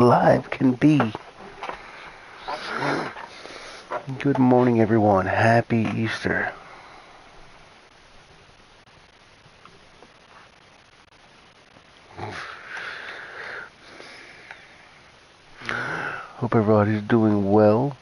live can be. Good morning, everyone. Happy Easter. Hope everybody's doing well.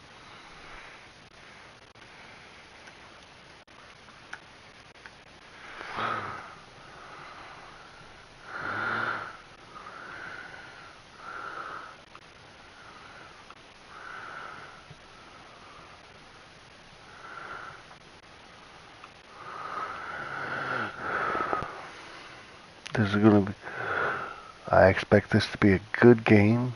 This is going to be, I expect this to be a good game.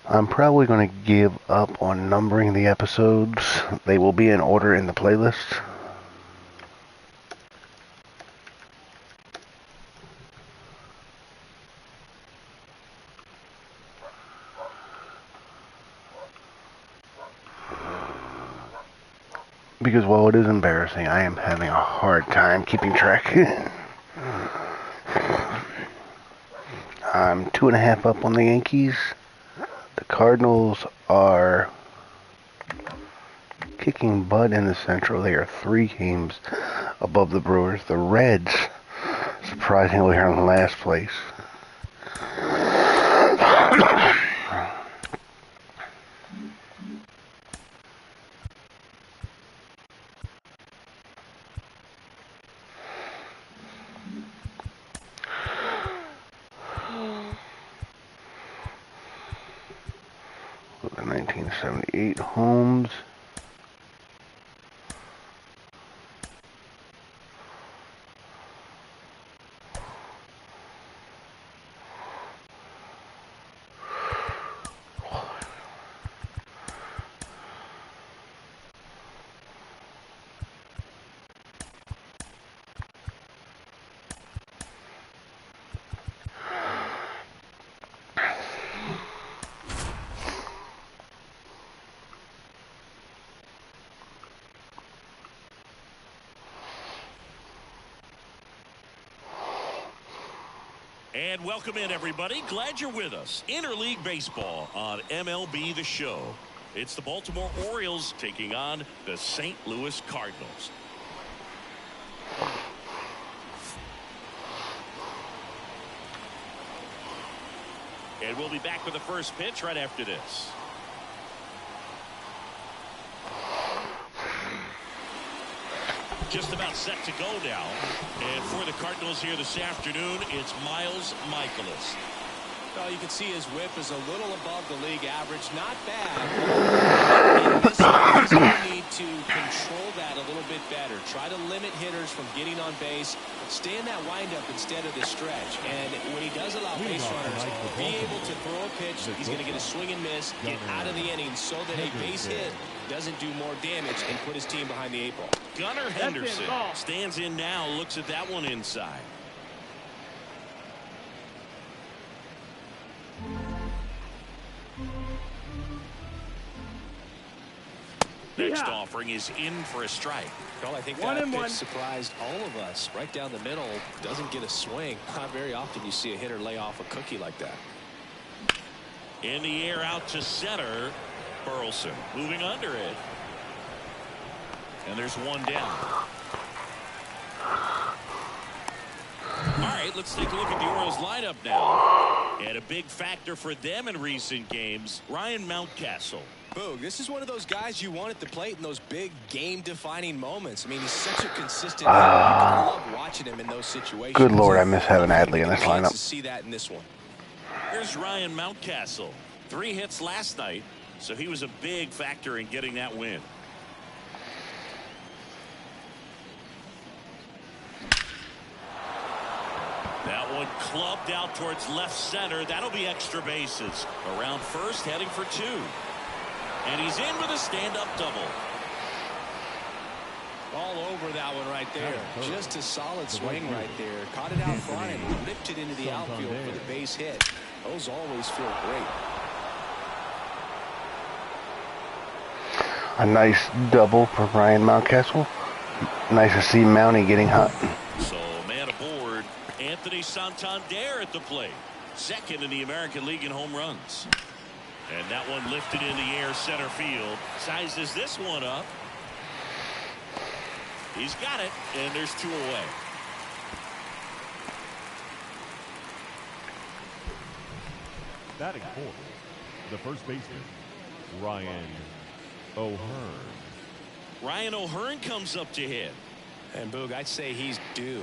I'm probably going to give up on numbering the episodes. They will be in order in the playlist. Because while it is embarrassing, I am having a hard time keeping track. I'm 2.5 up on the Yankees. The Cardinals are kicking butt in the Central. They are 3 games above the Brewers. The Reds, surprisingly, are in last place. With the 1978 homes. And welcome in, everybody. Glad you're with us. Interleague Baseball on MLB The Show. It's the Baltimore Orioles taking on the St. Louis Cardinals. And we'll be back with the first pitch right after this. Just about set to go now. And for the Cardinals here this afternoon, it's Miles Michaelis. Well, you can see his whip is a little above the league average. Not bad. In this case, he's going to need to control that a little bit better. Try to limit hitters from getting on base. Stay in that windup instead of the stretch. And when he does allow base runners, be able to throw a pitch. He's going to get a swing and miss, get out of the inning so that a base hit doesn't do more damage and put his team behind the 8 ball. Gunnar Henderson stands in now, looks at that one inside. Next offering is in for a strike. Well, I think that pitch surprised all of us. Right down the middle, doesn't get a swing. Not very often you see a hitter lay off a cookie like that. In the air out to center. Burleson moving under it. And there's one down. All right, let's take a look at the Orioles lineup now. And a big factor for them in recent games, Ryan Mountcastle. Boog, this is one of those guys you want at the plate in those big game-defining moments. I mean, he's such a consistent hitter. You gotta love watching him in those situations. Good Lord, I miss having Adley in this lineup. To see that in this one. Here's Ryan Mountcastle. 3 hits last night, so he was a big factor in getting that win. That one clubbed out towards left center. That'll be extra bases. Around first, heading for 2. And he's in with a stand-up double. All over that one right there. Just a solid swing right there. Caught it out front and whipped it into the outfield for the base hit. Those always feel great. A nice double for Ryan Mountcastle. Nice to see Mountie getting hot. So, man aboard, Anthony Santander at the plate. Second in the American League in home runs. And that one lifted in the air center field. Sizes this one up. He's got it, and there's 2 away. Batting fourth, the first baseman, Ryan O'Hearn. Ryan O'Hearn comes up to hit. And Boog, I'd say he's due.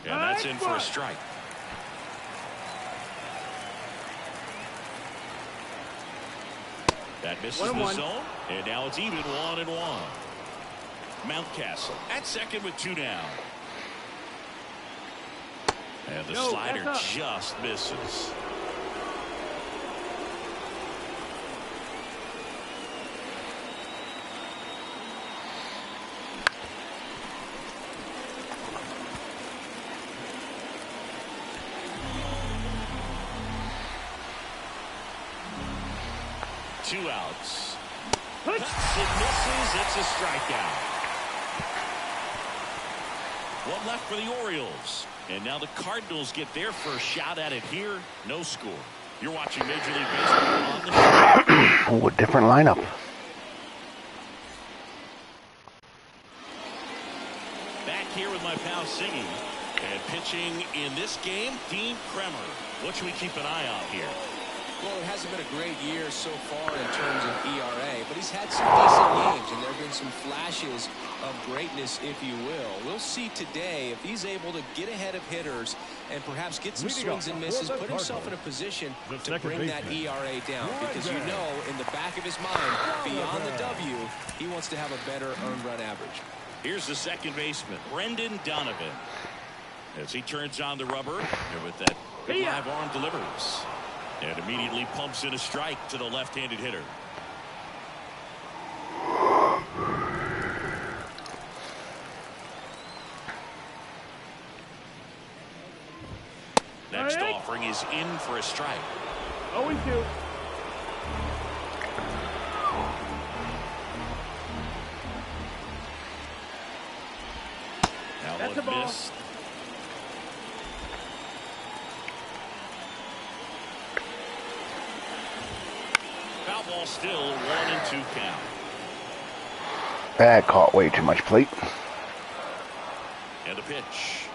And that's in for a strike. That misses the zone, and now it's even 1-1. Mountcastle at second with 2 down. And the slider just misses. Two outs. Cuts and misses. It's a strikeout. One left for the Orioles. And now the Cardinals get their first shot at it here. No score. You're watching Major League Baseball on the show. Oh, a different lineup. Back here with my pal Singy. And pitching in this game, Dean Kremer. What should we keep an eye on here? Well, it hasn't been a great year so far in terms of ERA, but he's had some decent games, and there have been some flashes of greatness, if you will. We'll see today if he's able to get ahead of hitters and perhaps get some swings and misses, put himself in a position to bring that ERA down. Because you know, in the back of his mind, beyond the W, he wants to have a better earned run average. Here's the second baseman, Brendan Donovan. As he turns on the rubber, and with that good live arm delivers. And immediately pumps in a strike to the left-handed hitter. Next offering is in for a strike. 0-2. Now that's a ball. Missed. Foul ball still 1-2 count. That caught way too much plate. And the pitch.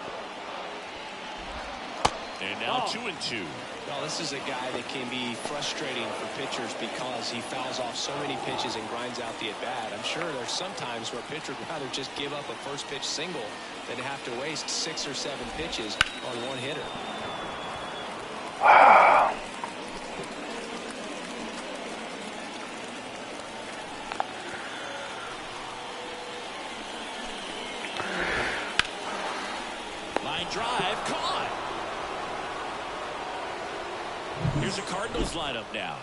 And now 2-2. Well, this is a guy that can be frustrating for pitchers because he fouls off so many pitches and grinds out the at-bat. I'm sure there's some times where a pitcher would rather just give up a first pitch single than have to waste 6 or 7 pitches on one hitter. Line drive, caught. Here's the Cardinals lineup now.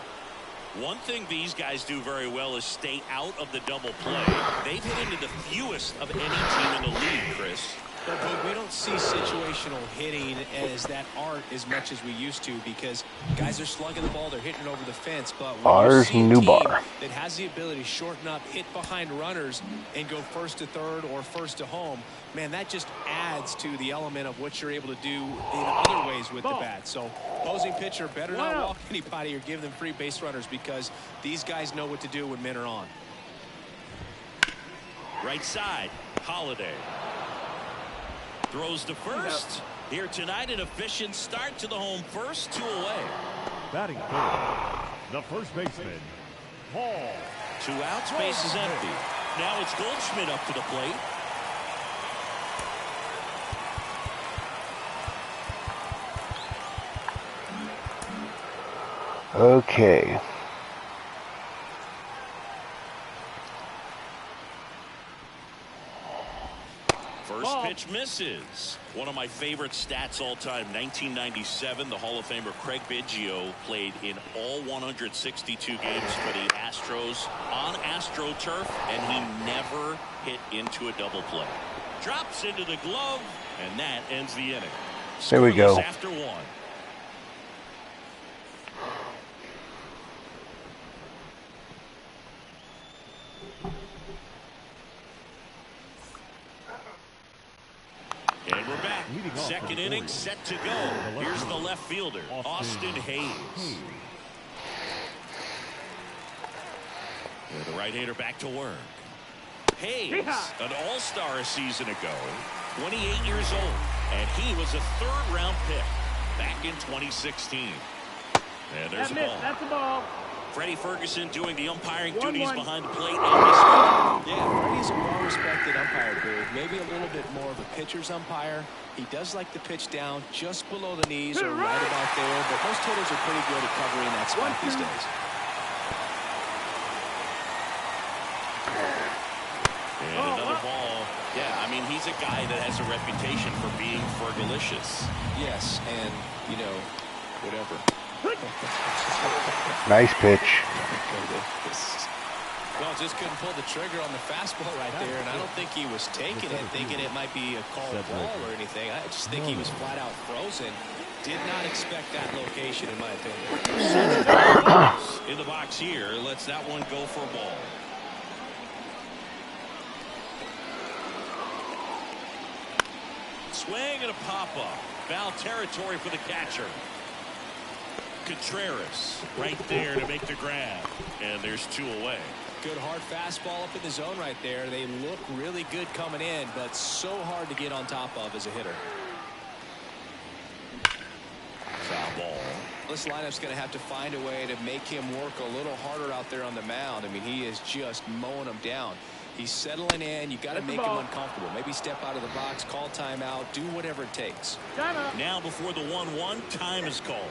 One thing these guys do very well is stay out of the double play. They've hit into the fewest of any team in the league, Chris. But we don't see situational hitting as that art as much as we used to because guys are slugging the ball, they're hitting it over the fence. But when you see a team that has the ability to shorten up, hit behind runners, and go first to third or first to home, man, that just adds to the element of what you're able to do in other ways with the bat. So opposing pitcher better not walk anybody or give them free base runners because these guys know what to do when men are on. Right side, Holiday. Throws to first. Here tonight, an efficient start to the home first, 2 away. Batting third, the first baseman, Paul. 2 outs, base is empty. Now it's Goldschmidt up to the plate. Okay. First pitch misses. One of my favorite stats all time, 1997, the Hall of Famer Craig Biggio played in all 162 games for the Astros on AstroTurf, and he never hit into a double play. Drops into the glove, and that ends the inning. There we go. After 1. second inning set to go. Here's the left fielder, Austin Hayes. And the right-hander back to work. Hayes, an all-star a season ago, 28 years old, and he was a third-round pick back in 2016. And there's a ball. That's a ball. Freddie Ferguson doing the umpiring duties behind the plate on this one. Yeah, Freddie's a well-respected umpire, dude. Maybe a little bit more of a pitcher's umpire. He does like to pitch down just below the knees or right about there, but most hitters are pretty good at covering that spot these days. And another ball. Yeah, I mean, he's a guy that has a reputation for being fergalicious. Yes, and, you know, whatever. Nice pitch. Well, just couldn't pull the trigger on the fastball right there, and I don't think he was taking it, thinking it might be a called ball or anything. I just think he was flat out frozen. Did not expect that location, in my opinion. In the box here, lets that one go for a ball. Swing and a pop-up. Foul territory for the catcher. Contreras right there to make the grab. And there's two away. Good hard fastball up in the zone right there. They look really good coming in, but so hard to get on top of as a hitter. Foul ball. This lineup's going to have to find a way to make him work a little harder out there on the mound. I mean, he is just mowing them down. He's settling in. You got to make him uncomfortable. Maybe step out of the box, call timeout, do whatever it takes. Now before the 1-1, time is called.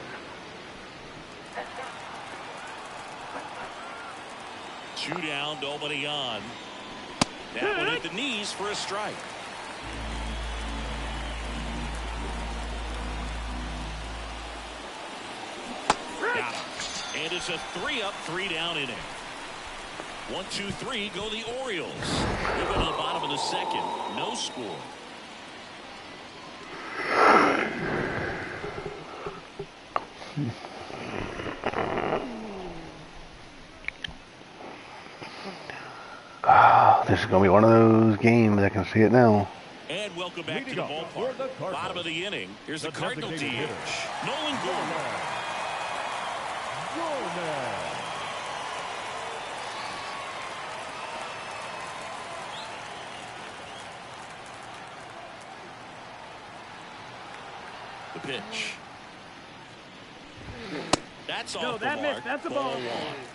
2 down, nobody on. That one at the knees for a strike. Got him. And it's a 3-up, 3-down inning. 1, 2, 3 go the Orioles. We go to the bottom of the second. No score. This is going to be one of those games. I can see it now. And welcome back to the ballpark. Bottom of the inning. Here's the Cardinal DH. Nolan Gorman. The pitch. That's off the mark. That's a ball ball. 1.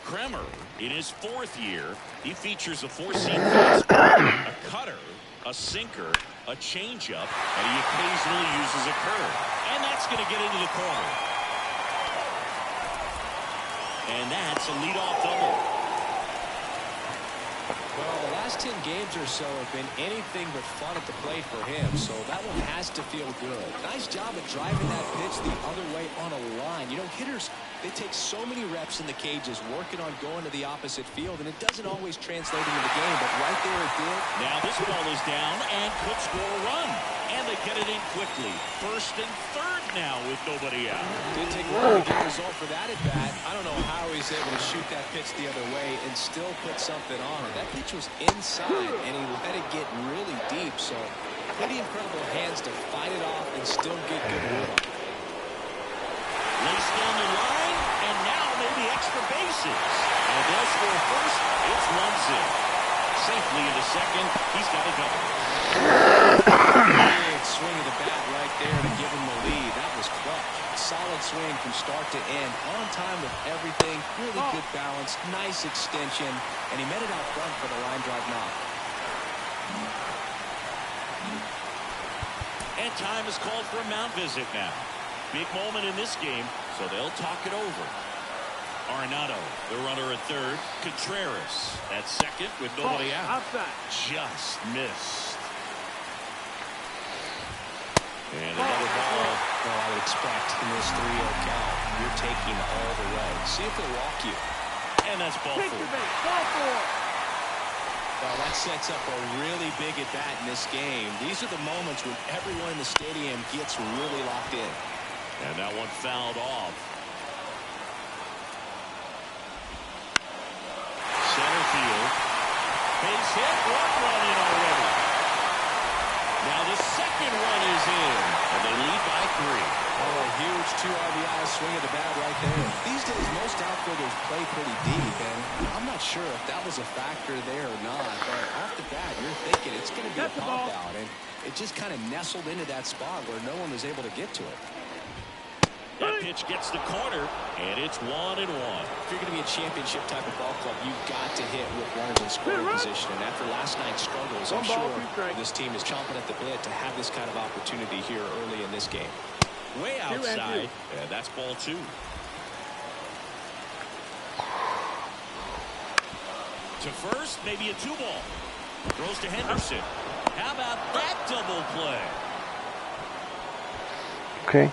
Kremer, in his 4th year, he features a 4-seam fastball, a cutter, a sinker, a changeup, and he occasionally uses a curve. And that's going to get into the corner. And that's a leadoff double. Well, the last 10 games or so have been anything but fun at the plate for him, so that one has to feel good. Nice job of driving that pitch the other way on a line. You know, hitters, they take so many reps in the cages working on going to the opposite field, and it doesn't always translate into the game, but right there it did. Now this ball is down and could score a run. And they get it in quickly. 1st and 3rd now with nobody out. Didn't take long to get a result for that at bat. I don't know how he's able to shoot that pitch the other way and still put something on it. That pitch was inside, and he let it get really deep, so pretty incredible hands to fight it off and still get good wood. Laced down the line, and now maybe extra bases. And they'll score first. It's 1-0. Safely into second. He's got a double. Big swing of the bat right there to give him the lead. That was clutch. Solid swing from start to end. On time with everything. Really good balance. Nice extension. And he met it out front for the line drive knock. And time is called for a mound visit now. Big moment in this game, so they'll talk it over. Arenado, the runner at 3rd. Contreras at 2nd with nobody out. Outside. Just missed. And another ball. Well, I would expect in this 3-0 count, you're taking all the way. See if they'll walk you. And that's ball 4. Ball 4. Well, that sets up a really big at-bat in this game. These are the moments when everyone in the stadium gets really locked in. And that one fouled off. Center field. Base hit. 1 run in already. Now the second one is in, and they lead by 3. Oh, a huge 2 RBI swing of the bat right there. These days, most outfielders play pretty deep, and I'm not sure if that was a factor there or not, but off the bat, you're thinking it's going to be a pop out, and it just kind of nestled into that spot where no one was able to get to it. That pitch gets the corner, and it's 1-1. If you're going to be a championship type of ball club, you've got to hit with runners in scoring position. And after last night's struggles, I'm sure this team is chomping at the bit to have this kind of opportunity here early in this game. Way outside, and that's ball 2. To first, maybe a 2-ball. Throws to Henderson. How about that double play? Okay.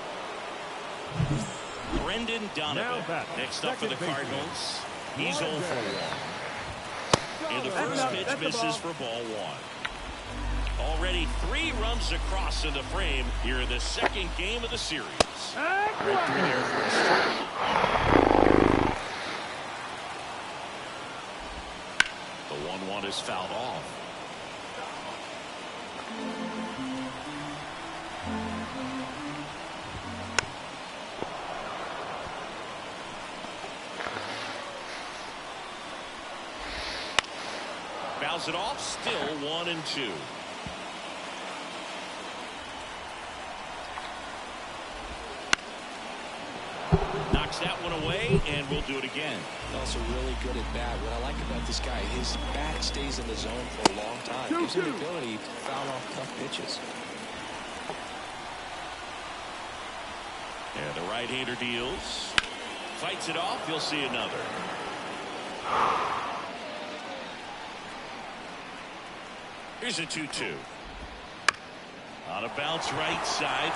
Brendan Donovan, next up for the Cardinals. He's 0 for 1. And the first pitch misses for ball 1. Already 3 runs across in the frame here in the second game of the series. Right through there for a strike. The 1-1 is fouled off. Fouls it off, still 1-2. Knocks that one away, and we'll do it again. Also really good at bat. What I like about this guy, his bat stays in the zone for a long time. Gives him the ability to foul off tough pitches. And the right-hander deals. Fights it off. You'll see another. Here's a 2-2. On a bounce right side.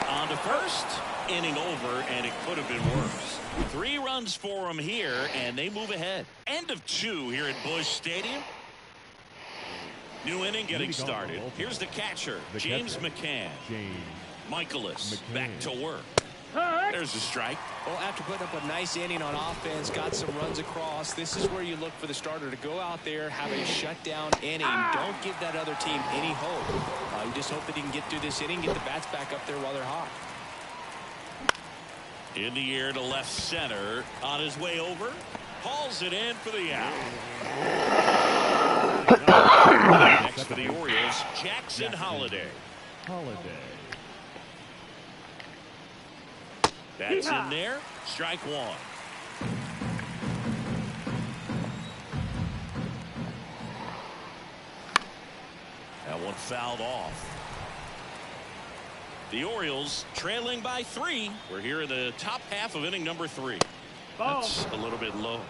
On to first. Inning over, and it could have been worse. 3 runs for them here, and they move ahead. End of 2 here at Busch Stadium. New inning getting started. Here's the catcher, James McCann. Michaelis back to work. There's a strike. Well, after putting up a nice inning on offense, got some runs across, this is where you look for the starter to go out there, have a shutdown inning. Don't give that other team any hope. You just hope that he can get through this inning, get the bats back up there while they're hot. In the air to left center. On his way over. Hauls it in for the out. Next for the Orioles, Jackson Holliday. That's in there. Strike 1. That one fouled off. The Orioles trailing by 3. We're here in the top half of inning number 3. That's a little bit low.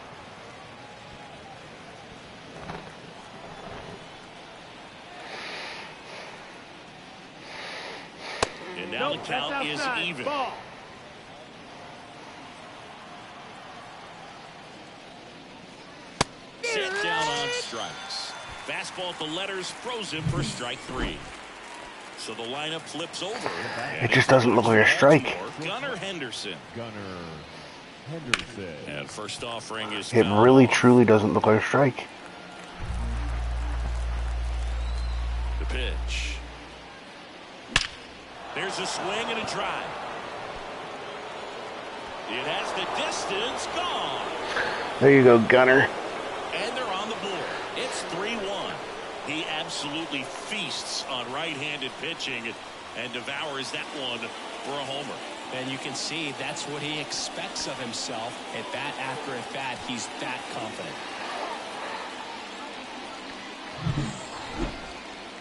And now the count is even. Set down on strikes. Fastball at the letters, frozen for strike 3. So the lineup flips over. It just doesn't look like a strike. Gunnar Henderson. And first offering is It really truly doesn't look like a strike. the pitch. There's a swing and a drive. It has the distance gone. There you go, Gunnar. And they're on the board. It's 3-1. He absolutely feasts on right-handed pitching and devours that one for a homer. And you can see that's what he expects of himself. At bat after at bat, he's that confident.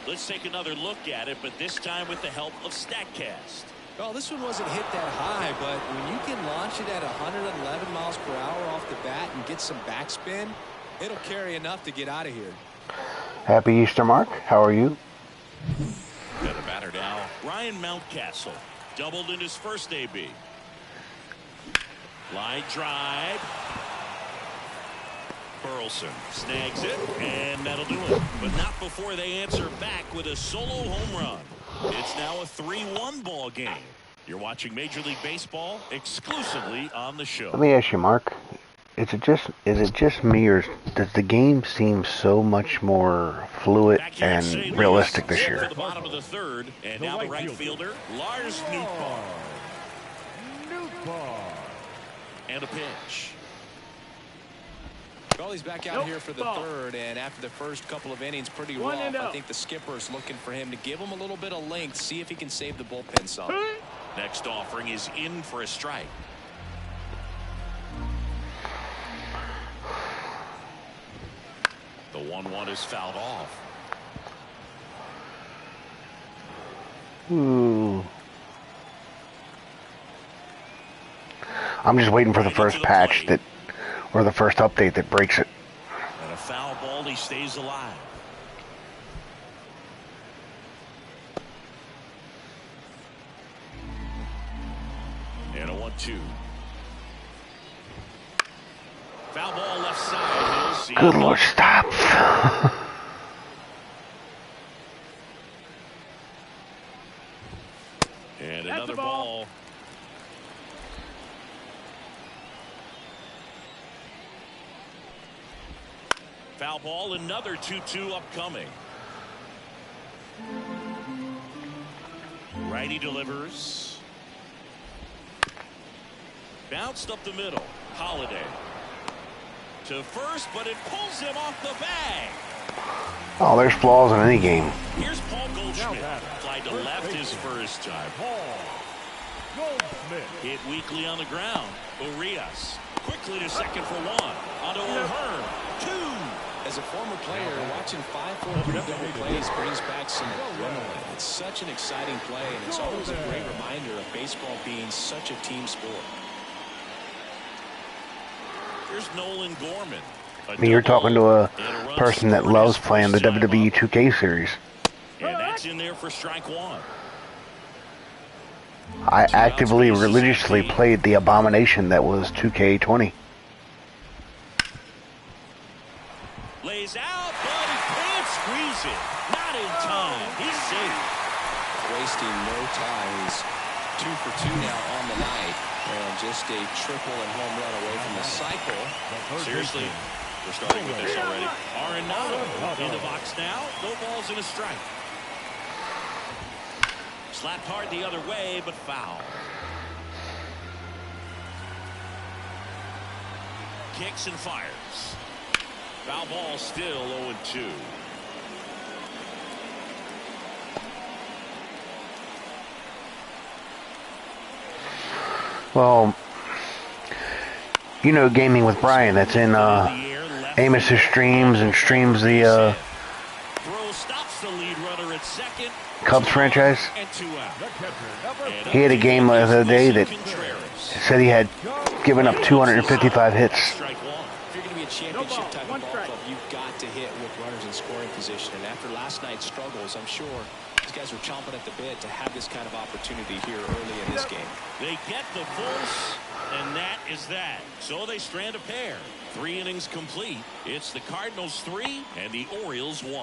Let's take another look at it, but this time with the help of StatCast. Well, this one wasn't hit that high, but when you can launch it at 111 miles per hour off the bat and get some backspin, it'll carry enough to get out of here. Happy Easter, Mark. How are you? Got a batter now. Ryan Mountcastle doubled in his first AB. Line drive. Burleson snags it, and that'll do it. But not before they answer back with a solo home run. It's now a 3-1 ball game. You're watching Major League Baseball exclusively on the show. Let me ask you, Mark. Is it just me, or does the game seem so much more fluid Back here at and St. realistic Louis, this set year? for the bottom of the third, and The now the right right fielder, Lars Nootbaar, Nootbaar. and a pitch. Well, he's back out here for the third, and after the first couple of innings, pretty rough. I think the skipper is looking for him to give him a little bit of length, see if he can save the bullpen some. Next offering is in for a strike. The 1-1 is fouled off. Ooh. I'm just waiting for the first patch that, or the first update that breaks it. And a foul ball, he stays alive. And a 1-2. Foul ball left side. He'll see. Good Lord, stop. And another ball. Foul ball, another 2-2 upcoming. Righty delivers. Bounced up the middle. Holiday to first, but it pulls him off the bag. Oh, there's flaws in any game. Here's Paul Goldschmidt. Fly to left his first time. Goldschmidt. Hit weakly on the ground. Urias quickly to second for one. Onto O'Hearn. Two. As a former player, watching 5-4 double plays brings back some adrenaline. It's such an exciting play, and it's always a great reminder of baseball being such a team sport. Here's Nolan Gorman. I mean, you're talking to a person that loves playing the WWE 2K series. And that's in there for strike one. I actively, religiously played the abomination that was 2K20. Lays out, but he can't squeeze it. Not in time. He's safe. Wasting no time. He's 2 for 2 now on the night. And just a triple and home run away from the cycle. Seriously, we're starting with this already. Arenado in the box now. No balls and a strike. Slapped hard the other way, but foul. Kicks and fires. Foul ball still 0-2. Well, you know Gaming with Brian, that's in Amos's streams and streams the Throw stops the lead runner at second. Cubs franchise. And 2 out. He had a game the other day that said he had given up 255 hits. Strike one. If you're going to be a championship type of ball club, you've got to hit with runners in scoring position. And after last night's struggles, I'm sure these guys are chomping at the bit to have this kind of opportunity here early in this game. They get the force, and that is that. So they strand a pair. 3 innings complete. It's the Cardinals 3 and the Orioles 1.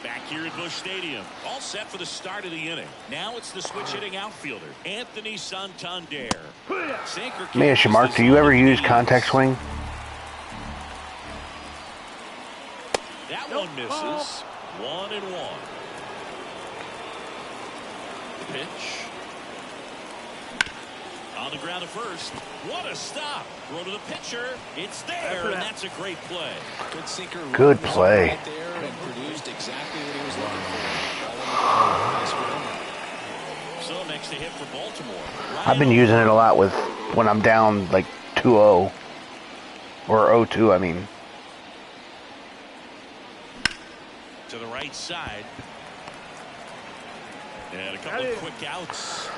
Back here at Busch Stadium, all set for the start of the inning. Now it's the switch-hitting outfielder, Anthony Santander. Sinker. Let me ask you, Mark, do you ever use contact swing? That one misses. 1-1. The pitch. On the ground at first. What a stop. Throw to the pitcher. It's there, and that's a great play. Good sinker. Good play. Right there and produced exactly what he was looking for. So next to hit for Baltimore. I've been using it a lot with when I'm down like 2-0 or 0-2, I mean. To the right side. And a couple of quick outs.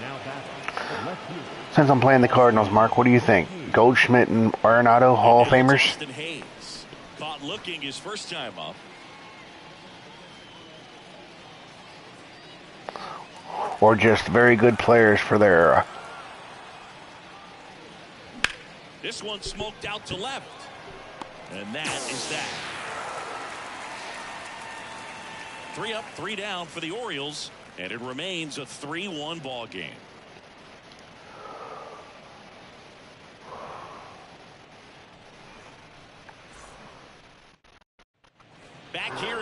Now back. Left field. Since I'm playing the Cardinals, Mark, what do you think? Goldschmidt and Arenado, Hall of Famers? Justin Hayes. Caught looking his first time up. Or just very good players for their era? This one smoked out to left. And that is that. 3 up, 3 down for the Orioles. And it remains a 3-1 ball game.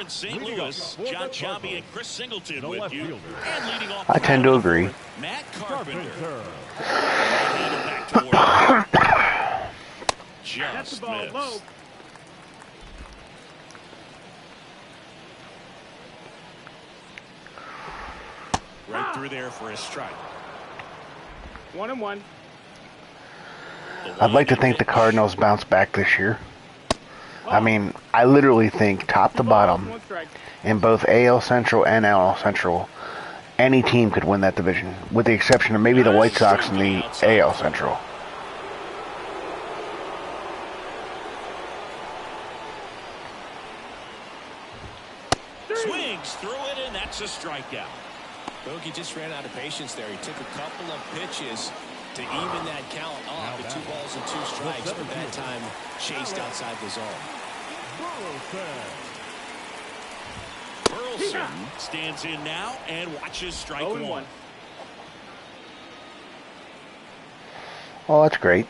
in St. Louis, John Chambi and Chris Singleton The with left you. fielder. And leading off I tend to agree. Matt Carpenter. Carpenter. Right-handed back to work. That's the Just ball. Low. missed. Right through there for a strike. 1-1. I'd like to think the Cardinals bounce back this year. I mean, I literally think top to bottom, 1 strike. in both AL Central and NL Central, any team could win that division, with the exception of maybe the White Sox in the AL Central. Swings through it, and that's a strikeout. Bogey just ran out of patience there. He took a couple of pitches to even that count off at 2 balls and 2 strikes, but that time chased outside the zone. Burleson stands in now and watches strike 0-1. one. Oh, that's great.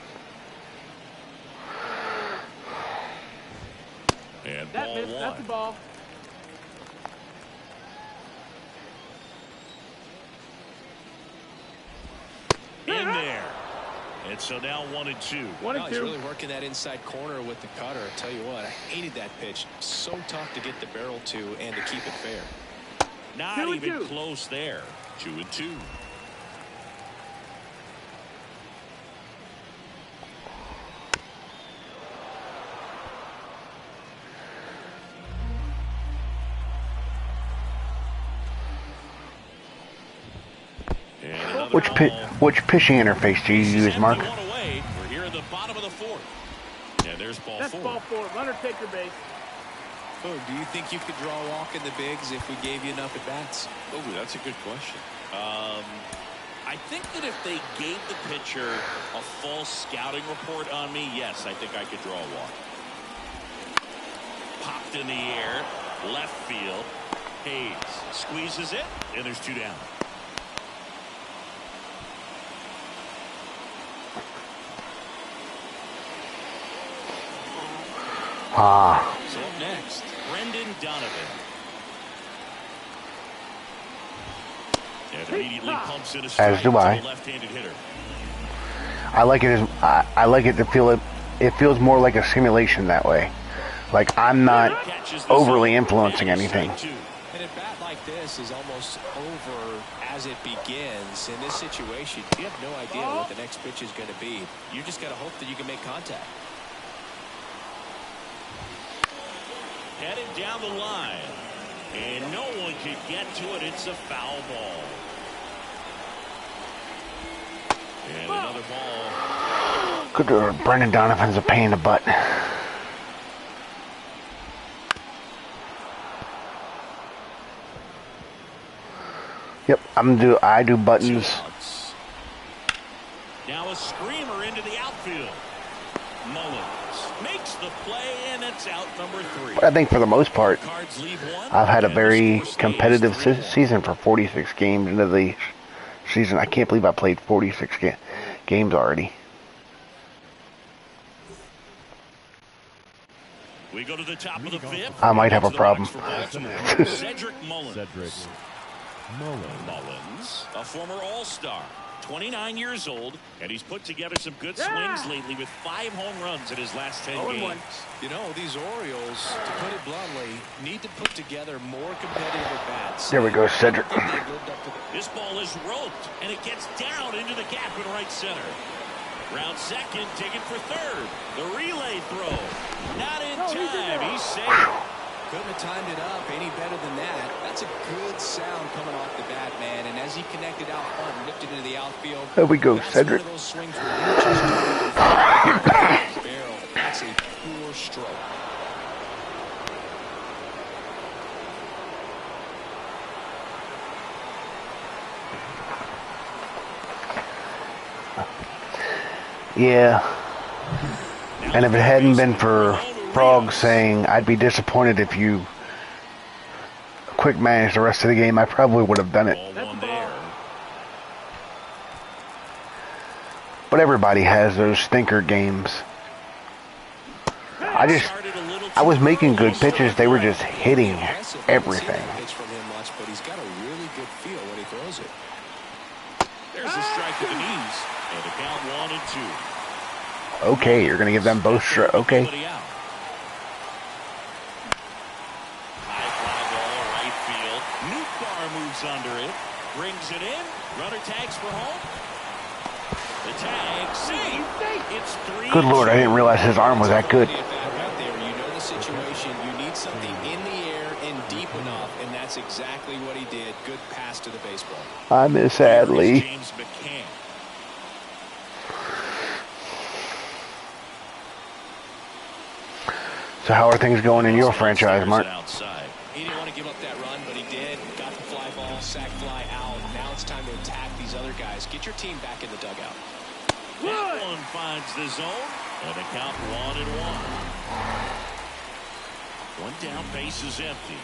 And That ball missed. That's the one. ball. In there. And so now 1-2. 1 No, and he's 2. really working that inside corner with the cutter. I tell you what, I hated that pitch. So tough to get the barrel to and to keep it fair. Not 2-2. even close there. 2-2. And another Which pitching interface do you use, Mark? Away. We're here in the bottom of the 4th. And there's ball That's 4. ball 4. Runner take your base. Oh, do you think you could draw a walk in the bigs if we gave you enough at bats? Oh, that's a good question. I think that if they gave the pitcher a full scouting report on me, yes, I think I could draw a walk. Popped in the air, left field. Hayes squeezes it, and there's 2 down. So up next, Brendan Donovan. And immediately pumps in a strike As do to I. the left-handed hitter. I like it as I like it to feel it. It feels more like a simulation that way. Like I'm not Catches the overly zone, influencing and anything. strike 2. And a bat like this is almost over as it begins. In this situation, you have no idea what the next pitch is going to be. You just got to hope that you can make contact. Headed down the line. And no one can get to it. It's a foul ball. And another ball. Good. Brendan Donovan's a pain in the butt. Yep, I do buttons. 2 outs. Now a screamer into the outfield. Mullins makes the play, and it's out number 3. But I think for the most part, Cards leave 1. I've had a and the very score stays competitive 3-1. season for 46 games into the season. I can't believe I played 46 games already. We go to the top of the 5th. I might have a To the box problem. for Baltimore. Cedric Mullins. Mullins. Mullins, a former All-Star, 29 years old, and he's put together some good swings lately with 5 home runs in his last 10 games. You know, these Orioles, to put it bluntly, need to put together more competitive at-bats. There we go, Cedric. This ball is roped, and it gets down into the gap in right center. Round second, taken for third. The relay throw. Not in time. He's safe. Couldn't have timed it up any better than that. That's a good sound coming off the bat, man. And as he connected out front and lifted into the outfield, There we go, that's Cedric. one of those swings where you just barrel. That's a poor stroke. Yeah. And if it hadn't been for Frog saying I'd be disappointed if you quick managed the rest of the game, I probably would have done it. Ball one there. But everybody has those stinker games. I I was making good pitches. They were just hitting everything. Pitch from him much, but he's got a really good feel when he throws it. There's a strike to the knees, and the count 1-2. Okay, you're gonna give them both strikes. Okay. High fly ball, right field. Newbar moves under it, brings it in. Runner tags for home. The tag, see, it's 3. Good Lord, I didn't realize his arm was that good. You know the situation. You need something in the air and deep enough, and that's exactly what he did. Good pass to the baseball. I miss Adley. James McCann. So how are things going in your franchise, Mark? He didn't want to give up that run, but he did. Got the fly ball, sack fly out. Now it's time to attack these other guys. Get your team back in the dugout. That one finds the zone, and the count 1-1. One down, base is empty.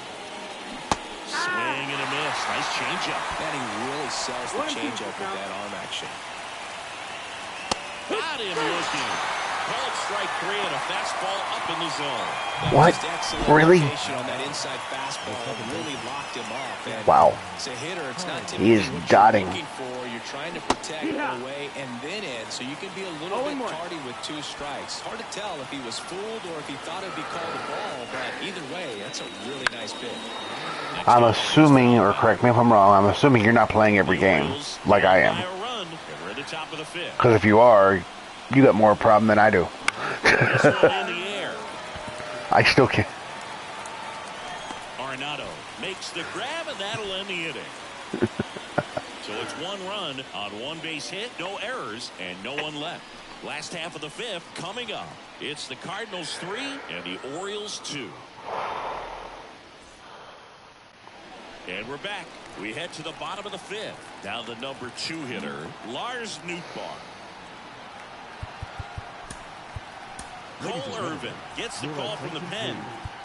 Swing and a miss. Nice changeup. He really sells the changeup with that arm action. Got him looking. Called strike 3 and a fastball up in the zone. What? Really? On that inside fastball really locked him off. And wow. It's a hitter. It's not He is dotting. You're trying to protect away and then in, so you can be a little bit tardy with 2 strikes. Hard to tell if he was fooled or if he thought it'd be called a ball, but either way, that's a really nice pitch. I'm assuming, or correct me if I'm wrong, I'm assuming you're not playing every game like I am. Because if you are, you got more problem than I do. I still can't. Arenado makes the grab, and that'll end the inning. So it's 1 run on 1 base hit, no errors, and no one left. Last half of the 5th coming up. It's the Cardinals 3 and the Orioles 2. And we're back. We head to the bottom of the 5th. Down the number 2 hitter, Lars Nootbaar. Cole Irvin gets the call from the pen.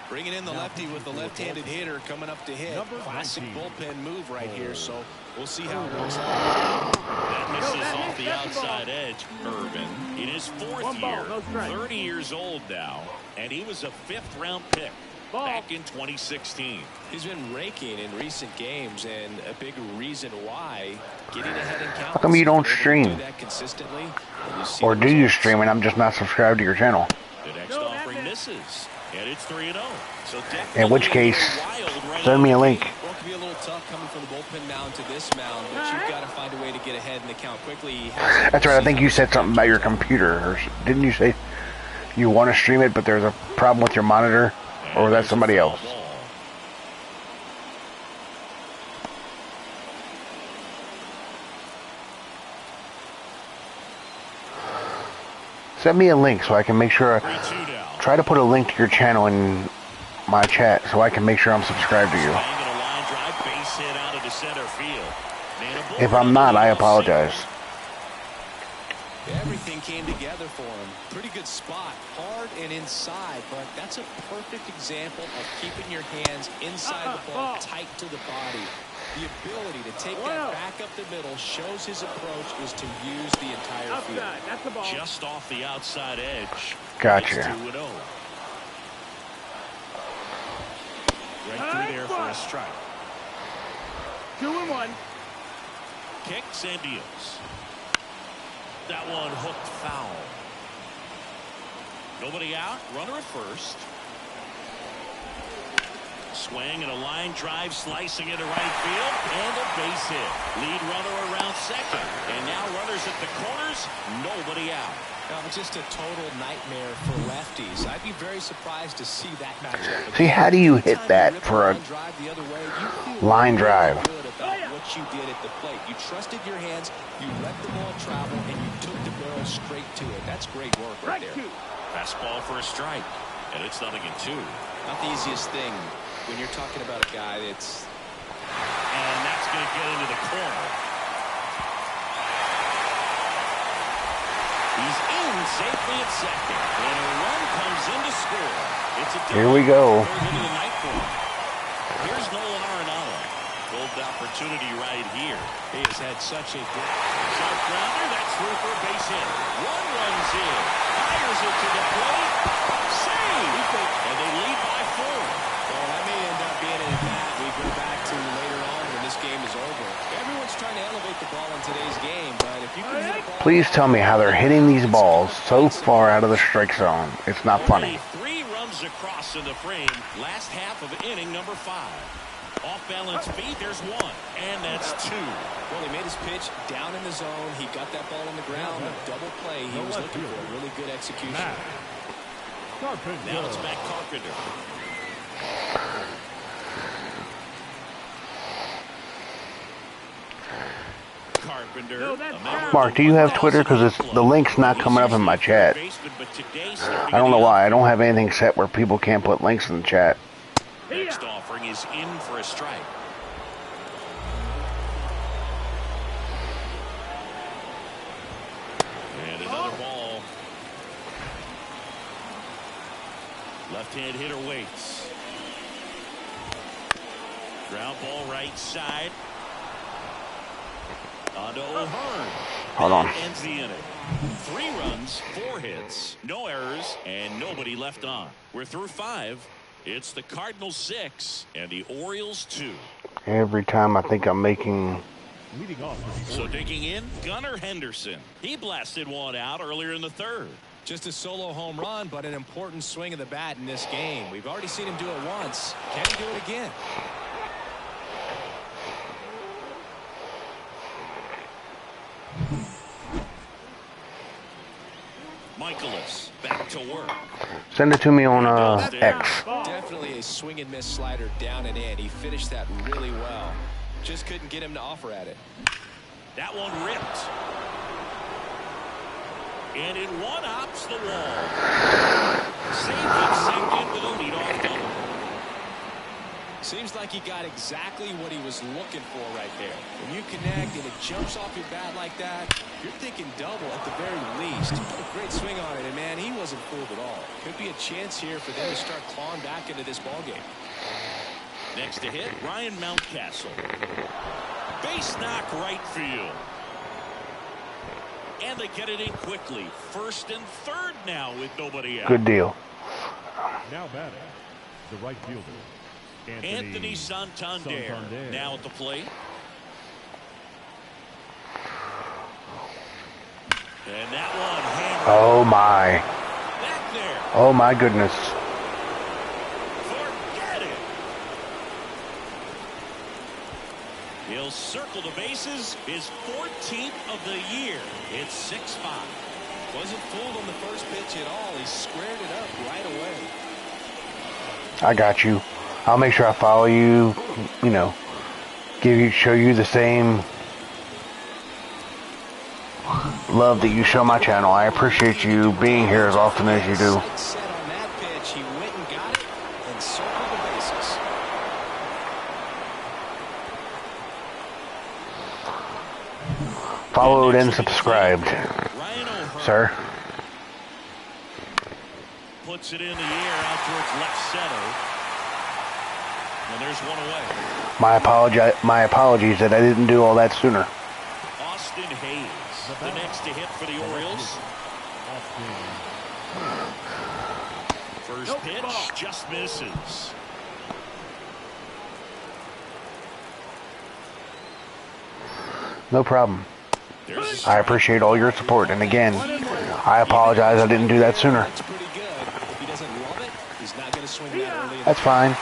Bringing in the lefty with the left-handed hitter coming up to hit. Classic bullpen move right here, so we'll see how it works out. That misses off the outside edge. Irvin in his 4th year, 30 years old now, and he was a 5th-round pick back in 2016. He's been raking in recent games, and a big reason why getting ahead in counts. How come you don't stream? That consistently, or do you stream and I'm just not subscribed to your channel? The next offering misses, and it's 3-0. So in which case, send me a link. Well, it could be a little tough coming from the bullpen mound to this mound, but you've got to find a way to get ahead in the count quickly. That's right. I think you said something about your computer, or didn't you say you want to stream it, but there's a problem with your monitor, or was that somebody else? Send me a link so I can make sure. Try to put a link to your channel in my chat so I can make sure I'm subscribed to you. If I'm not, I apologize. Everything came together for him. Pretty good spot, hard and inside, but that's a perfect example of keeping your hands inside the ball, tight to the body. The ability to take that back up the middle shows his approach is to use the entire field. That's the ball. Just off the outside edge. Gotcha. Right through there for a strike. 2-1. Kicks and deals. That one hooked foul. Nobody out. Runner at first. Swing and a line drive slicing into right field and a base hit. Lead runner around second. And now runners at the corners. Nobody out. Now, just a total nightmare for lefties. I'd be very surprised to see that matchup. See, how do you hit that for a line drive? What you did at the plate. You trusted your hands, you let the ball travel, and you took the barrel straight to it. That's great work right there. Fastball for a strike. And it's 0-2. Not the easiest thing when you're talking about a guy that's... And that's going to get into the corner. He's in safely at second. And a run comes in to score. It's a Here we go. Here's Nolan Arenado. Golden opportunity right here. He has had such a good Sharp grounder. That's through for a base hit. One runs in. Fires it to the plate. Save. And they lead by 4. Well, that may end up being an at-bat we go back to later on when this game is over. Everyone's trying to elevate the ball in today's game, but if you can hit a ball... Please tell me how they're hitting these balls so far out of the strike zone. It's not funny. 3 runs across in the frame. Last half of inning number 5. Off balance feet, there's 1, and that's 2. Well, he made his pitch down in the zone. He got that ball on the ground. A double play. He was looking for a really good execution. Now it's Matt Carpenter. Mark, do you have Twitter? Because the link's not coming up in my chat. I don't know why. I don't have anything set where people can't put links in the chat. Next offering is in for a strike. And another ball. Left-hand hitter waits. Ground ball right side. Onto O'Hearn. Hold on. Ends the inning. 3 runs, 4 hits, no errors, and nobody left on. We're through 5. It's the Cardinals 6 and the Orioles 2. Every time I think I'm making... So digging in, Gunnar Henderson. He blasted one out earlier in the 3rd. Just a solo home run, but an important swing of the bat in this game. We've already seen him do it once. Can he do it again? Michaelis back to work. Send it to me on X. Definitely a swing and miss slider down and in. He finished that really well. Just couldn't get him to offer at it. That one ripped. And in one hops the wall. Saved it second with a leadoff double. Seems like he got exactly what he was looking for right there. When you connect and it jumps off your bat like that, you're thinking double at the very least. Put a great swing on it, and man, he wasn't fooled at all. Could be a chance here for them to start clawing back into this ballgame. Next to hit, Ryan Mountcastle. Base knock right field. And they get it in quickly. 1st and 3rd now with nobody out. Good deal. Now batting, the right fielder, Anthony Santander now at the plate. And that one hammered. Oh my. Back there. Oh my goodness. Forget it. He'll circle the bases. His 14th of the year. It's 6-5. Wasn't fooled on the first pitch at all. He squared it up right away. I got you. I'll make sure I follow you, you know, show you the same love that you show my channel. I appreciate you being here as often as you do. Set on that pitch, he went and got it and circled the bases. Followed and subscribed, sir. Puts it in the air out towards left center. And there's one away. My apologies that I didn't do all that sooner. Austin Hayes, the next to hit for the Orioles. First pitch just misses. No problem. I appreciate all your support, and again, I apologize I didn't do that sooner. That's pretty good. If he doesn't love it, he's not going to swing that early. That's fine.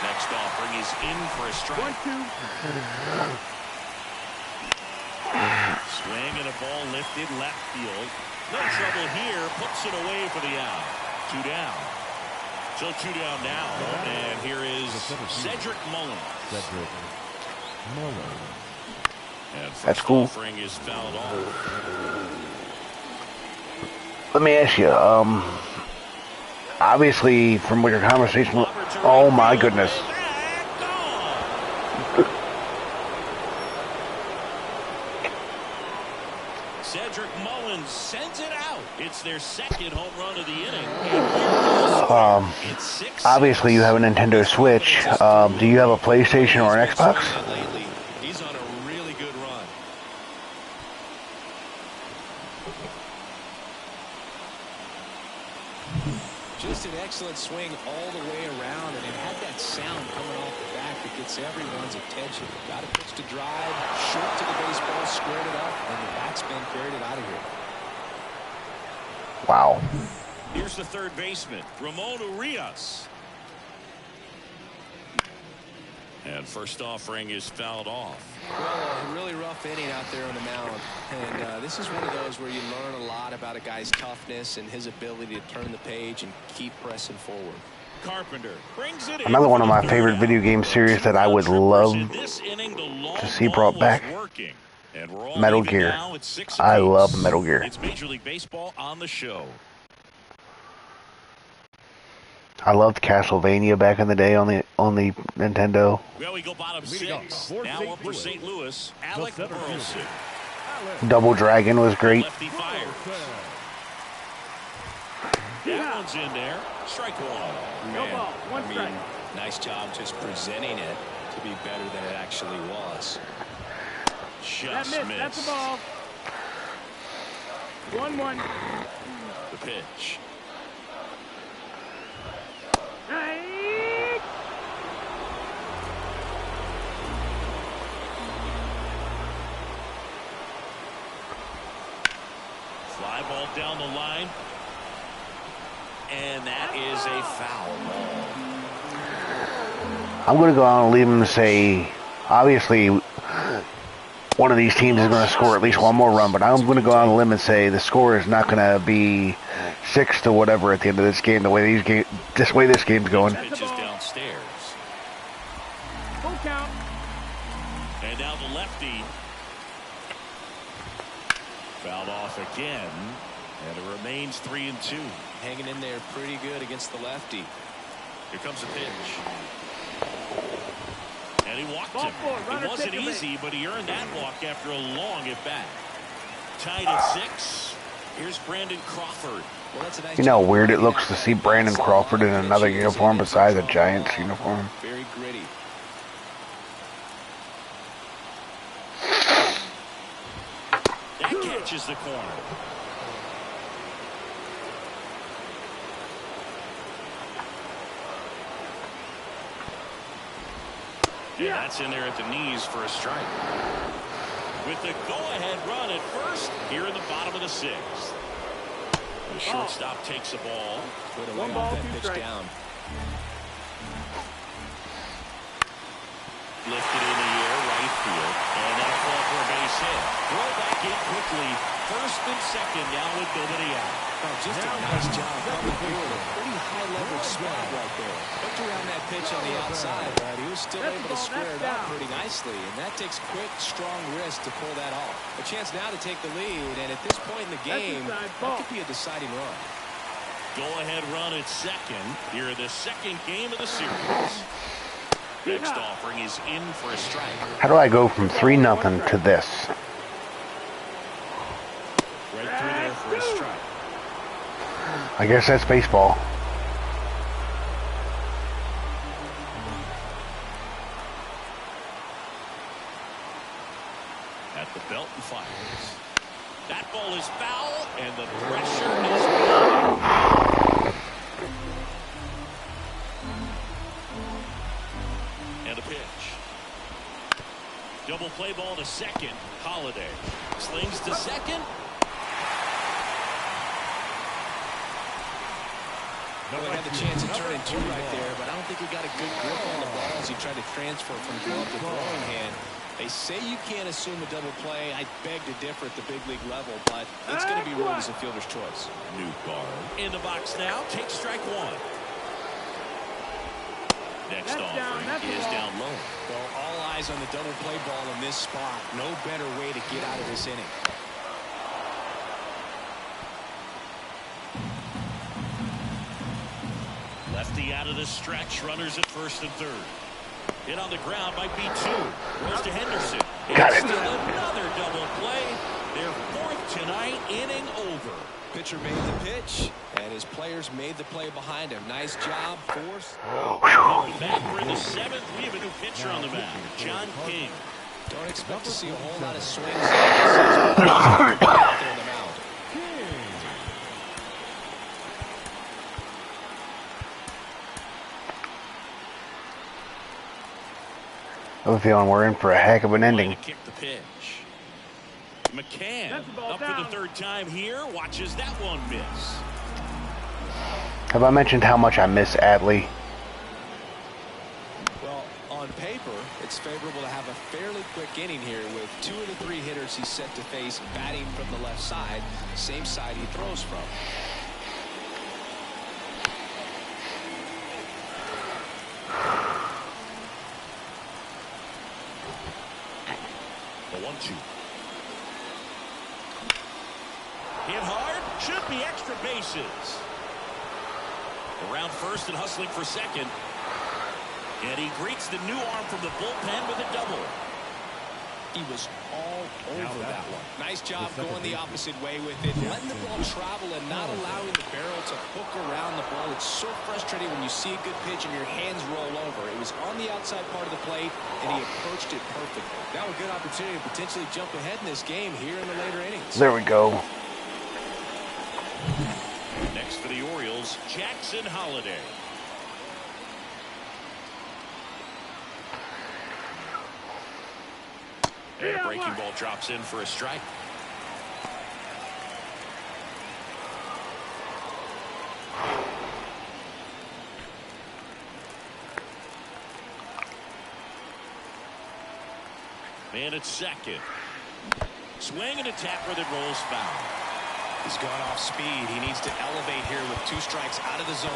Next offering is in for a strike. Swing and a ball lifted left field. No trouble here. Puts it away for the out. 2 down. So 2 down now. And here is Cedric Mullins. And That's cool. Offering is fouled off. Let me ask you, obviously from what your conversation, oh my goodness. Cedric Mullins sends it out. It's their second home run of the inning. Obviously you have a Nintendo Switch. Do you have a PlayStation or an Xbox? He's on a really good run. Just an excellent swing all the way around, and it had that sound coming off the bat that gets everyone's attention. Got a pitch to drive, short to the baseball, squared it up, and the batsman carried it out of here. Wow. Here's the third baseman, Ramon Urias. And first offering is fouled off. Well, a really rough inning out there on the mound. And this is one of those where you learn a lot about a guy's toughness and his ability to turn the page and keep pressing forward. Carpenter brings it in. Another one of my favorite video game series that I would love to see brought back. Metal Gear. I love Metal Gear. It's Major League Baseball on the show. I loved Castlevania back in the day on the Nintendo. Well, we go bottom six. Now up for St. Louis, Alec Burleson. Double Dragon was great. Lefty fires. That one's in there. Strike one. No ball. One strike. Nice job just presenting it to be better than it actually was. Just That missed. That's the ball. 1-1. The pitch. Right. Fly ball down the line. And that is a foul ball. I'm going to go out and leave them to say, obviously, one of these teams is going to score at least one more run, but I'm going to go out on a limb and say the score is not going to be 6 to whatever at the end of this game. The way this game's going. Pitch is downstairs. Full count. And now the lefty. Fouled off again. And it remains 3-2. Hanging in there pretty good against the lefty. Here comes the pitch. And he walked Ball him. four, It wasn't easy, but he earned that walk after a long at bat. Tied at 6. Here's Brandon Crawford. Well, that's a nice You know how job. weird it looks to see Brandon Crawford in another uniform besides the Giants uniform. Very gritty. That catches the corner. And that's in there at the knees for a strike. With the go-ahead run at first here in the bottom of the 6th. The shortstop takes the ball. Put away One ball, that 2 pitch strikes. down. Lifted in the air, right field. And that'll fall for a base hit. Throw back in quickly. First and second now with nobody out. Oh, just a nice job coming through with a pretty high leverage swag right there. Looked around that pitch on the outside, but he was still able to square it up pretty nicely. And that takes quick, strong wrist to pull that off. A chance now to take the lead, and at this point in the game, that could be a deciding run. Go-ahead run at second here in the second game of the series. Next offering is in for a strike. How do I go from 3-0 to this? Right through there for a strike. I guess that's baseball. At the belt and fires. That ball is foul, and the pressure is on. And a pitch. Double play ball to second. Holiday slings to second. Well, he had the chance to turn in 2 right there, but I don't think he got a good grip on the ball as he tried to transfer from glove to throwing hand. They say you can't assume a double play. I beg to differ at the big league level, but it's going to be ruled as a fielder's choice. New guard in the box now. Takes strike 1. Next offering is down low. Well, all eyes on the double play ball in this spot. No better way to get out of this inning. Lefty out of the stretch. Runners at first and third. Hit on the ground might be 2. Goes to Henderson. Got it. Still another double play. Their 4th pitcher made the pitch, and his players made the play behind him. Nice job, force. Back for the 7th, we have a new pitcher on the mound, John King. Don't expect to see a whole lot of swings out there in the mound. I have a feeling we're in for a heck of an ending. Kick the pitch. McCann up for the 3rd time here. Watches that one miss. Have I mentioned how much I miss Adley? Well, on paper, it's favorable to have a fairly quick inning here with 2 of the 3 hitters he's set to face batting from the left side, same side he throws from. The 1-2. Hit hard, should be extra bases. Around first and hustling for second. And he greets the new arm from the bullpen with a double. He was all over that one. Nice job going the opposite way with it. Letting the ball travel and not allowing the barrel to hook around the ball. It's so frustrating when you see a good pitch and your hands roll over. It was on the outside part of the plate, and he approached it perfectly. Now a good opportunity to potentially jump ahead in this game here in the later innings. There we go. Next for the Orioles, Jackson Holliday. And a breaking ball drops in for a strike. And it's second. Swing and a tapper that rolls foul. He's gone off speed. He needs to elevate here with 2 strikes out of the zone.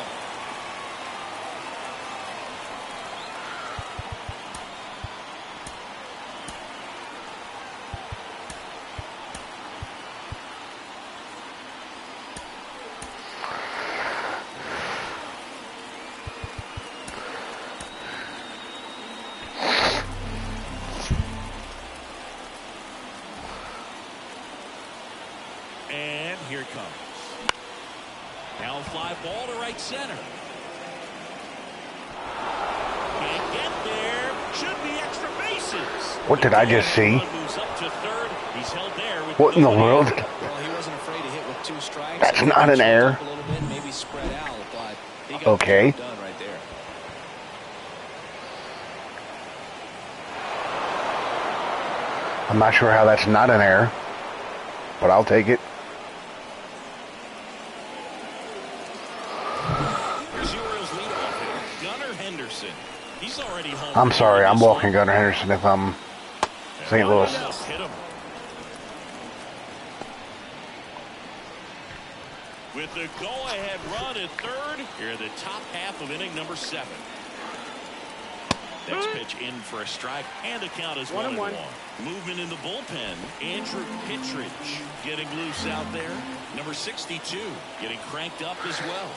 And here it comes. Now a fly ball to right center. Can't get there. Should be extra bases. What did I just see? Moves up to third. He's held there with What in the world? Well, he wasn't afraid to hit with 2 strikes. That's not an error. A little bit, maybe spread out, but he got Okay. the job done right there. I'm not sure how that's not an error, but I'll take it. Here's the Orioles leadoff hitter, Gunnar Henderson. He's already home. I'm sorry, I'm walking Gunnar Henderson if I'm St. Louis. Hit him. With the go-ahead run at third, here the top half of inning number 7. Next pitch in for a strike, and the count is 1-1. Movement in the bullpen. Andrew Kittredge getting loose out there. Number 62 getting cranked up as well.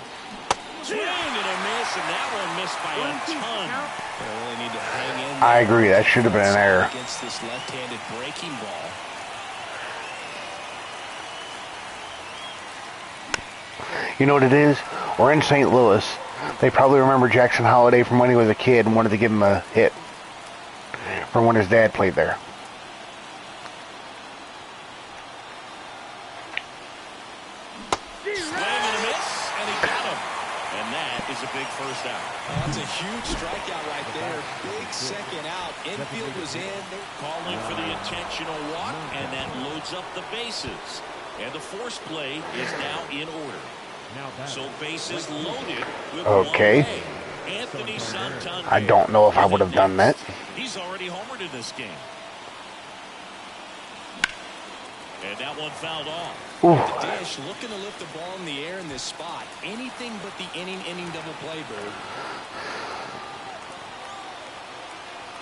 Swing and a miss, and that one missed by a ton. They really need to hang in. I agree, that should have been an error. Against this left-handed breaking ball. You know what it is? We're in St. Louis. They probably remember Jackson Holliday from when he was a kid and wanted to give him a hit from when his dad played there. Swing and a miss, and he got him. And that is a big first out. That's a huge strikeout right there. Big second out. Infield was in. Calling for the intentional walk, and that loads up the bases. And the force play is now in order. So bases loaded with Okay. one away. Anthony Santander. I don't know if I would have done that. He's already homered in this game. And that one fouled off. Ooh. The dish looking to lift the ball in the air in this spot. Anything but the inning double play, Bird.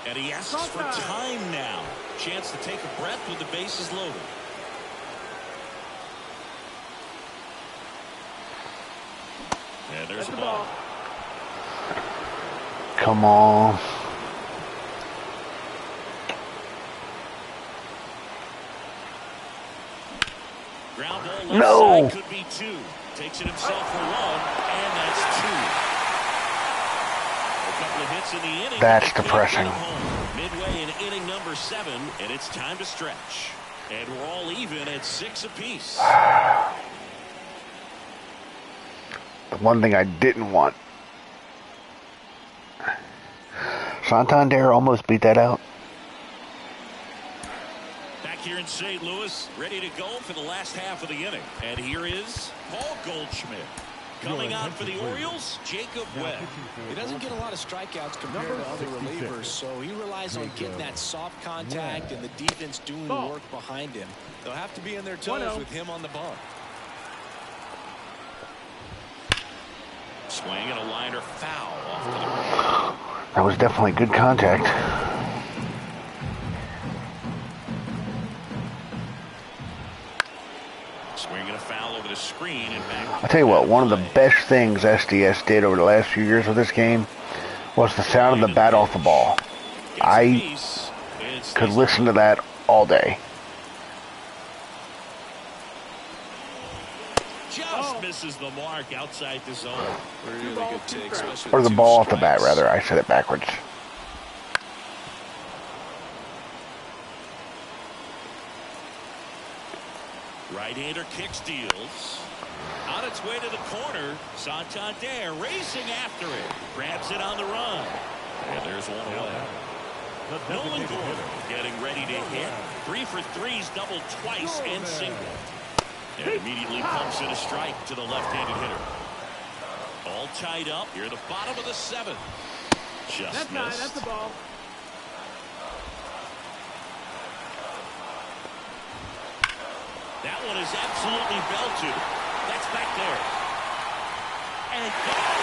And he asks for time now. Chance to take a breath with the bases loaded. And there's the ball. Come on. Ground ball left No. side could be 2. Takes it himself for 1, and that's 2. A couple of hits in the inning. That's depressing. Midway in inning number 7, and it's time to stretch. And we're all even at 6 apiece. The one thing I didn't want. Santander almost beat that out. Back here in St. Louis, ready to go for the last half of the inning. And here is Paul Goldschmidt. Coming on for the Orioles, Jacob Webb. He doesn't get a lot of strikeouts compared to other relievers, so he relies on getting that soft contact and the defense doing the work behind him. They'll have to be on their toes with him on the bump. Swing and a liner foul off to the right. That was definitely good contact. Swing and a foul over the screen and back. I'll tell you what, one of the best things SDS did over the last few years with this game was the sound of the bat off the ball. I could listen to that all day. Just misses the mark outside the zone. Really good take, especially Or the with ball 2 off the bat, strikes. rather. I said it backwards. Right-hander kick steals. On its way to the corner, Santander racing after it. Grabs it on the run. And there's one away. Nolan Gordon getting ready to hit. 3 for 3's doubled twice and single. And immediately pumps in a strike to the left-handed hitter. All tied up here at the bottom of the 7th. Just That's missed. not. That's the ball. That one is absolutely belted. That's back there. And gone.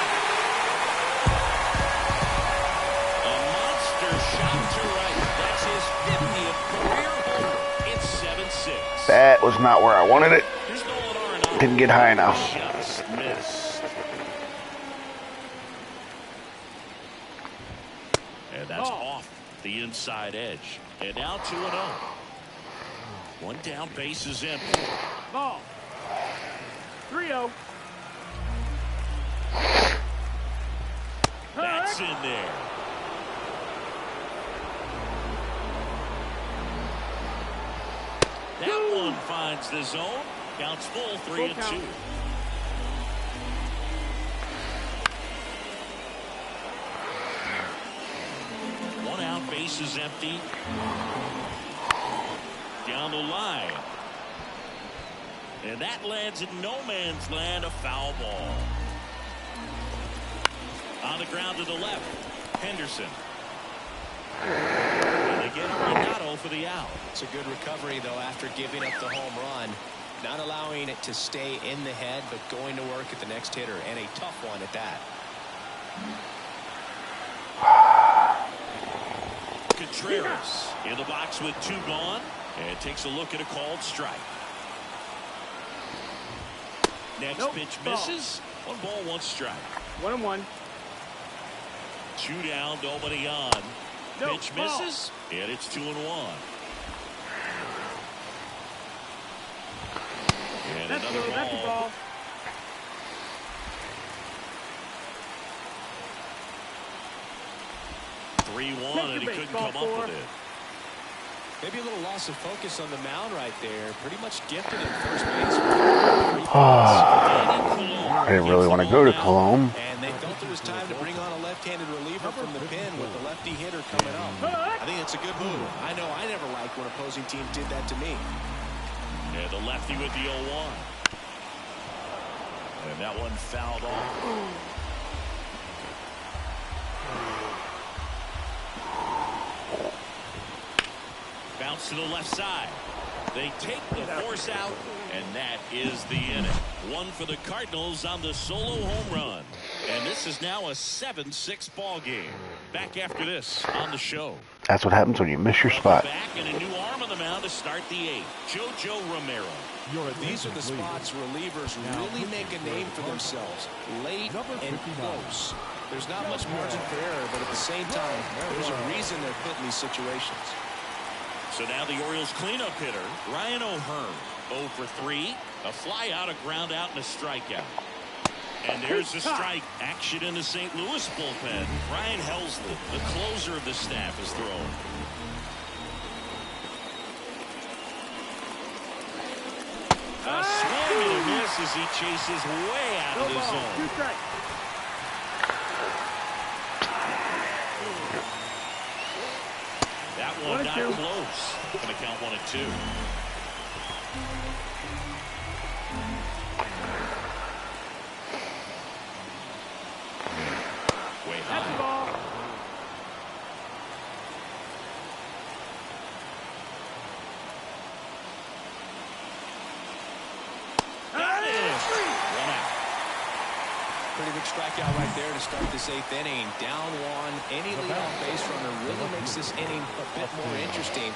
A monster shot to right. That's his 50th career home. It's 7-6. That was not where I wanted it. Here's Nolan Arenado. Didn't get high enough. Just missed. And that's off the inside edge. And now 2-0. One down, base is empty. Ball. 3-0. That's in there. That one finds the zone. Counts full, 3-2. One out, base is empty. Down the line. And that lands in no man's land, a foul ball. On the ground to the left, Henderson. And they get Arenado for the out. It's a good recovery, though, after giving up the home run. Not allowing it to stay in the head, but going to work at the next hitter, and a tough one at that. Contreras in the box with 2 gone, and takes a look at a called strike. Next pitch misses. 1 ball, 1 strike. 1-1. 2 down, nobody on. Pitch misses, and it's 2-1. And another ball. 3-1, and he couldn't come up with it. Maybe a little loss of focus on the mound right there. Pretty much gifted at first base. I didn't really want to go to Cologne. And they felt it was time to bring on a left-handed reliever from the pen with the lefty hitter coming up. I think it's a good move. I know I never liked when opposing teams did that to me. And the lefty with the 0-1. And that one fouled off. Bounce to the left side. They take the force out, and that is the inning. 1 for the Cardinals on the solo home run. And this is now a 7-6 ball game. Back after this on the show. That's what happens when you miss your spot. Back and a new arm on the mound to start the 8th. JoJo Romero. These are the spots relievers really make a name for themselves. Late and close. There's not much margin for error, but at the same time, there's a reason they're put in these situations. So now the Orioles cleanup hitter, Ryan O'Hearn, 0 for 3, a fly out, a ground out, and a strikeout. And there's a strike. Action in the St. Louis bullpen. Ryan Helsley, the closer of the staff, is throwing. A swing and a miss as he chases way out of the zone. 2 strikes. That one not close. Going to count 1-2. Way high. That's the ball. Got it. 1 out. Pretty big strikeout right there to start this 8th inning. Down 1. Any leadoff base runner really makes this inning a bit more interesting.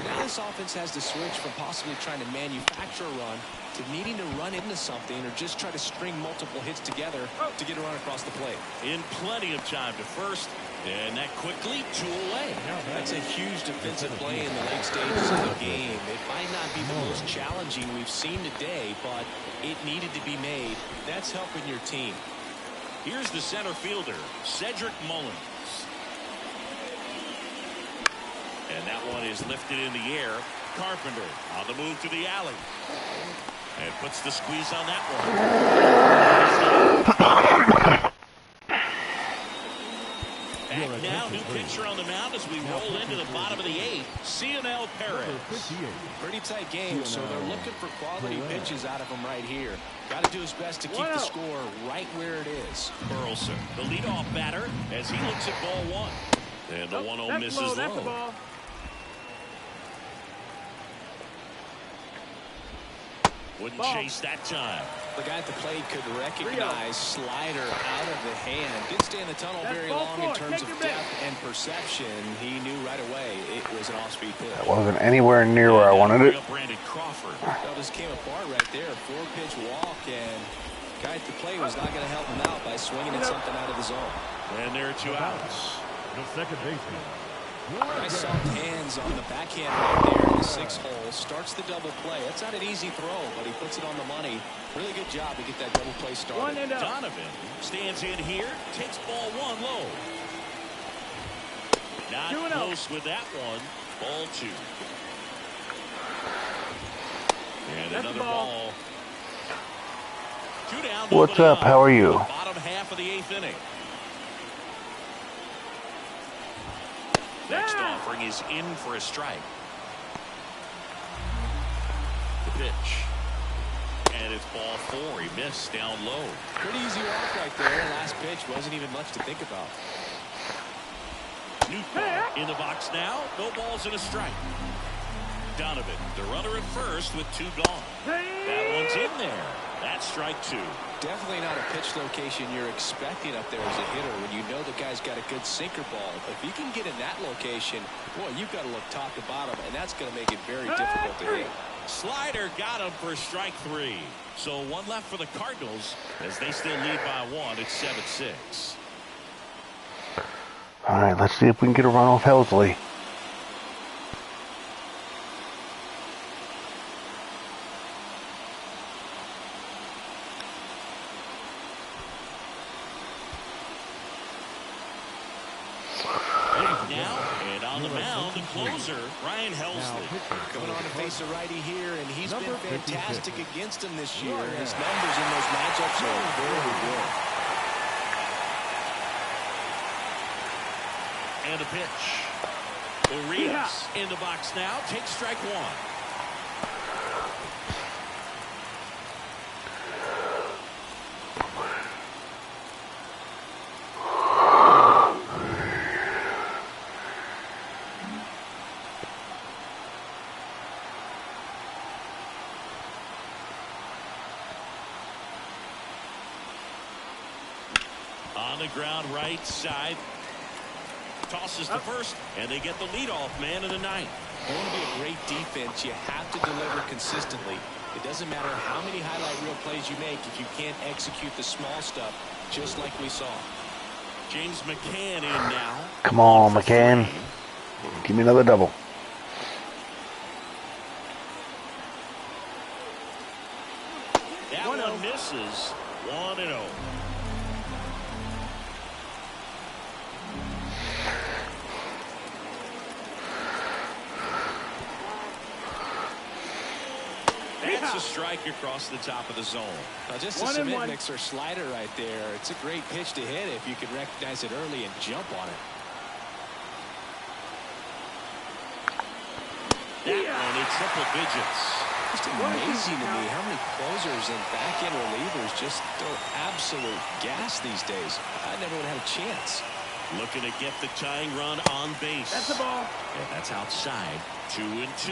Now this offense has to switch from possibly trying to manufacture a run to needing to run into something or just try to string multiple hits together to get a run across the plate. In plenty of time to first. And that quickly 2 away. That's a huge defensive play in the late stages of the game. It might not be the most challenging we've seen today, but it needed to be made. That's helping your team. Here's the center fielder, Cedric Mullins. And that one is lifted in the air. Carpenter on the move to the alley. And puts the squeeze on that one. Back now, new pitcher on the mound as we roll into the bottom of the 8th. CNL Perez. Pretty tight game, so they're looking for quality pitches out of him right here. Got to do his best to keep the score right where it is. Burleson, the leadoff batter, as he looks at ball 1. And the 1-0 misses low. That's the ball. Wouldn't chase that time. The guy at the plate could recognize slider out of the hand. Didn't stay in the tunnel very long in terms of depth and perception. He knew right away it was an off-speed pitch. That wasn't anywhere near where I wanted it. Brandon Crawford. Well, this came apart right there. 4-pitch walk, and guy at the plate was not going to help him out by swinging at something out of the zone. And there are 2 outs. The second baseman. Nice soft hands on the backhand right there in the 6th hole. Starts the double play. That's not an easy throw, but he puts it on the money. Really good job to get that double play started. Donovan stands in here, takes ball 1 low. Not close with that one. Ball 2. And another ball. 2 down. What's up? How are you? Bottom half of the 8th inning. Next offering is in for a strike. The pitch. And it's ball 4. He missed down low. Pretty easy walk right there. Last pitch wasn't even much to think about. Newton in the box now. No balls and a strike. Donovan, the runner at first with 2 gone. That one's in there. That's strike 2. Definitely not a pitch location you're expecting up there as a hitter when you know the guy's got a good sinker ball. If you can get in that location, boy, you've got to look top to bottom, and that's going to make it very difficult to hit. Slider got him for strike 3. So 1 left for the Cardinals as they still lead by 1. It's 7-6. All right, let's see if we can get a run off Helsley. Ryan Helsley coming on to face a righty here, and he's been fantastic against him this year. His numbers in those matchups are very good. And a pitch. Orioles in the box now. Takes strike 1. On the ground right side. Tosses to first, and they get the leadoff man in the 9th. You want to be a great defense, you have to deliver consistently. It doesn't matter how many highlight reel plays you make if you can't execute the small stuff, just like we saw. James McCann in now. Come on, McCann. Give me another double. That 1-0. one misses. 1-0. That's a strike across the top of the zone. Now just a 1-1. cement mixer slider right there. It's a great pitch to hit if you can recognize it early and jump on it. That one in triple digits. Just amazing to me how many closers and back-end relievers just throw absolute gas these days. I never would have had a chance. Looking to get the tying run on base. That's the ball. And that's outside. 2-2.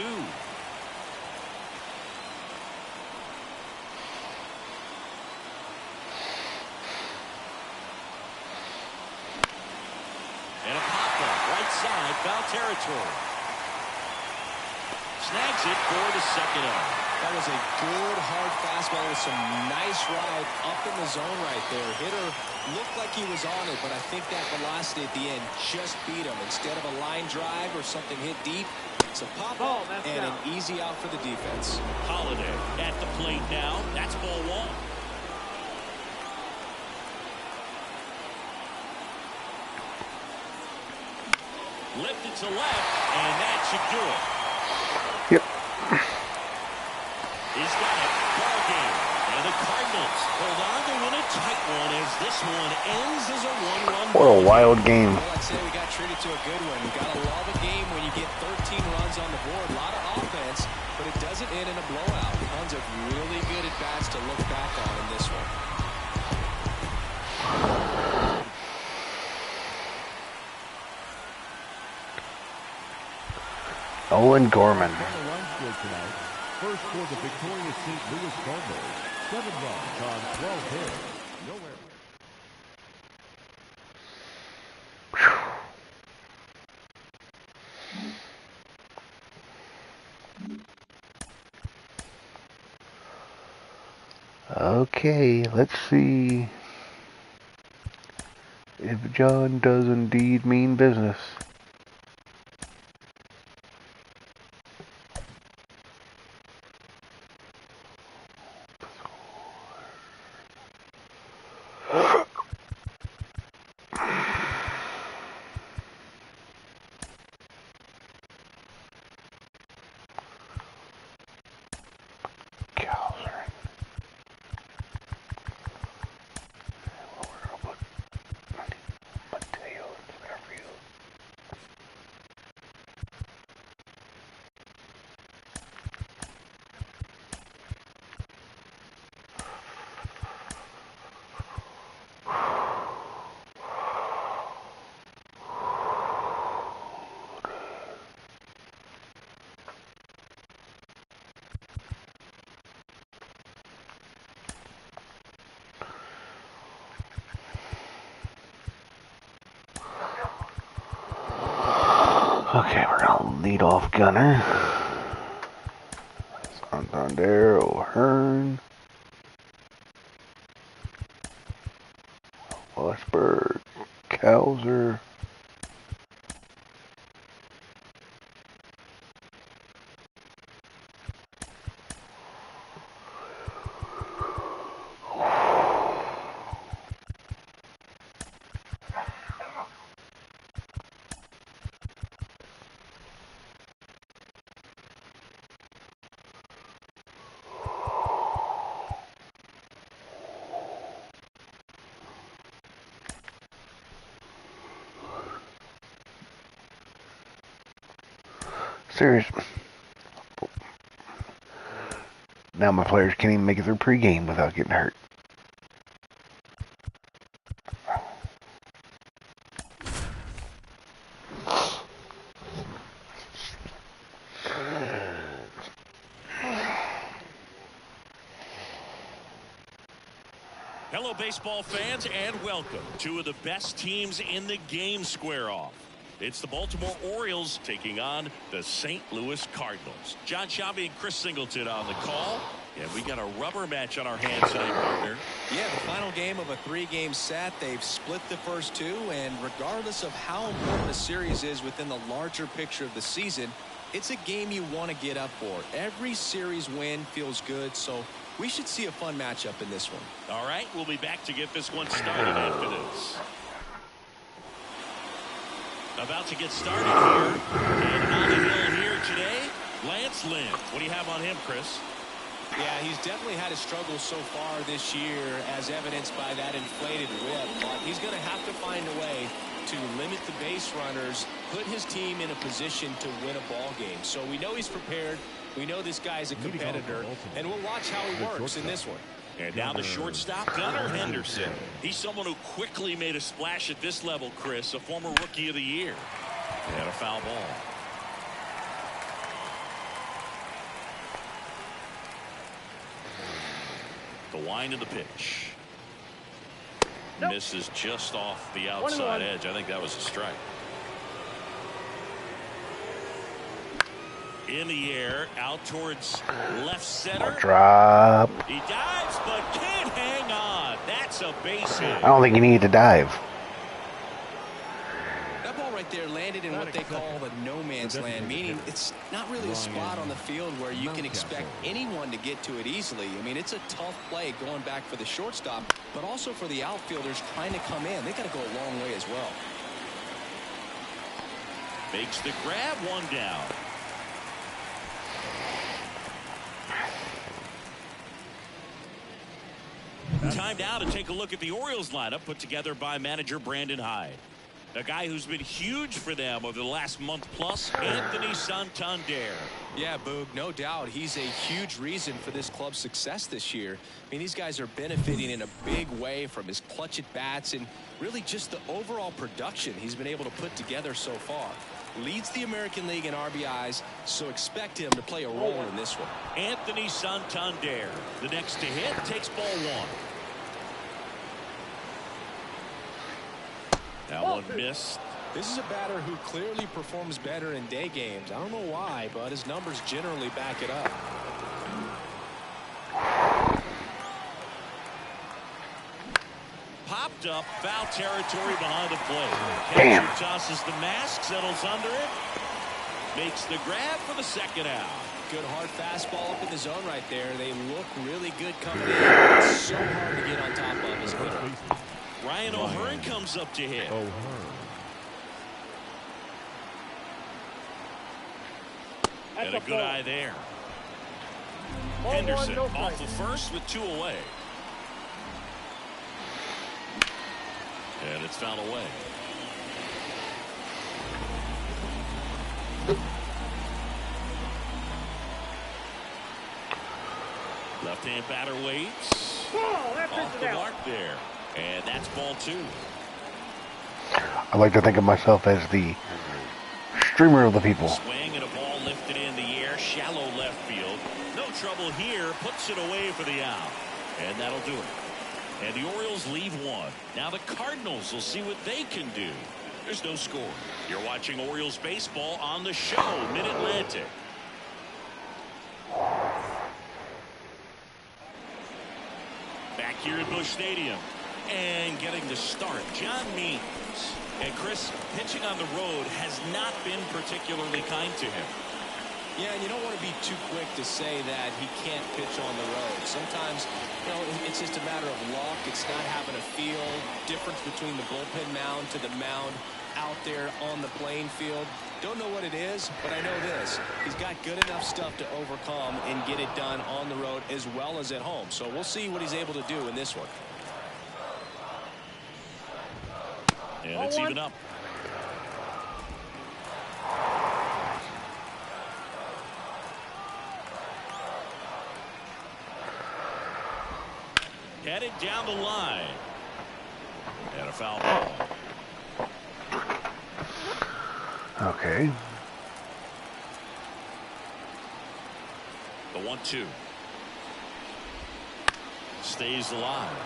And a pop-up right side, foul territory. Snags it for the second out. That was a good hard fastball with some nice ride up in the zone right there. Hitter looked like he was on it, but I think that velocity at the end just beat him. Instead of a line drive or something hit deep, it's a pop Ball, up that's and out. an easy out for the defense. Holiday at the plate now. That's ball one. Lifted to left, and that should do it. Yep. He's got it. Ball game. And the Cardinals hold on to win a tight one as this one ends as a one-run What a wild game. Well, I'd say we got treated to a good one. You got to love a game when you get 13 runs on the board. A lot of offense, but it doesn't end in a blowout. Tons of really good at-bats to look back on in this one. Owen Gorman. On the run score tonight, first for the victorious St. Louis Cardinals. 7 runs on 12 hits. Nowhere. Okay, let's see if John does indeed mean business. Okay, we're gonna lead off gunner. Santander, O'Hearn, Westberg, Kowser, serious. Now my players can't even make it through pregame without getting hurt. Hello, baseball fans, and welcome. Two of the best teams in the game square off. It's the Baltimore Orioles taking on the St. Louis Cardinals. John Sciambi and Chris Singleton on the call. And we got a rubber match on our hands today, partner. Yeah, the final game of a 3-game set. They've split the first two, and regardless of how important the series is within the larger picture of the season, It's a game you want to get up for. Every series win feels good, so we should see a fun matchup in this one. All right, we'll be back to get this one started after this. About to get started here. And on the hill here today, Lance Lynn. What do you have on him, Chris? Yeah, he's definitely had a struggle so far this year, as evidenced by that inflated whip. But he's going to have to find a way to limit the base runners, put his team in a position to win a ball game. So we know he's prepared. We know this guy's a competitor, and we'll watch how he works in this one. And now the shortstop, Gunnar Henderson. He's someone who quickly made a splash at this level, Chris, a former Rookie of the Year. And a foul ball. The wind of the pitch. Nope. Misses just off the outside edge. I think that was a strike. In the air, out towards left center. Drop. He dives, but can't hang on. That's a base hit. I don't think you need to dive. That ball right there landed in what they call the no man's land, meaning it's not really a spot on the field where you can expect anyone to get to it easily. I mean, it's a tough play going back for the shortstop, but also for the outfielders trying to come in. They got to go a long way as well. Makes the grab, one down. Time now to take a look at the Orioles lineup put together by manager Brandon Hyde. A guy who's been huge for them over the last month plus, Anthony Santander. Yeah, Boog, no doubt. He's a huge reason for this club's success this year. I mean, these guys are benefiting in a big way from his clutch at bats and really just the overall production he's been able to put together so far. Leads the American League in RBIs, so expect him to play a role in this one. Anthony Santander, the next to hit, takes ball one. That one missed. This is a batter who clearly performs better in day games. I don't know why, but his numbers generally back it up. Popped up, foul territory behind the plate. Damn. Catcher tosses the mask, settles under it. Makes the grab for the second out. Good hard fastball up in the zone right there. They look really good coming in. It's so hard to get on top of as a hitter. Ryan O'Hearn comes up to hit. And a good eye there. Henderson off the first with two away. And it's fouled away. Left-hand batter waits. Off the mark there. And that's ball two. I like to think of myself as the streamer of the people. Swing and a ball lifted in the air. Shallow left field. No trouble here. Puts it away for the out. And that'll do it. And the Orioles leave one. Now the Cardinals will see what they can do. There's no score. You're watching Orioles baseball on the show, Mid-Atlantic. Back here at Busch Stadium. And getting the start, John Means. And Chris, pitching on the road has not been particularly kind to him. Yeah, and you don't want to be too quick to say that he can't pitch on the road. Sometimes, you know, it's just a matter of luck. It's not having a feel. Difference between the bullpen mound to the mound out there on the playing field. Don't know what it is, but I know this. He's got good enough stuff to overcome and get it done on the road as well as at home. So we'll see what he's able to do in this one. And it's even up. Headed down the line. And a foul ball. Okay. The 1-2. Stays alive.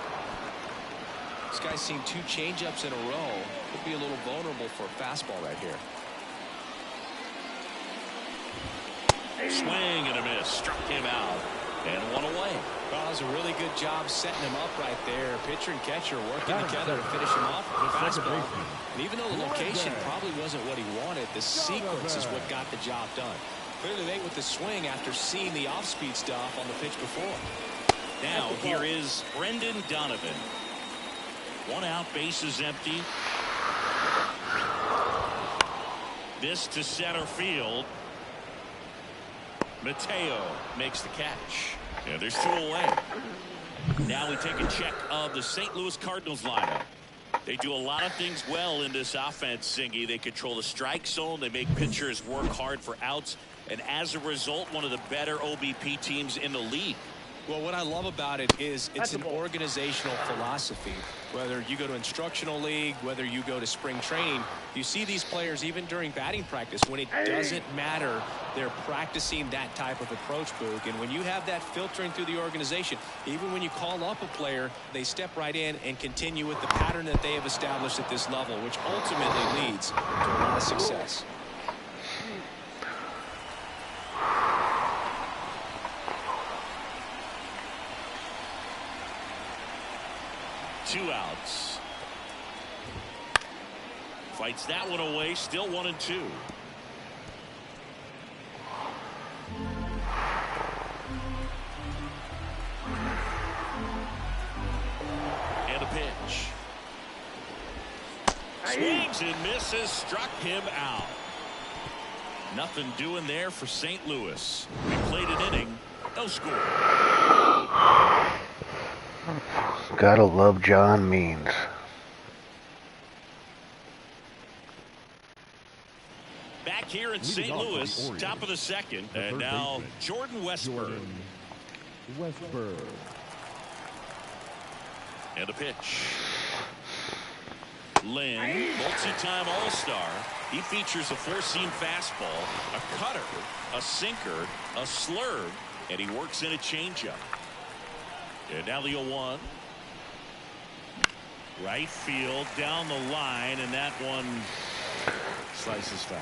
This guy's seen two changeups in a row. Could be a little vulnerable for a fastball right here. Swing and a miss. Struck him out. And one away. Well, it was a really good job setting him up right there. Pitcher and catcher working together to finish him off with a fastball. And even though the location probably wasn't what he wanted, the sequence is what got the job done. Clearly late with the swing after seeing the off-speed stuff on the pitch before. Now here is Brendan Donovan. 1 out, bases empty. This to center field. Mateo makes the catch. Yeah, there's 2 away. Now we take a check of the St. Louis Cardinals lineup. They do a lot of things well in this offense, Singy. They control the strike zone. They make pitchers work hard for outs. And as a result, one of the better OBP teams in the league. Well, what I love about it is it's an organizational philosophy. Whether you go to instructional league, whether you go to spring training, you see these players even during batting practice. When it doesn't matter, they're practicing that type of approach, Boog. And when you have that filtering through the organization, even when you call up a player, they step right in and continue with the pattern that they have established at this level, which ultimately leads to a lot of success. Two outs. Fights that one away. Still 1-2. And a pitch. Swings and misses. Struck him out. Nothing doing there for St. Louis. We played an inning. No score. Gotta love John Means. Back here in St. Louis, top of the second, and now Jordan Westburg. And a pitch. Lynn, multi-time All-Star. He features a 4-seam fastball, a cutter, a sinker, a slurve, and he works in a changeup. And now the 0-1. Right field, down the line, and that one slices foul.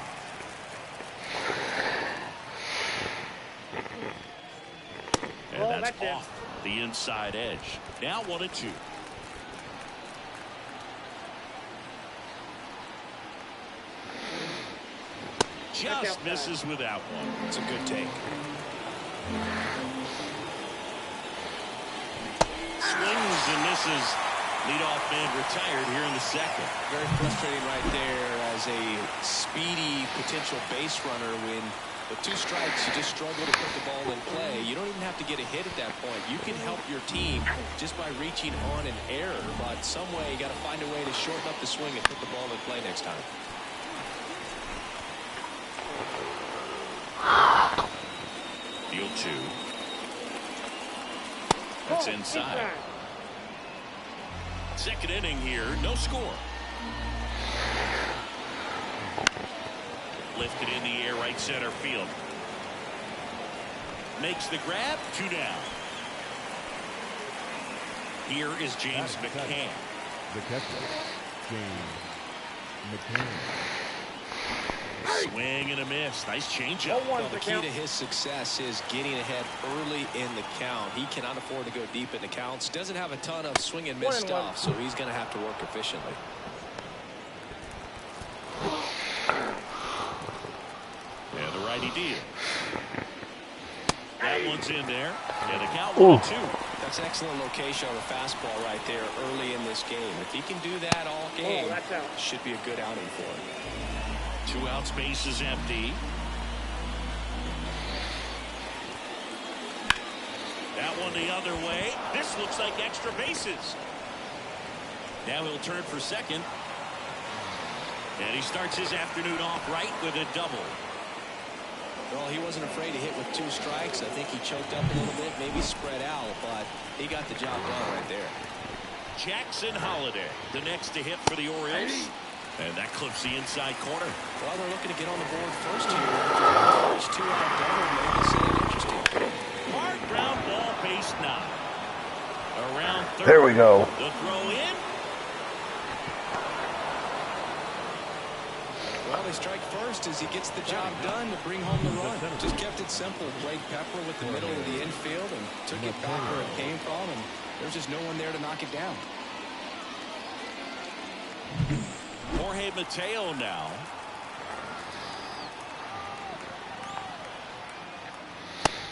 And that's off the inside edge. Now 1-2. Just misses with that one. It's a good take. Swings and misses. Leadoff man retired here in the second. Very frustrating right there as a speedy potential base runner. When with 2 strikes, you just struggle to put the ball in play. You don't even have to get a hit at that point. You can help your team just by reaching on an error. But some way, you got to find a way to shorten up the swing and put the ball in play next time. The 0-2. That's inside. Second inning here, no score. Lifted in the air, right center field. Makes the grab, 2 down. Here is James McCann. The catcher, James McCann. Swing and a miss. Nice changeup. Well, the key to his success is getting ahead early in the count. He cannot afford to go deep in the counts. Doesn't have a ton of swing and miss stuff, so he's going to have to work efficiently. And the righty deal. That one's in there. And the count 1-2. That's an excellent location on the fastball right there early in this game. If he can do that all game, should be a good outing for him. 2 outs, base is empty. That one the other way. This looks like extra bases. Now he'll turn for second. And he starts his afternoon off right with a double. Well, he wasn't afraid to hit with 2 strikes. I think he choked up a little bit, maybe spread out, but he got the job done right there. Jackson Holliday, the next to hit for the Orioles. And that clips the inside corner. Well, they're looking to get on the board first here. After the 2-out double, maybe something interesting. Hard ground ball, base 9. Around third. There we go. The throw in. Well, they strike first. most as he gets the job done to bring home the run. Just kept it simple. Played pepper with the middle of the infield and took it back where it came from, and there's just no one there to knock it down. Jorge Mateo now.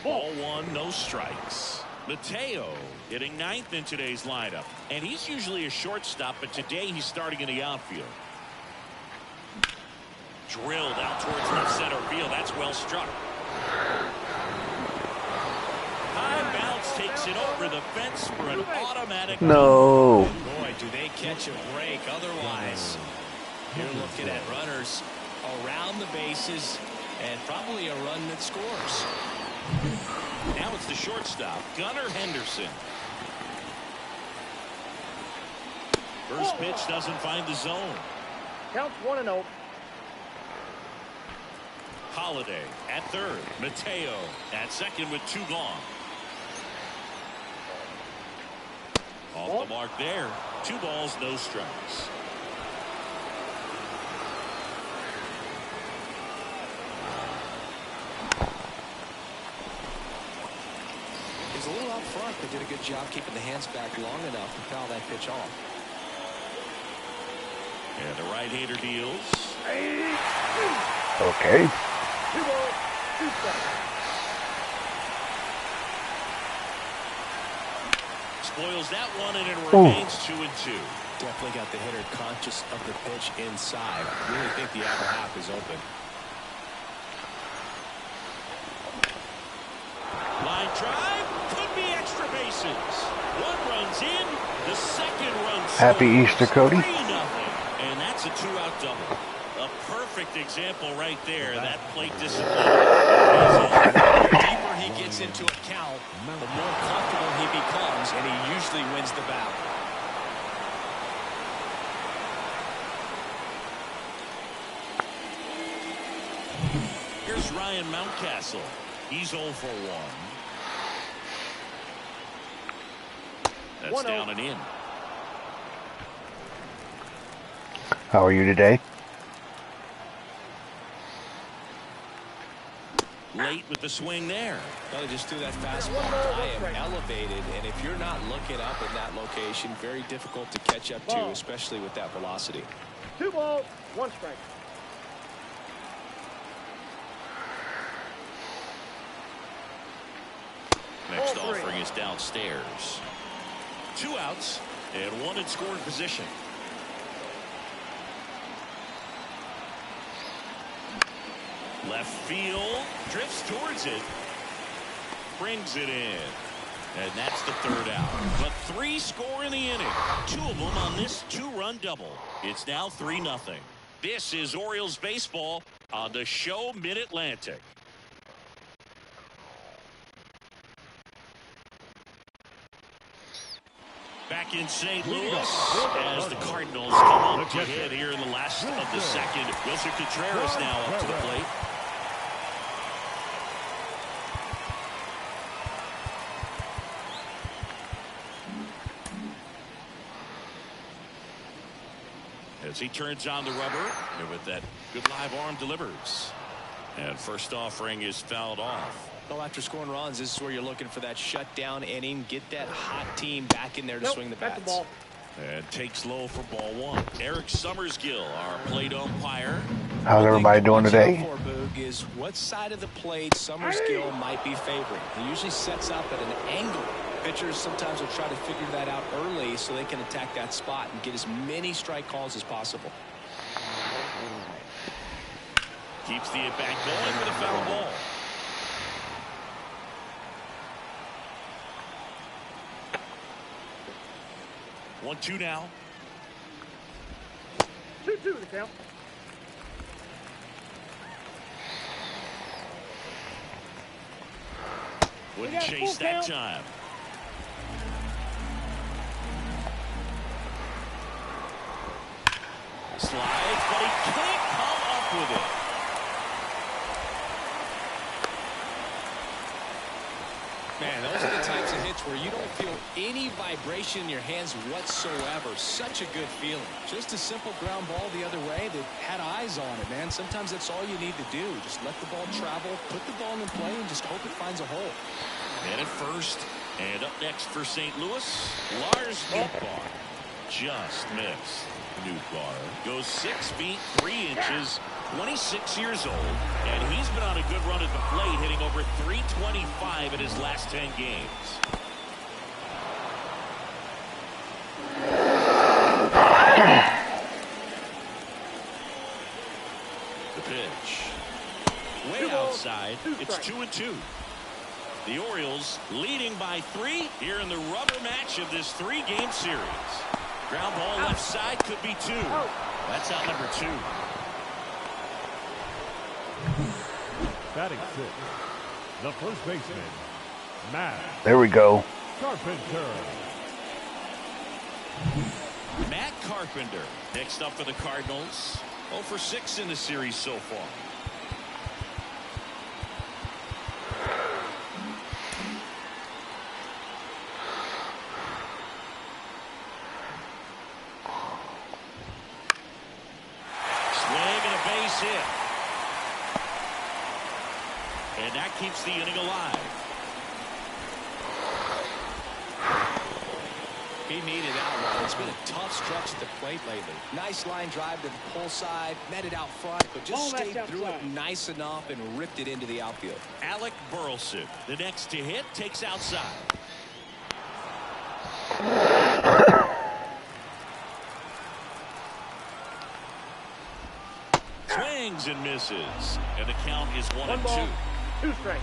Ball one, no strikes. Mateo hitting ninth in today's lineup, and he's usually a shortstop, but today he's starting in the outfield. Drilled out towards left center field. That's well struck. High bounce takes it over the fence for an automatic. No. Boy, do they catch a break. Otherwise, you're looking at runners around the bases and probably a run that scores. Now it's the shortstop, Gunnar Henderson. First pitch doesn't find the zone. Counts 1-0. Holiday at third. Mateo at second with 2 gone. Off the mark there. 2 balls, no strikes. A little out front, but did a good job keeping the hands back long enough to foul that pitch off. And the right-hander deals. Okay. 2 balls, 2 strikes. Spoils that one, and it remains 2-2. Definitely got the hitter conscious of the pitch inside. I really think the outer half is open. Line drive. Could be extra bases. 1 run's in. The second run. Happy Easter, Cody. 3-0. And that's a 2-out double. A perfect example right there. That plate discipline. The deeper he gets into a count, the more comfortable he becomes, and he usually wins the bout. Here's Ryan Mountcastle. He's 0 for 1. That's down and in. How are you today? Late with the swing there. Well, he just threw that fastball. I am elevated, and if you're not looking up in that location, very difficult to catch up to, especially with that velocity. 2 balls, 1 strike. Next offering is downstairs. 2 outs and 1 in scoring position. Left field drifts towards it, brings it in, and that's the 3rd out. But 3 score in the inning, 2 of them on this 2-run double. It's now 3-0. This is Orioles baseball on the show Mid-Atlantic. Back in St. Louis as the Cardinals come up ahead here in the last of the second. Wilson Contreras now up to the plate. As he turns on the rubber, and with that good live arm delivers. And first offering is fouled off. Well, after scoring runs, this is where you're looking for that shutdown inning. Get that hot team back in there to swing the bats. The ball. And takes low for ball 1. Eric Summersgill, our plate umpire. How's everybody doing today? For Boog is what side of the plate Summersgill might be favoring. He usually sets up at an angle. Pitchers sometimes will try to figure that out early so they can attack that spot and get as many strike calls as possible. Keeps the at-bat going with a foul ball. One, 2 now. 2-2 the count. Wouldn't chase that time. Slides, but he can't come up with it. Man, those are the types of hits where you don't feel any vibration in your hands whatsoever. Such a good feeling. Just a simple ground ball the other way that had eyes on it, man. Sometimes that's all you need to do. Just let the ball travel, put the ball in play, and just hope it finds a hole. And at first, and up next for St. Louis, Lars Nootbaar. Just missed. Nootbaar goes 6 feet 3 inches, 26 years old, and he's been on a good run at the plate, hitting over .325 in his last 10 games. The pitch. Way outside. It's 2-2. The Orioles leading by 3 here in the rubber match of this 3-game series. Ground ball left side, could be 2. That's out number 2. Batting 6, the first baseman, Matt. There we go. Carpenter. Matt Carpenter next up for the Cardinals. 0 for 6 in the series so far. Hit. And that keeps the inning alive. He needed that one. It's been a tough stretch at the plate lately. Nice line drive to the pull side, met it out front, but just stayed through it nice enough and ripped it into the outfield. Alec Burleson, the next to hit, takes outside. Swings and misses, and the count is 1-2. 2 strikes.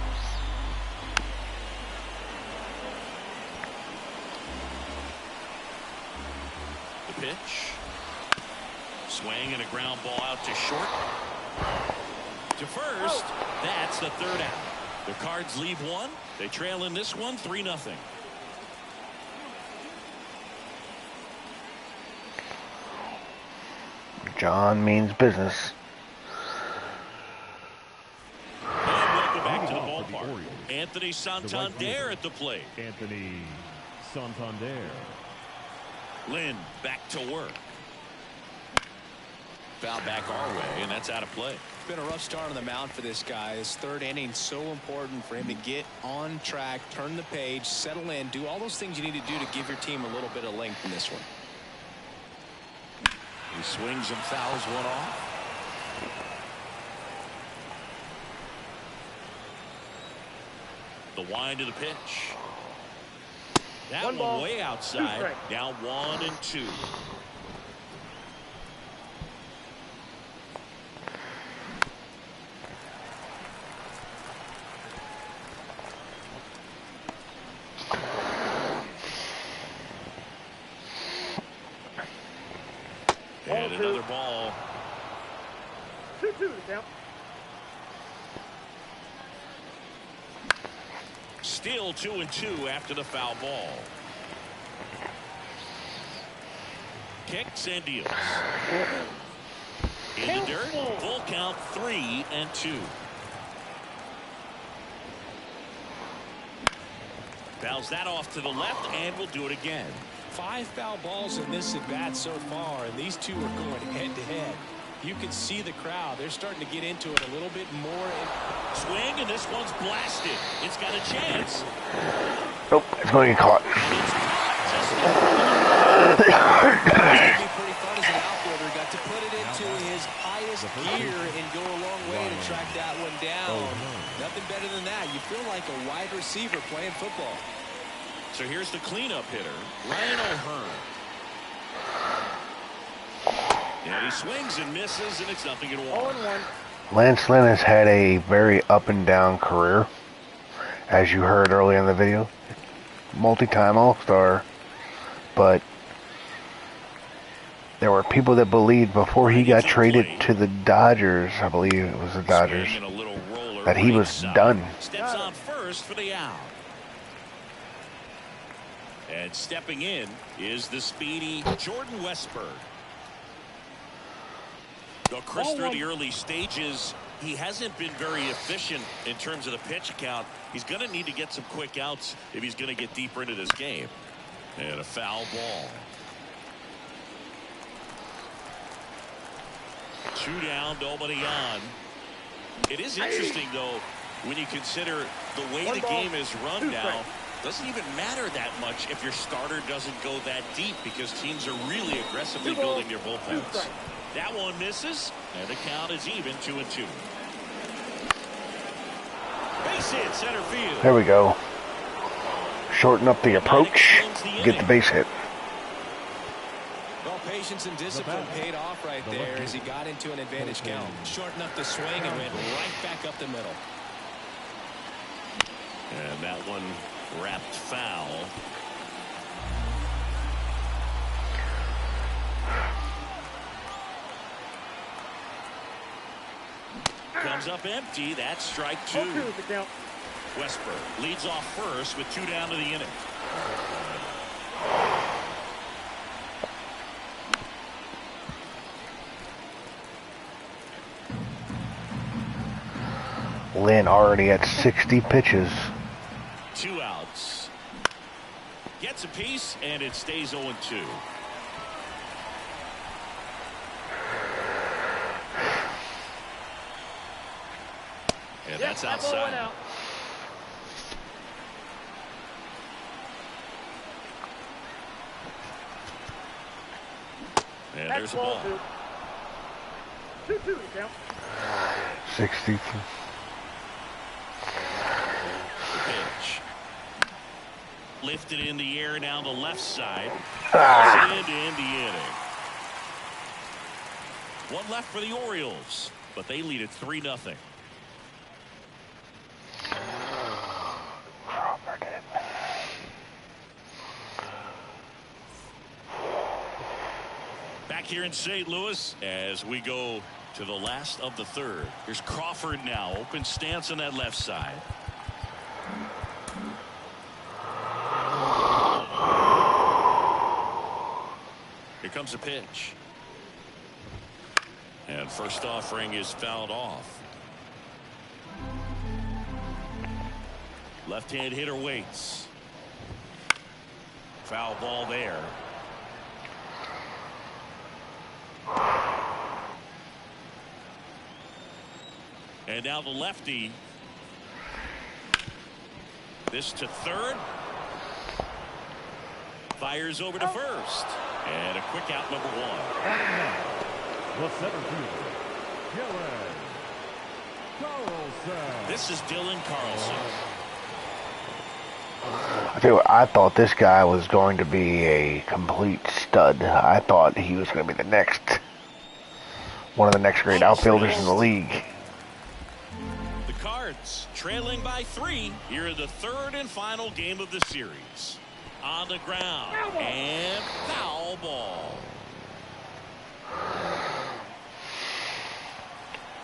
The pitch. Swing and a ground ball out to short. To first. That's the 3rd out. The Cards leave 1. They trail in this one 3-0. John means business. Back to the ballpark. Anthony Santander at the plate. Anthony Santander. Lynn back to work. Foul back our way, and that's out of play. It's been a rough start on the mound for this guy. His 3rd inning so important for him to get on track, turn the page, settle in, do all those things you need to do to give your team a little bit of length in this one. He swings and fouls one off. The wind of the pitch. That one way outside. Now 1-2. And another ball. 2-2 to count. Still 2-2 after the foul ball. Kicks and deals. In the dirt. Full count 3-2. Fouls that off to the left and will do it again. 5 foul balls in this at bat so far, and these 2 are going head to head. You can see the crowd. They're starting to get into it a little bit more. Swing, and this one's blasted. It's got a chance. Nope, it's going to get caught. It's going to be pretty fun as an outfielder. Got to put it into his highest gear and go a long way to track that one down. Nothing better than that. You feel like a wide receiver playing football. So here's the cleanup hitter, Ryan O'Hearn. And he swings and misses, and it's 0-1. 0-1. Lance Lynn has had a very up and down career, as you heard earlier in the video. Multi-time All-Star, but there were people that believed before he got traded to the Dodgers, I believe it was the Dodgers, that he was done. Steps on first for the out. And stepping in is the speedy Jordan Westburg. They'll cruise through the early stages he hasn't been very efficient in terms of the pitch count. He's going to need to get some quick outs if he's going to get deeper into this game. And a foul ball. 2 down, nobody on. It is interesting, though, when you consider the way the game is run now. Doesn't even matter that much if your starter doesn't go that deep, because teams are really aggressively building their bullpens. That one misses, and the count is even 2-2. Base hit, center field. There we go. Shorten up the approach, get the base hit. Well, patience and discipline paid off right there as he got into an advantage count. Shortened up the swing and went right back up the middle. And that one wrapped foul. Comes up empty. That's strike 2. Westberg leads off first with 2 down to the inning. Lynn already at 60 pitches. 2 outs. Gets a piece, and it stays 0-2. And that's outside. And there's a ball. 2-2 count. 60. Pitch. Lifted in the air down the left side. Into the inning. 1 left for the Orioles, but they lead it 3-0. Back here in St. Louis as we go to the last of the 3rd. Here's Crawford now. Open stance on that left side. Here comes a pitch. And first offering is fouled off. Left-hand hitter waits. Foul ball there. And now the lefty. This to third. Fires over to first. And a quick out, number 1. The center fielder, Carlson. This is Dylan Carlson. I tell you what, I thought this guy was going to be a complete stud. I thought he was going to be one of the next great outfielders in the league. The Cards trailing by 3 here in the 3rd and final game of the series. On the ground and foul ball.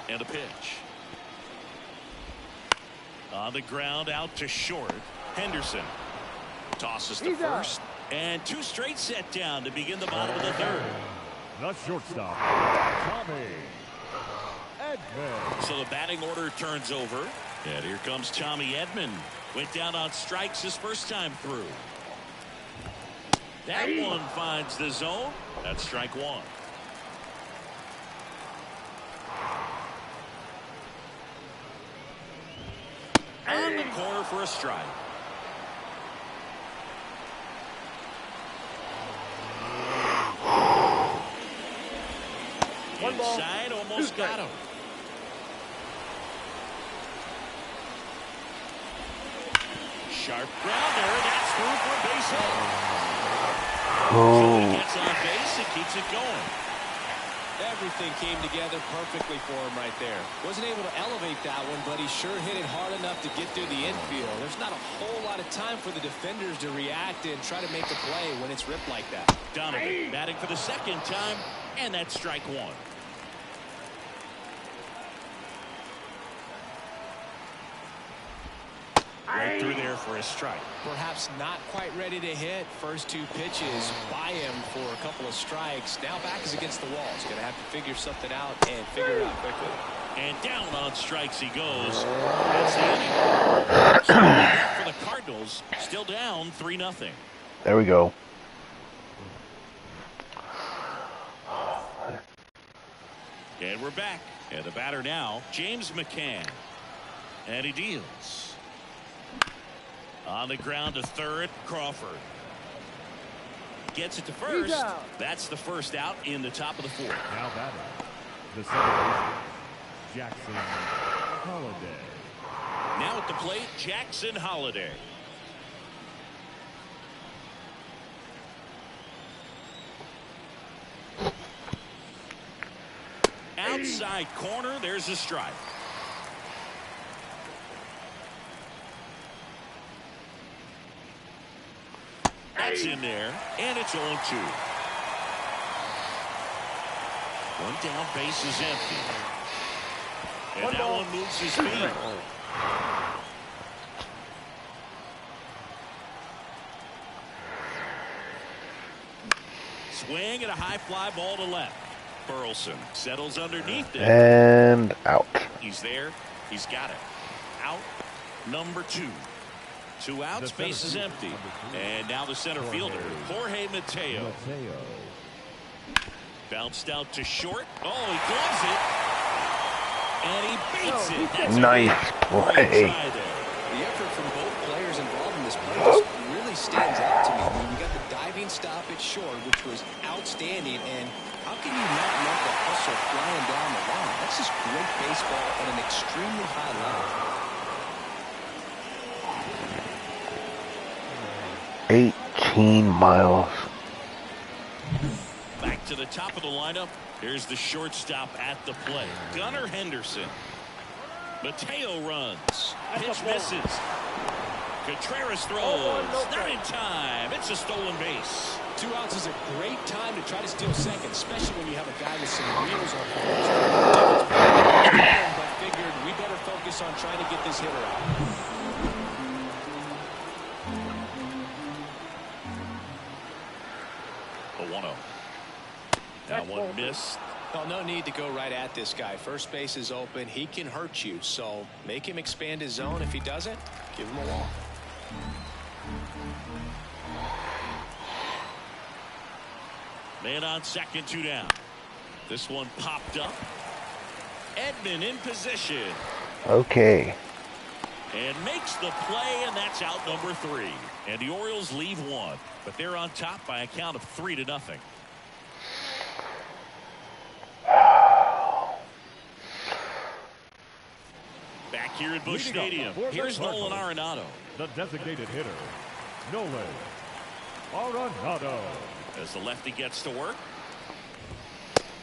And a pitch. On the ground out to short. Henderson tosses to first, and 2 straight set down to begin the bottom of the 3rd. The shortstop, Tommy Edman. So the batting order turns over, and here comes Tommy Edman. Went down on strikes his first time through. That one finds the zone. That's strike 1. On the corner for a strike. Inside, almost got him. Sharp grounder. That's through for a base hit. So he gets on base and keeps it going. Everything came together perfectly for him right there. Wasn't able to elevate that one, but he sure hit it hard enough to get through the infield. There's not a whole lot of time for the defenders to react and try to make a play when it's ripped like that. Donovan batting for the 2nd time, and that's strike 1. Right through there for a strike. Perhaps not quite ready to hit. First 2 pitches by him for a couple of strikes. Now back is against the wall. He's going to have to figure something out and figure it out quickly. And down on strikes he goes. That's the inning. So for the Cardinals, still down 3-0. There we go. And we're back. And the batter now, James McCann. And he deals. On the ground to third, Crawford. Gets it to first. That's the first out in the top of the fourth. Now batting, the second baseman, Jackson Holliday. Now at the plate, Jackson Holliday. Outside corner, there's a strike. That's in there, and it's 0-2. One down, base is empty. And that one moves his feet. Swing and a high fly ball to left. Burleson settles underneath it. And out. He's there. He's got it. Out number 2. 2 outs, base is empty. And now the center fielder, Jorge Mateo. Bounced out to short. Oh, he gloves it. And he beats it. That's nice play. The effort from both players involved in this play just really stands out to me. I mean, you got the diving stop at short, which was outstanding. And how can you not love the hustle flying down the line? That's just great baseball at an extremely high level. 18 miles. Back to the top of the lineup. Here's the shortstop at the plate, Gunnar Henderson. Mateo runs. Pitch misses. Contreras throws. Not in time. It's a stolen base. 2 outs is a great time to try to steal second, especially when you have a guy with some wheels on first. But figured we better focus on trying to get this hitter out. A 1-0. That one missed. Well, no need to go right at this guy. First base is open. He can hurt you. So make him expand his zone. If he doesn't, give him a walk. Man on second, 2 down. This one popped up. Edman in position. Okay. And makes the play, and that's out number 3. And the Orioles leave 1. But they're on top by a count of 3-0. Back here at Busch Stadium, here's Nolan Arenado. The designated hitter, Nolan Arenado. As the lefty gets to work.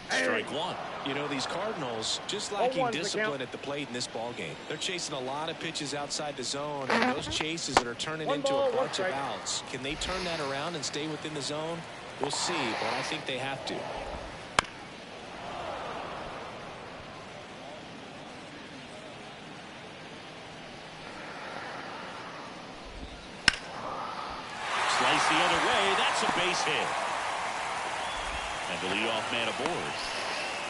Strike 1. You know, these Cardinals just lacking discipline at the plate in this ball game. They're chasing a lot of pitches outside the zone, and those chases that are turning into a bunch of outs. Can they turn that around and stay within the zone? We'll see, but I think they have to. Slice the other way. That's a base hit. And the leadoff man aboard.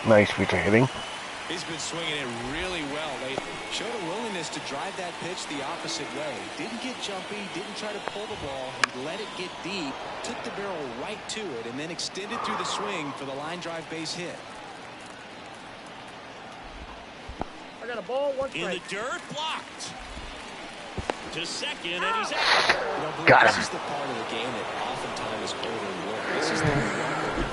Nice feature hitting. He's been swinging it really well lately. Showed a willingness to drive that pitch the opposite way. Didn't get jumpy, didn't try to pull the ball. He let it get deep, took the barrel right to it, and then extended through the swing for the line drive base hit. I got a ball, 1 strike. In the dirt, blocked. To second, and he's out. Got him. This is the part of the game that oftentimes is overlooked. This is the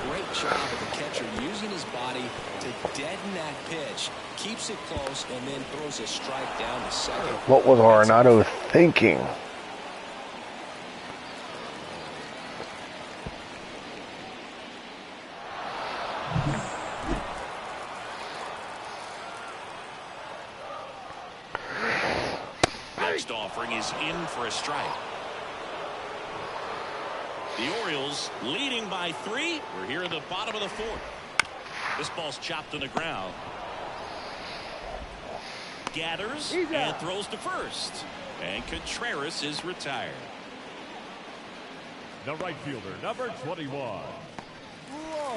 great job of the catcher using his body to deaden that pitch, keeps it close, and then throws a strike down to second. What was Arenado thinking? Next offering is in for a strike. The Orioles leading by 3. We're here in the bottom of the 4th. This ball's chopped on the ground. Gathers and throws to first. And Contreras is retired. The right fielder, number 21.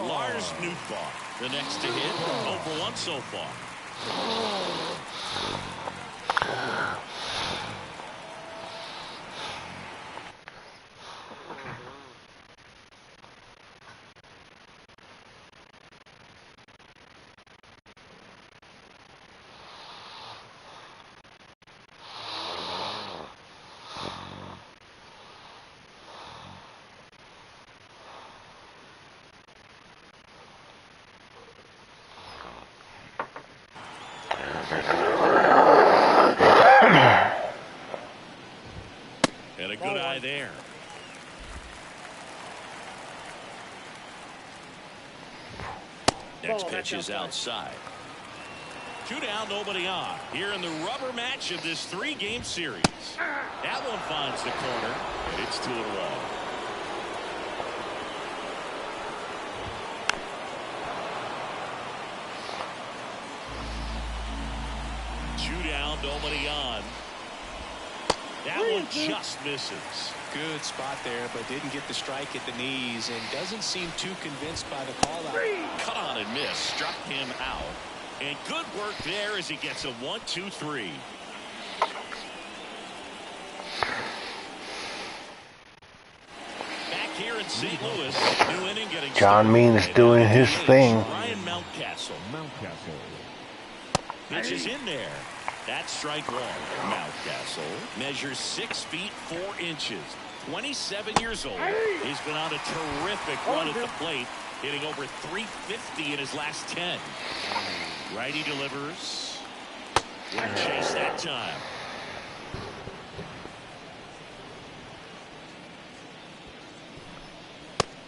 Lars Nootbaar, the next to hit. 0 for 1 so far. And a good eye there. Next pitch is outside. 2 down, nobody on. Here in the rubber match of this 3-game series. That one finds the corner, and it's 2 in a row. Nobody on. That one just misses. Good spot there, but didn't get the strike at the knees and doesn't seem too convinced by the call out. Cut on and miss. Struck him out. And good work there as he gets a 1-2-3. Back here in St. Louis, new inning getting John Means doing his thing. Ryan Mountcastle. Pitch is in there. That's strike 1. Mountcastle measures 6 feet 4 inches. 27 years old. He's been on a terrific run at the plate, hitting over 350 in his last 10. Righty delivers. Didn't chase that time.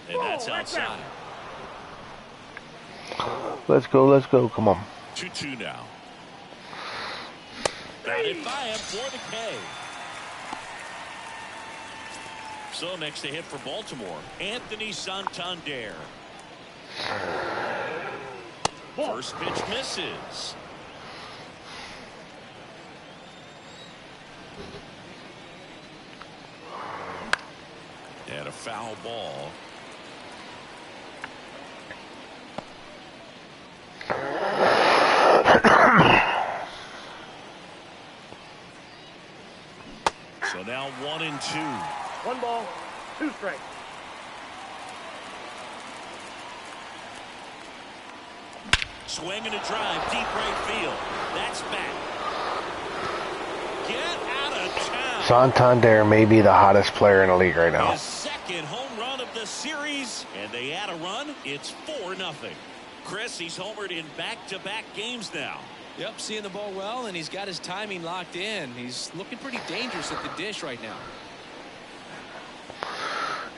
And that's outside. Let's go. Come on. 2-2 now. Batted by him for the K. So next to hit for Baltimore, Anthony Santander. First pitch misses. And a foul ball. So now 1-2. 1 ball, 2 strikes. Swing and a drive, deep right field. That's back. Get out of town. Santander may be the hottest player in the league right now. His second home run of the series, and they add a run. It's 4-0. Chris, he's homered in back-to-back games now. Yep, seeing the ball well, and he's got his timing locked in. He's looking pretty dangerous at the dish right now.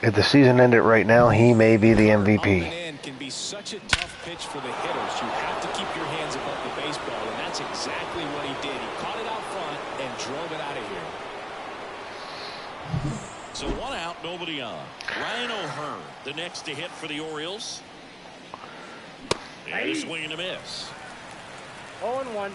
If the season ended right now, he may be the MVP. Open end can be such a tough pitch for the hitters. You have to keep your hands above the baseball, and that's exactly what he did. He caught it out front and drove it out of here. So 1 out, nobody on. Ryan O'Hearn, the next to hit for the Orioles. And a swing and a miss. 0-1.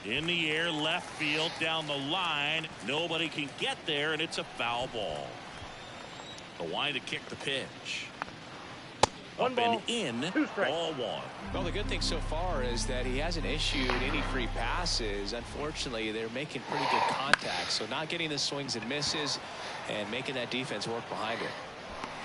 In the air, left field, down the line. Nobody can get there, and it's a foul ball. The wind to kick the pitch. 1 Up ball, and in, 2 strikes. ball 1. Well, the good thing so far is that he hasn't issued any free passes. Unfortunately, they're making pretty good contact, so not getting the swings and misses and making that defense work behind it.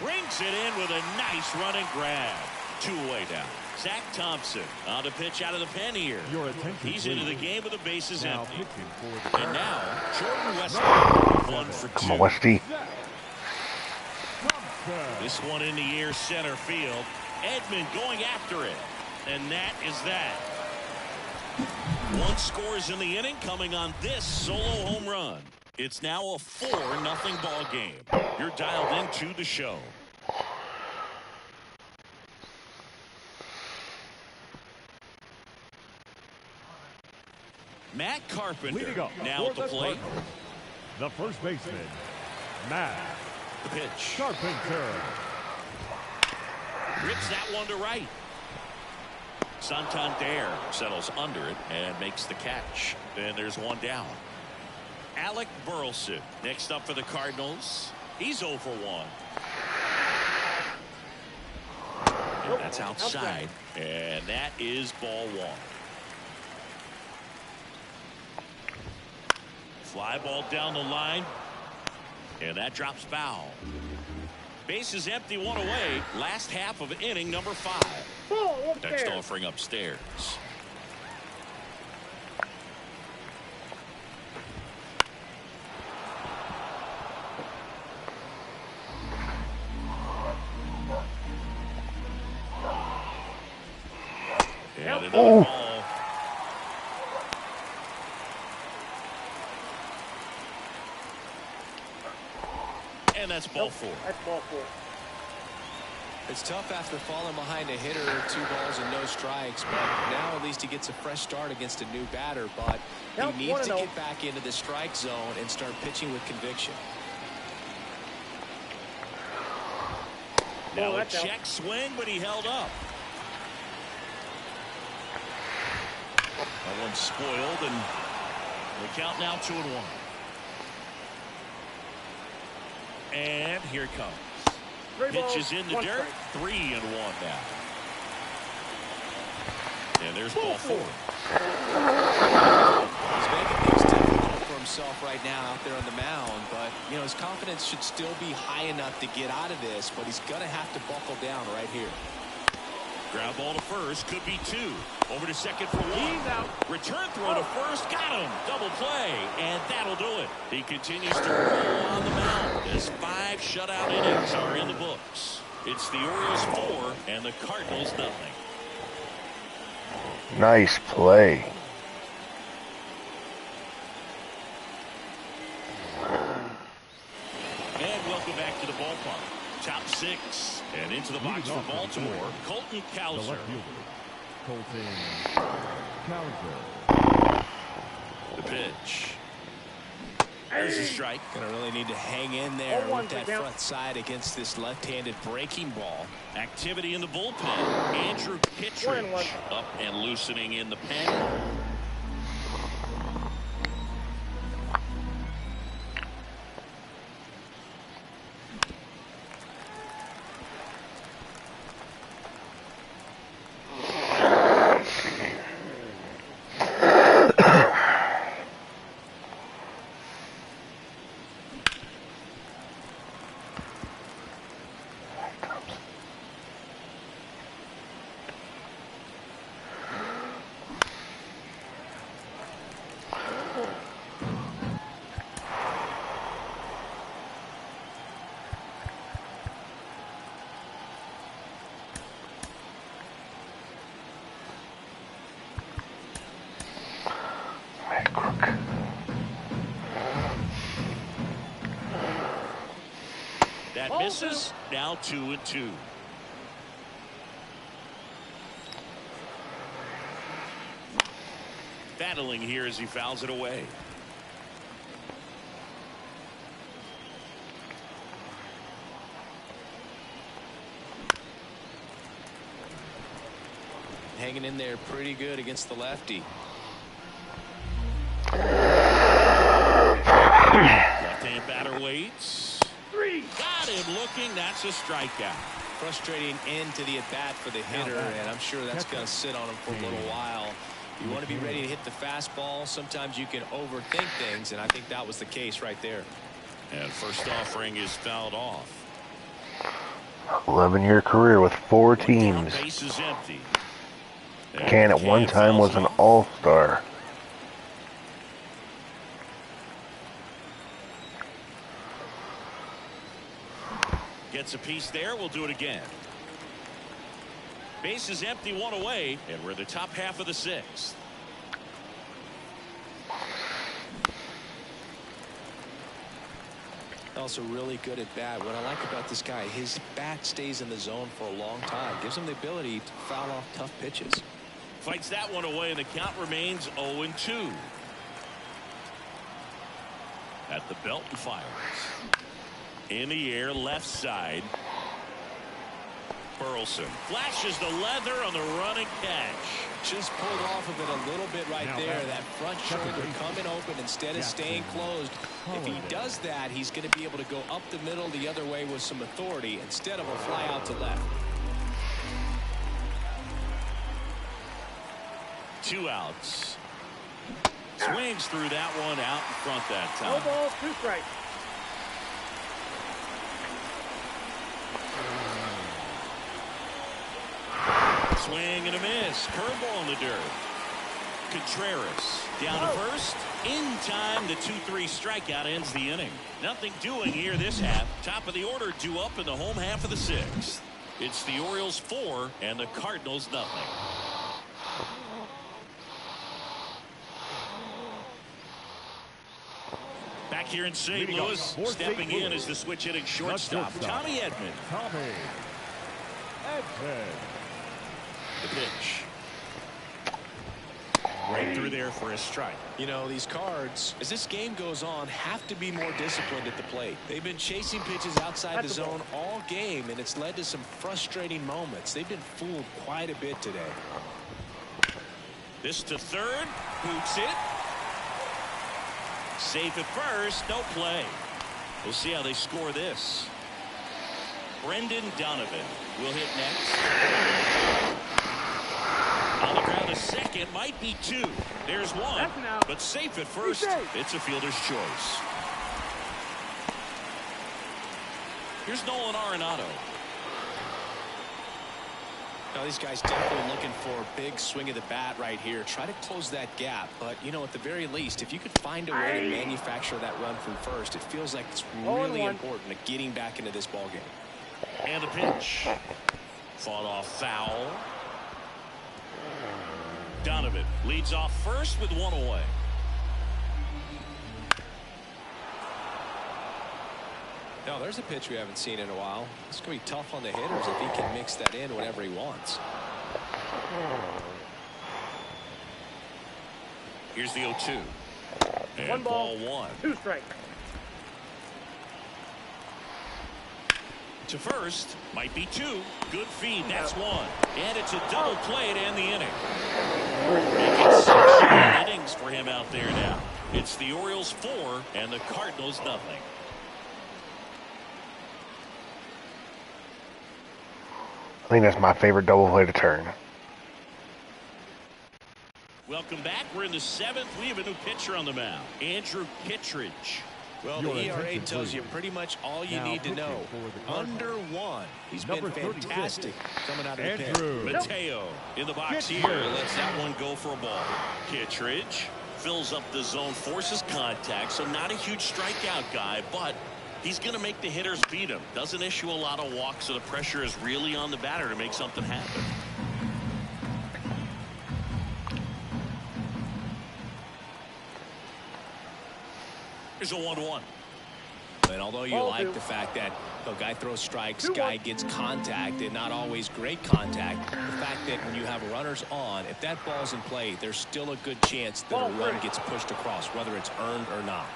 Brings it in with a nice running grab. 2 away now. Zach Thompson on the pitch out of the pen here. Your attention, He's into the please. game with the bases Now empty. pitching for the And now, Jordan Westbrook, 1 for 2. Come on, Westy. This one in the air, center field. Edman going after it. And that is that. 1 scores in the inning, coming on this solo home run. It's now a 4-0 ball game. You're dialed into the show. Matt Carpenter Leading up now at for the plate. Cardinals, the first baseman, Matt The pitch. Carpenter. Rips that one to right. Santander settles under it and makes the catch. And there's 1 down. Alec Burleson next up for the Cardinals. He's 0 for 1. And that's outside. And that is ball one. Fly ball down the line. And that drops foul. Base is empty, one away. Last half of inning number 5. Next offering upstairs. And another ball. And that's ball 4. That's ball 4. It's tough after falling behind a hitter, 2 balls and no strikes, but now at least he gets a fresh start against a new batter, but he needs to get back into the strike zone and start pitching with conviction. Now a check swing, but he held up. That one's spoiled, and the count now 2-1. And here it comes. Pitches in the dirt. 3-1 now. And there's ball 4. He's making things difficult for himself right now out there on the mound, but you know his confidence should still be high enough to get out of this, but he's gonna have to buckle down right here. Ground ball to first, could be 2. Over to second for 1. Return throw to first, got him. Double play, and that'll do it. He continues to roll on the mound as 5 shutout innings are in the books. It's the Orioles 4 and the Cardinals nothing. Nice play. And welcome back to the ballpark. Top 6 and into the box for Baltimore, Colton Cowser. Colton Cowser. The pitch. There's a strike. Gonna really need to hang in there with that front side against this left-handed breaking ball. Activity in the bullpen. Andrew Kittredge up and loosening in the pen. That misses. Now 2-2. Battling here as he fouls it away. Hanging in there pretty good against the lefty. Left-hand batter waits. Got him looking. That's a strikeout. Frustrating end to the at-bat for the hitter, and I'm sure that's going to sit on him for a little while. You want to be ready to hit the fastball. Sometimes you can overthink things, and I think that was the case right there. And first offering is fouled off. 11-year career with 4 teams. Base is empty. Can at one time was an all-star. Gets a piece there. We'll do it again. Base is empty, 1 away, and we're in the top half of the 6th. Also really good at bat. What I like about this guy, his bat stays in the zone for a long time. Gives him the ability to foul off tough pitches. Fights that one away, and the count remains 0-2. At the belt and fires. In the air, left side. Burleson flashes the leather on the running catch. Just pulled off of it a little bit right there. That front shoulder coming open instead of staying closed. If he does that, he's going to be able to go up the middle the other way with some authority instead of a fly out to left. 2 outs. Swings through that one out in front that No time. balls, 2 strikes. Swing and a miss. Curveball in the dirt. Contreras down to first. In time, the 2-3 strikeout ends the inning. Nothing doing here this half. Top of the order due up in the home half of the 6th. It's the Orioles 4 and the Cardinals nothing. Back here in St. Louis, stepping in as the switch hitting shortstop, Tommy Edman. Tommy Edman. The pitch. Right through there for a strike. You know, these Cards, as this game goes on, have to be more disciplined at the plate. They've been chasing pitches outside the zone all game, and it's led to some frustrating moments. They've been fooled quite a bit today. This to third. Boots it. Safe at first. No play. We'll see how they score this. Brendan Donovan will hit next. On the ground to second. Might be 2. There's 1. But safe at first. It's a fielder's choice. Here's Nolan Arenado. Now, these guys definitely looking for a big swing of the bat right here. Try to close that gap. But, you know, at the very least, if you could find a way to manufacture that run from first, it feels like it's really important to getting back into this ball game. And the pitch. Fought off foul. Donovan leads off first with 1 away. Now, there's a pitch we haven't seen in a while. It's going to be tough on the hitters if he can mix that in whenever he wants. Here's the 0-2. And 1 ball, 1. 2 strikes. To first, might be 2. Good feed, that's 1. And it's a double play to end the inning. Making 6 short innings for him out there now. It's the Orioles 4 and the Cardinals nothing. I think that's my favorite double play to turn. Welcome back. We're in the 7th. We have a new pitcher on the mound, Andrew Kittredge. Well, the ERA tells you pretty much all you need to know. Under 1. He's been fantastic coming out of the pen. Mateo in the box here. Lets that one go for a ball. Kittredge fills up the zone, forces contact, so not a huge strikeout guy, but he's going to make the hitters beat him. Doesn't issue a lot of walks, so the pressure is really on the batter to make something happen. Here's a 1-1. And although you like the fact that the guy throws strikes, guy gets contact, and not always great contact, the fact that when you have runners on, if that ball's in play, there's still a good chance that a run gets pushed across, whether it's earned or not.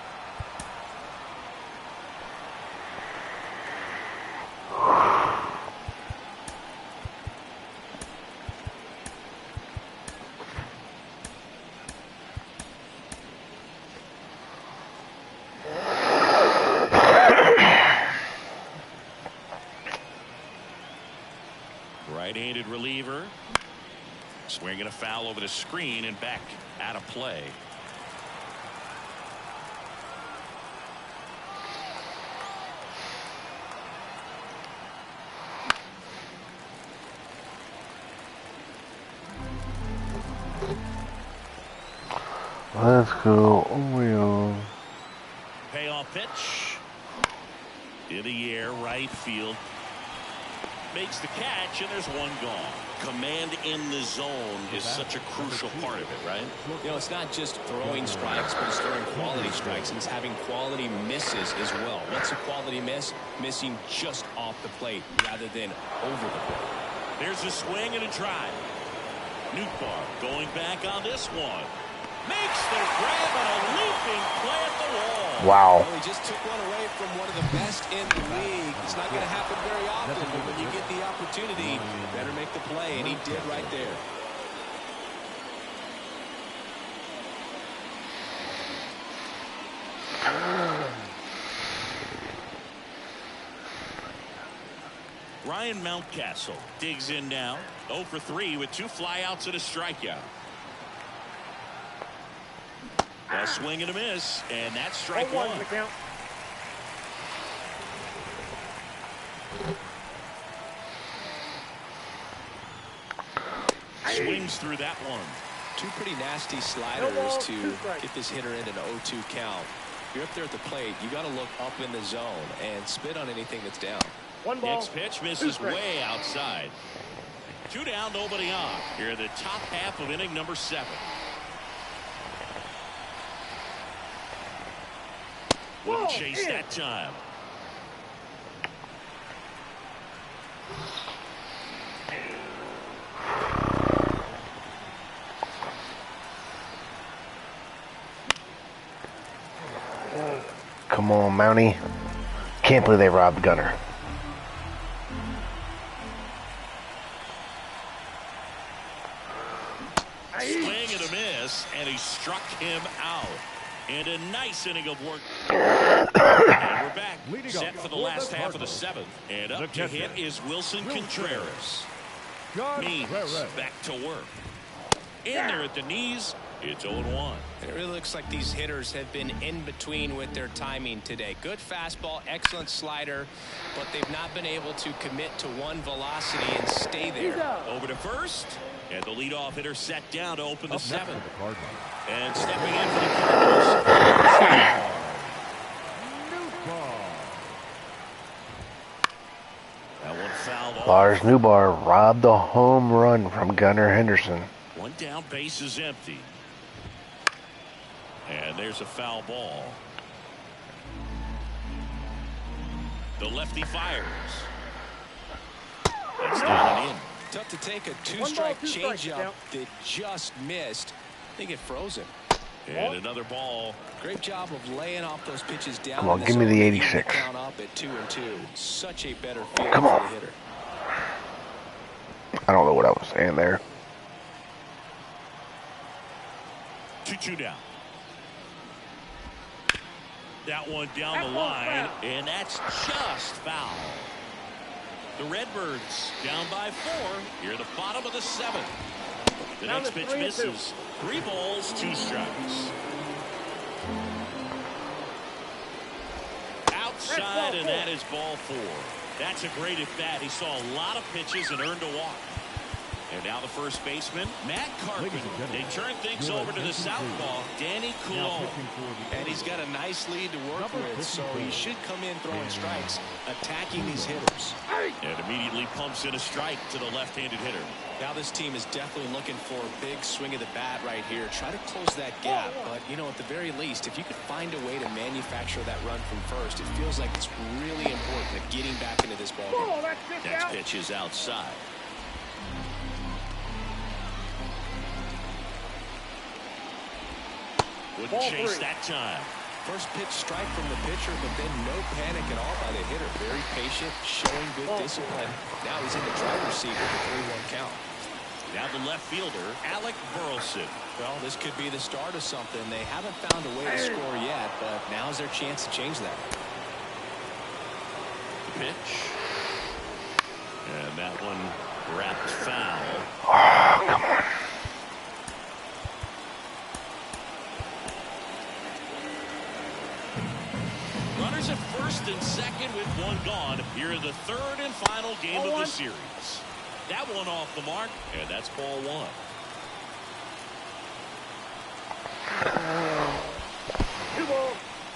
Right-handed reliever. Swinging a foul over the screen and back out of play. Let's go Orioles. Payoff pitch. In the air, right field. Makes the catch, and there's 1 gone. Command in the zone is such a crucial part of it, right? You know, it's not just throwing strikes, but it's throwing quality strikes, and it's having quality misses as well. What's a quality miss? Missing just off the plate rather than over the plate. There's a swing and a drive. Nootbaar going back on this one. Makes the grab and a leaping play at the wall. Wow. Well, he just took one away from one of the best in the league. It's not going to happen very often, but when you get the opportunity, you better make the play, and he did right there. Ryan Mountcastle digs in now. 0 for 3 with 2 flyouts and a strikeout. A swing and a miss, and that's strike 0-1 one. the count. Swings through that one. Two pretty nasty sliders to get this hitter in an 0-2 count. If you're up there at the plate, you got to look up in the zone and spit on anything that's down. 1 ball. Next pitch misses way outside. 2 down, nobody on. Here in the top half of inning number 7. Wouldn't chase that time. Come on, Mountie. Can't believe they robbed Gunner. Swing and a miss, and he struck him out. And a nice inning of work. And we're back, set for the last half of the 7th. And up to hit is Wilson Contreras. Means back to work. In there at the knees, it's 0-1. It really looks like these hitters have been in between with their timing today. Good fastball, excellent slider, but they've not been able to commit to one velocity and stay there. Over to first, and the leadoff hitter set down to open the 7th. And stepping in for the Cardinals. That one fouled off. Lars Newbar robbed the home run from Gunnar Henderson. 1 down, base is empty. And there's a foul ball. The lefty fires. That's down and in. Tough to take a 2-strike changeup that just missed. I think it froze him. And another ball. Great job of laying off those pitches down. Come on, give me the 86. Count up at 2-2. Such a better feel Come for on. the hitter. I don't know what I was saying there. 2-2 down. That one down the line, and that's just foul. The Redbirds down by 4. Here at the bottom of the 7th. The next pitch misses. 3 balls, 2 strikes. Outside, and that is ball 4. That's a great at bat. He saw a lot of pitches and earned a walk. And now the first baseman, Matt Carpenter. They turn things over to the southpaw, Danny Coulomb. And he's got a nice lead to work with, so he should come in throwing strikes, attacking these hitters. And immediately pumps in a strike to the left-handed hitter. Now this team is definitely looking for a big swing of the bat right here. Try to close that gap, but, you know, at the very least, if you could find a way to manufacture that run from first, it feels like it's really important at getting back into this ballgame. Next pitch is outside. Wouldn't chase that time. First pitch strike from the pitcher, but then no panic at all by the hitter. Very patient, showing good discipline. Now he's in the driver's seat with the 3-1 count. Now the left fielder, Alec Burleson. Well, this could be the start of something. They haven't found a way to score yet, but now's their chance to change that. The pitch. And that one wrapped foul. Oh, come on. Runners at first and second with 1 gone. Here in the 3rd and final game of the series. That one off the mark, and that's ball 1.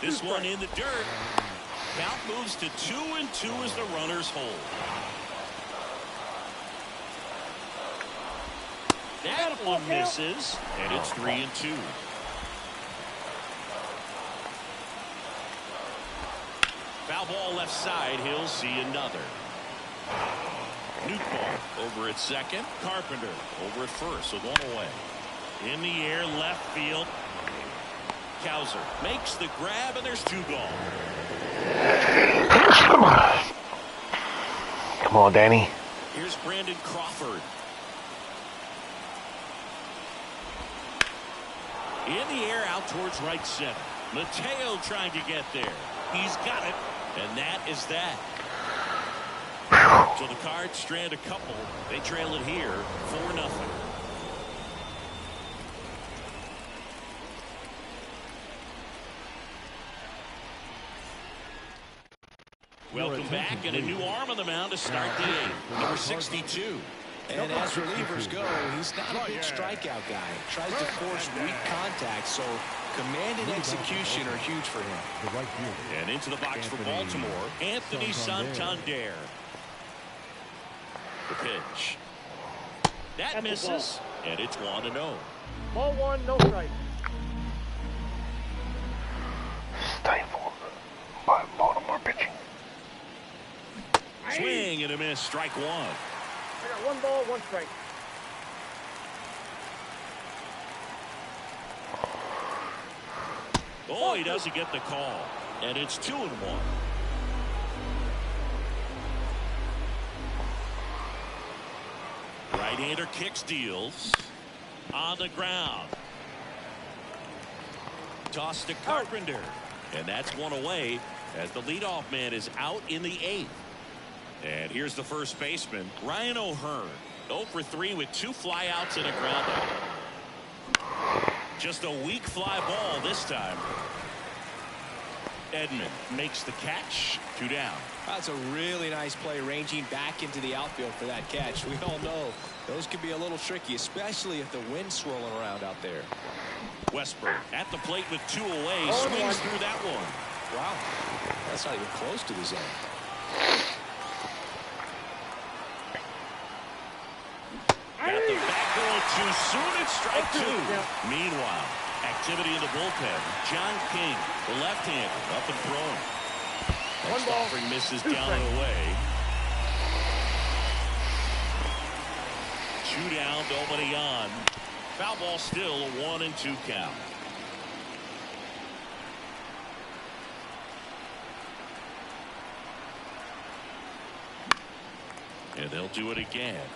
This one in the dirt. Count moves to 2-2 as the runners hold. That one misses, and it's 3-2. Foul ball left side. He'll see another. Newtball over at second. Carpenter over at first with 1 away. In the air, left field. Kowser makes the grab, and there's 2 gone. Come on, Danny. Here's Brandon Crawford. In the air out towards right center. Mateo trying to get there. He's got it, and that is that. So the Cards strand a couple. They trail it here 4-0. Welcome back, and a new arm on the mound to start the 8th. Number 62. And as relievers go, he's not a big strikeout guy. Tries to force weak contact, so command and execution are huge for him. And into the box for Baltimore, Anthony Santander. The pitch. That misses, and it's 1-0. Ball 1, no strike. Stifled by Baltimore pitching. Swing and a miss, strike 1. I got 1 ball, 1 strike. Oh, he doesn't get the call, and it's 2-1. Right-hander kicks, deals on the ground. Toss to Carpenter, and that's 1 away as the leadoff man is out in the 8th. And here's the first baseman, Ryan O'Hearn. 0 for 3 with 2 flyouts and a groundout. Just a weak fly ball this time. Edman makes the catch. 2 down. That's a really nice play, ranging back into the outfield for that catch. We all know those can be a little tricky, especially if the wind's swirling around out there. Westburg at the plate with 2 away. Swings through that one. Wow, that's not even close to the zone. Got the back going too soon. It's strike 2. Meanwhile, activity in the bullpen. John King, the left-hander, up and throwing. Next offering misses down and away. 2 down, nobody on. Foul ball still, a 1-2 count. And they'll do it again.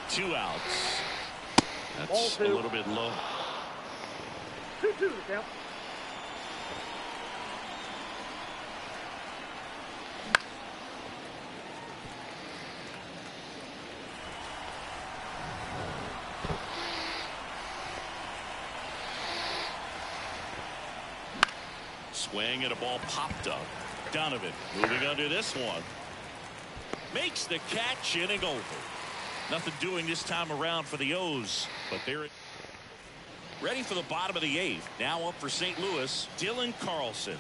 Two outs. That's a little bit low. 2-2 the count. Swing and a ball popped up. Donovan moving under this one. Makes the catch, inning over. Nothing doing this time around for the O's, but they're ready for the bottom of the 8th. Now up for St. Louis, Dylan Carlson.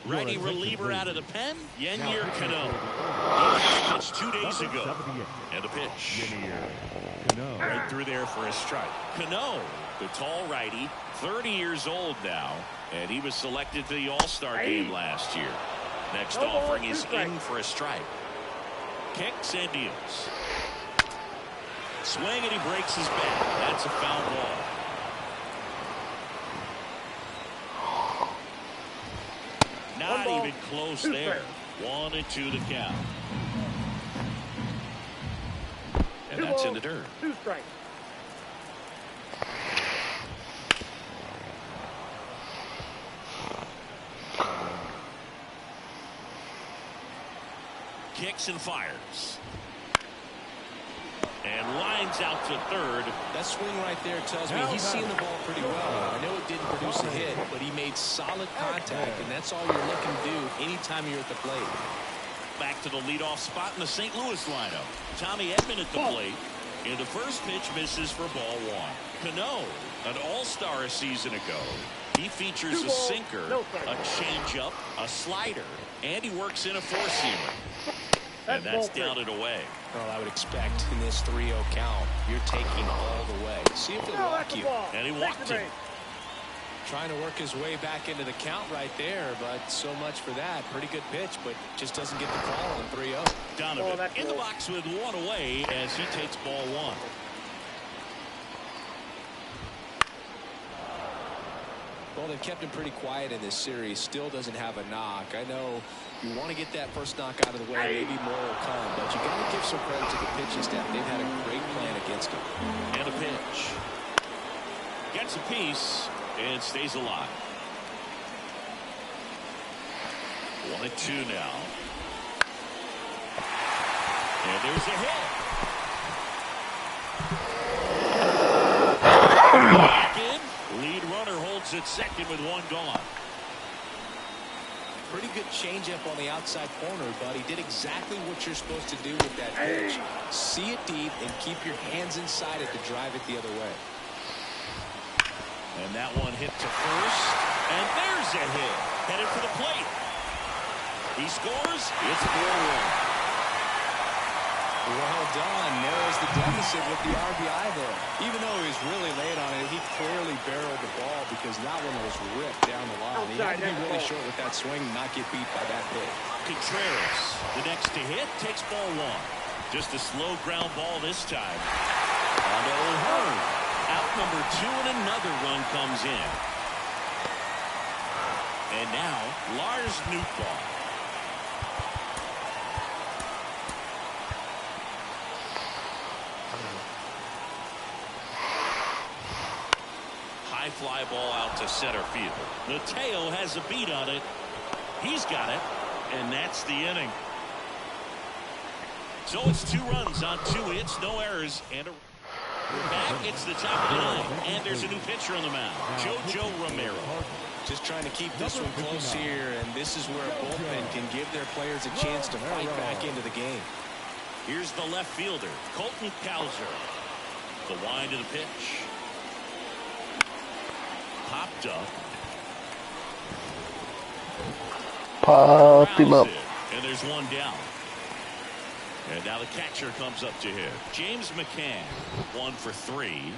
Righty reliever out of the pen, Yennier Cano. He pitched 2 days ago. And the pitch. Right through there for a strike. Cano, the tall righty, 30 years old now, and he was selected to the All-Star game last year. Next offering is in for a strike. Kicks and deals. Swing and he breaks his bat. That's a foul ball. Not even close there. 1-2 the count. And that's in the dirt. 2 strikes. Kicks and fires. And lines out to third. That swing right there tells me he's seeing the ball pretty well. I know it didn't produce a hit, but he made solid contact, and that's all you're looking to do anytime you're at the plate. Back to the leadoff spot in the St. Louis lineup. Tommy Edman at the plate. And the first pitch misses for ball 1. Cano, an all-star a season ago. He features a sinker, a changeup, a slider, and he works in a four-seamer. And that's down and away. Well, I would expect in this 3-0 count, you're taking all the way. See if they'll walk you. And he walked him. Trying to work his way back into the count right there, but so much for that. Pretty good pitch, but just doesn't get the call on 3-0. Donovan in the box with 1 away as he takes ball 1. Well, they've kept him pretty quiet in this series. Still doesn't have a knock. I know you want to get that first knock out of the way. Maybe more will come, but you got to give some credit to the pitching staff. They've had a great plan against him. And a pitch. Gets a piece and stays alive. 1-2 now. And there's a hit. Back in. Lead runner holds at second with one gone. Pretty good changeup on the outside corner, but he did exactly what you're supposed to do with that pitch. See it deep and keep your hands inside it to drive it the other way. And that one hit to first. And there's a hit. Headed for the plate. He scores. It's 4-1. Well done. Narrows the deficit with the RBI there. Even though he was really late on it, he clearly barreled the ball because that one was ripped down the line. He had to be really short with that swing and not get beat by that hit. Contreras, the next to hit, takes ball one. Just a slow ground ball this time. On to O'Hearn. Out number 2 and another run comes in. And now Lars Nootbaar. High fly ball out to center field. Mateo has a beat on it. He's got it. And that's the inning. So it's 2 runs on 2 hits, no errors, and we're back. It's the top of the 9th, and there's a new pitcher on the mound, Jojo Romero. Just trying to keep this one close here, and this is where a bullpen can give their players a chance to fight back into the game. Here's the left fielder, Colton Cowser. The wind of the pitch. Popped up. Popped him up. And there's one down. And now the catcher comes up to him. James McCann, 1 for 3.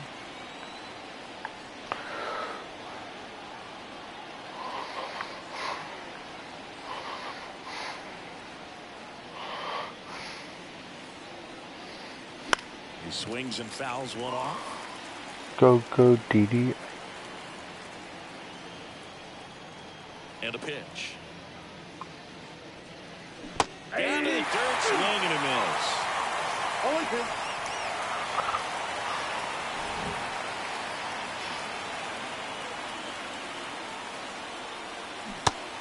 He swings and fouls one off. Go, Didi. And a pitch. Down to the dirt, swing and a miss. 0-2.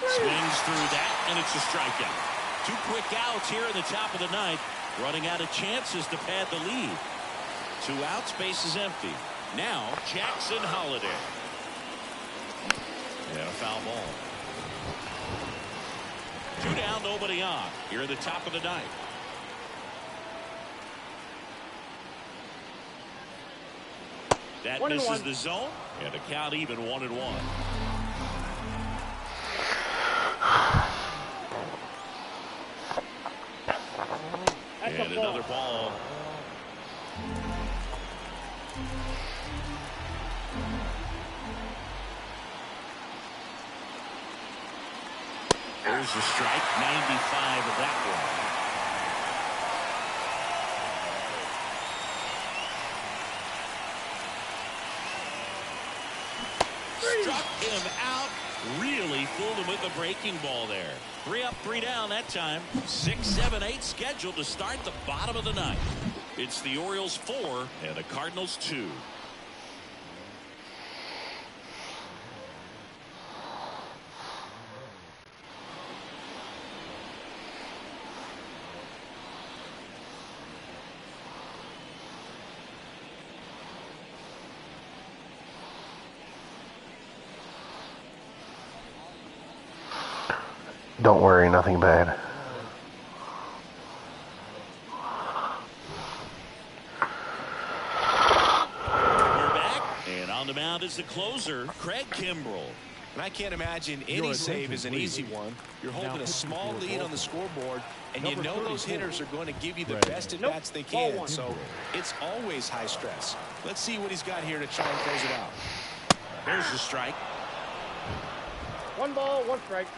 Swings through that, and it's a strikeout. 2 quick outs here in the top of the 9th. Running out of chances to pad the lead. 2 outs, base is empty. Now, Jackson Holliday. And a foul ball. 2 down, nobody on. Here at the top of the 9th. That misses the zone, and a count even 1-1. And another ball. There's the strike, 95 of that one. Struck him out. Really fooled him with the breaking ball there. 3 up, 3 down that time. 6, 7, 8 scheduled to start the bottom of the 9th. It's the Orioles 4 and the Cardinals 2. Don't worry, nothing bad. We're back, and on the mound is the closer, Craig Kimbrell. And I can't imagine any save is an easy one. You're holding a small lead on the scoreboard, and you know those hitters are going to give you the best at bats they can. So it's always high stress. Let's see what he's got here to try and close it out. There's the strike. 1 ball, 1 strike.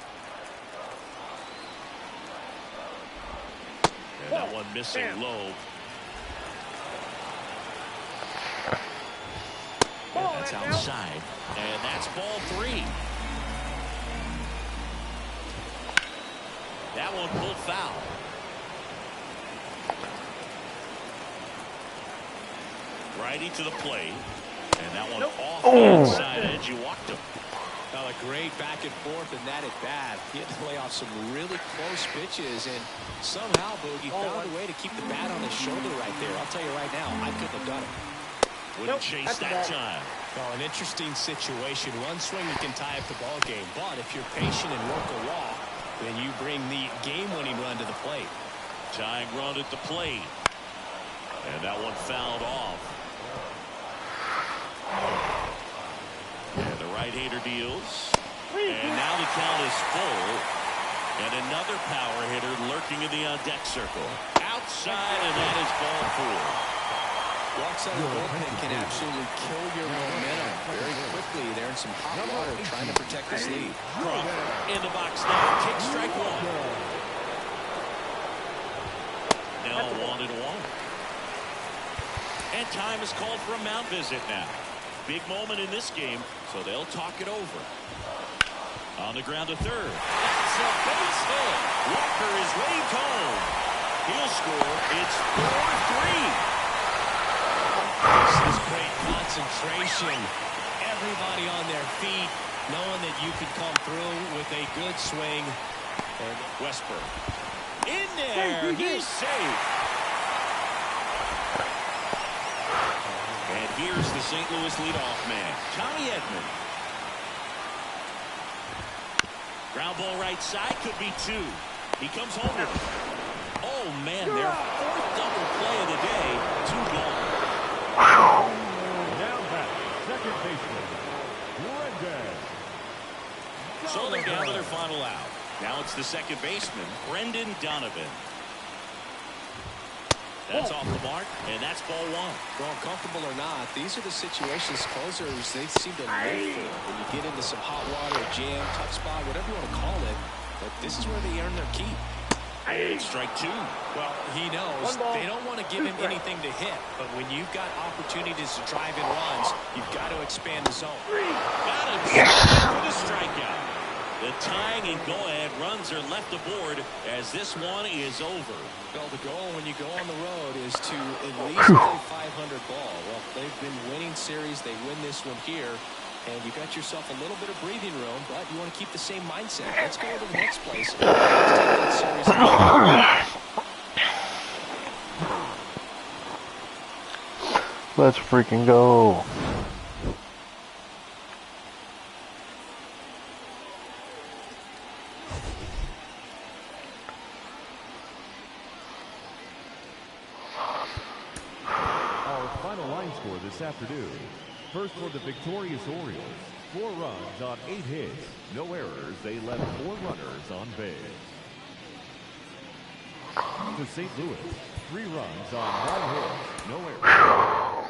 And that one missing low. And that's outside. And that's ball 3. That one pulled foul. Righty to the plate. And that one off the inside edge. You walked him. Well, a great back and forth and that at bat. He had to lay off some really close pitches, and somehow Boogie found a way to keep the bat on his shoulder right there. I'll tell you right now, I couldn't have done it. Wouldn't chase that time. Well, an interesting situation. One swing you can tie up the ball game, but if you're patient and work a walk, then you bring the game-winning run to the plate. Tying run at the plate. And that one fouled off. And the right-hander deals. And now the count is full. And another power hitter lurking in the on-deck circle. Outside, and that is ball 4. Walks out of the bullpen can absolutely kill your momentum very quickly. They're in some hot water trying to protect this lead. Crawford in the box now. Kick strike 1. Now 1-1. And time is called for a mound visit now. Big moment in this game, so they'll talk it over. On the ground to third. That's a base hit. Walker is waved home. He'll score. It's 4-3. This is great concentration. Everybody on their feet, knowing that you could come through with a good swing. And Westbrook in there. He's safe. And here's the St. Louis leadoff man, Tommy Edman. Ground ball right side, could be 2. He comes home with it. Oh, man, their 4th double play of the day. 2 gone. Now back, second baseman, Brendan. So they're down to their final out. Now it's the second baseman, Brendan Donovan. That's off the mark, and that's ball 1. Well, comfortable or not, these are the situations closers they seem to live for. When you get into some hot water, jam, tough spot, whatever you want to call it, but this is where they earn their keep. Strike 2. Well, he knows they don't want to give him anything to hit, but when you've got opportunities to drive in runs, you've got to expand the zone. Got him for the strikeout. The tying and go-ahead runs are left aboard as this one is over. Well, the goal when you go on the road is to at least play 500 ball. Well, they've been winning series. They win this one here, and you got yourself a little bit of breathing room, but you want to keep the same mindset. Let's go to the next place. Let's take that series. Let's freaking go. Score this afternoon. First for the victorious Orioles, 4 runs on 8 hits, no errors. They left 4 runners on base. To St. Louis, 3 runs on 9 hits, no errors.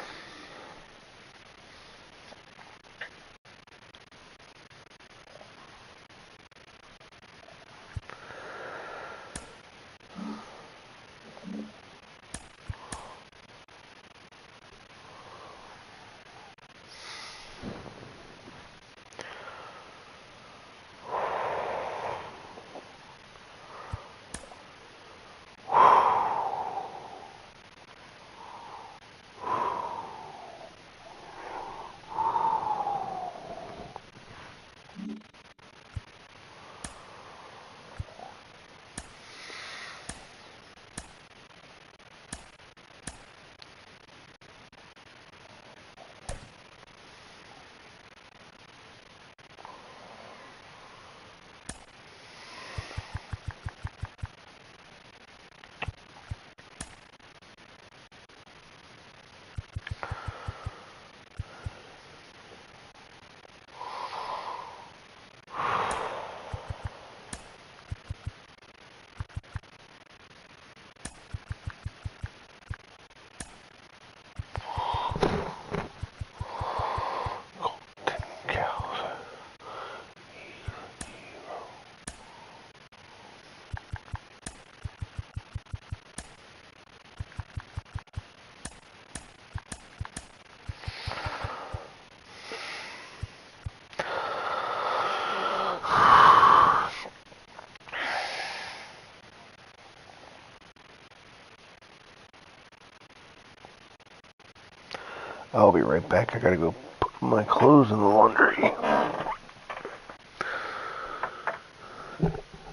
I'll be right back. I gotta go put my clothes in the laundry.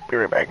Be right back.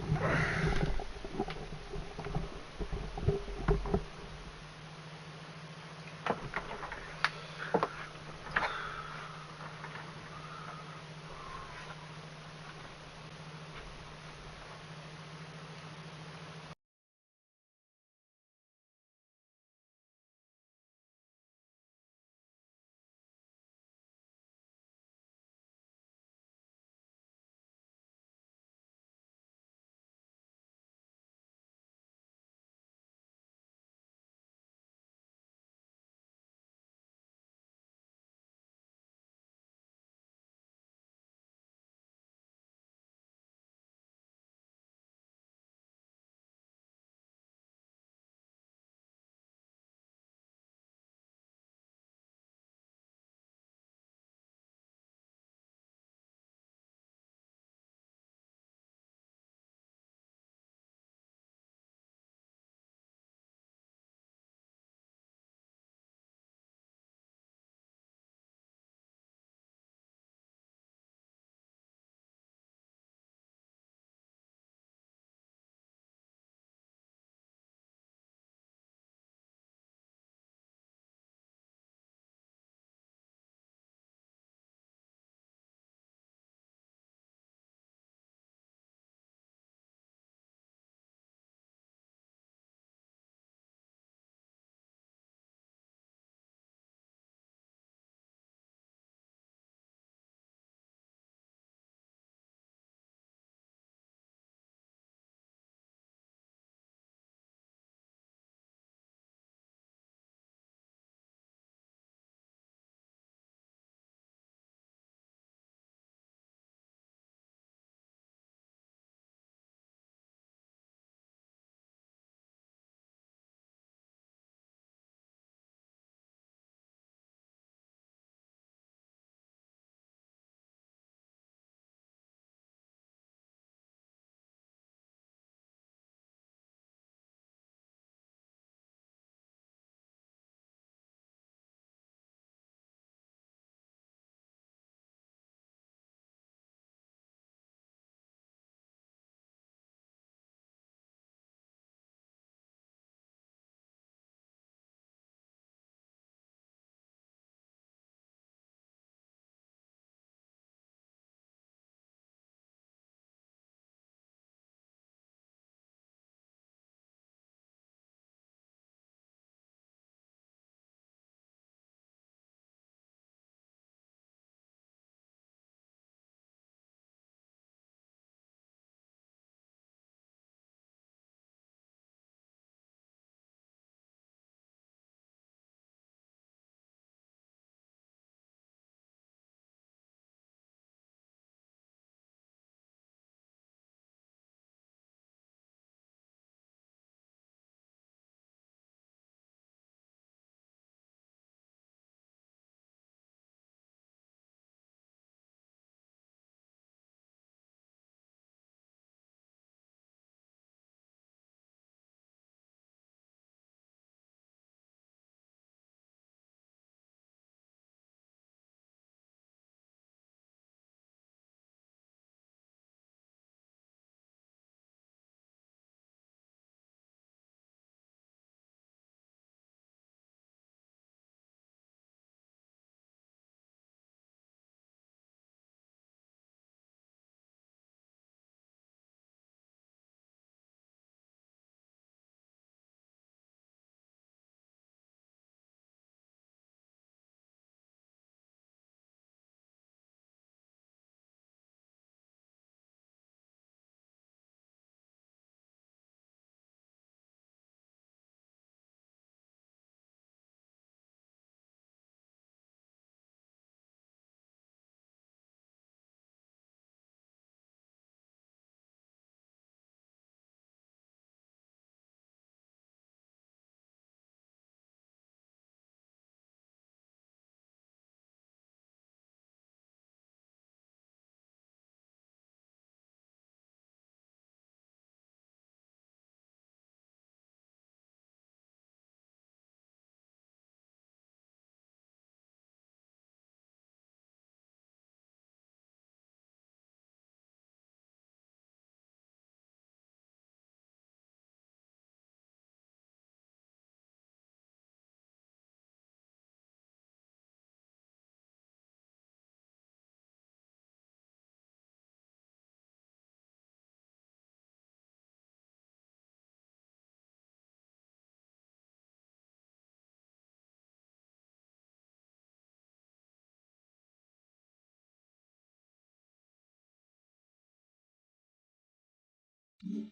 I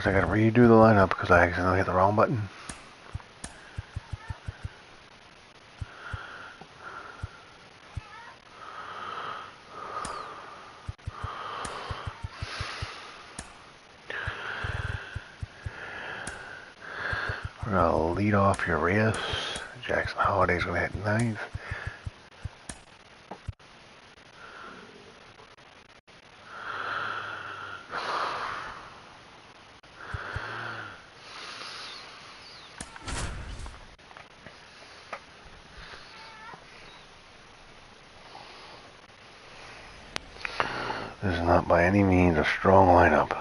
guess I gotta redo the lineup because I accidentally hit the wrong button. We're gonna lead off Urias. Jackson Holliday's gonna hit ninth. This is not by any means a strong lineup.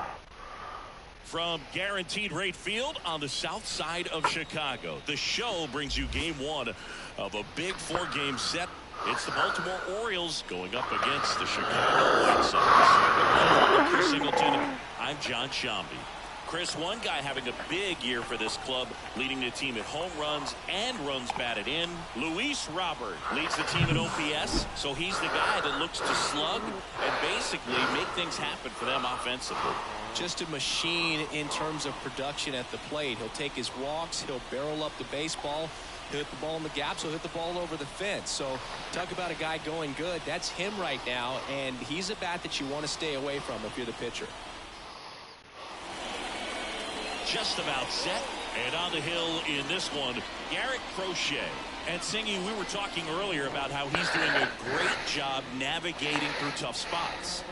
From Guaranteed Rate Field on the south side of Chicago, the show brings you game one of a big 4-game set. It's the Baltimore Orioles going up against the Chicago White Sox. Chris Singleton, I'm John Shambi. Chris, one guy having a big year for this club, leading the team at home runs and runs batted in. Luis Robert leads the team at OPS, so he's the guy that looks to slug and basically make things happen for them offensively. Just a machine in terms of production at the plate. He'll take his walks, he'll barrel up the baseball, he'll hit the ball in the gaps, he'll hit the ball over the fence. So talk about a guy going good. That's him right now, and he's a bat that you want to stay away from if you're the pitcher. Just about set, and on the hill in this one, Garrett Crochet. And Singy, we were talking earlier about how he's doing a great job navigating through tough spots.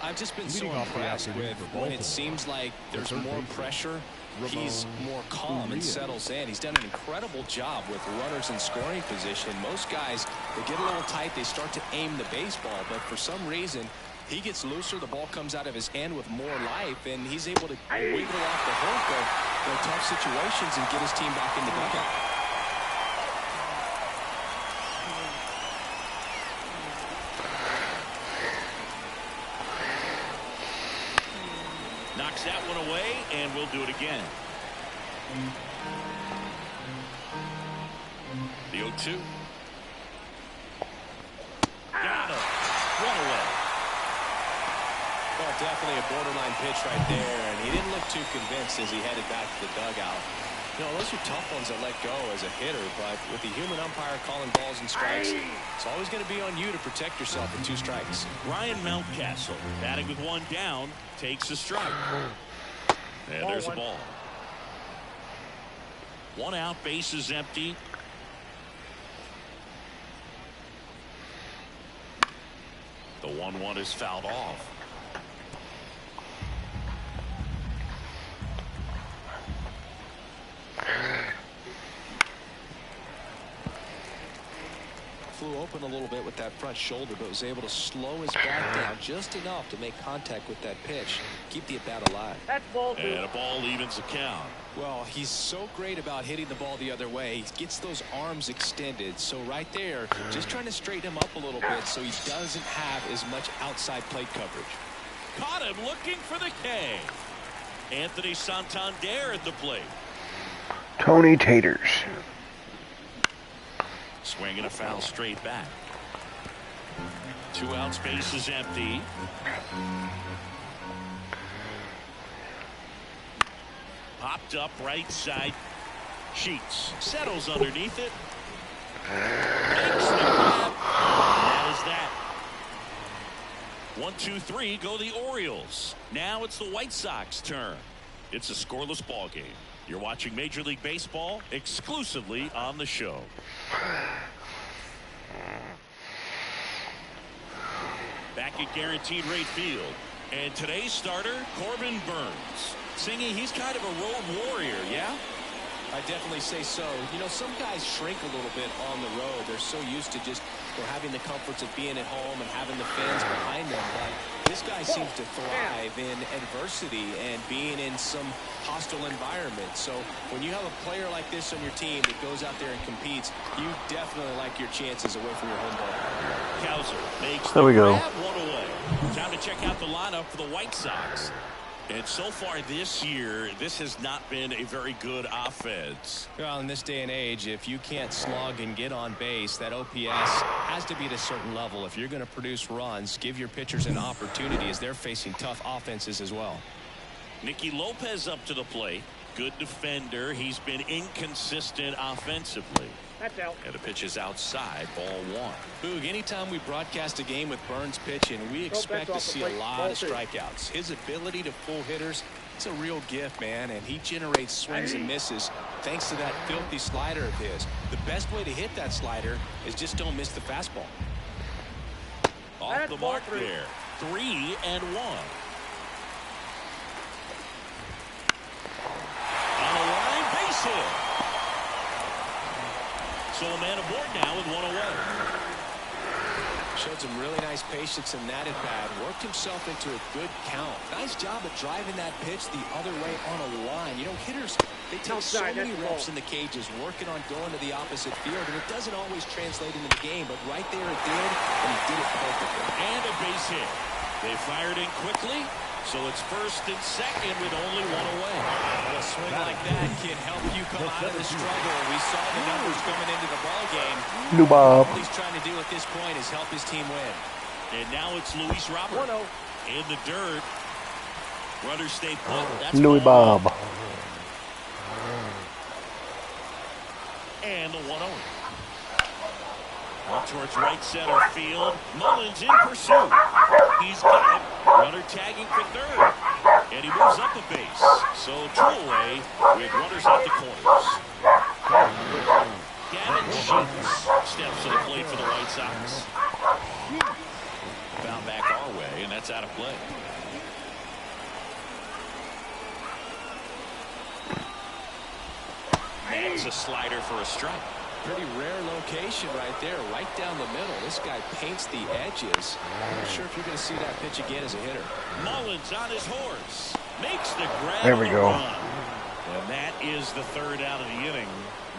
I've just been so impressed with when it seems like there's more pressure, he's more calm and settles in. He's done an incredible job with runners in scoring position. Most guys, they get a little tight, they start to aim the baseball, but for some reason, he gets looser, the ball comes out of his hand with more life, and he's able to wiggle off the hook of tough situations and get his team back in the dugout. Knocks that one away, and we'll do it again. The 0-2. Got him. One away. Well, definitely a borderline pitch right there, and he didn't look too convinced as he headed back to the dugout. You know, those are tough ones to let go as a hitter, but with the human umpire calling balls and strikes, it's always going to be on you to protect yourself with 2 strikes. Ryan Mountcastle, batting with 1 down, takes a strike. And there's a ball. 1 out, base is empty. The 1-1 is fouled off. Flew open a little bit with that front shoulder, but was able to slow his bat down just enough to make contact with that pitch, keep the at-bat alive. That's ball 2. And a ball evens the count. Well, he's so great about hitting the ball the other way. He gets those arms extended. So right there, just trying to straighten him up a little bit so he doesn't have as much outside plate coverage. Caught him looking for the K. Anthony Santander at the plate. Tony Taters. Swinging a foul straight back. 2 outs, base is empty. Popped up right side. Sheets settles underneath it. Makes the grab. That is that. 1, 2, 3 go the Orioles. Now it's the White Sox turn. It's a scoreless ball game. You're watching Major League Baseball exclusively on the show. Back at Guaranteed Rate Field. And today's starter, Corbin Burns. Singy, he's kind of a road warrior, yeah? I definitely say so. You know, some guys shrink a little bit on the road. They're so used to just having the comforts of being at home and having the fans behind them. But this guy seems to thrive in adversity and being in some hostile environment. So when you have a player like this on your team that goes out there and competes, you definitely like your chances away from your home ball. Cowser makes There we go. one away. Time to check out the lineup for the White Sox. And so far this year, this has not been a very good offense. Well, in this day and age, if you can't slug and get on base, that OPS has to be at a certain level. If you're going to produce runs, give your pitchers an opportunity as they're facing tough offenses as well. Nicky Lopez up to the plate. Good defender. He's been inconsistent offensively. That's out. And the pitch is outside, ball one. Boog, anytime we broadcast a game with Burns pitching, we expect to see a lot of strikeouts. His ability to pull hitters, it's a real gift, man, and he generates swings and misses thanks to that filthy slider of his. The best way to hit that slider is just don't miss the fastball. Off the mark there. 3-1. On the line, base hit. So a man aboard now with one away. Showed some really nice patience in that at bat. Worked himself into a good count. Nice job of driving that pitch the other way on a line. You know, hitters, they take so many reps in the cages working on going to the opposite field, and it doesn't always translate into the game, but right there it did, and he did it perfectly. And a base hit. They fired in quickly, so it's first and second with only one away. A swing like that can help you come out of the struggle. We saw the numbers coming into the ball game. New Bob. All he's trying to do at this point is help his team win. And now it's Luis Robert in the dirt. Runners stay put. That's Louis Bob. And the 1-0. Up towards right center field. Mullins in pursuit. He's got it. Runner tagging for third. And he moves up a base. So two away with runners at the corners. Gavin Sheets steps to the plate for the White Sox. Found back our way, and that's out of play. That's a slider for a strike. Pretty rare location right there, right down the middle. This guy paints the edges. I'm not sure if you're going to see that pitch again as a hitter. Mullins on his horse. Makes the grab. There we go. Run. And that is the third out of the inning.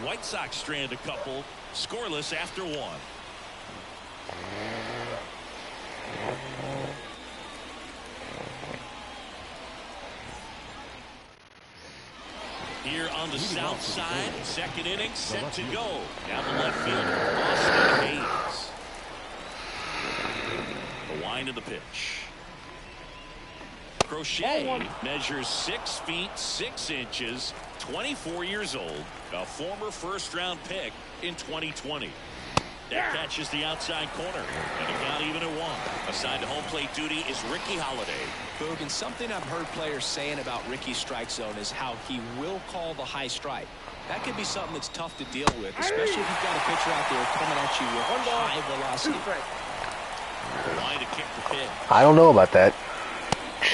White Sox strand a couple. Scoreless after one. Here on the south side, second inning set to go. Down the left fielder, Austin Hayes. The wind of the pitch. Crochet measures 6 feet 6 inches, 24 years old, a former first-round pick in 2020. That catches the outside corner, and it got even at 1. Assigned to home plate duty is Ricky Holiday. Boog, and something I've heard players saying about Ricky's strike zone is how he will call the high strike. That could be something that's tough to deal with, especially if you've got a pitcher out there coming at you with high velocity. Line to kick the pitch. I don't know about that.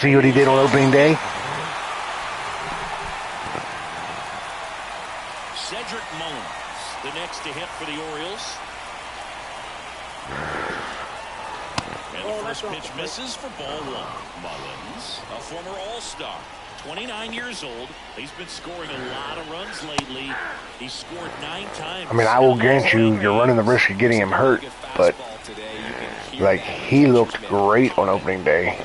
See what he did on opening day? Cedric Mullins, the next to hit for the Orioles. And the first pitch misses for ball 1. Mullins, a former All-Star, 29 years old. He's been scoring a lot of runs lately. He scored 9 times. I mean, I will grant you, you're running the risk of getting him hurt, but like he looked great on opening day.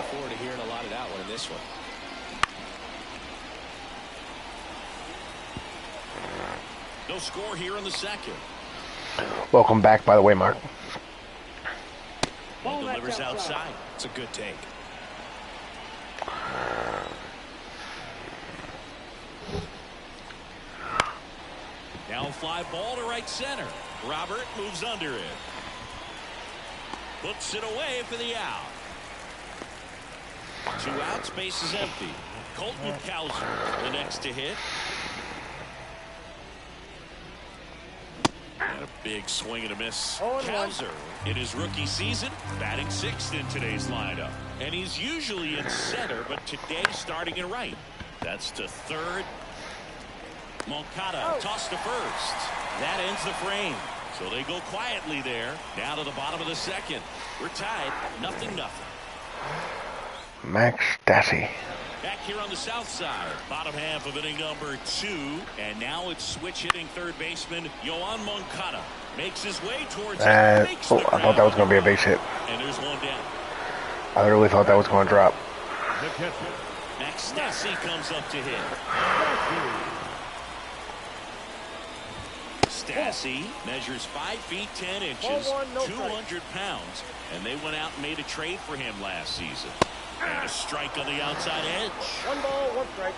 No score here in the second. Welcome back, by the way, Mark. Ball delivers outside. It's a good take. Now a fly ball to right center. Robert moves under it. Puts it away for the out. 2 outs, base is empty. Colton Cowser, the next to hit. And a big swing and a miss. Cowser, in his rookie season, batting 6th in today's lineup. And he's usually in center, but today starting in right. That's to third. Moncada tossed to first. That ends the frame. So they go quietly there. Now to the bottom of the second. We're tied, 0-0. Max Stassi. Back here on the south side, bottom half of inning number 2, and now it's switch hitting third baseman Yoan Moncada makes his way towards I thought that was going to be a base hit. and there's one down. I really thought that was going to drop. Max Stassi comes up to hit. Stassi measures 5 feet 10 inches, 200 pounds, and they went out and made a trade for him last season. And a strike on the outside edge. 1 ball, 1 strike.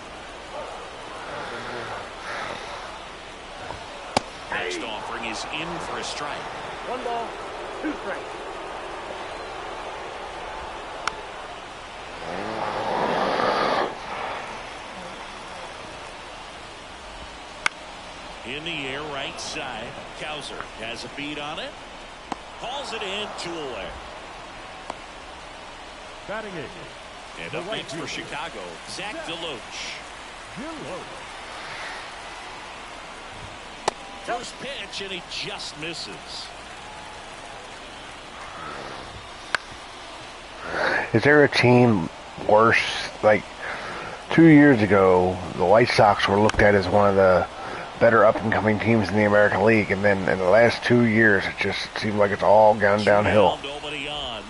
Next offering is in for a strike. 1 ball, 2 strikes. In the air, right side. Kowser has a beat on it. Calls it in, 2 away. Batting it. And up next for Chicago, Zach DeLoach. First pitch, and he just misses. Is there a team worse? Like 2 years ago, the White Sox were looked at as one of the better up-and-coming teams in the American League, and then in the last 2 years, it just seems like it's all gone downhill. Nobody on.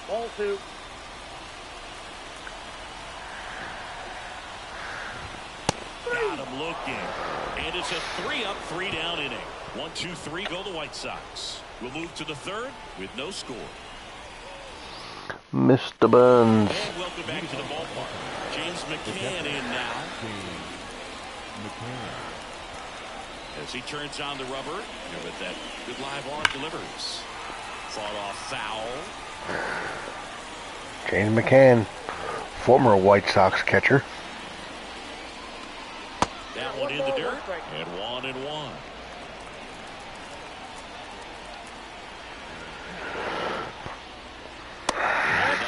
Ball 2. Got him looking. And it's a 3-up, 3-down inning. 1, 2, 3 go the White Sox. We'll move to the third with no score. Mr. Burns. And welcome back to the ballpark. James McCann in now. As he turns on the rubber, and with that good live arm delivers. Fought off foul. James McCann, former White Sox catcher. That one in the dirt, and 1-1.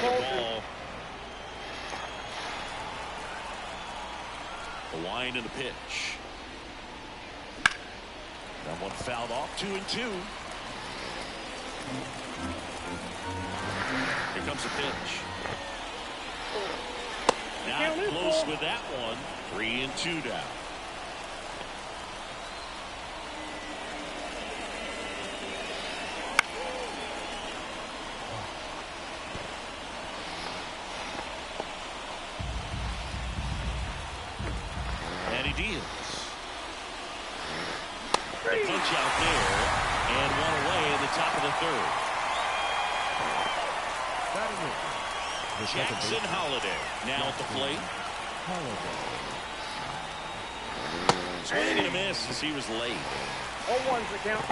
Another ball. The line and the pitch. That one fouled off, 2-2. Here comes the pitch. Not close with that one. 3-2 down. And he deals. The punch out there, and 1 away in the top of the third. Jackson Holiday now at the plate. Swing and a miss as he was late. 0-1's the count.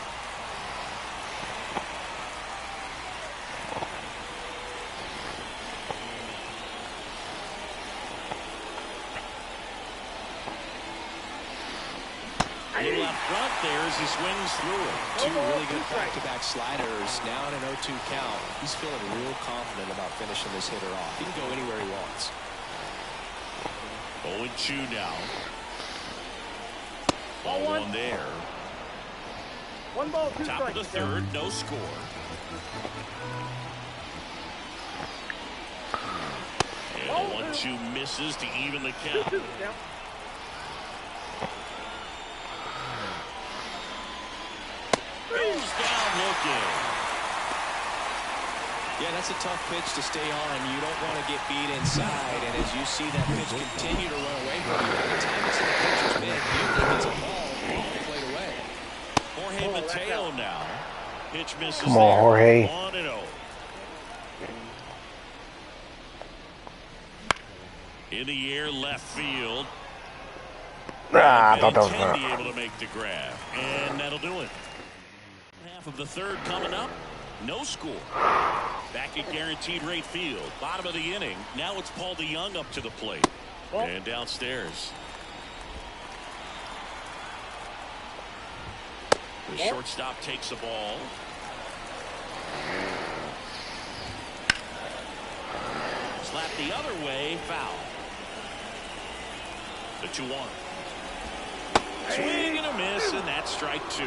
A little out front there as he swings through it. 2 really good back-to-back sliders. Now in an 0-2 count. He's feeling real confident about finishing this hitter off. He can go anywhere he wants. 0-2 now. Ball 1 there. 1 ball, 2 Top strikes. of the third, no score. And the 1-2 misses to even the count. 2-2 count. Goes down looking. Yeah, that's a tough pitch to stay on. You don't want to get beat inside. And as you see that pitch continue to run away from you, by the time it's in the pitcher's mitt, you think it's a ball, you played away. Jorge Mateo now. Pitch misses. Come on, Jorge. 1-0. In the air, left field. I thought that was Benintendi able to make the grab, and that'll do it. Half of the third coming up. No score. Back at guaranteed rate field. Bottom of the inning. Now it's Paul DeYoung up to the plate. And downstairs. The shortstop takes the ball. Slap the other way. Foul. The 2-1. Swing and a miss, and that's strike 2.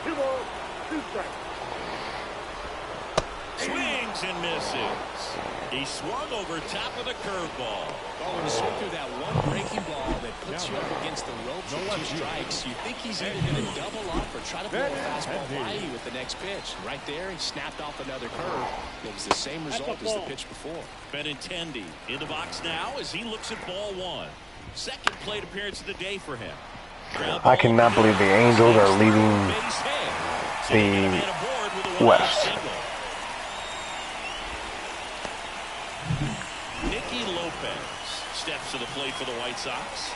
2 balls. 2 strikes. Swings and misses. He swung over top of the curveball. Oh, when you swing through that one breaking ball that puts you up against the ropes with 2 strikes, you think he's either going to double up or try to blow a fastball by you with the next pitch. Right there, he snapped off another curve. It was the same result as the pitch before. Benintendi in the box now as he looks at ball 1. Second plate appearance of the day for him. I cannot believe the Angels are leading the West. Steps to the plate for the White Sox.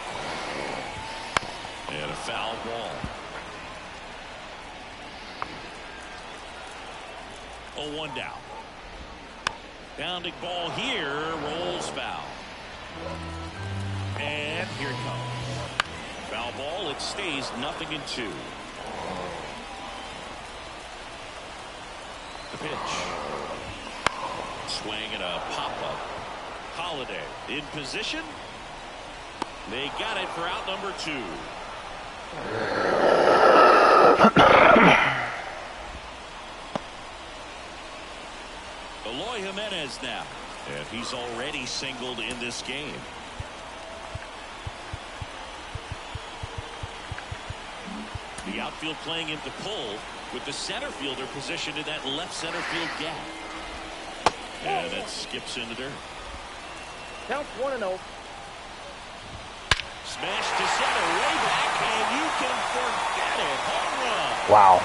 And a foul ball. 0-1 down. Bounding ball here. Rolls foul. And here it comes. Foul ball. It stays 0-2. The pitch. Swing and a pop-up. Holiday in position. They got it for out number 2. Eloy Jimenez now. And he's already singled in this game. The outfield playing him to pull with the center fielder positioned in that left center field gap. And it skips in the dirt. Counts 1-0. Smash to center, way back, and you can forget it. Home run. Wow.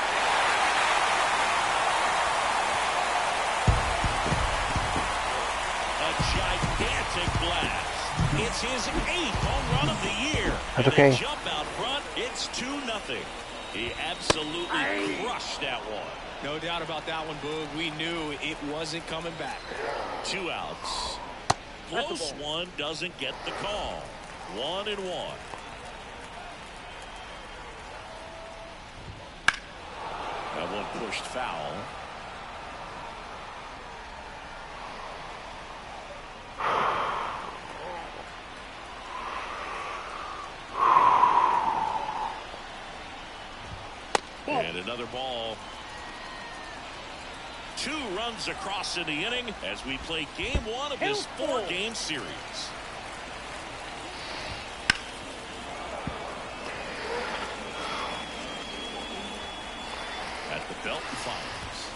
A gigantic blast. It's his 8th home run of the year. That's okay. And a jump out front, it's 2-0. He absolutely crushed that one. No doubt about that one, Boog. We knew it wasn't coming back. 2 outs. Close one doesn't get the call. 1-1. That one pushed foul. And another ball. 2 runs across in the inning as we play game 1 of this 4-game series. At the belt and fires.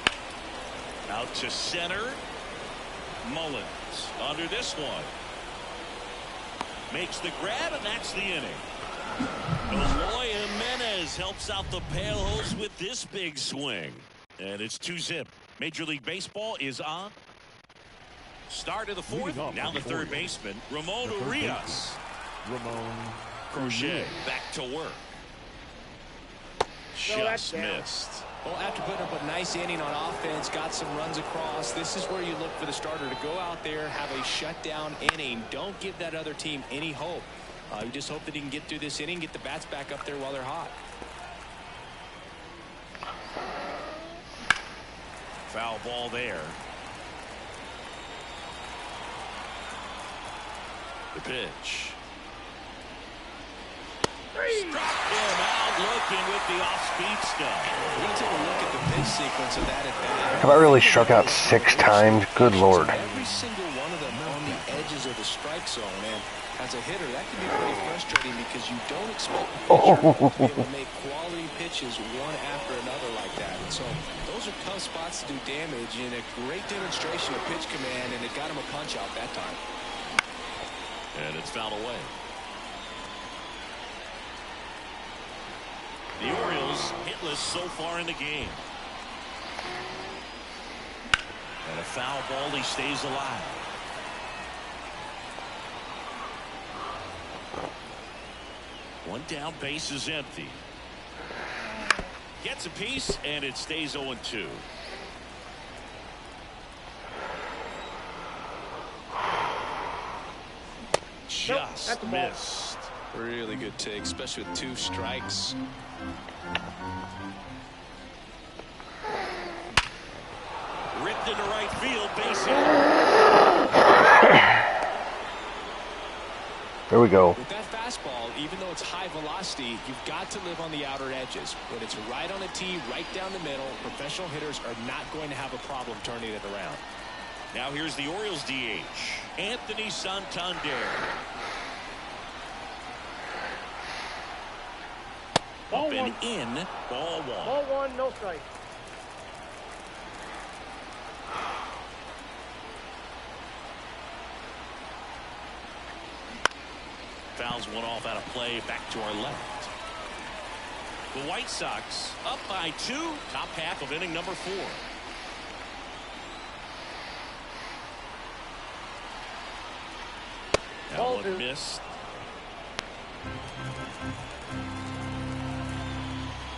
Out to center. Mullins under this one. Makes the grab, and that's the inning. Eloy Jimenez helps out the Pale Host with this big swing. And it's 2-0. Major League Baseball is on. Start of the 4th. Now the third baseman, Ramon Urias. Crochet back to work. Just missed. Well, after putting up a nice inning on offense, got some runs across, this is where you look for the starter to go out there, have a shutdown inning. Don't give that other team any hope. You just hope that he can get through this inning, get the bats back up there while they're hot. Foul ball there. The pitch. Struck him out looking with the off-speed stuff. We're going to take a look at the pitch sequence of that at bat. Have I really struck out 6 times? Good Lord. Every single one of them on the edges of the strike zone. And as a hitter, that can be pretty frustrating because you don't expect the pitcher to be able to make quality pitches one after another like that. And so those are tough spots to do damage, and a great demonstration of pitch command, and it got him a punch out that time. And it's fouled away. The Orioles hitless so far in the game. And a foul ball, he stays alive. One down, base is empty. Gets a piece, and it stays 0-2. Just missed. Really good take, especially with 2 strikes. Ripped into right field, base hit. There we go. With that fastball, even though it's high velocity, you've got to live on the outer edges. When it's right on the tee, right down the middle, professional hitters are not going to have a problem turning it around. Now here's the Orioles DH, Anthony Santander. Up and in, ball one. Ball one, no strike. Fouls one off out of play, back to our left. The White Sox up by 2, top half of inning number 4. That one missed.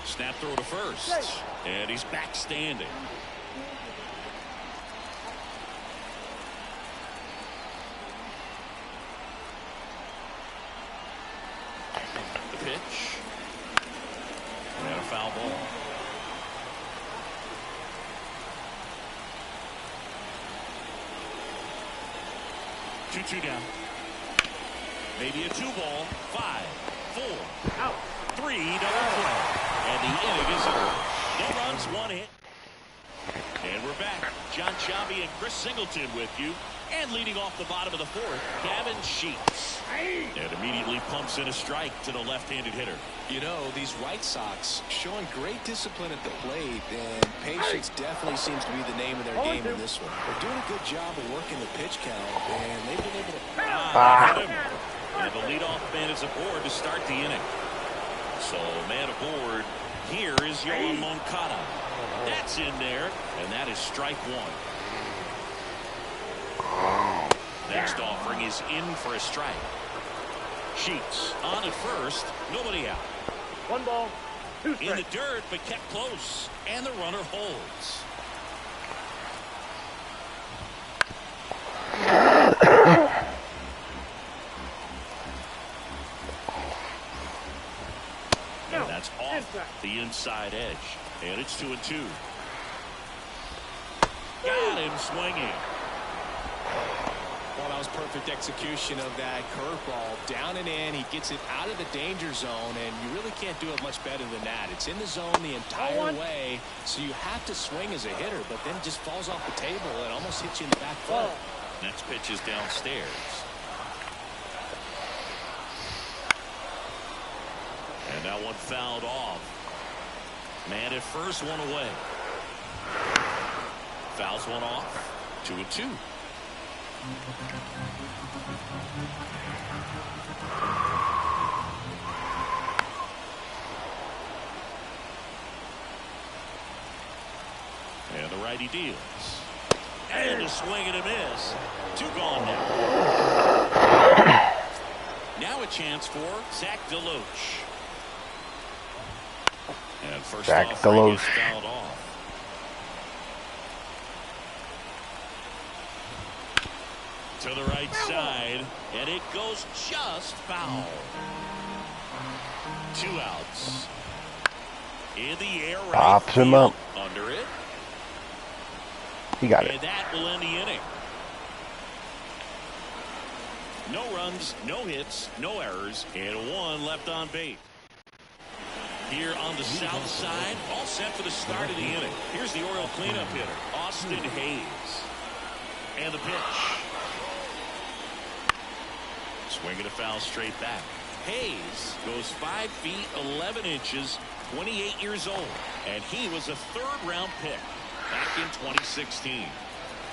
Snap throw to first. And he's back standing. The pitch. And a foul ball. Two down. Maybe a 2-ball. 5, 4, out. 3 double play. And the inning is over. No runs, 1 hit. And we're back. John Chavi and Chris Singleton with you. And leading off the bottom of the 4th, Gavin Sheets. And immediately pumps in a strike to the left-handed hitter. You know, these White Sox showing great discipline at the plate, and patience definitely seems to be the name of their game in this one. They're doing a good job of working the pitch count, and they've been able to... And the leadoff man is aboard to start the inning. So, man aboard, here is Yoan Moncada. That's in there, and that is strike 1. Next offering is in for a strike. Sheets on at first, nobody out. 1 ball, 2 strikes. In the dirt, but kept close, and the runner holds. And that's off the inside edge. And it's 2-2. Got him swinging. Well, that was perfect execution of that curveball. Down and in, he gets it out of the danger zone, and you really can't do it much better than that. It's in the zone the entire way, so you have to swing as a hitter, but then it just falls off the table and almost hits you in the back foot. Next pitch is downstairs. And that one fouled off. Man at first, 1 away. Fouls one off. 2-2. And the righty deals. And a swing and a miss. 2 gone now. Now a chance for Zach Deloach. And first Zach offering is Deloach. fouled off. To the right side, and it goes just foul. 2 outs. In the air, right Pops him field. up. Under it. He got it. And that will end the inning. No runs, no hits, no errors, and 1 left on base. Here on the south side, all set for the start of the inning. Here's the Oriole cleanup hitter, Austin Hayes. And the pitch. Swinging a foul straight back. Hayes goes 5 feet 11 inches, 28 years old, and he was a 3rd-round pick back in 2016.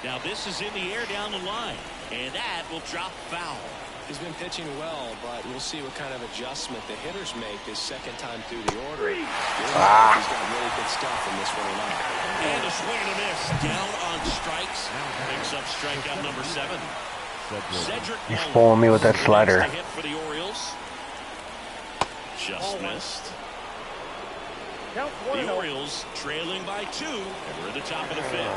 Now this is in the air down the line, and that will drop foul. He's been pitching well, but we'll see what kind of adjustment the hitters make his 2nd time through the order. He's got really good stuff in this one or not. And a swing and a miss. Down on strikes. Picks up strikeout number 7. Cedric He's pulling me with that slider. Hit for the Orioles. Just missed. The Orioles trailing by 2, and we're at the top of the 5th.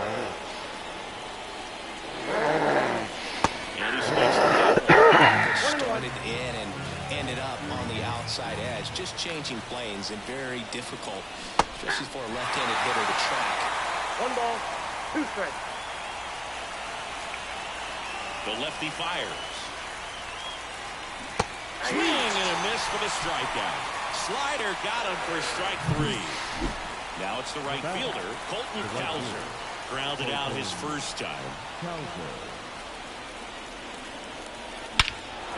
And he swings for that one. Started in and ended up on the outside edge, just changing planes, and very difficult, especially for a left-handed hitter to track. 1 ball, 2 strikes. The lefty fires. Swing and a miss for the strikeout. Slider got him for strike 3. Now it's the right fielder, Colton Cowser. Grounded out his first time.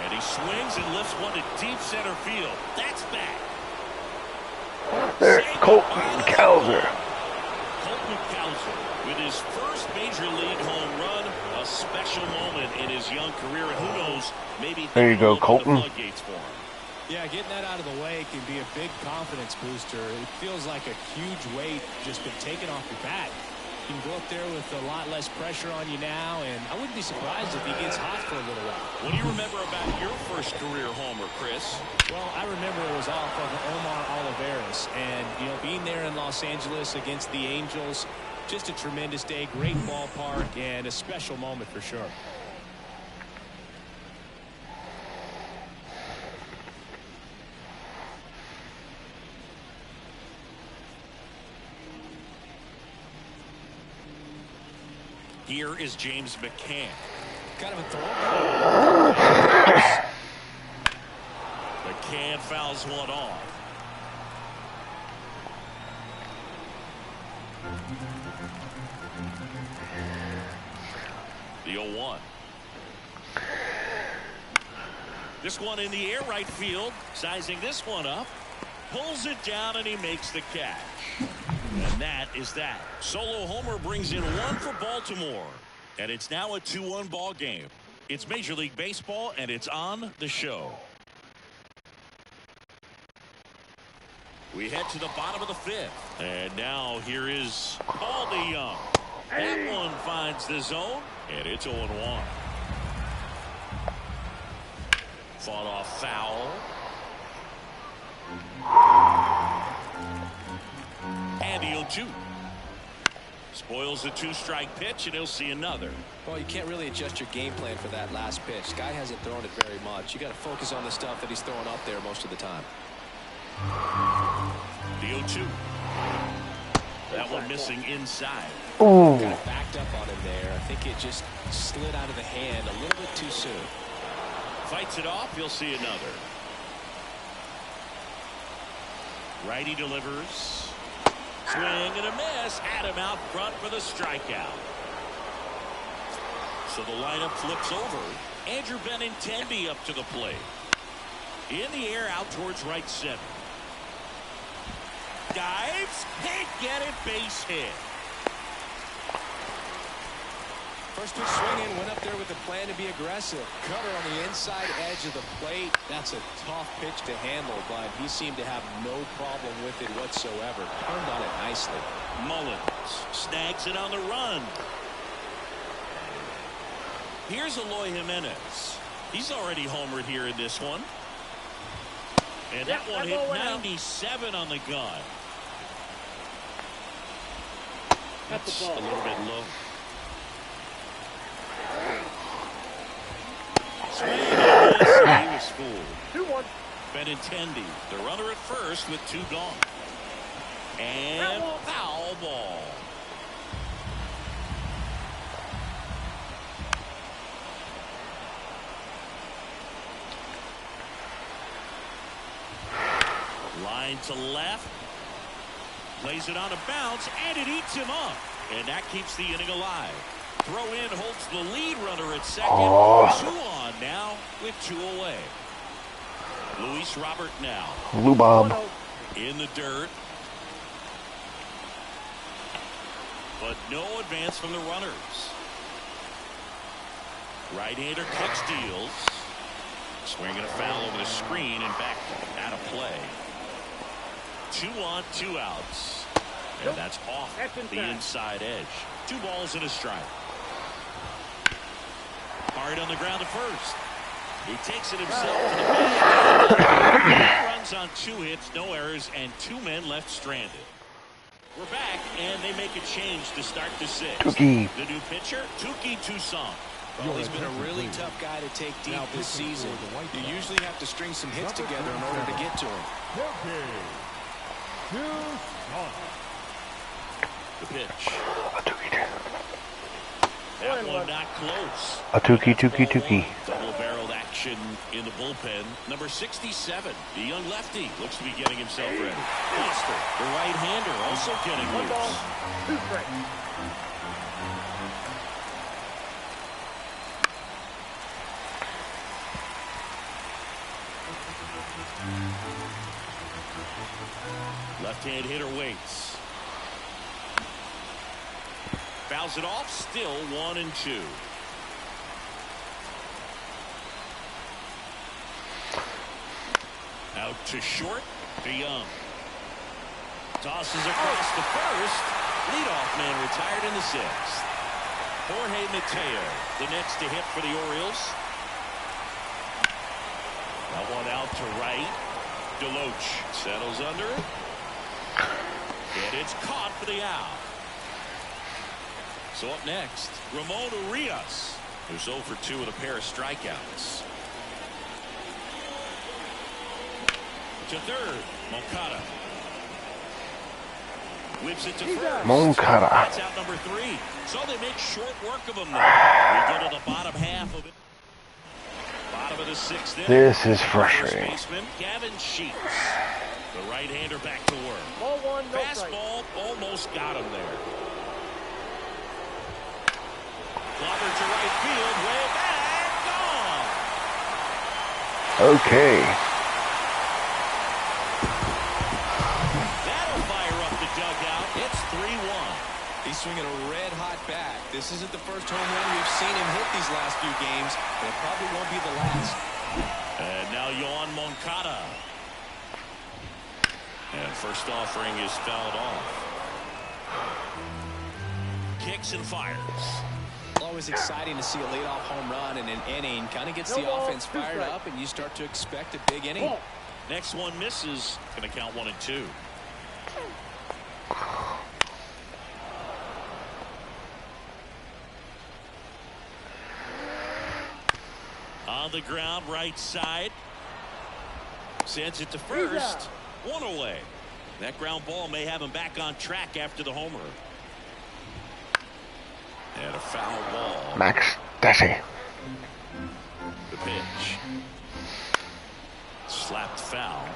And he swings and lifts one to deep center field. That's back. There's Colton Cowser. Colton Cowser with his first major league home run. A special moment in his young career. And who knows, maybe there you go, Colton. The floodgates for him. Yeah, getting that out of the way can be a big confidence booster. It feels like a huge weight just been taken off your back. You can go up there with a lot less pressure on you now, and I wouldn't be surprised if he gets hot for a little while. What do you remember about your first career homer, Chris? Well, I remember it was off of Omar Olivares, and, you know, being there in Los Angeles against the Angels, just a tremendous day, great ballpark, and a special moment for sure. Here is James McCann. Kind of a throw. McCann fouls one off. The 0-1. This one in the air, right field. Sizing this one up. Pulls it down and he makes the catch. And that is that. Solo homer brings in one for Baltimore. And it's now a 2-1 ball game. It's Major League Baseball and it's on the show. We head to the bottom of the 5th. And now here is Baldy Young. That one finds the zone. And it's 0-1. Fought off foul. And the 0-2. Spoils the 2-strike pitch, and he'll see another. Well, you can't really adjust your game plan for that last pitch. Guy hasn't thrown it very much. You got to focus on the stuff that he's throwing up there most of the time. The 0-2. That one missing inside. Ooh. Kind of backed up on him there. I think it just slid out of the hand a little bit too soon. Fights it off. He'll see another. Righty delivers. Swing and a miss. Had him out front for the strikeout. So the lineup flips over. Andrew Benintendi up to the plate. In the air out towards right center. Dives. Can't get it. Base hit. First pitch swinging, went up there with a plan to be aggressive. Cutter on the inside edge of the plate. That's a tough pitch to handle, but he seemed to have no problem with it whatsoever. Turned on it nicely. Mullins snags it on the run. Here's Eloy Jimenez. He's already homered here in this one. And that one hit 97 on the gun. That's a little bit low. Swing and miss, and he was fooled. 2-1. Benintendi, the runner at first with 2 gone. And foul ball. Line to left. Plays it on a bounce, and it eats him up. And that keeps the inning alive. Throw in holds the lead runner at second. 2 on now with 2 away. Luis Robert now. Lou Bob. In the dirt. But no advance from the runners. Right-hander catch deals. Swinging a foul over the screen and back out of play. 2 on, 2 outs. And that's off the inside edge. 2 balls and a strike. Hard on the ground to first. He takes it himself to the bag. Runs on 2 hits, no errors, and 2 men left stranded. We're back, and they make a change to start the 6th. Tuki. The new pitcher, Tuki Toussaint. Well, he's been a really tough guy to take deep this season. You usually have to string some hits together in order to get to him. The pitch. That one not close. A Tuki. Double barreled action. action in the bullpen. Number 67, the young lefty, looks to be getting himself ready. Foster, the right-hander, also getting 1 ball, loose. 2 strikes. Left-hand hitter waits. Fouls it off, still 1-2. Out to short, DeYoung. Tosses across the first. Leadoff man retired in the 6th. Jorge Mateo, the next to hit for the Orioles. That one out to right. Deloach settles under it. And it's caught for the out. So up next, Ramon Urias, who's 0 for 2 with a pair of strikeouts. To third, Moncada. Whips it to first. Moncada. That's out number 3. So they make short work of him there. We go to the bottom half of it. Bottom of the 6th inning. This is frustrating. First baseman, Gavin Sheets. The right-hander back to work. Ball 1, no strike. Fastball almost got him there. Clobber to right field, way back, gone. Okay. That'll fire up the dugout. It's 3-1. He's swinging a red-hot bat. This isn't the first home run we've seen him hit these last few games, but it probably won't be the last. And now Yoan Moncada. And first offering is fouled off. Kicks and fires. Always exciting to see a leadoff home run in an inning. Kind of gets No the ball, offense 2 fired strikes. up, and you start to expect a big inning. Ball. Next one misses. Going to count 1-2. On the ground, right side. Sends it to first. 1 away. That ground ball may have him back on track after the homer. And a foul ball. Max Stassi. The pitch. Slapped foul.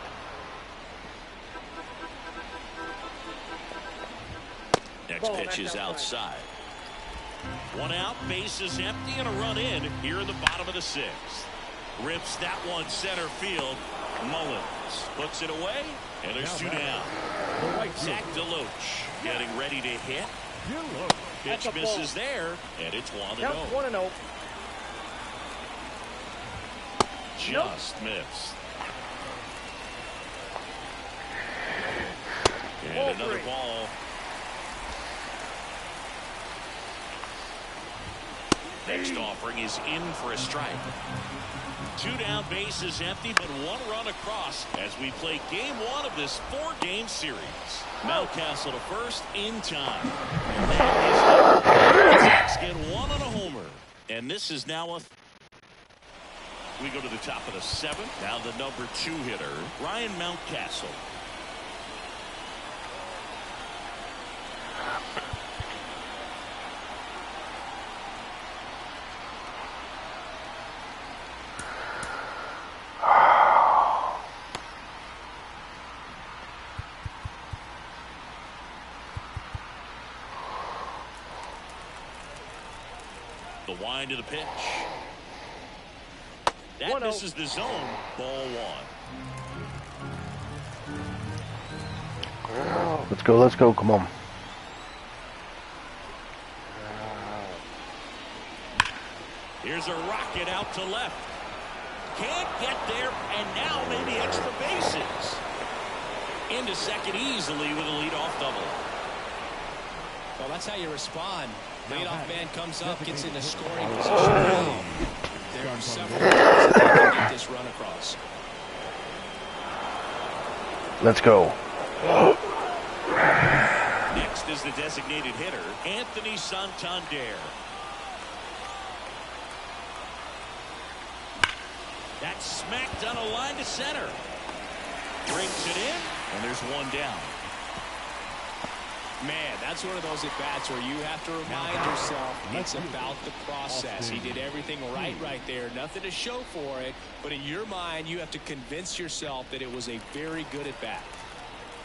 Next Ball, pitch that's is outside. outside. 1 out, bases empty, and a run in here in the bottom of the 6th. Rips that one center field. Mullins puts it away, and there's 2 down. Zach Deloach getting ready to hit. That's Pitch a misses ball. there, and it's 1-0. Count 1-0. Just missed. And Ball another 3. ball. Next offering is in for a strike. 2 down, bases empty, but 1 run across as we play game 1 of this 4-game series. Mountcastle to first in time. Sox get 1 on a homer. And this is now a... We go to the top of the 7th. Now the number 2 hitter, Ryan Mountcastle. The wind of the pitch. That 1-0. misses the zone. Ball 1. Let's go, come on. Here's a rocket out to left. Can't get there, and now maybe extra bases. Into second easily with a leadoff double. Well, that's how you respond. Leadoff man comes up, gets in the scoring position. There are several ways that they can get this run across. Let's go. Next is the designated hitter, Anthony Santander. That's smacked on a line to center. Brings it in, and there's 1 down. Man, that's one of those at-bats where you have to remind yourself it's about the process. He did everything right there. Nothing to show for it. But in your mind, you have to convince yourself that it was a very good at-bat.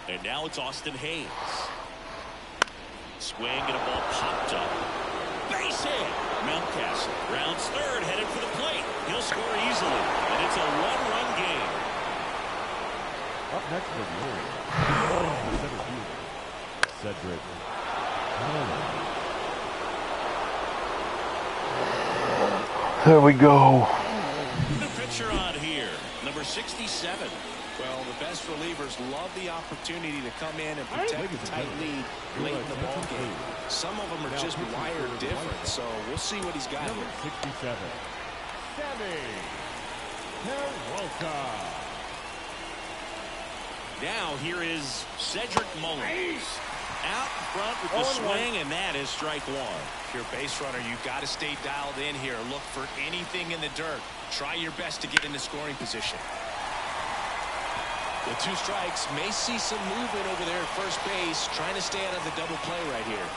And now it's Austin Hayes. Swing and a ball popped up. Base hit. Mountcastle rounds third, headed for the plate. He'll score easily, and it's a one-run game. Up next for the Orioles, the center fielder, Cedric Mullins. There we go. The pitcher on here, number 67. Well, the best relievers love the opportunity to come in and protect the tight lead late in the ball game. Some of them are just wired different, so we'll see what he's got Number here. 67, Sammy Peralta. Now here is Cedric Mullins. Out in front with the swing, and that is strike one. If you're a base runner, you've got to stay dialed in here. Look for anything in the dirt. Try your best to get into scoring position. With 2 strikes, may see some movement over there at first base, trying to stay out of the double play right here.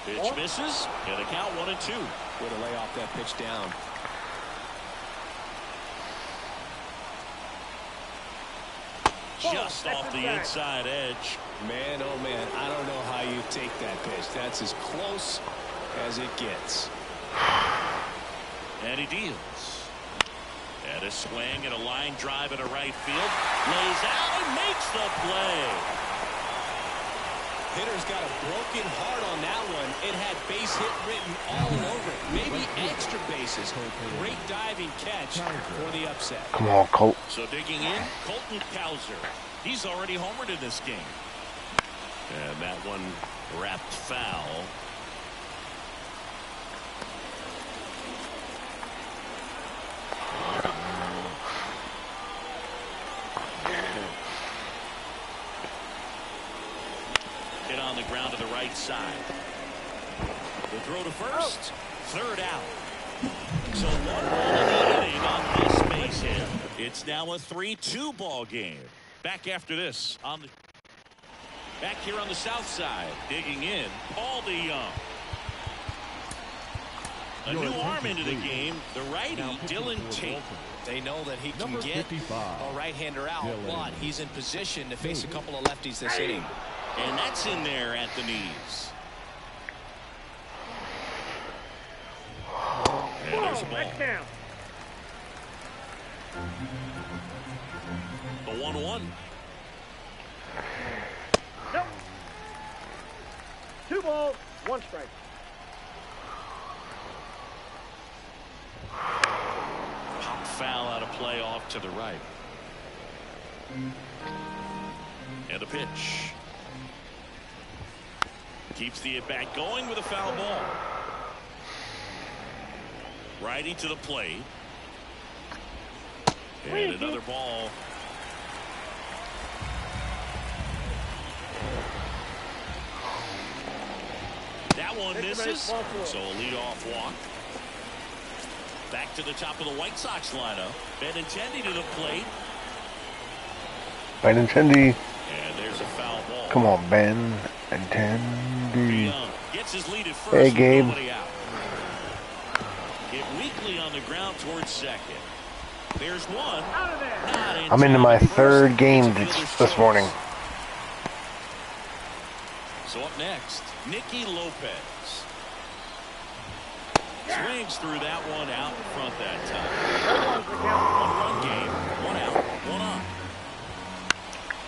Pitch misses, and a count 1-2. Way to lay off that pitch down. Just off the inside edge. Man, oh man, I don't know how you take that pitch. That's as close as it gets. And he deals. And a swing and a line drive into right field. Lays out and makes the play. Hitter's got a broken heart on that one. It had base hit written all over it. Maybe extra bases. Great diving catch for the upset. Come on, Colt. So digging in, Colton Cowser. He's already homered in this game. And that one wrapped foul. Hit on the ground to the right side. The throw to first. Third out. So 1 run in the inning on this base hit. It's now a 3-2 ball game. Back after this on the back here on the south side. Digging in, Paul DeYoung. A new arm into the game, the righty Dylan Tate. They know that he can get a right-hander out, but he's in position to face a couple of lefties this inning. And that's in there at the knees. And there's a ball. The 1-1. Nope. 2 balls, 1 strike. Pop foul out of play off to the right. And a pitch. Keeps the at-bat going with a foul ball. Righty to the plate. And another ball. That one misses. So a leadoff walk. Back to the top of the White Sox lineup. Benintendi to the plate. Benintendi. And there's a foul ball. Come on, Benintendi. Gets his lead at first. Hey, Gabe. Nobody out. Hit weakly on the ground towards second. There's one. I'm into my 3rd game this morning. So up next, Nicky Lopez. Swings through that one out in front that time. 1-run game. 1 out, 1 on.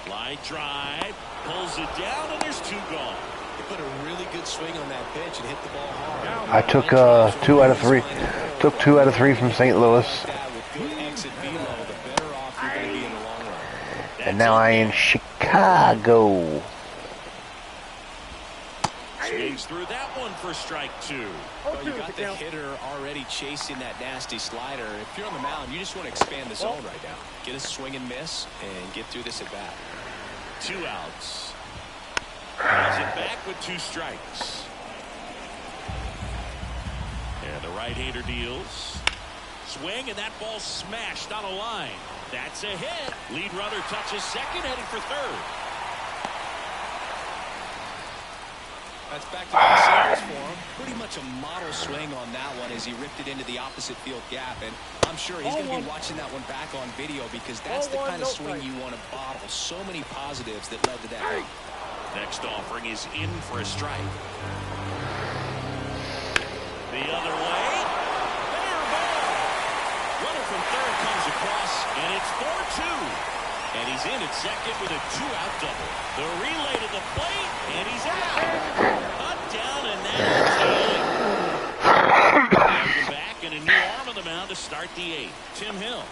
Line drive. Pulls it down, and there's 2 gone. He put a really good swing on that pitch and hit the ball hard. I took 2 out of 3. Took 2 out of 3 from St. Louis. And now I in Chicago. Swings through that one for strike 2. Well, you got the hitter already chasing that nasty slider. If you're on the mound, you just want to expand the zone right now. Get a swing and miss and get through this at bat. 2 outs. Has it back with 2 strikes. And the right-hander deals. swing, and that ball smashed on a line. That's a hit. Lead runner touches second, heading for third. That's back-to-back singles for him. Pretty much a model swing on that one as he ripped it into the opposite field gap. And I'm sure he's going to be watching that one back on video because that's the kind of swing you want to bottle. So many positives that led to that. Next offering is in for a strike. The other way. Fair ball. Runner from third comes across, and it's 4-2. And he's in at second with a 2-out double. The relay to the plate, and he's out. Up, down, and that's it. Welcome back, and a new arm on the mound to start the eighth. Tim Hill.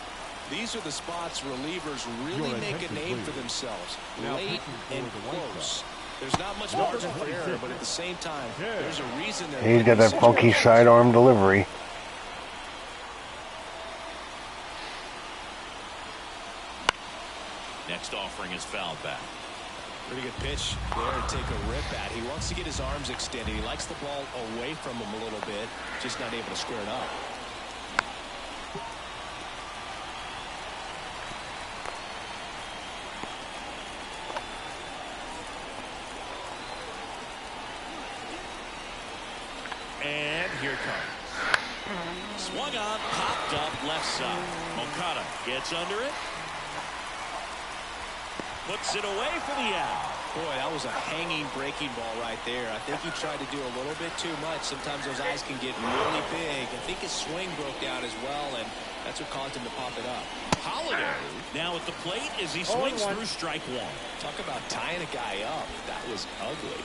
These are the spots relievers really make a name for themselves. Late and close. There's not much margin for error, but at the same time, there's a reason they're... He's got that funky sidearm delivery. Next offering is fouled back. Pretty good pitch there to take a rip at. He wants to get his arms extended. He likes the ball away from him a little bit, just not able to square it up. And here comes. Swung on, popped up left side. Okada gets under it. Puts it away for the out. Boy, that was a hanging breaking ball right there. I think he tried to do a little bit too much. Sometimes those eyes can get really big. I think his swing broke down as well, and that's what caused him to pop it up. Holiday now at the plate as he swings through strike one. Talk about tying a guy up. That was ugly.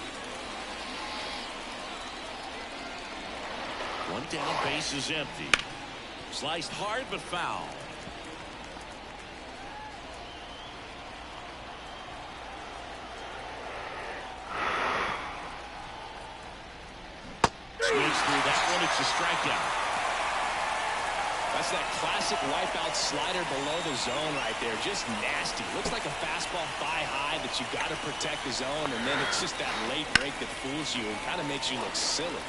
One down, base is empty. Sliced hard but foul. Swings through that one. It's a strikeout. That's that classic wipeout slider below the zone right there. Just nasty. Looks like a fastball thigh high that you got to protect the zone, and then it's just that late break that fools you and kind of makes you look silly.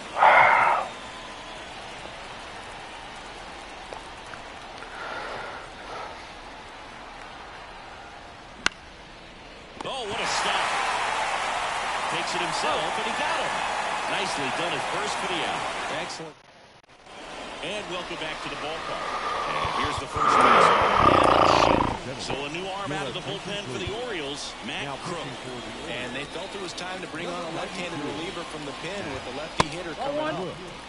Oh, what a stop. Takes it himself, and he got him. Nicely done at first for the out. Excellent. And welcome back to the ballpark. And here's the first baseman. So a new arm out of the bullpen for the Orioles, Matt Crook. And they felt it was time to bring on a left-handed reliever from the pen with the lefty hitter coming up.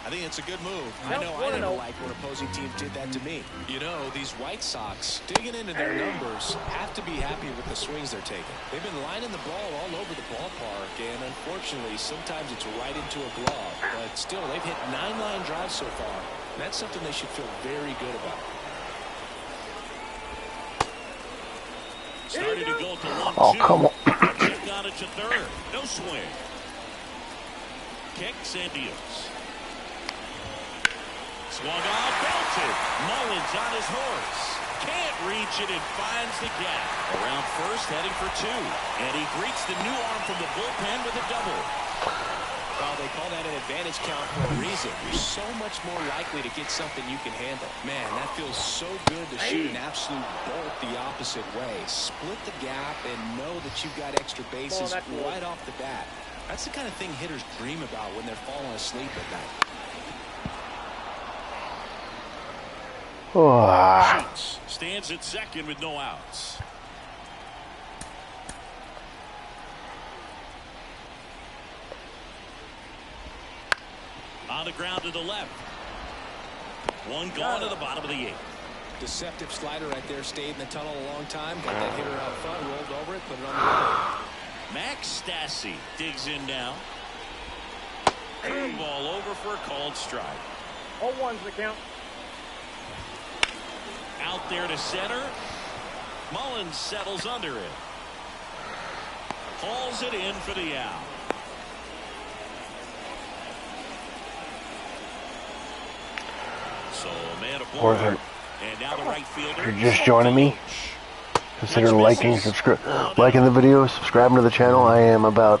I think it's a good move. I know I never liked when opposing teams did that to me. You know, these White Sox, digging into their numbers, have to be happy with the swings they're taking. They've been lining the ball all over the ballpark, and unfortunately, sometimes it's right into a glove. But still, they've hit 9 line drives so far. That's something they should feel very good about. Started to go to 1-2. Oh, come on. Check on it to third. No swing. Kicks and deals. Swung on, belted. Mullins on his horse. Can't reach it and finds the gap. Around first, heading for 2. And he greets the new arm from the bullpen with a double. Well, they call that an advantage count for a reason. You're so much more likely to get something you can handle. Man, that feels so good to shoot an absolute bolt the opposite way. Split the gap and know that you've got extra bases right off the bat. That's the kind of thing hitters dream about when they're falling asleep at night. Shoots. Stands at second with no outs. On the ground to the left. One gone to the bottom of the 8th. Deceptive slider right there. Stayed in the tunnel a long time. Got that hitter out front. Rolled over it. Put it on the ground. Max Stassi digs in now. Curveball over for a called strike. 0-1's the count. Out there to center. Mullins settles under it. Hauls it in for the out. So a man aboard. And now the right fielder. If you're just joining me, consider liking the video, subscribing to the channel. I am about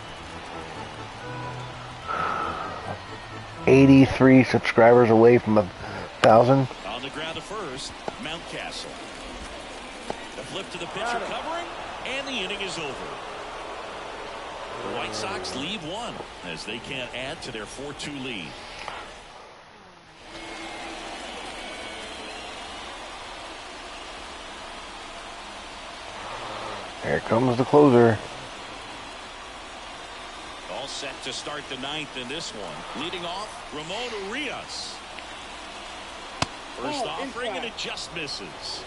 83 subscribers away from 1,000. On the ground to first, Mountcastle. The flip to the pitcher covering, and the inning is over. The White Sox leave one as they can't add to their 4-2 lead. Here comes the closer. All set to start the ninth in this one. Leading off, Ramon Urias. First offering, and it just misses.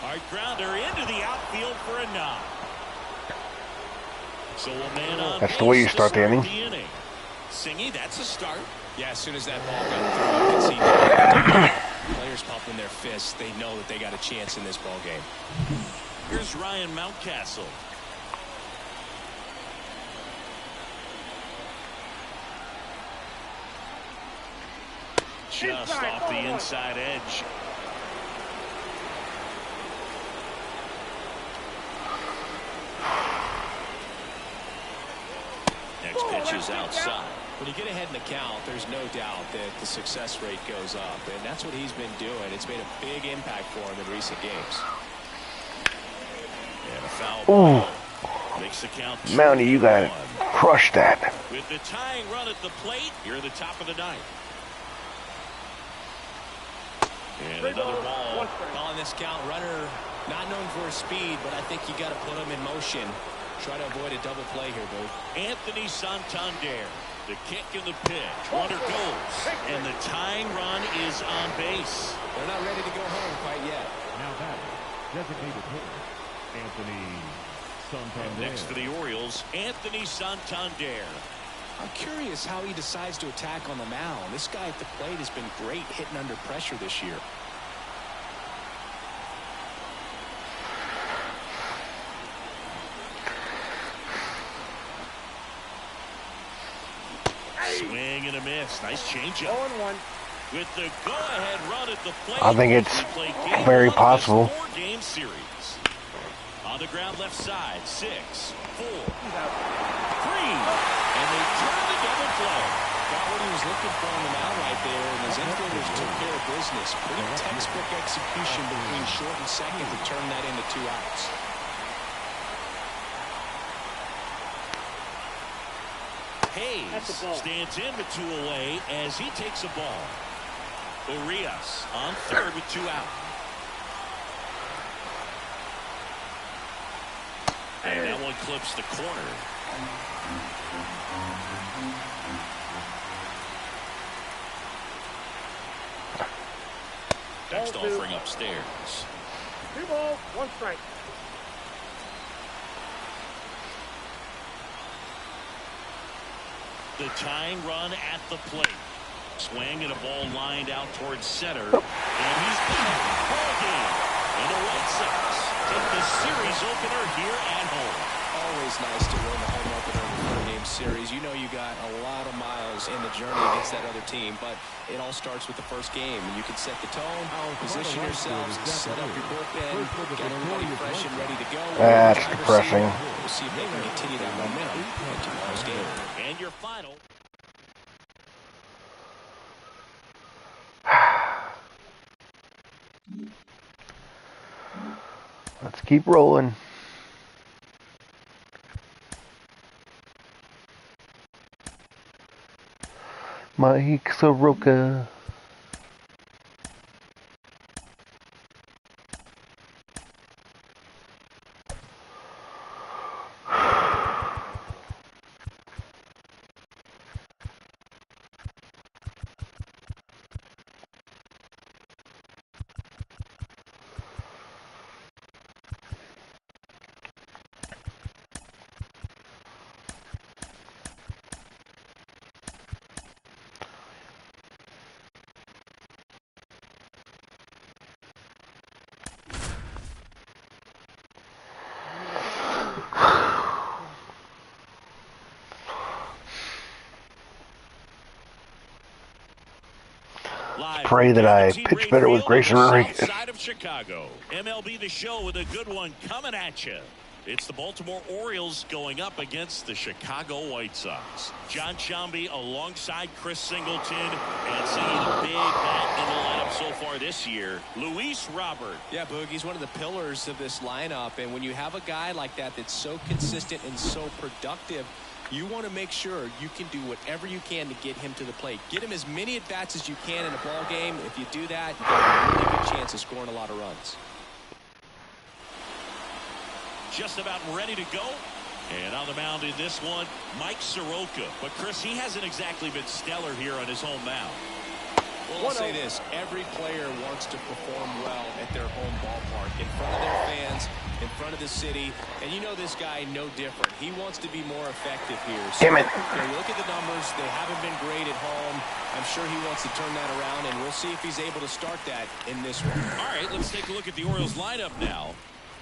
Hard grounder into the outfield for a knock. So a man on That's the way you start the inning. Singy, that's a start. Yeah, as soon as that ball got through, you can see that players pumping their fists. They know that they got a chance in this ball game. Here's Ryan Mountcastle. Just off the inside edge. Next pitch is outside. When you get ahead in the count, there's no doubt that the success rate goes up, and that's what he's been doing. It's made a big impact for him in recent games. And a foul ball. Makes the count. Mountie, you gotta crush that. With the tying run at the plate, you're at the top of the ninth. And another ball. Ball in this count, runner not known for his speed, but I think you got to put him in motion. Try to avoid a double play here, Boo. Anthony Santander. The kick and the pitch. Runner goes. And the tying run is on base. They're not ready to go home quite yet. Now batting, designated hitter, Anthony Santander. And next for the Orioles, Anthony Santander. I'm curious how he decides to attack on the mound. This guy at the plate has been great hitting under pressure this year. Swing and a miss. Nice changeup. 0-1. With the go-ahead run at the plate. I think it's very possible. Four-game series. On the ground left side. 6, 4, 3. And they turn the double play. Got what he was looking for on the mound right there, and his infielders took care of business. Pretty textbook execution between short and second to turn that into 2 outs. Hayes stands in with 2 away as he takes a ball. Urias on third with 2 out. And that one clips the corner. Next offering upstairs. 2 balls, 1 strike. The tying run at the plate. Swing and a ball lined out towards center. And he's back. Ball game. And the White Sox take the series opener here at home. Always nice to win the home opener in the 4-game series. You know you got a lot of miles in the journey against that other team, but it all starts with the first game. And you can set the tone, position yourselves, set up your bullpen, get everybody fresh and ready to go. That's depressing. We'll see if they can continue that momentum in tomorrow's game. And your final. Let's keep rolling. Mike Soroka. Pray that I pitch better with Grayson Rodriguez. Outside of Chicago, MLB The Show with a good one coming at you. It's the Baltimore Orioles going up against the Chicago White Sox. John Sciambi alongside Chris Singleton, and seeing a big bat in the lineup so far this year, Luis Robert. Yeah, Boog, he's one of the pillars of this lineup, and when you have a guy like that that's so consistent and so productive, you want to make sure you can do whatever you can to get him to the plate. Get him as many at-bats as you can in a ball game. If you do that, you have a really good chance of scoring a lot of runs. Just about ready to go. And on the mound in this one, Mike Soroka. But, Chris, he hasn't exactly been stellar here on his home mound. Well, I'll say this. Every player wants to perform well at their home ballpark, in front of their fans, in front of the city. And you know this guy no different. He wants to be more effective here. So, Damn it. You look at the numbers. They haven't been great at home. I'm sure he wants to turn that around, and we'll see if he's able to start that in this one. All right, let's take a look at the Orioles lineup now.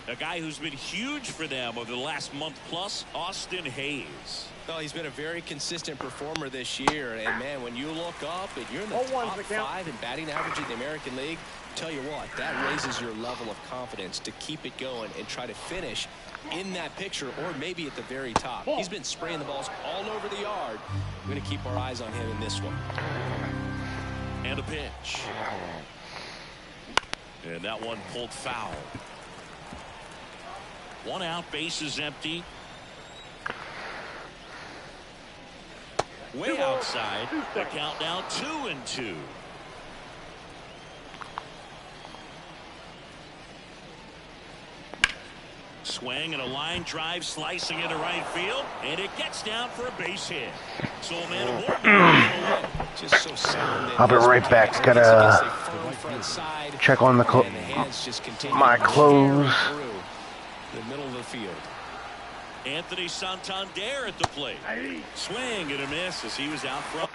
A guy who's been huge for them over the last month plus, Austin Hayes. Well, he's been a very consistent performer this year. And, man, when you look up and you're in the top 5 in batting average in the American League, tell you what, that raises your level of confidence to keep it going and try to finish in that picture or maybe at the very top. He's been spraying the balls all over the yard. We're going to keep our eyes on him in this one. And a pitch. And that one pulled foul. 1 out, bases empty. Way outside. The count now 2-2. Swing and a line drive slicing into right field, and it gets down for a base hit. So a man aboard. Just so sound. I'll be right back. Gotta check on the my clothes. The middle of the field. Anthony Santander at the plate. Swing and a miss as he was out front.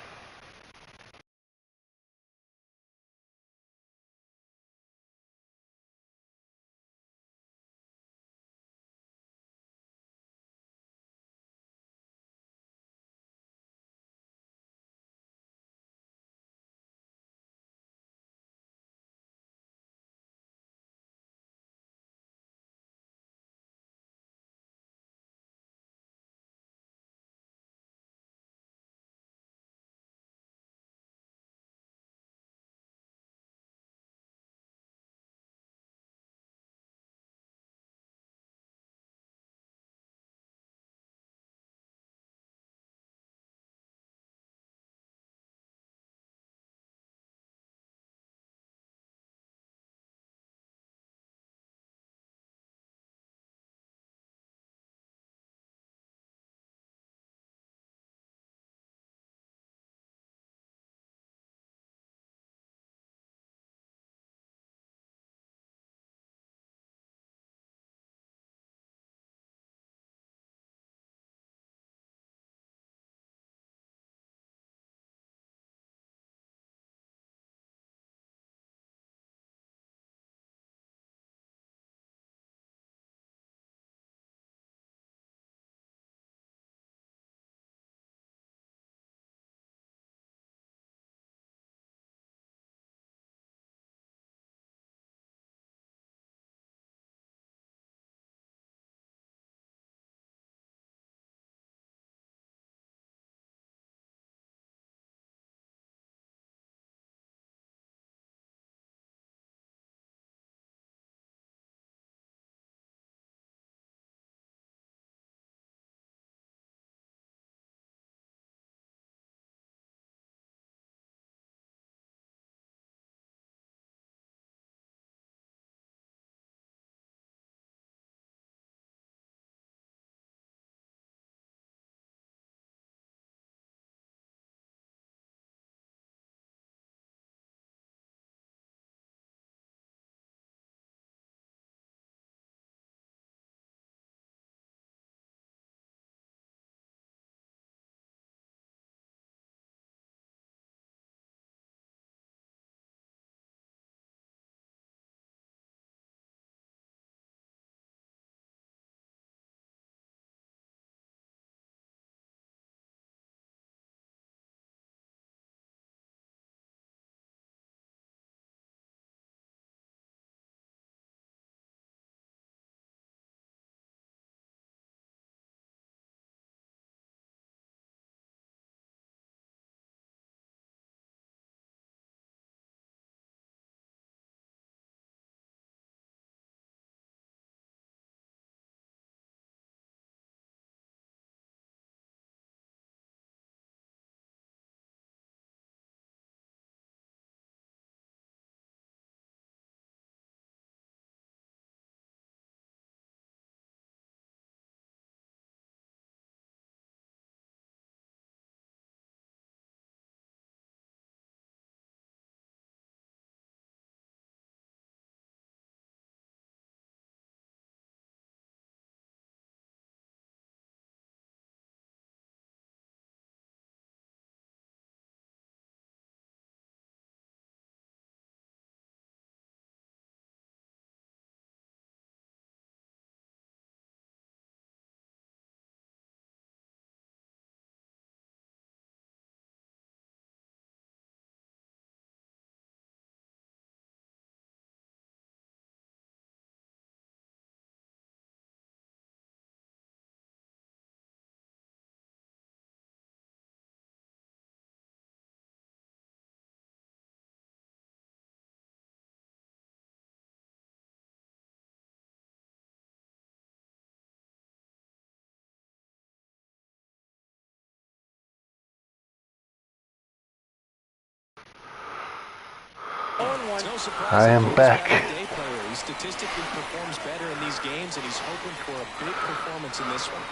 It's no surprise I am that back. Joe's got a day player. He statistically performs better in these games, and he's hoping for a big performance in this one.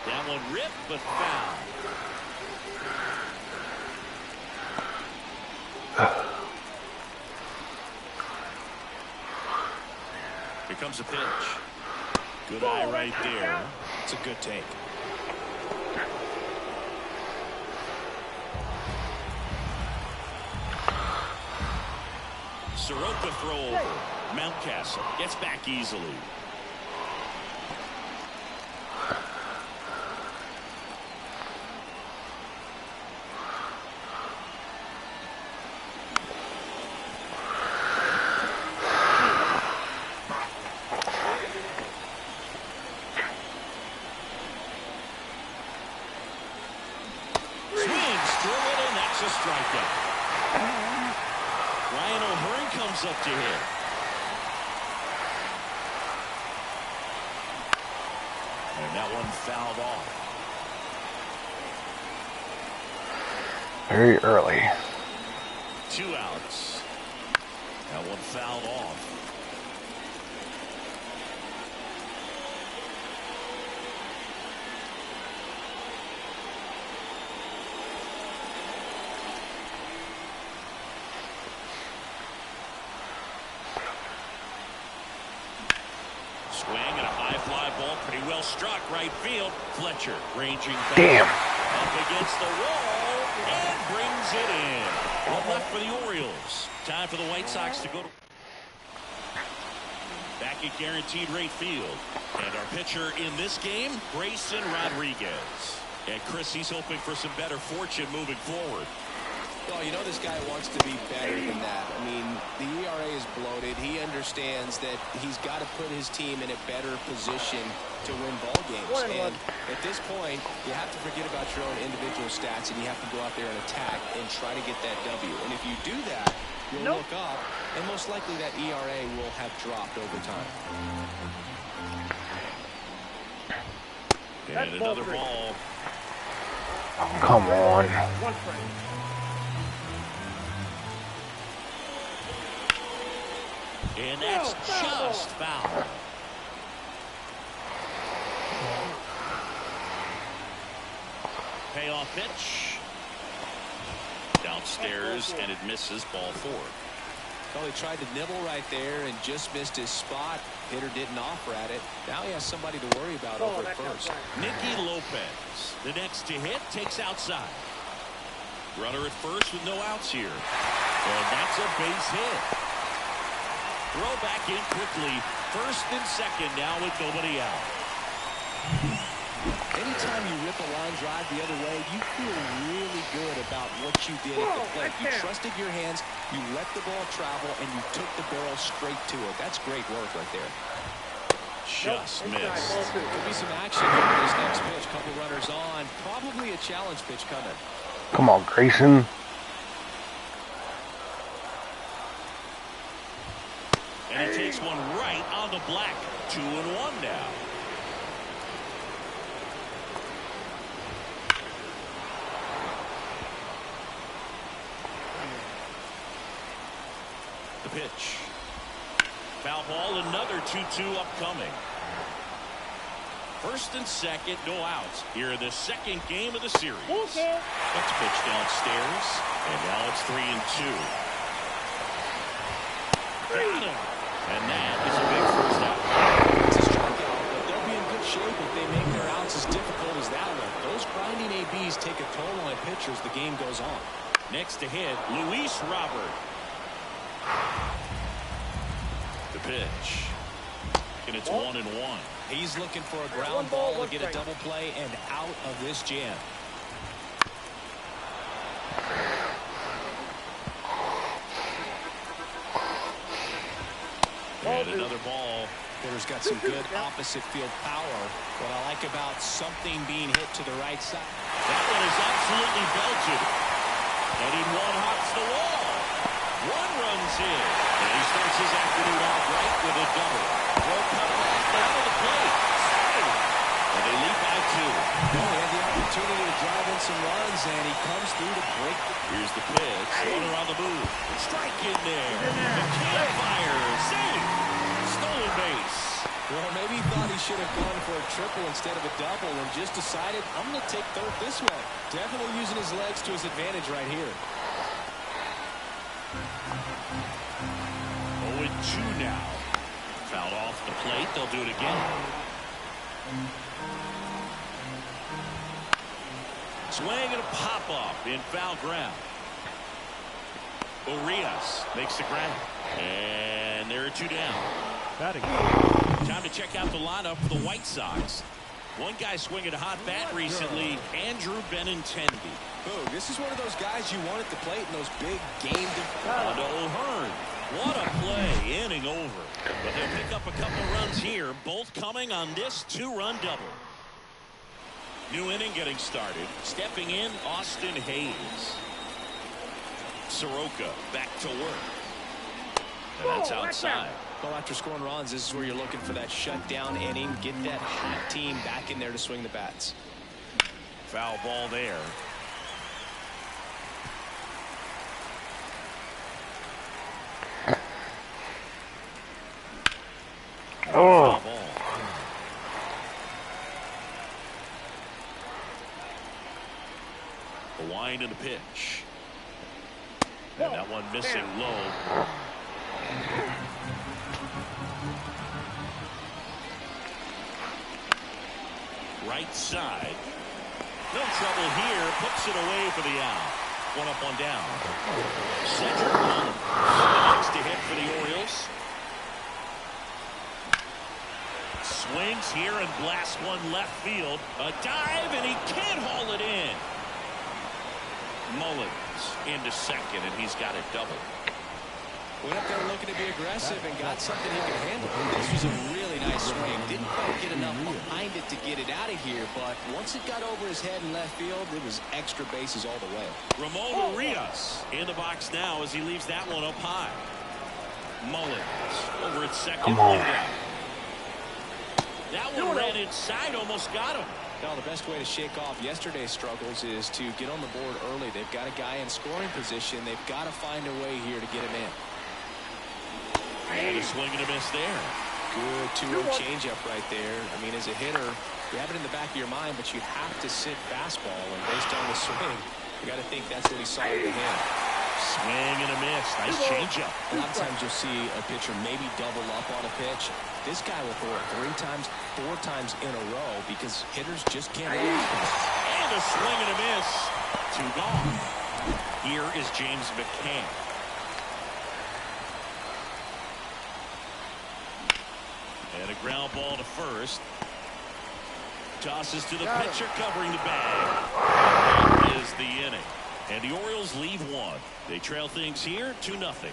That one ripped, but foul. Here comes a pitch. Good eye right there. It's a good take. Soroka throw over. Mountcastle gets back easily. Swings through it, and that's a strikeout. Ryan O'Hearn comes up to hit. And that one fouled off. Very early. 2 outs. That one fouled off. Swing and a high fly ball, pretty well struck right field. Fletcher ranging back. Damn. Up against the wall and brings it in. One left for the Orioles. Time for the White Sox to go to back at guaranteed rate field. And our pitcher in this game, Grayson Rodriguez. And Chris, he's hoping for some better fortune moving forward. Well, you know this guy wants to be better than that. I mean, the ERA is bloated. He understands that he's got to put his team in a better position to win ball games. And at this point, you have to forget about your own individual stats, and you have to go out there and attack and try to get that W. And if you do that, you'll look up, and most likely that ERA will have dropped over time. And another ball. Come on. One strike. And that's just foul. Payoff pitch. Downstairs, and it misses ball 4. Well, he tried to nibble right there and just missed his spot. Hitter didn't offer at it. Now he has somebody to worry about over at first. Nicky Lopez, the next to hit, takes outside. Runner at first with no outs here. And that's a base hit. Throw back in quickly. First and second now with nobody out. Anytime you rip a line drive the other way, you feel really good about what you did at the plate. You trusted your hands, you let the ball travel, and you took the barrel straight to it. That's great work right there. Just missed. Could be some action here in this next pitch. Couple runners on. Probably a challenge pitch coming. Come on, Grayson. And he takes one right on the black. 2-1 now. The pitch. Foul ball, another 2-2 upcoming. First and second, no outs. Here in the second game of the series. That's pitch downstairs. And now it's 3-2. Got him. And that is a big first out. It's a strikeout, but they'll be in good shape if they make their outs as difficult as that one. Those grinding ABs take a toll on pitchers the game goes on. Next to hit, Luis Robert. The pitch. And it's 1-1. He's looking for a ground ball to get a double play and out of this jam. And another ball. Hitter's got some good opposite field power. What I like about something being hit to the right side. That one is absolutely belted. And he one-hops the wall. One runs in. And he starts his afternoon off right with a double. Throw cut off down to the plate. And they lead by 2. Well, he had the opportunity to drive in some runs, and he comes through to break. Here's the pitch. Runner on the move. Strike in there. McCann fires. Save. Stolen base. Well, maybe he thought he should have gone for a triple instead of a double and just decided, I'm going to take third this way. Definitely using his legs to his advantage right here. 0-2 now. Fouled off the plate. They'll do it again. Swing and a pop-up in foul ground. Orioles makes the grab. And there are 2 down. Batting. Time to check out the lineup for the White Sox. One guy swinging a hot bat recently, Andrew Benintendi. Boog, this is one of those guys you want at the plate in those big game. On to O'Hearn. What a play, inning over. But they'll pick up a couple runs here, both coming on this 2-run double. New inning getting started. Stepping in, Austin Hayes. Soroka back to work. And that's outside. Well, after scoring runs, this is where you're looking for that shutdown inning. Get that hot team back in there to swing the bats. Foul ball there. Oh. Foul ball. The wind and the pitch. And that one missing low. Right side. No trouble here. Puts it away for the out. 1 up, 1 down. Cedric Mullins. The next to hit for the Orioles. Swings here and blasts one left field. A dive and he can't haul it in. Mullins into second and he's got it double. Went up there looking to be aggressive and got something he could handle. This was a really nice swing. Didn't quite get enough behind it to get it out of here, but once it got over his head in left field, it was extra bases all the way. Ramon Urias in the box now as he leaves that one up high. Mullins over at second. That one ran inside, almost got him. Now, the best way to shake off yesterday's struggles is to get on the board early. They've got a guy in scoring position. They've got to find a way here to get him in. And a swing and a miss there. Good 2-0 changeup right there. I mean, as a hitter, you have it in the back of your mind, but you have to sit fastball. And based on the swing, you got to think that's what he saw in the hand. Swing and a miss. Nice changeup. A lot of times you'll see a pitcher maybe double up on a pitch. This guy will throw it 3 times, 4 times in a row because hitters just can't. And a swing and a miss. 2 gone. Here is James McCann. And a ground ball to first. Tosses to the pitcher covering the bag. That is the inning. And the Orioles leave 1. They trail things here 2-0.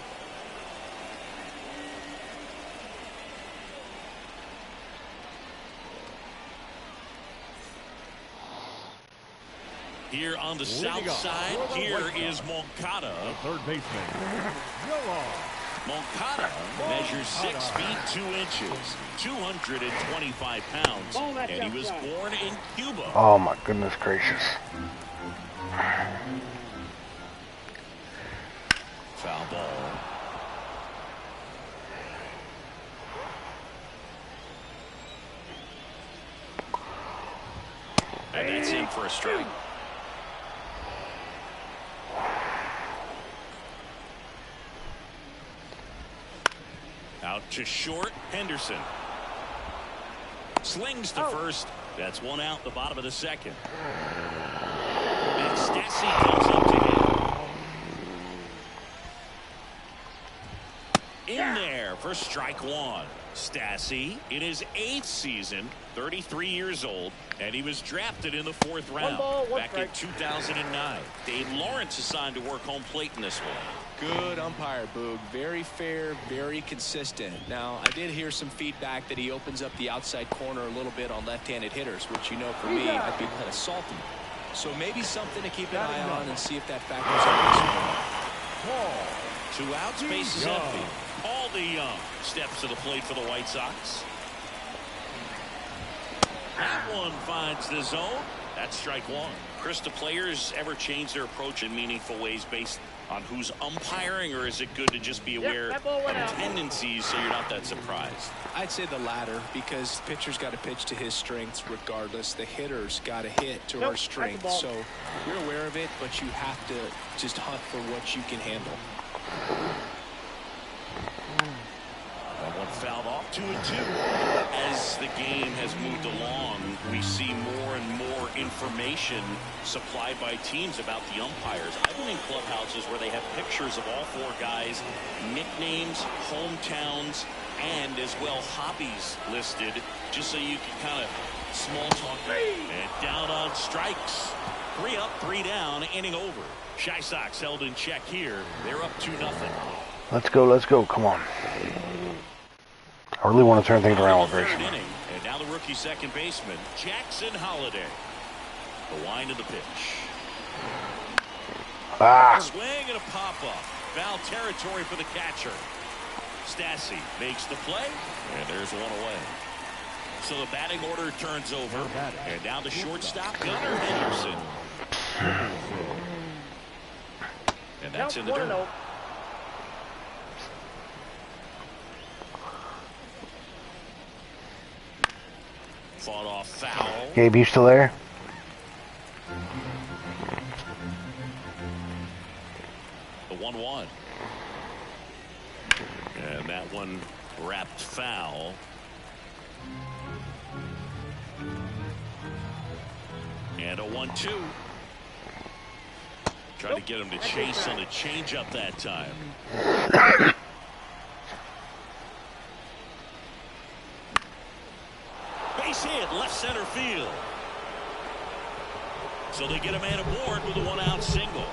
Here on the south side, here is Moncada. Third baseman. Moncada measures 6 feet 2 inches, 225 pounds, and he was born in Cuba. Oh my goodness gracious. Foul ball. And that's in for a strike. Out to short, Henderson. Slings to first. That's 1 out, the bottom of the second. And Stassi comes up to him. In there for strike 1. Stassi in his 8th season, 33 years old, and he was drafted in the 4th round back in 2009. Dave Lawrence assigned to work home plate in this one. Good umpire, Boog. Very fair, very consistent. Now, I did hear some feedback that he opens up the outside corner a little bit on left-handed hitters, which, you know, for me, I'd be kind of salty. So maybe something to keep an eye on and see if that factors in this one. 2 outs, base is empty. Paul DeYoung steps to the plate for the White Sox. That one finds the zone. That's strike one. Chris, do players ever change their approach in meaningful ways based on who's umpiring, or is it good to just be aware of tendencies so you're not that surprised? I'd say the latter, because the pitcher's got to pitch to his strengths regardless. The hitter's got to hit to our strengths. So you're aware of it, but you have to just hunt for what you can handle. That one fouled off, 2-2. As the game has moved along, we see more and more information supplied by teams about the umpires. I've been in clubhouses where they have pictures of all four guys, nicknames, hometowns, and as well hobbies listed, just so you can kind of small talk. And down on strikes. 3 up, 3 down, inning over. Shy Sox held in check here. They're up 2-0. Let's go, let's go. Come on. I really want to turn things around with Grayson. And now the rookie second baseman, Jackson Holliday. The wind of the pitch. Swing and a pop-up. Foul territory for the catcher. Stassi makes the play, and there's one away. So the batting order turns over, and now the shortstop, Gunnar Henderson. And that's in the dirt. Fought off foul. Gabe, you still there? The 1-1. And that one wrapped foul. And a 1-2. Trying to get him to chase on a changeup that time. Base hit, left center field. So they get a man aboard with a 1-out single.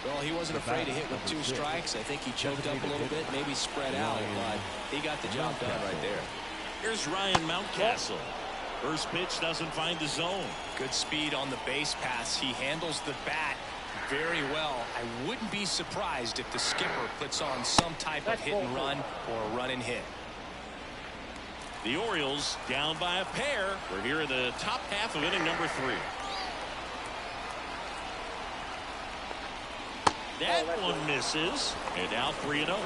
Well, he wasn't afraid to hit with 2 strikes. I think he choked up a little bit, maybe spread out, but he got the job done right there. Here's Ryan Mountcastle. First pitch doesn't find the zone. Good speed on the base pass. He handles the bat very well. I wouldn't be surprised if the skipper puts on some type of hit and run or a run and hit. The Orioles down by a pair. We're here in the top half of inning number 3. That one misses, and now 3-0.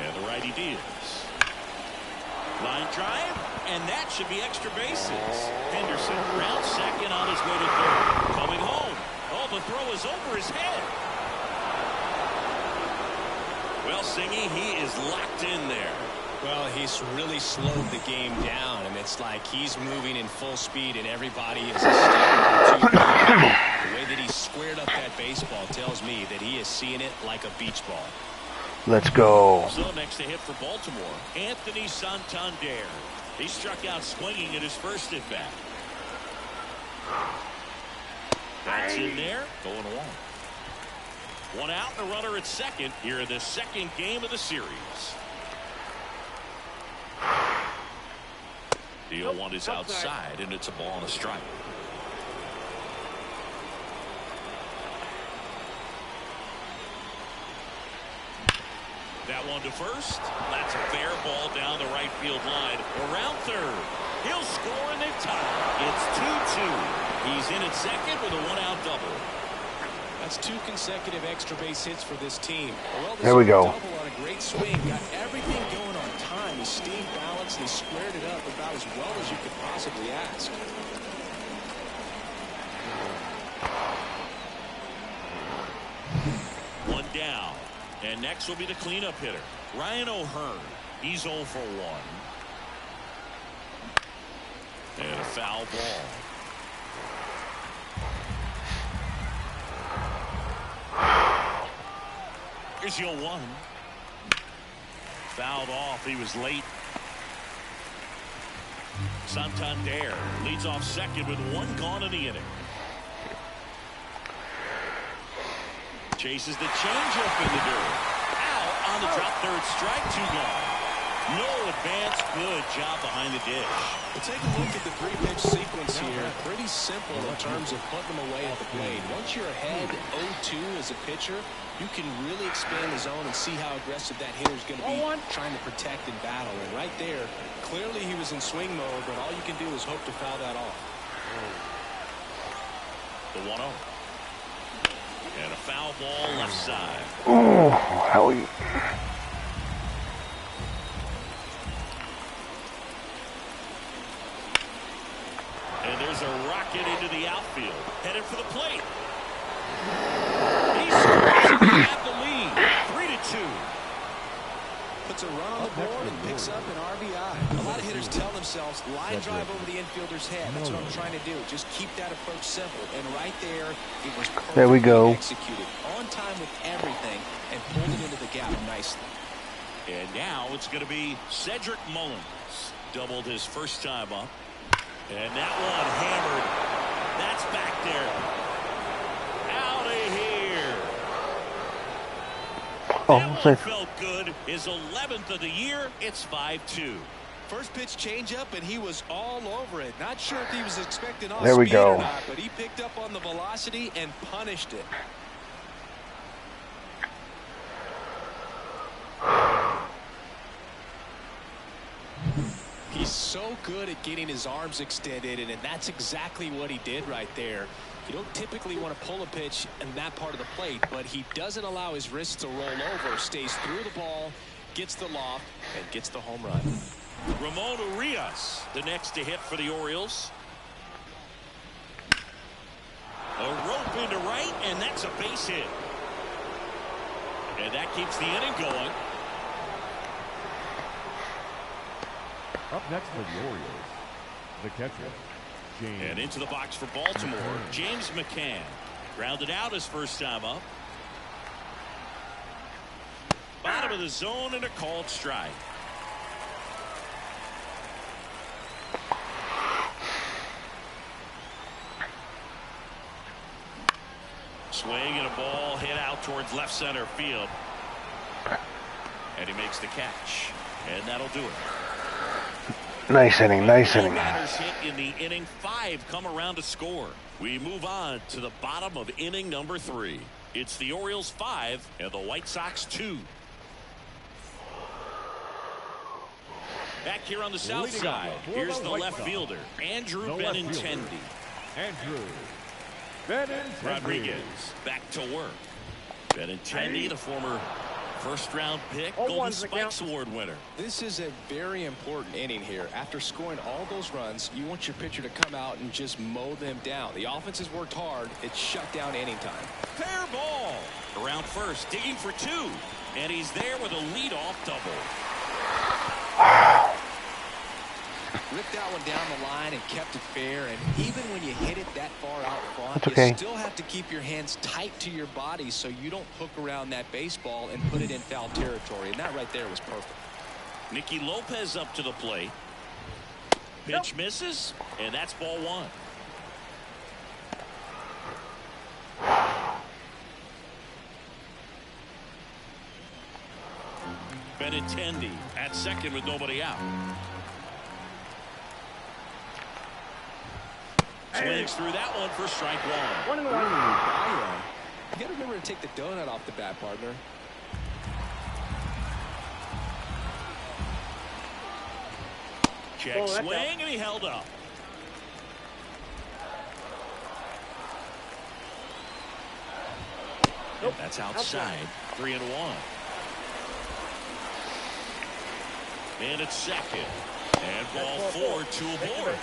And the righty deals. Line drive, and that should be extra bases. Henderson round second on his way to third. Coming home. Oh, the throw is over his head. Well, Singy, he is locked in there. Well, he's really slowed the game down, and it's like he's moving in full speed, and everybody is a step or 2 behind. The way that he squared up that baseball tells me that he is seeing it like a beach ball. Let's go. So next to hit for Baltimore, Anthony Santander. He struck out swinging at his first at bat. That's in there, going 1. 1 out, and a runner at second here in the second game of the series. The 0-1 is outside, and it's a ball and a strike. That one to first. That's a fair ball down the right field line. Around third. He'll score, and they've tied. It's 2-2. He's in at second with a 1-out double. That's 2 consecutive extra base hits for this team. There we go. Double on a great swing. Got everything going on time. He stayed balanced. He squared it up about as well as you could possibly ask. One down. And next will be the cleanup hitter, Ryan O'Hearn. He's 0 for 1. And a foul ball. Here's the 0-1. Fouled off. He was late. Santander leads off second with 1 gone in the inning. Chases the changeup in the dirt. Out on the drop, third strike, 2 gone. No advance. Good job behind the dish. We'll take a look at the 3-pitch sequence here. Pretty simple in terms of putting them away at the plate. Once you're ahead 0-2 as a pitcher, you can really expand the zone and see how aggressive that hitter is going to be trying to protect and battle. And right there, clearly he was in swing mode, but all you can do is hope to foul that off. The 1-0. And a foul ball left side. Oh, Howie. And there's a rocket into the outfield. Headed for the plate. He scores at the lead. 3-2. Puts a run on the board and picks up an RBI. A lot of hitters tell themselves, line drive over the infielder's head. That's what I'm trying to do. Just keep that approach simple. And right there, it was perfectly There we go. executed. On time with everything and pulled it into the gap nicely. And now it's going to be Cedric Mullins. Doubled his first time up. And that one hammered. That's back there. Out of here. Oh, that one safe. felt good. His 11th of the year. It's 5-2. First pitch changeup, and he was all over it. Not sure if he was expecting off There we speed go. or not, but he picked up on the velocity and punished it. He's so good at getting his arms extended, and that's exactly what he did right there. You don't typically want to pull a pitch in that part of the plate, but he doesn't allow his wrists to roll over, stays through the ball, gets the loft, and gets the home run. Ramon Urias, the next to hit for the Orioles. A rope into right, and that's a base hit. And that keeps the inning going. Up next for the Orioles, the catcher, James. And into the box for Baltimore, James McCann. Grounded out his first time up. Bottom of the zone and a called strike. Swing and a ball hit out towards left center field. And he makes the catch. And that'll do it. Nice inning, nice inning. Batters hit in the inning. 5 come around to score. We move on to the bottom of inning number 3. It's the Orioles 5 and the White Sox 2. Back here on the south side, here's the left fielder, Andrew Benintendi. Andrew Benintendi. Rodriguez back to work. Benintendi, the former first-round pick, Golden Spikes Award winner. This is a very important inning here. After scoring all those runs, you want your pitcher to come out and just mow them down. The offense has worked hard. It's shut down inning time. Fair ball. Around first, digging for 2. And he's there with a leadoff double. Ripped that one down the line and kept it fair. And even when you hit it that far out front, That's okay. you still have to keep your hands tight to your body so you don't hook around that baseball and put it in foul territory. And that right there was perfect. Nicky Lopez up to the plate. Pitch misses, and that's ball 1. Benintendi at second with nobody out. Swings through that one for strike 1. 1-1. You got to remember to take the donut off the bat, partner. Check swing, and he held up. Nope. That's outside. 3-1. And it's second. And ball 4, 2 aboard.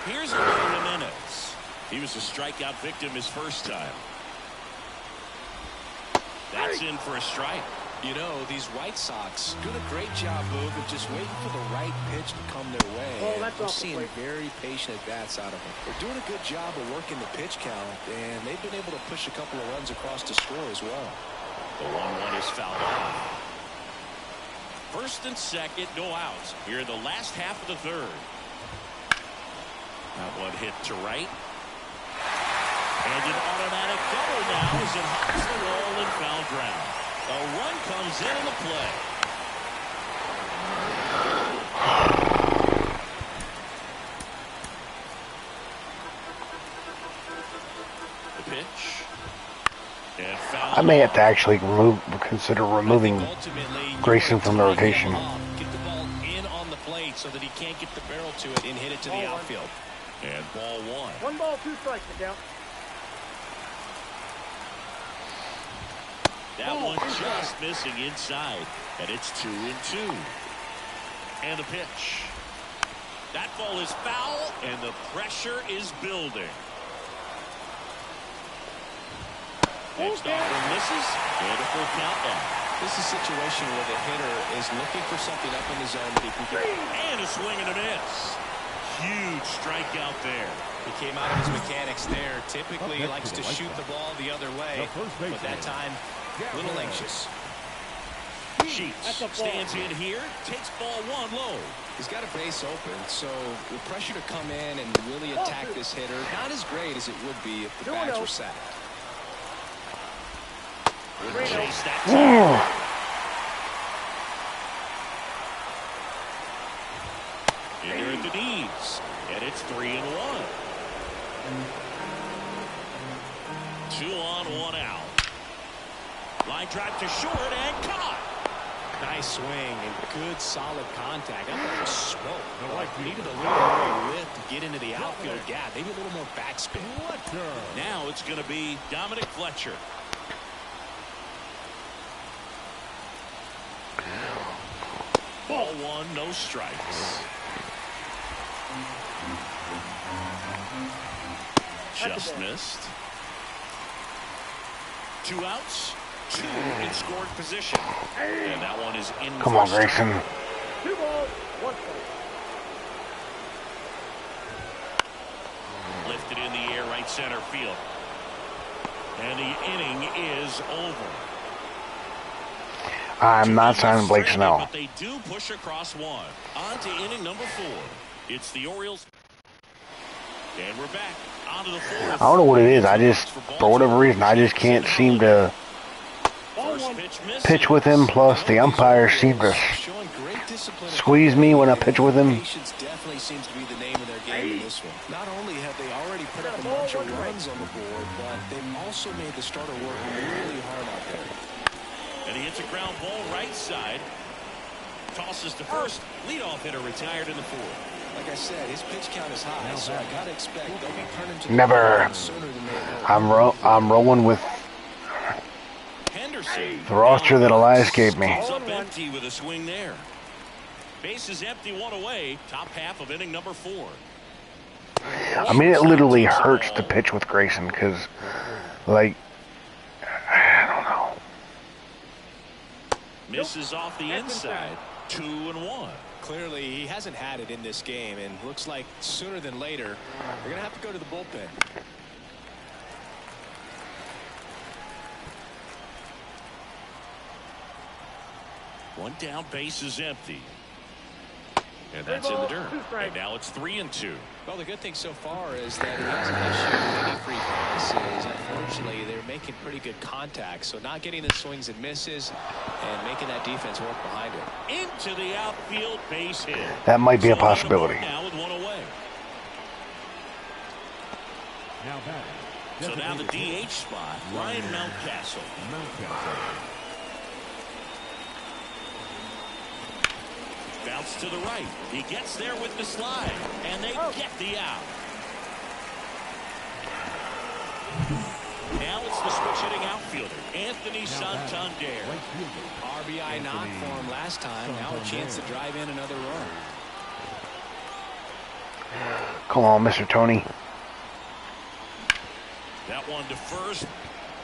Here's Eloy Jimenez. He was a strikeout victim his first time. That's in for a strike. You know, these White Sox doing a great job, Boog, of just waiting for the right pitch to come their way. Oh, that's I'm off the seeing plate. very patient at-bats out of them. They're doing a good job of working the pitch count, and they've been able to push a couple of runs across to score as well. The 1-1 is fouled off. First and second, no outs. Here in the last half of the third. That one hit to right. And an automatic double now as it hops the wall and foul ground. A run comes into the play. The pitch. And foul. I may have to actually consider removing Grayson from the rotation. Get the ball in on the plate so that he can't get the barrel to it and hit it to the outfield. And ball one. 1 ball, 2 strikes to count. That one just missing inside, and it's 2-2. And the pitch. That ball is foul, and the pressure is building. Next offering misses, and a full count now. This is a situation where the hitter is looking for something up in the zone that he can get. And a swing and a miss. Huge strikeout there. He came out of his mechanics there. Typically, he likes to shoot the ball the other way, but that time, a little anxious. Sheets stands in here, takes ball one low. He's got a base open, so the pressure to come in and really attack this hitter, not as great as it would be if the bags were sacked. Chase that time. In there at the knees, and it's 3-1. 2 on, 1 out. Line drive to short and caught. Nice swing and good solid contact. That was smoke. Needed a little more width to get into the outfield gap. Maybe a little more backspin. Now it's going to be Dominic Fletcher. Ball one, no strikes. Just missed. 2 outs, 2 in scoring position. And that one is in. Come on, Grayson. 2 balls, 1 strike. Lifted in the air, right center field. And the inning is over. I'm not signing Blake Snell. But they do push across 1. On to inning number 4. It's the Orioles. And we're back onto the 4th. I don't know what it is. I just, for whatever reason, I just can't seem to pitch with him. Plus, the umpires seem to squeeze me when I pitch with him. Patience definitely seems to be the name of their game in this one. Not only have they already put up a bunch of runs on the board, but they've also made the starter work really hard out there. And he hits a ground ball right side. Tosses to first. Leadoff hitter retired in the 4th. Like I said, his pitch count is high, so I gotta expect they'll be turning to Never. sooner than they I'm rolling with Henderson. the roster that Elias gave me. Comes up empty with a swing there. Base is empty, 1 away. Top half of inning number 4. I mean, it literally hurts to pitch with Grayson because, like, I don't know. Misses off the inside. 2-1. Clearly, he hasn't had it in this game, and looks like sooner than later, they're going to have to go to the bullpen. One down, base is empty. And that's in the dirt. And now it's 3-2. Well, the good thing so far is that he hasn't issued any free passes. Unfortunately, they're making pretty good contact, so not getting the swings and misses and making that defense work behind it. Into the outfield, base hit. That might be a possibility. Now with 1 away. So now the DH spot, Ryan Mountcastle. Bounce to the right. He gets there with the slide, and they get the out. Now it's the switch hitting outfielder, Anthony Santander. RBI knock for him last time. Now a chance to drive in another run. Come on, Mr. Tony. That one to first.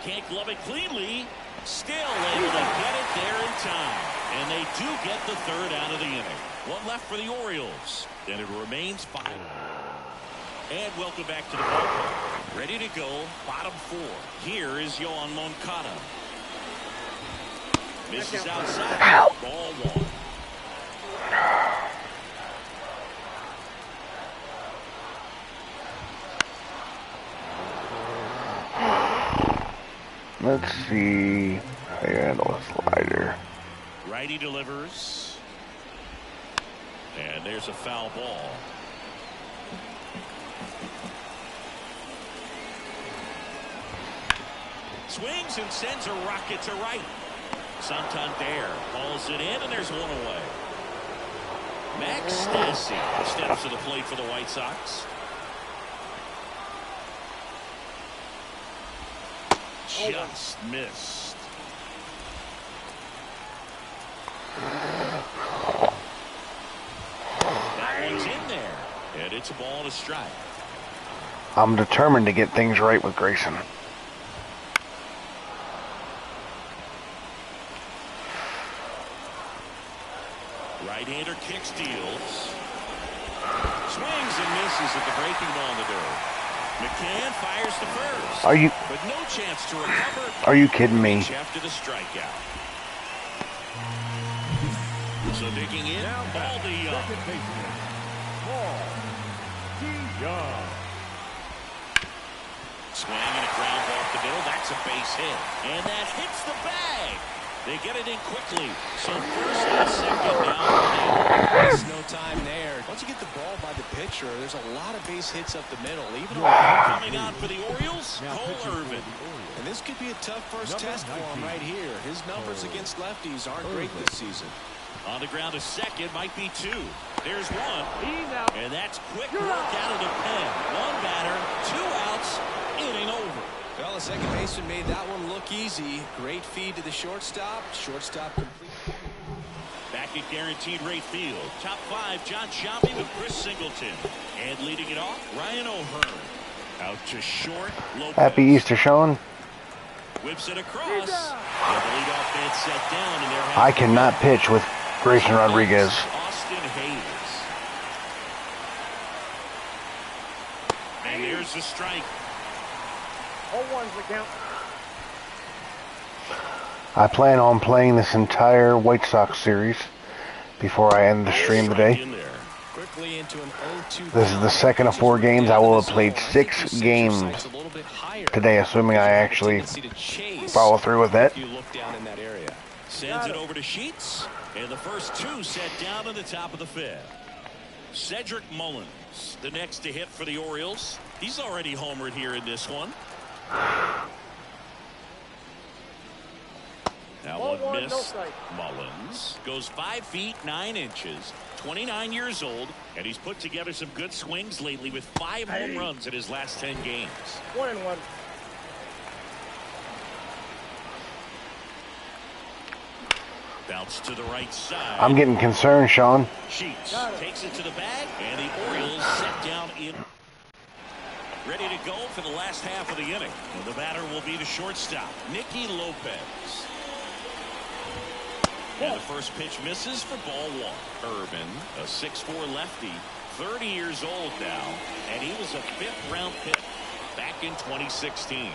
Can't glove it cleanly. Still able to get it there in time. And they do get the 3rd out of the inning. 1 left for the Orioles. And it remains 5. And welcome back to the ballpark. Ready to go, bottom 4. Here is Yohan Moncada. Misses outside. Ball 1. Let's see. And a slider. Righty delivers. And there's a foul ball. Swings and sends a rocket to right. Santander hauls it in, and there's one away. Max Stassi steps to the plate for the White Sox. Just missed. That one's in there, and it's a ball and a strike. I'm determined to get things right with Grayson. Right-hander kicks, deals. Swings and misses at the breaking ball in the dirt. McCann fires to first. Are you? But no chance to recover. Are you kidding me? After the strikeout. So digging in, Paul DeYoung. Second baseman, Paul DeYoung. Swing and a ground ball up the middle. That's a base hit. And that hits the bag. They get it in quickly. So first and second now. There's no time there. Once you get the ball by the pitcher, there's a lot of base hits up the middle. Even Coming on for the Orioles, Now pitching Cole for Irvin. the Orioles. and this could be a tough first Number test for him 19. right here. His numbers against lefties aren't great this season. On the ground to second, might be two. There's one. He's out. And that's quick work out of the pen. One batter, 2 outs, inning over. Well, the second baseman made that one look easy. Great feed to the shortstop. Shortstop complete. Back at guaranteed rate field. Top 5, John Sciambi with Chris Singleton. And leading it off, Ryan O'Hearn. Out to short, Lopez. Happy Easter, Sean. Whips it across. And the leadoff man set down. And there I cannot pitch with Grayson Rodriguez. Austin Hayes. And there's the strike. 0-1's the count. I plan on playing this entire White Sox series before I end the stream today. In there. Quickly into an 0-2 This is the second of 4 games. I will have played 6 games today, assuming I actually follow through with that. If you look down in that area. Sends it over to Sheets. And the first 2 set down in the top of the 5th. Cedric Mullins, the next to hit for the Orioles. He's already homered here in this one. Now 1-1, one no miss. strike. Mullins goes 5 feet 9 inches, 29 years old, and he's put together some good swings lately with 5 home runs in his last 10 games. 1-1. Bounce to the right side. I'm getting concerned, Sean. Sheets takes it to the bag, and the Orioles set down in. Ready to go for the last half of the inning. And the batter will be the shortstop, Nicky Lopez. And the first pitch misses for ball 1. Irvin, a 6'4 lefty, 30 years old now, and he was a 5th round pick back in 2016.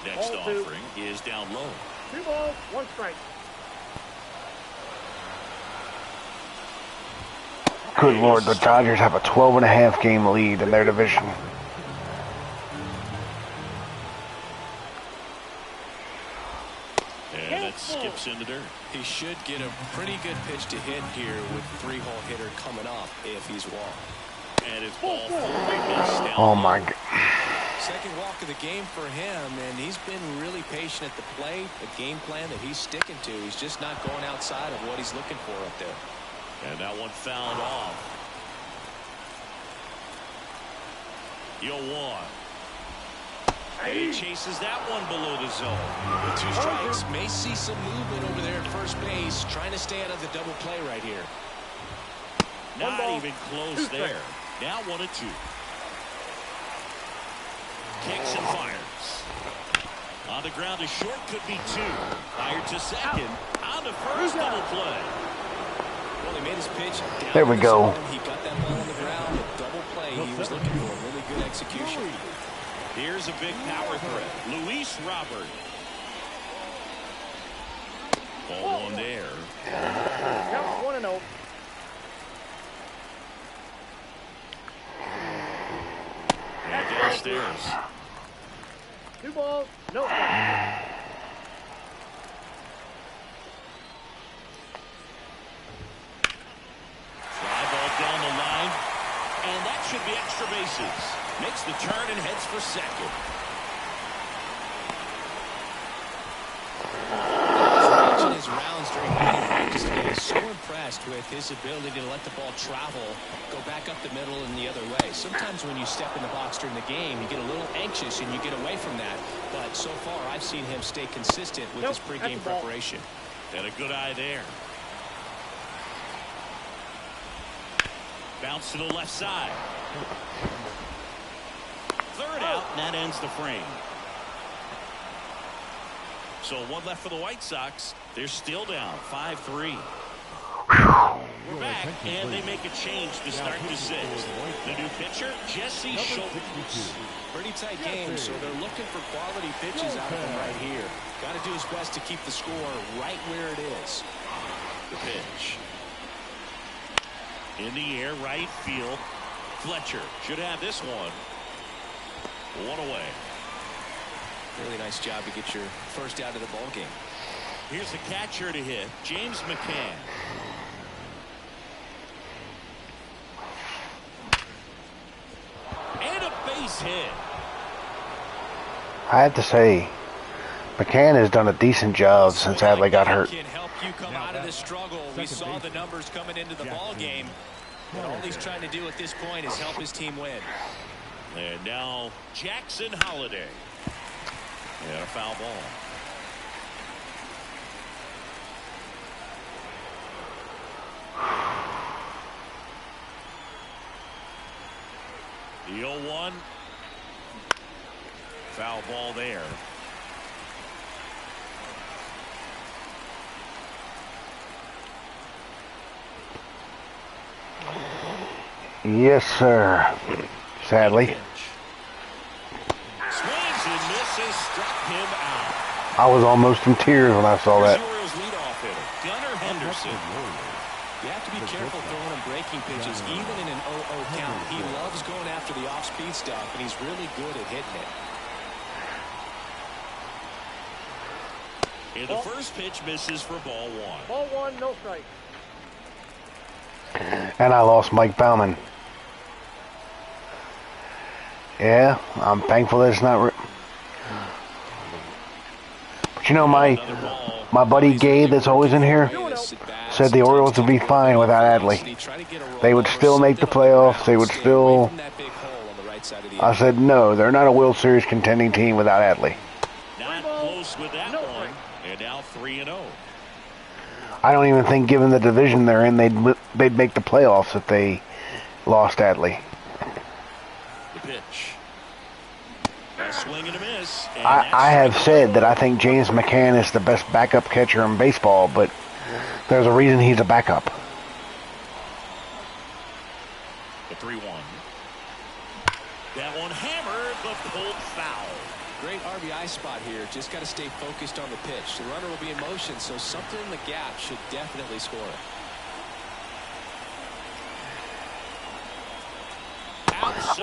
Next Ball 2. offering is down low. 2 balls, 1 strike. Good Lord, the Dodgers have a 12.5 game lead in their division. And it skips in the dirt. He should get a pretty good pitch to hit here with 3-hole hitter coming up if he's walked. And it's ball 4. Missed down Oh low. my God. Second walk of the game for him, and he's been really patient at the plate. The game plan that he's sticking to. He's just not going outside of what he's looking for up there. And that one fouled off. 0-1. And he chases that one below the zone. With 2 strikes, may see some movement over there at first base, trying to stay out of the double play right here. Not ball, even 2 close strikes. there. Now 1-2. Kicks and fires. On the ground to short, could be 2. Fired to second. On to first, double play. Well, he made his pitch down There we the go. zone. He got that ball on the ground. A double play he was looking for. Really good execution. Here's a big power threat. Luis Robert. Ball 1 there. Count 1-0. And downstairs. 2 balls, no strikes. Fly ball down the line. And that should be extra bases. Makes the turn and heads for second. Watching his rounds during batting practice today, is so impressed with his ability to let the ball travel, go back up the middle and the other way. Sometimes when you step in the box during the game, you get a little anxious and you get away from that. But so far, I've seen him stay consistent with his pregame preparation. And a good eye there. Bounce to the left side. Third out, and that ends the frame. So 1 left for the White Sox. They're still down 5-3. We're back, and they make a change to start the 6th. The new pitcher, Jesse Schultz. Pretty tight game, so they're looking for quality pitches out of him right here. Got to do his best to keep the score right where it is. The pitch. In the air, right field. Fletcher should have this one. 1 away. Really nice job to get your first out of the ball game. Here's the catcher to hit, James McCann. And a base hit. I have to say, McCann has done a decent job since Adley got hurt. Can help you come out of this struggle. We saw the numbers coming into the ball game. But all he's trying to do at this point is help his team win. And now Jackson Holiday. And a foul ball. The 0-1. Foul ball there. Yes, sir. Sadly. Swings and misses, struck him out. I was almost in tears when I saw that. Orioles leadoff hitter, Gunnar Henderson. You have to be careful throwing him breaking pitches, even in an 0-0 count. He loves going after the off-speed stuff, and he's really good at hitting it. And the first pitch misses for ball 1. Ball 1, no strikes. And I lost Mike Bauman. Yeah, I'm thankful that it's not. But you know, my buddy Gabe that's always in here said the Orioles would be fine without Adley. They would still make the playoffs. They would still. I said no, they're not a World Series contending team without Adley. Not close with that one. And now 3-0. I don't even think, given the division they're in, they'd make the playoffs if they lost Adley. The pitch. A swing and a miss. And I have said that I think James McCann is the best backup catcher in baseball, but there's a reason he's a backup. The 3-1. That one hammered, but pulled foul. Great RBI spot here. Just got to stay focused on the pitch. The runner will be in motion, so something in the gap should definitely score it.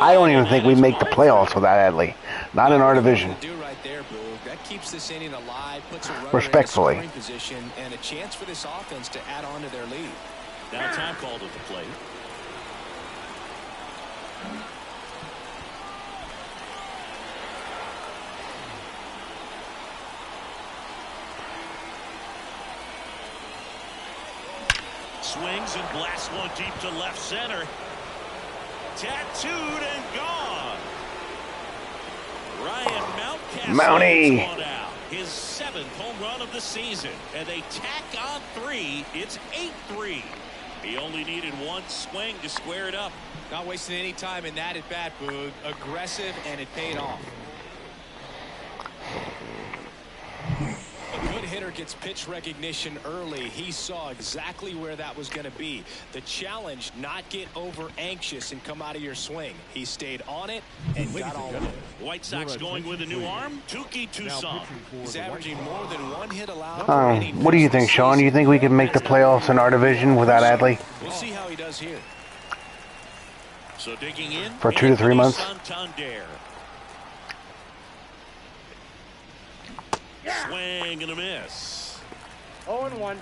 I don't even think we make the playoffs without Adley. Not in our division. Right there, that keeps this inning alive, puts a runner Respectfully. in a scoring position, and a chance for this offense to add on to their lead. Now time called at the plate. Swings and blasts one deep to left center. Tattooed and gone. Ryan Mountcastle Mountie. one out. His 7th home run of the season. And they tack on 3. It's 8-3. He only needed one swing to square it up. Not wasting any time in that at bat, Boog. Aggressive, and it paid off. A good hitter gets pitch recognition early. He saw exactly where that was going to be. The challenge, not get over anxious and come out of your swing. He stayed on it and got all of it. White Sox going with a new arm. Tuki Tucson. He's averaging more than 1 hit allowed. What do you think, Sean? Do you think we can make the playoffs in our division without Adley? We'll see how he does here. So digging in for 2 to 3 months. Santander. Swing and a miss. 0-1.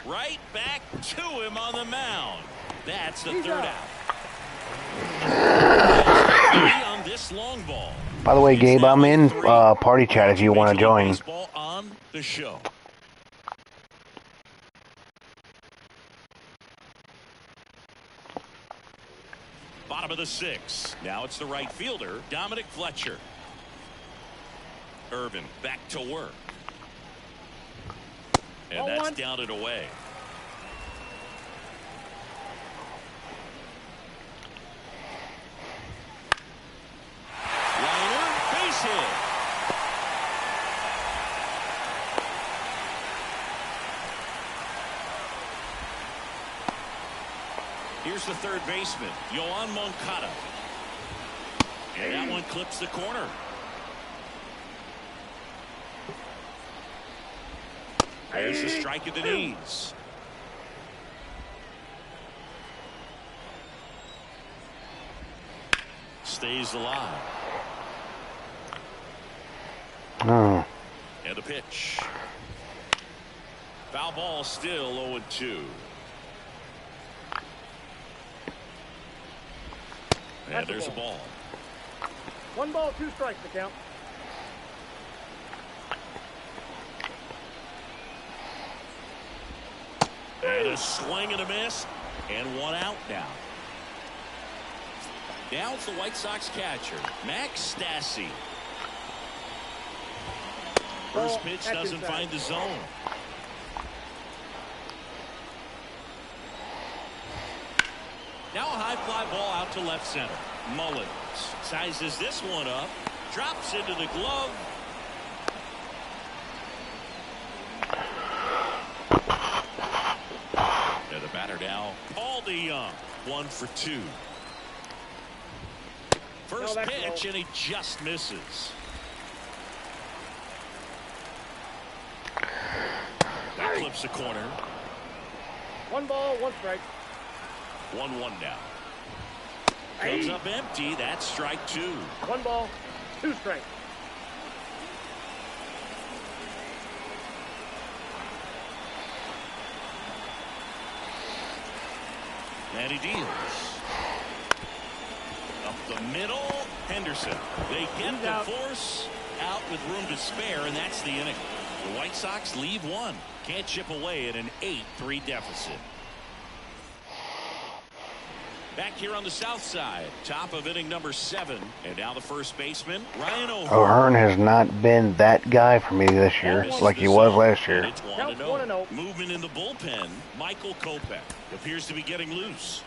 Right back to him on the mound. That's the He's third out. out. On this long ball. By the way, Gabe, I'm in party chat if you want to join. Baseball on the show. Bottom of the 6th. Now it's the right fielder, Dominic Fletcher. Irvin back to work. And that's down and away. Liner, base hit. Here's the third baseman, Yoan Moncada. And that one clips the corner. There's the strike at the knees. Stays alive. Oh. And a pitch. Foul ball, still 0-2. And there's a ball. 1 ball, 2 strikes to count. And a swing and a miss. And 1 out now. Now it's the White Sox catcher, Max Stassi. First pitch doesn't find the zone. Now a high fly ball out to left center. Mullins sizes this one up, drops into the glove. And the batter now, Paul DeYoung, 1 for 2. First pitch, and he just misses. That clips the corner. 1 ball, 1 strike. 1-1 now. Comes up empty. That's strike 2. 1 ball, 2 strikes. And he deals. Up the middle, Henderson. They get the force out with room to spare, and that's the inning. The White Sox leave 1. Can't chip away at an 8-3 deficit. Back here on the south side, top of inning number 7, and now the first baseman, Ryan O'Hearn. O'Hearn has not been that guy for me this year, like he was last year. It's 1-0. Movement in the bullpen, Michael Kopech appears to be getting loose.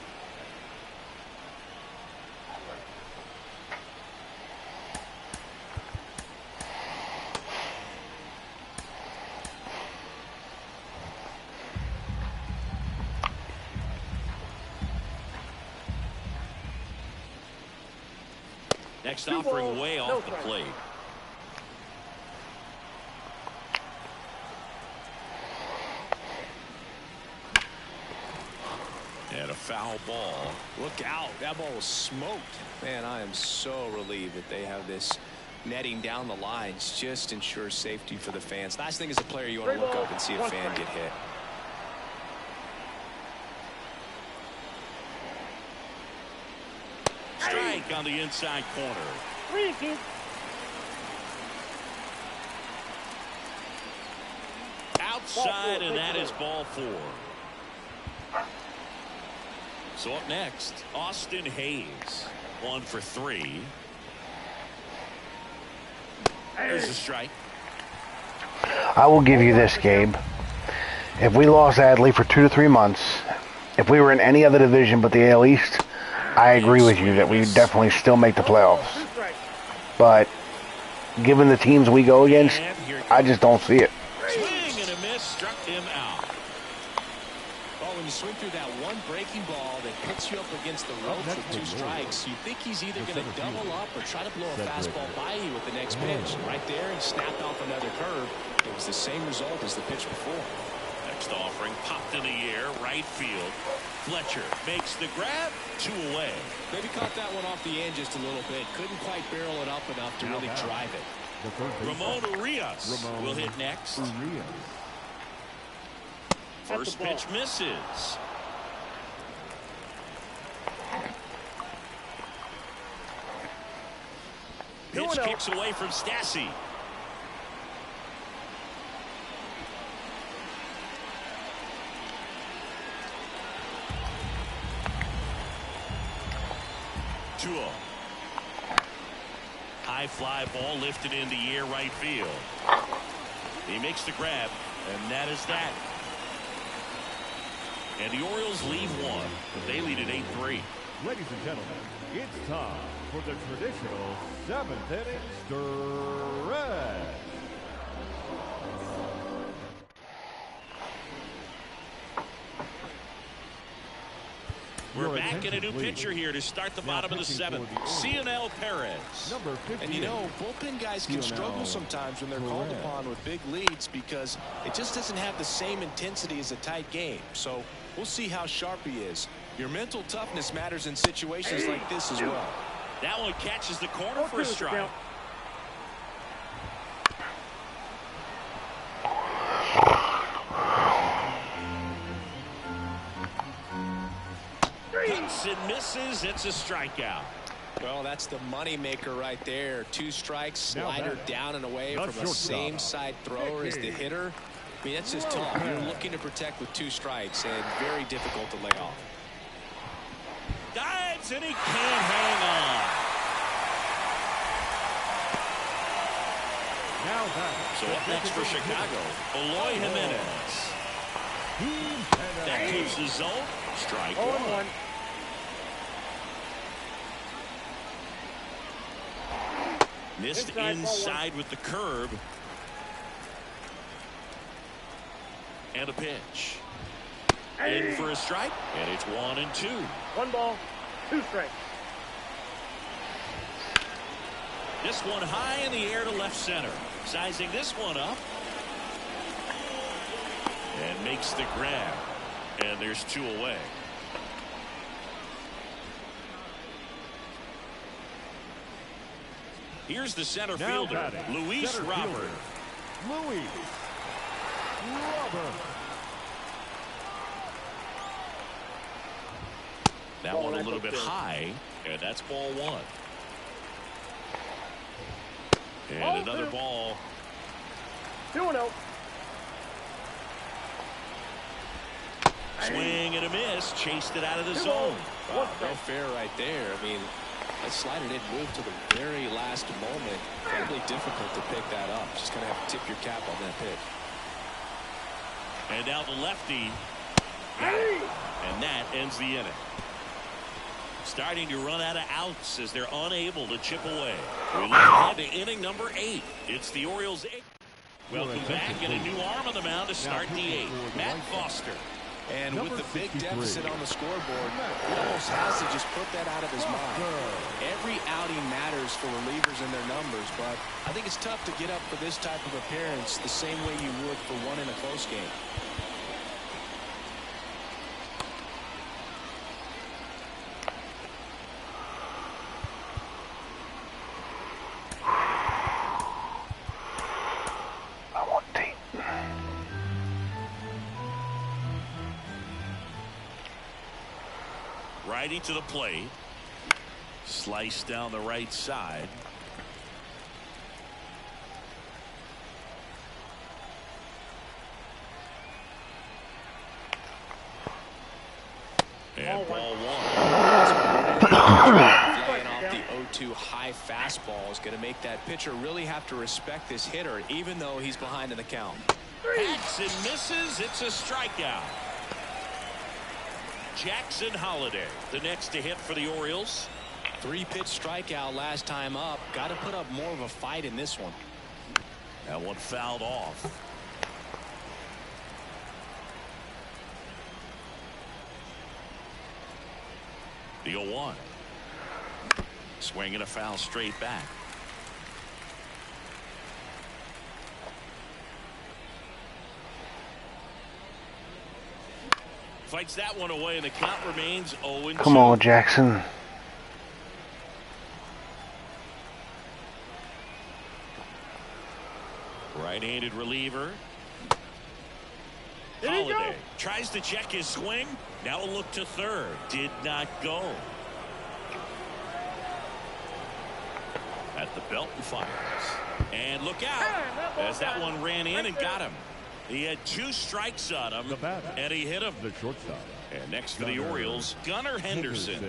Next offering way off the plate. And a foul ball. Look out. That ball was smoked. Man, I am so relieved that they have this netting down the lines. Just ensures safety for the fans. Last thing as a player, you want to look up and see a fan get hit. Strike on the inside corner. 3-2. Outside, and that is ball 4. So up next, Austin Hayes, 1 for 3. There's a strike. I will give you this, Gabe. If we lost Adley for 2 to 3 months, if we were in any other division but the AL East, I agree with you that we would definitely still make the playoffs. But given the teams we go against, I just don't see it. Swing and a miss, struck him out. Well, when you swing through that one breaking ball that hits you up against the ropes with 2 strikes, you think he's either going to double up or try to blow a fastball by you with the next pitch. Right there, he snapped off another curve. It was the same result as the pitch before. A next offering. Popped in the air, right field. Fletcher makes the grab, 2 away. Maybe caught that one off the end just a little bit. Couldn't quite barrel it up enough to really drive it. Ramon Urias will hit next. First pitch misses. Pitch kicks away from Stassi. High fly ball lifted in the air, right field. He makes the grab, and that is that. And the Orioles leave 1. They lead at 8-3. Ladies and gentlemen, it's time for the traditional 7th inning stretch. We're back in a new pitcher here to start the bottom of the 7th. Cionel Perez. And you know, bullpen guys can struggle sometimes when they're called upon with big leads because it just doesn't have the same intensity as a tight game. So we'll see how sharp he is. Your mental toughness matters in situations like this as well. That one catches the corner for a strike. And misses. It's a strikeout. Well, that's the money maker right there. 2 strikes, slider down and away from a same side thrower as the hitter. I mean, that's just tough. You're looking to protect with 2 strikes and very difficult to lay off. Dives and he can't hang on. So up next for Chicago, Eloy Jimenez. That keeps the zone. Strike 1. Missed inside with the curve. And a pitch. In for a strike. And it's 1-2. 1 ball, 2 strikes. This one high in the air to left center. Sizing this one up. And makes the grab. And there's 2 away. Here's the center fielder, Luis Robert. That one a little bit high, and that's ball 1. And another ball. 2-0. Swing and a miss. Chased it out of the zone. Wow, no fair right there. I mean, that slider didn't move to the very last moment. Incredibly difficult to pick that up. Just going to have to tip your cap on that pitch. And now the lefty. And that ends the inning. Starting to run out of outs as they're unable to chip away. We look ahead to inning number 8. It's the Orioles' 8th. Welcome back, and a new arm on the mound to start the 8th. Matt Foster. And with the big deficit on the scoreboard, he almost has to just put that out of his mind. Every outing matters for relievers and their numbers, but I think it's tough to get up for this type of appearance the same way you would for one in a close game. Righty to the plate. Slice down the right side. And ball 1. Flying off the 0-2 high fastball is going to make that pitcher really have to respect this hitter, even though he's behind in the count. Hacks and misses. It's a strikeout. Jackson Holliday, the next to hit for the Orioles. 3-pitch strikeout last time up. Got to put up more of a fight in this one. That one fouled off. The 0-1. Swinging a foul straight back. fights that one away, and the count remains 0-2. Come on, Jackson. Right-handed reliever. There you go. Holiday tries to check his swing. Now a look to third. Did not go. At the belt and fires. And look out as that one ran in and got him. He had 2 strikes on him, and he hit him. The shortstop. And next for the Orioles, Gunnar Henderson.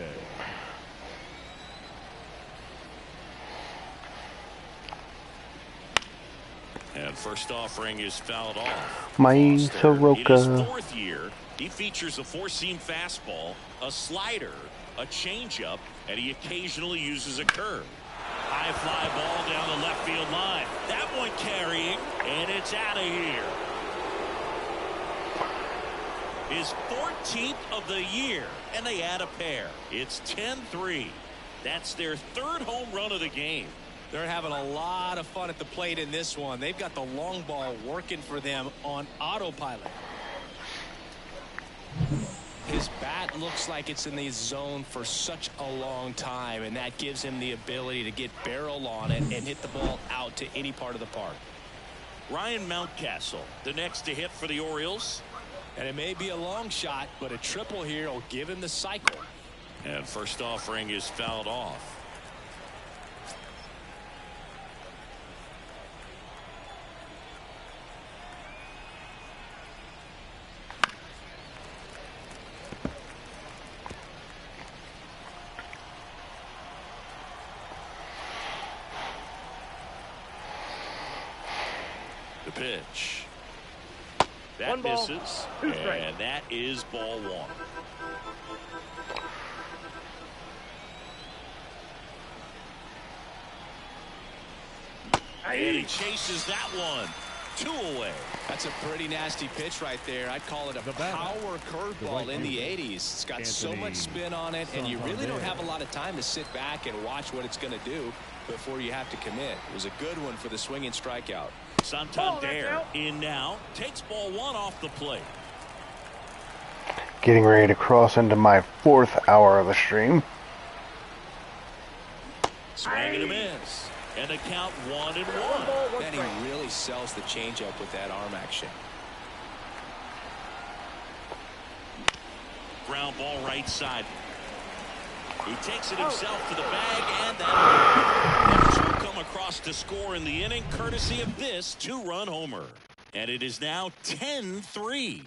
And first offering is fouled off. My Soroka. In his Soroka. 4th year, he features a 4-seam fastball, a slider, a changeup, and he occasionally uses a curve. High fly ball down the left field line. That one carrying, and it's out of here. His 14th of the year, and they add a pair. It's 10-3. That's their 3rd home run of the game. They're having a lot of fun at the plate in this one. They've got the long ball working for them on autopilot. His bat looks like it's in the zone for such a long time, and that gives him the ability to get barrel on it and hit the ball out to any part of the park. Ryan Mountcastle, the next to hit for the Orioles. And it may be a long shot, but a triple here will give him the cycle. And first offering is fouled off. The pitch. That misses, and that is ball 1. And he chases that one. 2 away. That's a pretty nasty pitch right there. I'd call it a power curveball in the 80s. It's got so much spin on it, and you really don't have a lot of time to sit back and watch what it's going to do before you have to commit. It was a good one for the swinging strikeout. Santander in now. Takes ball 1 off the plate. Getting ready to cross into my 4th hour of the stream. Swing and a miss. And the count 1-1. Then he really sells the changeup with that arm action. Ground ball right side. He takes it himself to the bag, and that will come across to score in the inning, courtesy of this 2-run homer. And it is now 10-3.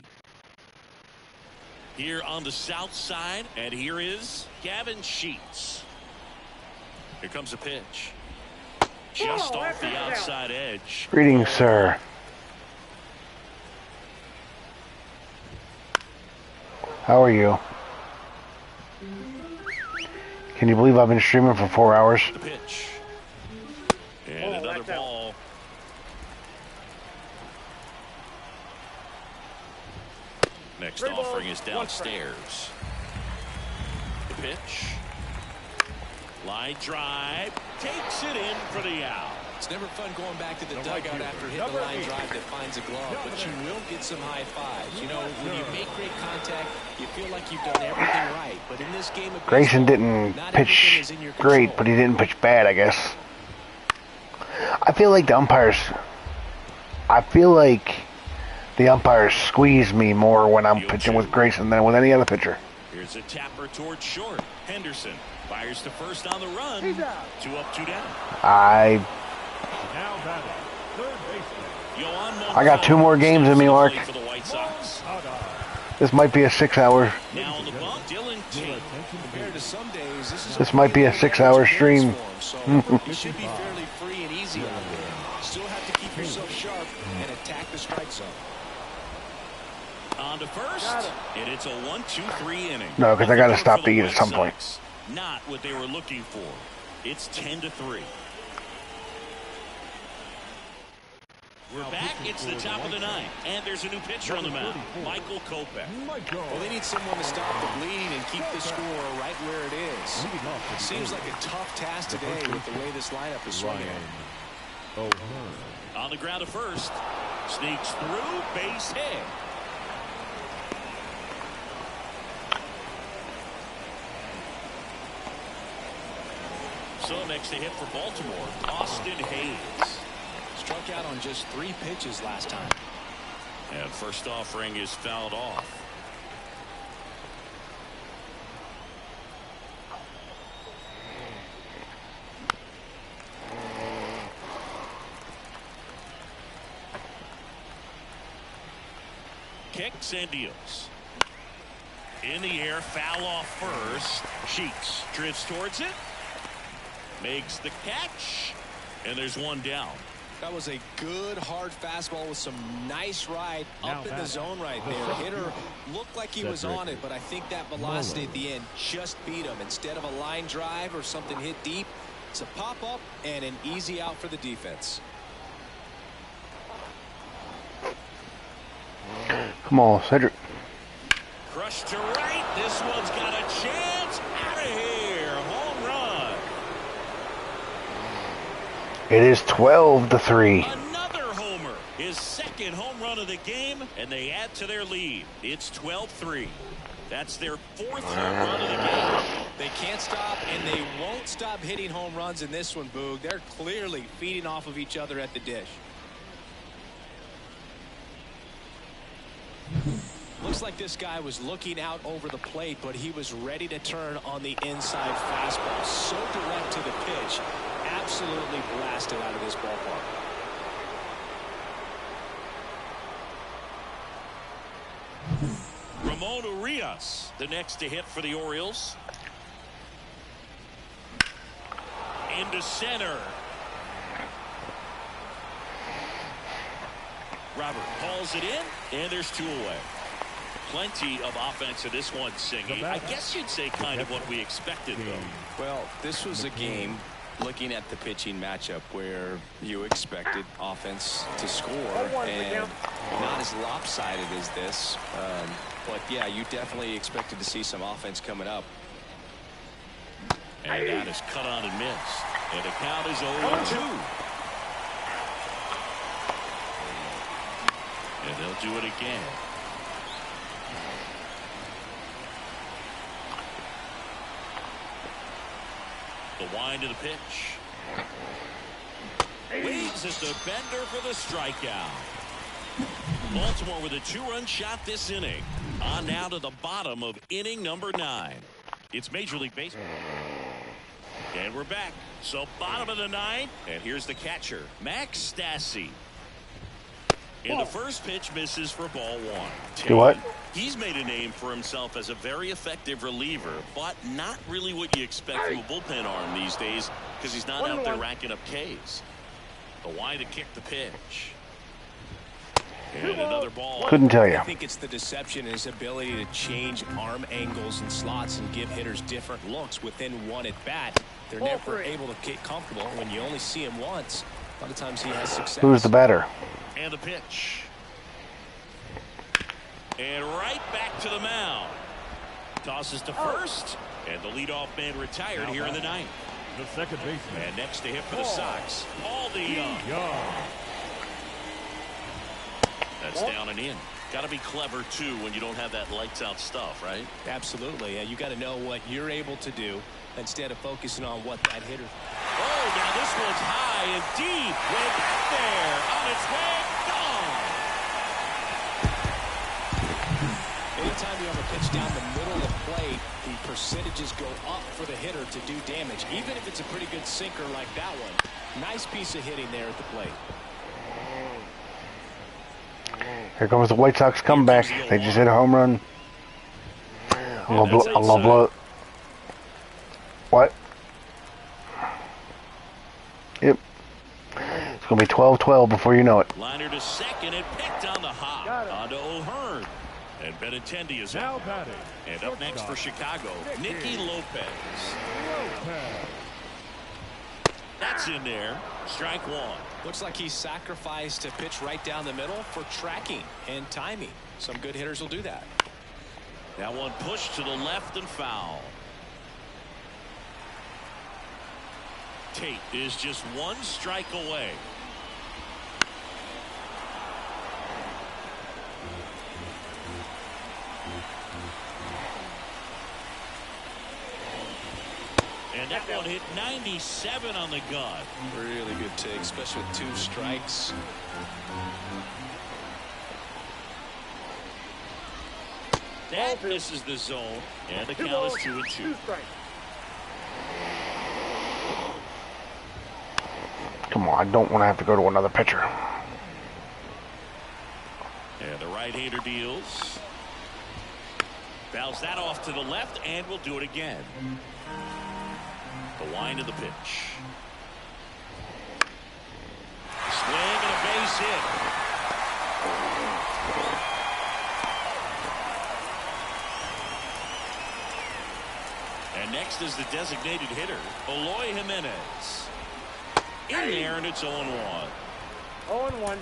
Here on the south side, and here is Gavin Sheets. Here comes a pitch. Just off the outside edge. Greetings, sir. How are you? Can you believe I've been streaming for 4 hours? The pitch. And another ball. Next offering is downstairs. The pitch. Line drive. Takes it in for the out. It's never fun going back to the dugout after hitting the line drive that finds a glove, but you will get some high fives. You know, when you make great contact, you feel like you've done everything right. But in this game of Grayson didn't pitch great, but he didn't pitch bad, I guess. I feel like the umpires squeeze me more when I'm pitching with Grayson than with any other pitcher. Here's a tapper towards short. Henderson fires to first on the run. 2 up, 2 down. I got 2 more games in me, Mark. For the White Sox. This might be a 6-hour. Now on the bump, Dylan Tate. Compared to some days, This might be a 6-hour stream. You should be fairly free and easy out there. Still have to keep yourself sharp and attack the strike zone. On to first, and it's a 1-2-3 inning. No, because I got to stop to eat at some point. Not what they were looking for. It's 10-3. We're back. It's the top of the 9th, and there's a new pitcher on the mound, Michael Kopech. Well, they need someone to stop the bleeding and keep the score right where it is. It seems like a tough task today with the way this lineup is swinging. On the ground to first, sneaks through, base hit. So next to hit for Baltimore, Austin Hayes. Struck out on just 3 pitches last time. And first offering is fouled off. Kicks and deals. In the air, foul off first. Sheets drifts towards it. Makes the catch. And there's one down. That was a good hard fastball with some nice ride up in the zone right there. Hitter looked like he was on it, but I think that velocity at the end just beat him. Instead of a line drive or something hit deep, it's a pop up and an easy out for the defense. Come on, Cedric. Crushed to right. This one's got a chance. Out of here. Home run. It is 12-3. Another homer. His second home run of the game, and they add to their lead. It's 12-3. That's their 4th home run of the game. They can't stop, and they won't stop hitting home runs in this one, Boog. They're clearly feeding off of each other at the dish. Looks like this guy was looking out over the plate, but he was ready to turn on the inside fastball. So direct to the pitch. Absolutely blasted out of this ballpark. Ramon Urias, the next to hit for the Orioles. Into center. Robert hauls it in, and there's 2 away. Plenty of offense in this one, Singy. I guess you'd say kind of what we expected, though. Well, this was a game, looking at the pitching matchup, where you expected offense to score, and not as lopsided as this. But, yeah, you definitely expected to see some offense coming up. And that is cut on and missed. And the count is 0-2. And they'll do it again. The wind of the pitch. Waves at the bender for the strikeout. Baltimore with a 2-run shot this inning. On now to the bottom of inning number 9. It's Major League Baseball. And we're back. So bottom of the 9th. And here's the catcher, Max Stassi. And the first pitch misses for ball 1. Do what? He's made a name for himself as a very effective reliever, but not really what you expect from a bullpen arm these days, because he's not out there racking up Ks. The wind to kick the pitch. And another ball. Couldn't tell you. I think it's the deception and his ability to change arm angles and slots and give hitters different looks within one at bat. They're never able to get comfortable. When you only see him once, a lot of times he has success. Who's the batter? And the pitch. And right back to the mound. Tosses to first. And the leadoff man retired here in the 9th. The second baseman. And next to hit for the Sox, Aldi Young. That's down and in. Got to be clever, too, when you don't have that lights-out stuff, right? Absolutely. Yeah, you got to know what you're able to do instead of focusing on what that hitter. Oh, now this one's high and deep. Way back there. On its way. Gone. Anytime you have a pitch down the middle of the plate, the percentages go up for the hitter to do damage, even if it's a pretty good sinker like that one. Nice piece of hitting there at the plate. Here comes the White Sox comeback. They just hit a home run. I'm gonna blow it. What? Yep. It's gonna be 12-12 before you know it. Liner to second and picked on the hop. On to O'Hearn. And Benintendi is out. And up next for Chicago, Nicky Lopez. That's in there. Strike 1. Looks like he sacrificed a pitch right down the middle for tracking and timing. Some good hitters will do that. That one pushed to the left and foul. Tate is just 1 strike away. And that one hit 97 on the gun. Really good take, especially with 2 strikes. That misses the zone, and the count is 2-2. 2 strikes. Come on, I don't want to have to go to another pitcher. And the right-hander deals. Fouls that off to the left, and we'll do it again. The wind of the pitch. Swing and a base hit. And next is the designated hitter, Eloy Jimenez. In there, and it's 0-1. 0-1.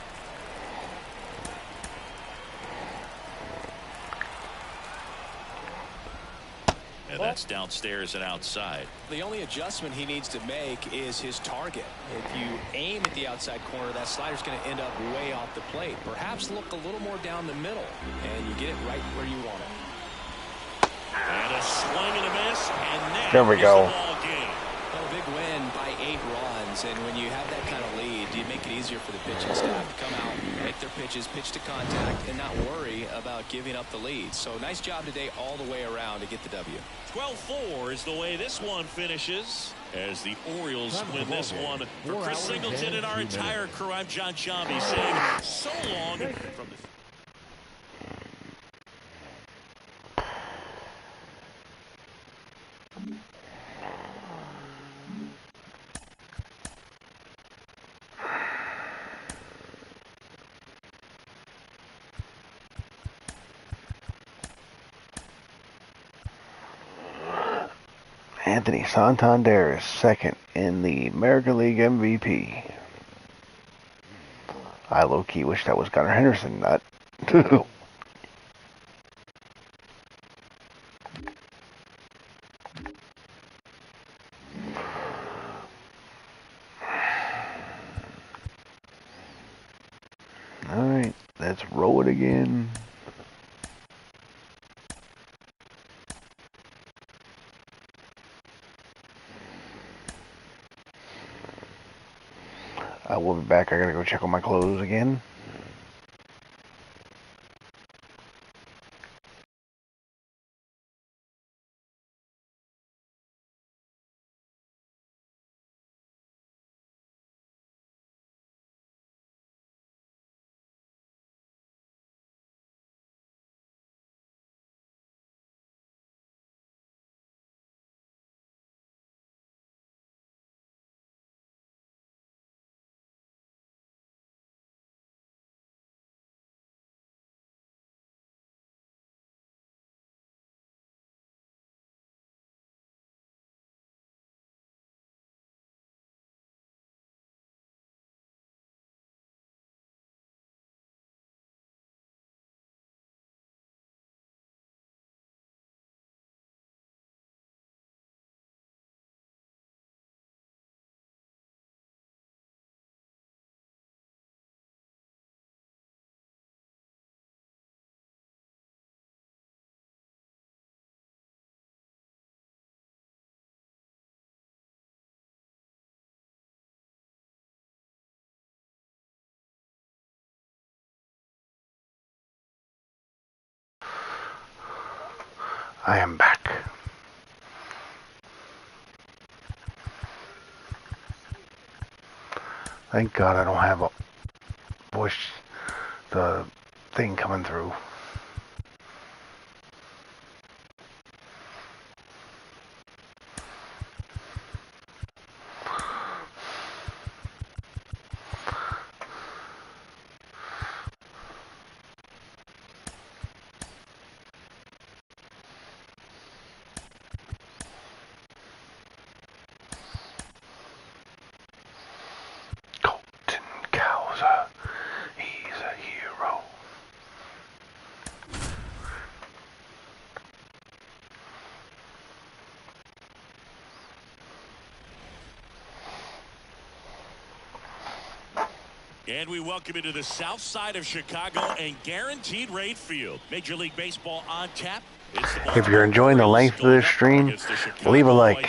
And that's downstairs and outside. The only adjustment he needs to make is his target. If you aim at the outside corner, that slider's going to end up way off the plate. Perhaps look a little more down the middle, and you get it right where you want it. And a swing and a miss, and there we go. The ball game. Well, a big win by 8 runs, and when you have that kind of lead, you make it easier for the pitching staff to come out, make their pitches, pitch to contact, and not worry about giving up the lead. So nice job today all the way around to get the W. 12-4 is the way this one finishes as the Orioles win this one. For Chris Singleton and our entire crew, I'm John Chambi saying so long from the... Anthony Santander is second in the American League MVP. I low-key wish that was Gunnar Henderson, not. Alright, let's roll it again. I will be back. I gotta go check on my clothes again. I am back. Thank God I don't have a voice, the thing coming through. And we welcome you to the south side of Chicago and Guaranteed Rate Field. Major League Baseball on tap. If you're enjoying the length of this stream, leave a like.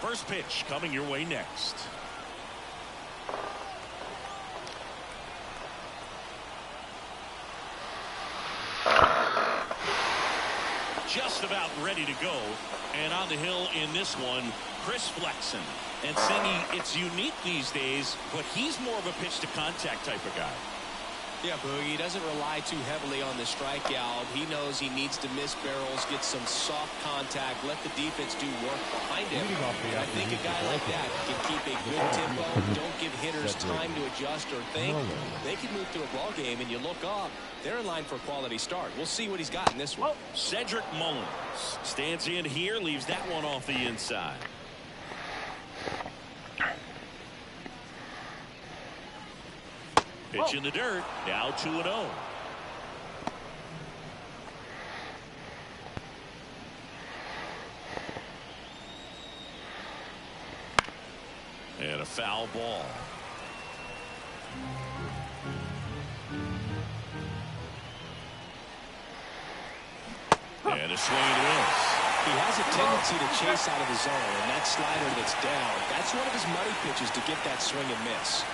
First pitch coming your way next. Just about ready to go. And on the hill in this one, Chris Flexen. And Singy, it's unique these days, but he's more of a pitch to contact type of guy. Yeah, Boogie, he doesn't rely too heavily on the strikeout. He knows he needs to miss barrels, get some soft contact, let the defense do work behind him. I think a guy like that can keep a good tempo, don't give hitters time to adjust or think. They can move through a ball game, and you look up, they're in line for a quality start. We'll see what he's got in this one. Cedric Mullins stands in here, leaves that one off the inside. Pitch in the dirt. Now 2-0. And a foul ball. And a swing and a miss. He has a tendency to chase out of the zone, and that slider that's down, that's one of his money pitches to get that swing and miss.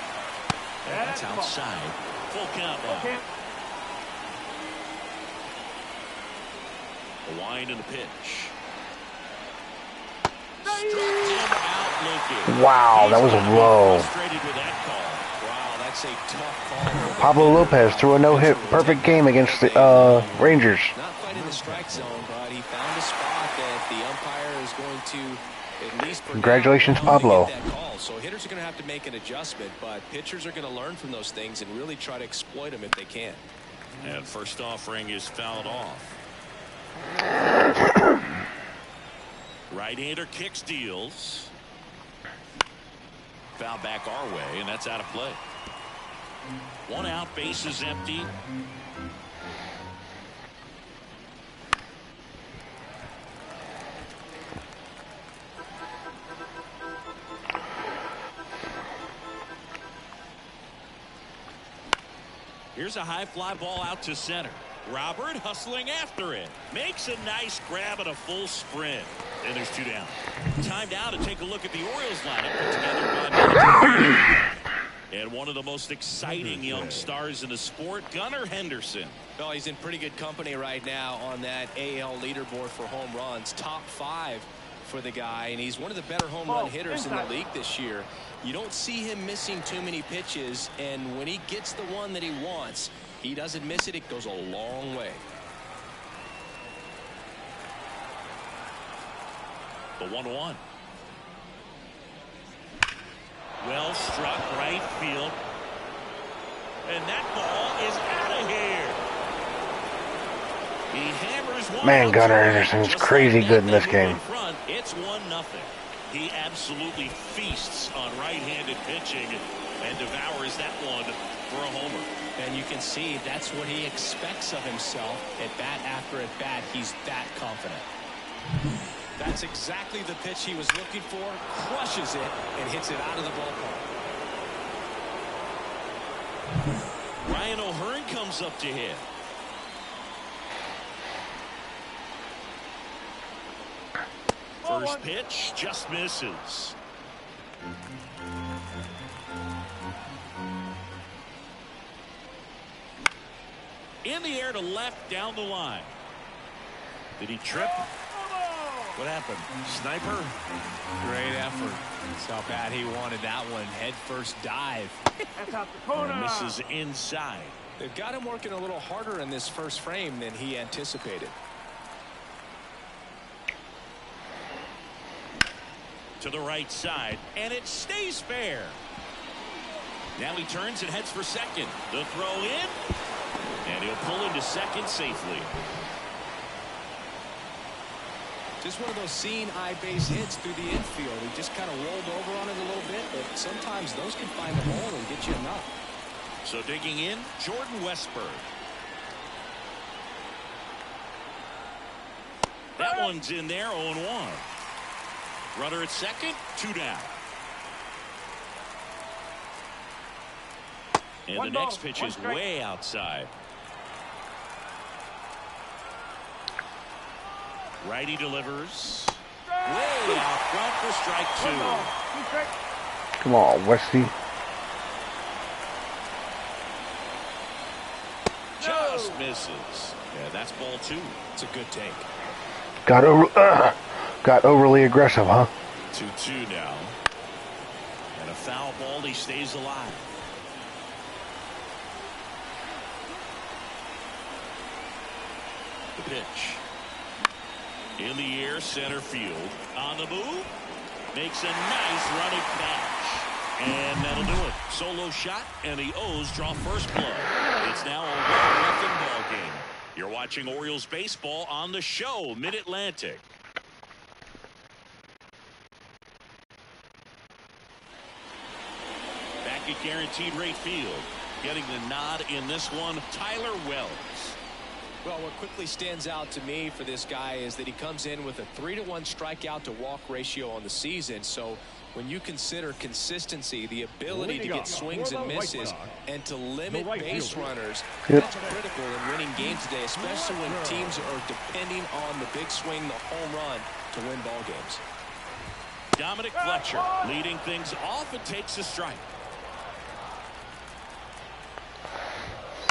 That's outside. Full count now. A wind in the pitch. Struck him out looking. Wow, that was a low. Frustrated with that call. Wow, that's a tough call. Pablo Lopez threw a no-hit perfect game against the Rangers. Not quite in the strike zone, but he found a spot that the umpire is going to at least. Congratulations, Pablo. So hitters are going to have to make an adjustment, but pitchers are going to learn from those things and really try to exploit them if they can. And first offering is fouled off. Right-hander kicks, deals. Foul back our way, and that's out of play. One out, base is empty. Here's a high fly ball out to center. Robert hustling after it. Makes a nice grab and a full sprint. And there's 2 down. Time now to take a look at the Orioles lineup put together by manager. And one of the most exciting young stars in the sport, Gunnar Henderson. Well, he's in pretty good company right now on that AL leaderboard for home runs. Top 5 for the guy, and he's one of the better home run hitters in the league this year. You don't see him missing too many pitches, and when he gets the one that he wants, he doesn't miss it. It goes a long way. The 1-1. Well struck, right field. And that ball is out of here. He hammers one. Man, Gunnar Henderson's crazy good in this game. It's 1-0. He absolutely feasts on right-handed pitching and devours that one for a homer. And you can see that's what he expects of himself at bat after at bat. He's that confident. That's exactly the pitch he was looking for. Crushes it and hits it out of the ballpark. Ryan O'Hearn comes up to hit. First pitch just misses. In the air to left down the line. Did he trip? What happened? Sniper? Great effort. That's how bad he wanted that one. Head first dive. That's out the corner. Misses inside. They've got him working a little harder in this first frame than he anticipated. To the right side, and it stays fair. Now he turns and heads for second. The throw in, and he'll pull into second safely. Just one of those seeing eye base hits through the infield. He just kind of rolled over on it a little bit, but sometimes those can find the hole and get you enough. So digging in, Jordan Westburg. That one's in there, 0-1. Runner at second, 2 down. And the next pitch is way outside. Righty delivers. Way out front for strike 2. Come on, Westy. Just misses. Yeah, that's ball 2. It's a good take. Got overly aggressive, huh? 2-2 now. And a foul ball, he stays alive. The pitch. In the air, center field. On the move. Makes a nice running catch. And that'll do it. Solo shot, and the O's draw first blood. It's now a 1-0 ball game. You're watching Orioles baseball on the show, Mid-Atlantic. Back at guaranteed rate field. Getting the nod in this one, Tyler Wells. Well, what quickly stands out to me for this guy is that he comes in with a 3-to-1 strikeout to walk ratio on the season. So when you consider consistency, the ability to get swings and misses, and to limit base runners, that's critical in winning games today, especially when teams are depending on the big swing, the home run, to win ball games. Dominic Fletcher leading things off and takes a strike.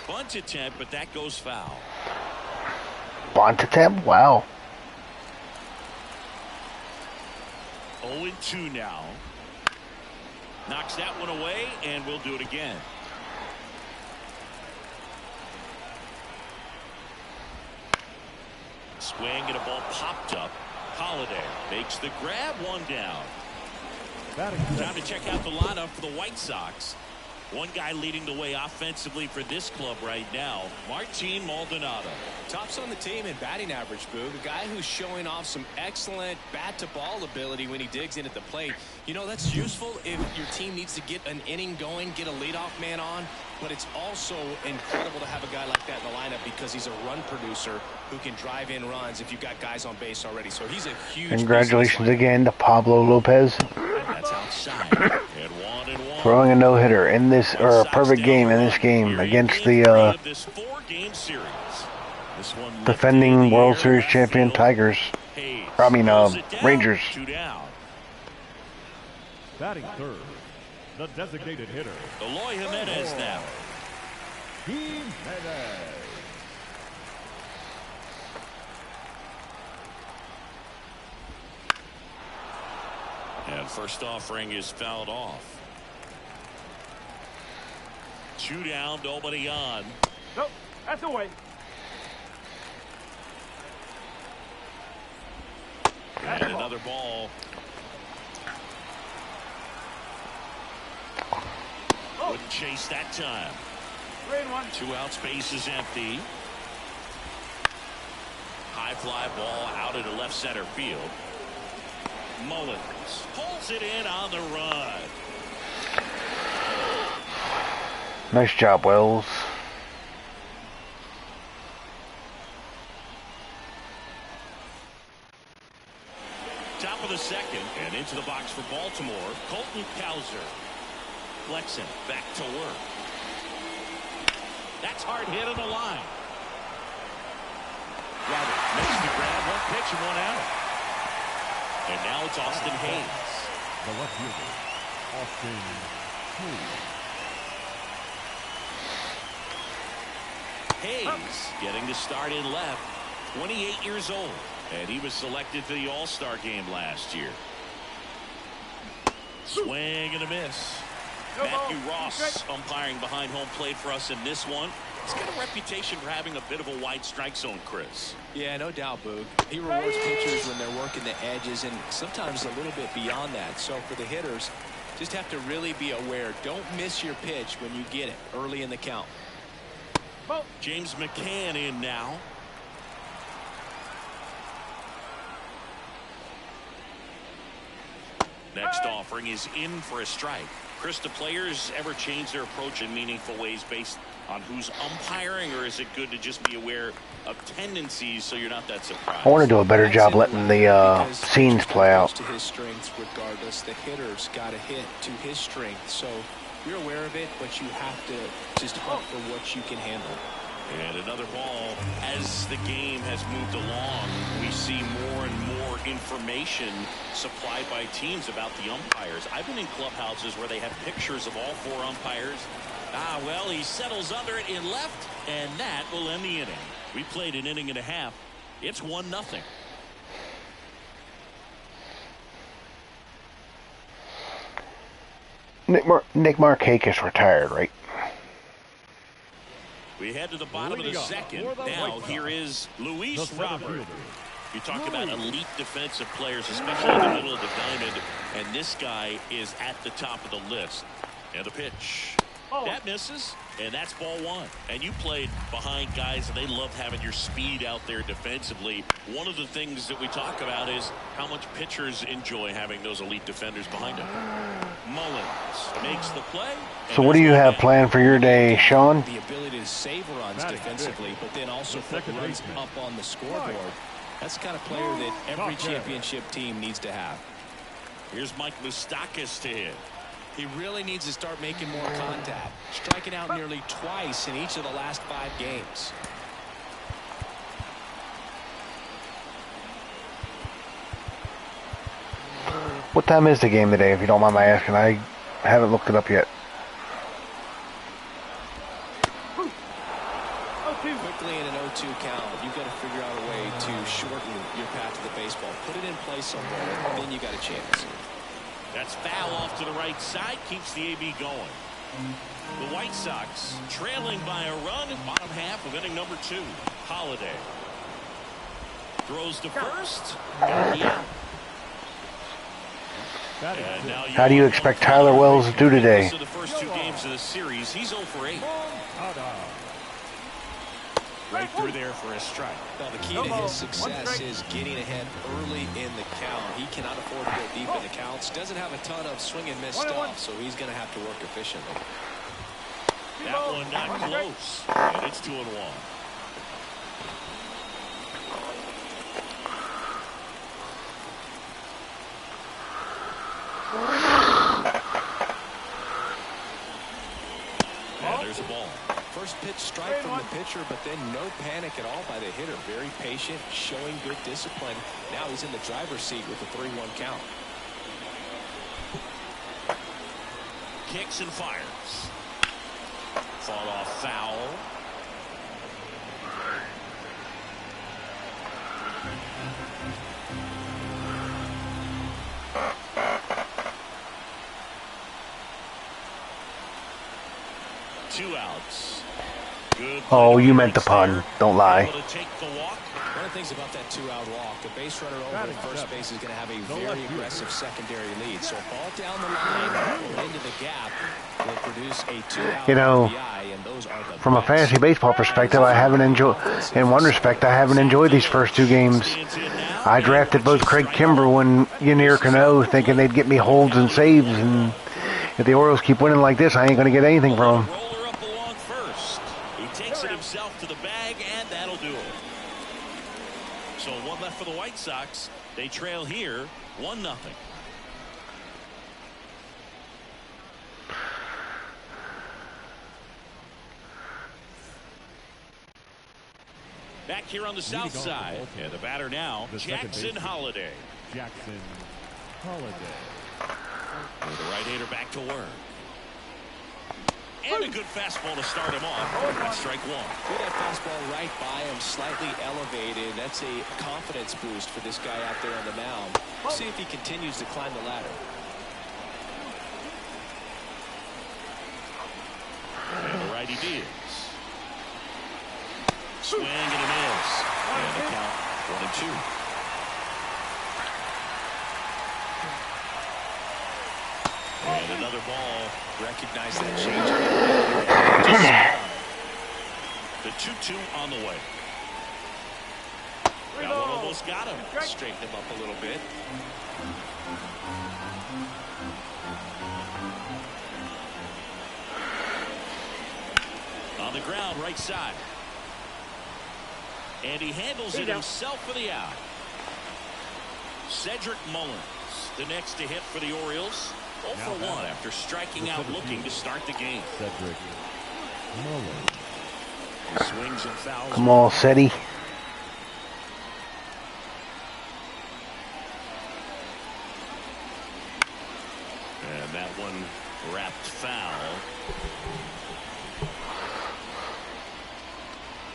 Bunt attempt, but that goes foul. Bunt attempt? Wow. 0-2 now. Knocks that one away, and we'll do it again. Swing and a ball popped up. Holiday makes the grab, 1 down. Time to check out the lineup for the White Sox. One guy leading the way offensively for this club right now, Martin Maldonado. Tops on the team in batting average, Boog. A guy who's showing off some excellent bat-to-ball ability when he digs in at the plate. You know, that's useful if your team needs to get an inning going, get a leadoff man on. But it's also incredible to have a guy like that in the lineup because he's a run producer who can drive in runs if you've got guys on base already. So he's a huge... Congratulations again to Pablo Lopez. That's outside. And 1-1. Throwing a no-hitter in this, or a perfect game in this game against the defending World Series champion Tigers. I mean, Rangers. 2 down. Batting third, the designated hitter, Eloy Jimenez now. Jimenez. And first offering is fouled off. 2 down, nobody on. Nope, that's away. And another ball. Wouldn't chase that time. 3-1. 2 outs, base is empty. High fly ball out into left center field. Mullins pulls it in on the run. Nice job, Wells. Top of the second, and into the box for Baltimore, Colton Cowser. Flexen back to work. That's hard hit on the line. Robert makes the grab, 1 pitch and 1 out. And now it's Austin Hayes. The left fielder, Austin Hayes. Hayes getting the start in left, 28 years old, and he was selected for the All-Star game last year. Swing and a miss. Matthew Ross umpiring behind home plate for us in this one. He's got a reputation for having a bit of a wide strike zone, Chris. Yeah, no doubt, Boog. He rewards pitchers when they're working the edges and sometimes a little bit beyond that. So for the hitters, just have to really be aware. Don't miss your pitch when you get it early in the count. James McCann in now. Next offering is in for a strike. Chris, do players ever change their approach in meaningful ways based on who's umpiring, or is it good to just be aware of tendencies so you're not that surprised? I want to do a better job letting the scenes play out. To his strengths, regardless, the hitter's got to hit to his strength. So you're aware of it, but you have to just hunt for what you can handle. And another ball. As the game has moved along, we see more and more information supplied by teams about the umpires. I've been in clubhouses where they have pictures of all 4 umpires. Well, he settles under it in left, and that will end the inning. We played an inning and a half. It's 1-0. Nick Markakis retired, right? We head to the bottom of the second. Now here is Luis Robert. You talk about elite defensive players, especially in the middle of the diamond, and this guy is at the top of the list. And the pitch. That misses, and that's ball 1. And you played behind guys, and they love having your speed out there defensively. One of the things that we talk about is how much pitchers enjoy having those elite defenders behind them. Mullins makes the play. So what do you have planned for your day, Sean? The ability to save runs defensively, but then also put runs up on the scoreboard. That's the kind of player that every championship team needs to have. Here's Mike Moustakas to hit. He really needs to start making more contact, striking out nearly twice in each of the last 5 games. What time is the game today, if you don't mind my asking? I haven't looked it up yet. Quickly in an 0-2 count, you've got to figure out a way to shorten your path to the baseball. Put it in play somewhere, then you got a chance. That's foul off to the right side, keeps the AB going. The White Sox trailing by a run in bottom half of inning number 2. Holiday throws to first. Got the out. How do you expect Tyler Wells to do today? The first 2 games of the series, he's 0 for 8. Right through there for a strike. Now, the key to his success is getting ahead early in the count. He cannot afford to go deep in the counts. Doesn't have a ton of swing and miss stuff, so he's going to have to work efficiently. That one not close, and it's 2-1. And there's a ball. First pitch strike from the pitcher, but then no panic at all by the hitter. Very patient, showing good discipline. Now he's in the driver's seat with the 3-1 count. Kicks and fires. Fought off foul. Two outs. Good. Oh, you meant the pun. Don't lie. Able to take the walk. One of the things about that 2-out walk, a base runner over at first base is going to have a very aggressive secondary lead. So a ball down the line or into the gap will produce a 2-out RBI, and those are the from a fantasy baseball perspective, I haven't enjoyed. In one respect, I haven't enjoyed these first 2 games. I drafted both Craig Kimbrell and Yanier Cano, thinking they'd get me holds and saves, and if the Orioles keep winning like this, I ain't going to get anything from them. Himself to the bag, and that'll do it. So 1 left for the White Sox. They trail here 1-0. Back here on the south side, and the batter now, Jackson Holiday. Jackson Holiday. With the right-hander back to work. And a good fastball to start him off. That's strike 1. With that fastball right by him, slightly elevated. That's a confidence boost for this guy out there on the mound. We'll see if he continues to climb the ladder. And the righty deals. Swing and a miss. And the count 1-2. And another ball. Recognize that change. The 2-2 on the way. That one almost got him. Straighten him up a little bit. On the ground, right side. And he handles it himself for the out. Cedric Mullins, the next to hit for the Orioles. 0 for 1 after striking out looking to start the game. Cedric Mullins. He swings and fouls. Come on, Seti. And that one wrapped foul.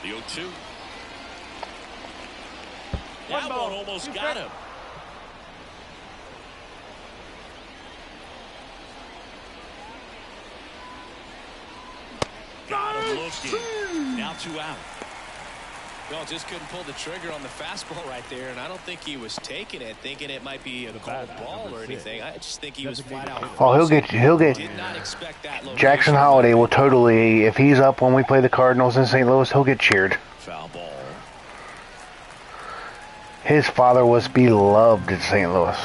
The 0-2. That one almost got him. Got him looking. Now 2 out. Well, just couldn't pull the trigger on the fastball right there, and I don't think he was taking it, thinking it might be a called ball or anything. I just think he was flat out. Oh, he'll get. Did not expect that location. Jackson Holiday will totally, if he's up when we play the Cardinals in St. Louis, he'll get cheered. Foul ball. His father was beloved in St. Louis.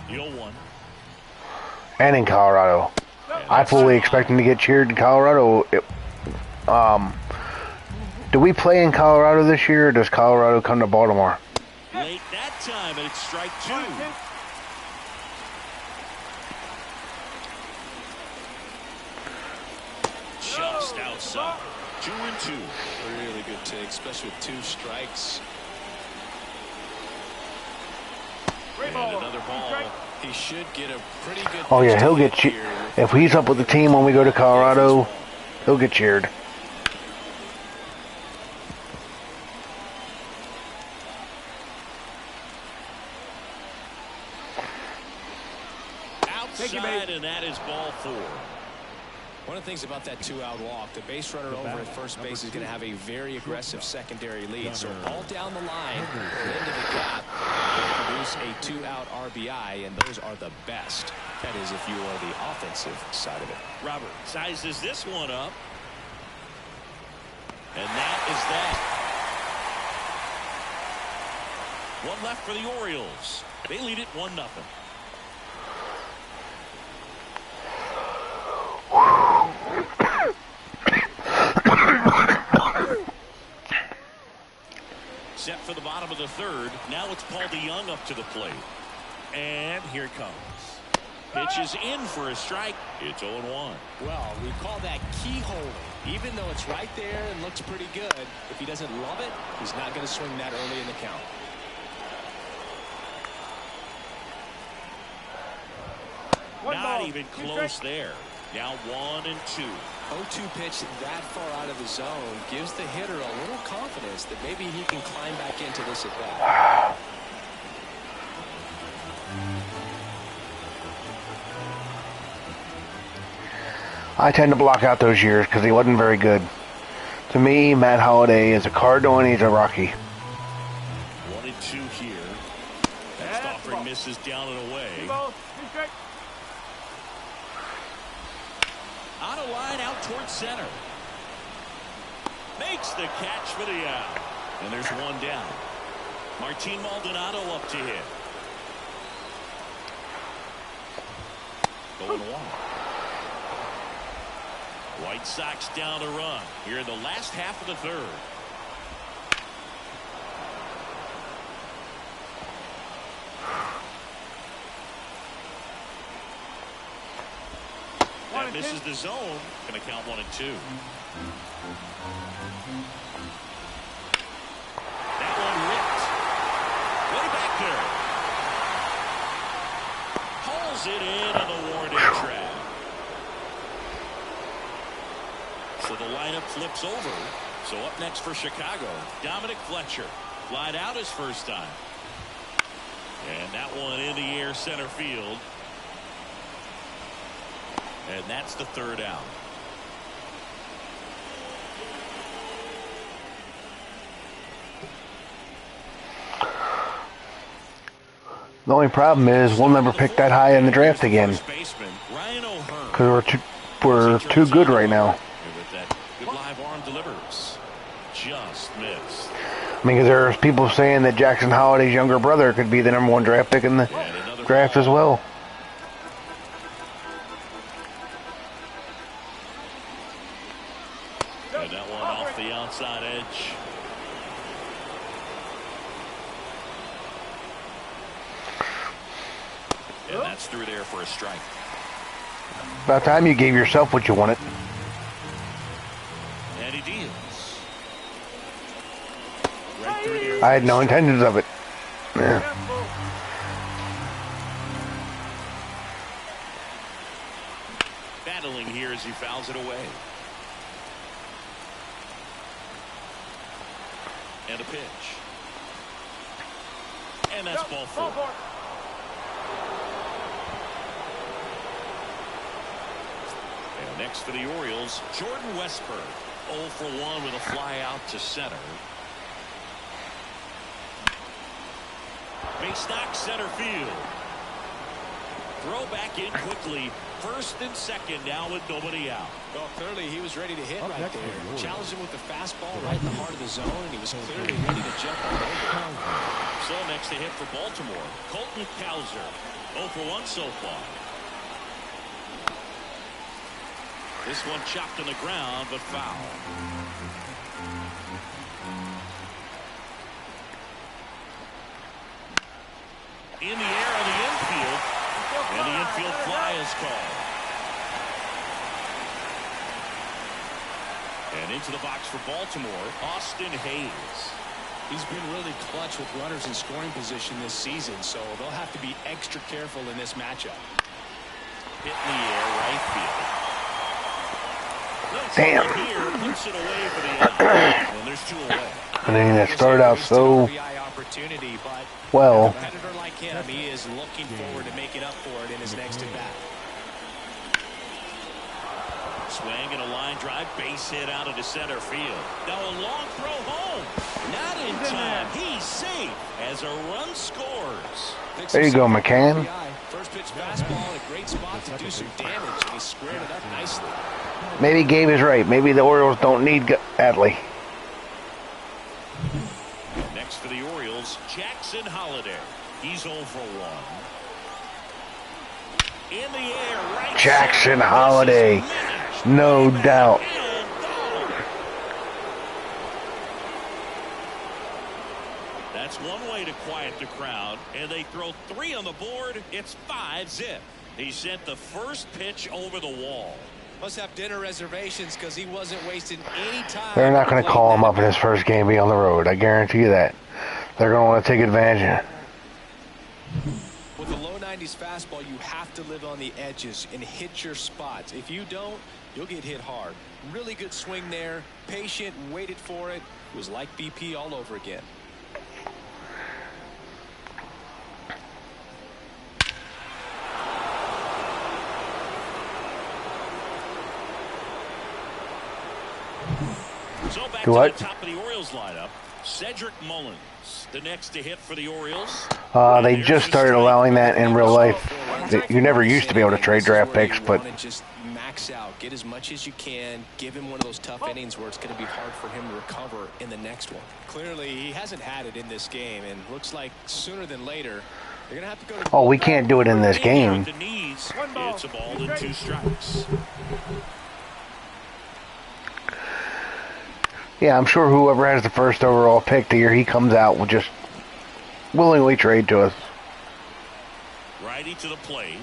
The 0-1. And in Colorado. I fully expect him to get cheered in Colorado. Do we play in Colorado this year, or does Colorado come to Baltimore? Late that time, and it's strike 2. Just outside. 2-2. A really good take, especially with 2 strikes. And another ball. He should get a pretty good. Oh yeah, he'll get cheered. If he's up with the team when we go to Colorado, he'll get cheered. Outside, and that is ball 4. One of the things about that 2-out walk, the base runner over at first base is going to have a very aggressive secondary lead. So all down the line, into the gap, will produce a 2-out RBI, and those are the best. That is, if you are the offensive side of it. Robert sizes this one up, and that is that. One left for the Orioles. They lead it 1-0. Set for the bottom of the 3rd. Now it's Paul DeYoung up to the plate. And here it comes. Pitch is in for a strike. It's 0-1. Well, we call that keyhole. Even though it's right there and looks pretty good, if he doesn't love it, he's not going to swing that early in the count. Not even close there. Now 1-2. 0-2 pitch that far out of the zone gives the hitter a little confidence that maybe he can climb back into this at bat. I tend to block out those years because he wasn't very good. To me, Matt Holliday is a Cardinal and he's a Rocky. 1-2 here. Next offering misses down and away. On a line out towards center. Makes the catch for the out. And there's one down. Martin Maldonado up to hit. Going 1. White Sox down a run here in the last half of the 3rd. That misses the zone. Going to count 1-2. That one ripped. Way back there. Hauls it in on the warning track. So the lineup flips over. So up next for Chicago, Dominic Fletcher. Flied out his first time. And that one in the air center field. And that's the 3rd out. The only problem is we'll never pick that high in the draft again because we're too good right now. Good live arm delivers. Just missed. I mean, because there's people saying that Jackson Holliday's younger brother could be the #1 draft pick in the draft as well. And that one off the outside edge. And that's through there for a strike. About time you gave yourself what you wanted. right through there. I had no intentions of it. Yeah. Battling here as he fouls it away. And a pitch. And that's ball four. And next for the Orioles, Jordan Westburg. 0 for 1 with a fly out to center. Base knock center field. Throw back in quickly. First and second now with nobody out. Well, clearly he was ready to hit right there. Challenged him with the fastball right in the heart of the zone, and he was clearly ready to jump on over. So next to hit for Baltimore, Colton Cowser. 0 for 1 so far. This one chopped on the ground, but foul. In the air on the infield, and the infield fly is called. And into the box for Baltimore, Austin Hayes. He's been really clutch with runners in scoring position this season, so they'll have to be extra careful in this matchup. Hit in the air, right field. Damn. Here, puts it away for the out. And there's 2 away. I mean, it started out so opportunity, but well. a competitor like him, he is looking forward to making up for it in his next at bat. Swing and a line drive, base hit out into center field. Now a long throw home. Not in time. He's safe as a run scores. There you go, McCann. First pitch fastball in a great spot to do some damage, and he squared it up nicely. Maybe Gabe is right. Maybe the Orioles don't need Adley. Next for the Orioles, Jackson Holliday. He's 0 for 1. In the air, right. Jackson Holliday. No doubt. That's one way to quiet the crowd, and they throw 3 on the board. It's 5-zip. He sent the first pitch over the wall. Must have dinner reservations because he wasn't wasting any time. They're not going to call him up in his first game be on the road. I guarantee you that. They're going to want to take advantage of it. With a low 90s fastball, you have to live on the edges and hit your spots. If you don't, you'll get hit hard. Really good swing there. Patient, waited for it. It was like BP all over again. So back Do to what? the top of the Orioles lineup. Cedric Mullins, the next to hit for the Orioles. They just started allowing that in real life. You never used to be able to trade draft picks, but just max out, get as much as you can, give him one of those tough innings where it's going to be hard for him to recover in the next one. Clearly, he hasn't had it in this game, and looks like sooner than later they're going to have to go to. oh, we can't do it in this game. The knees, it's a ball and 2 strikes. Yeah, I'm sure whoever has the first overall pick the year he comes out will just willingly trade to us. Righty to the plate.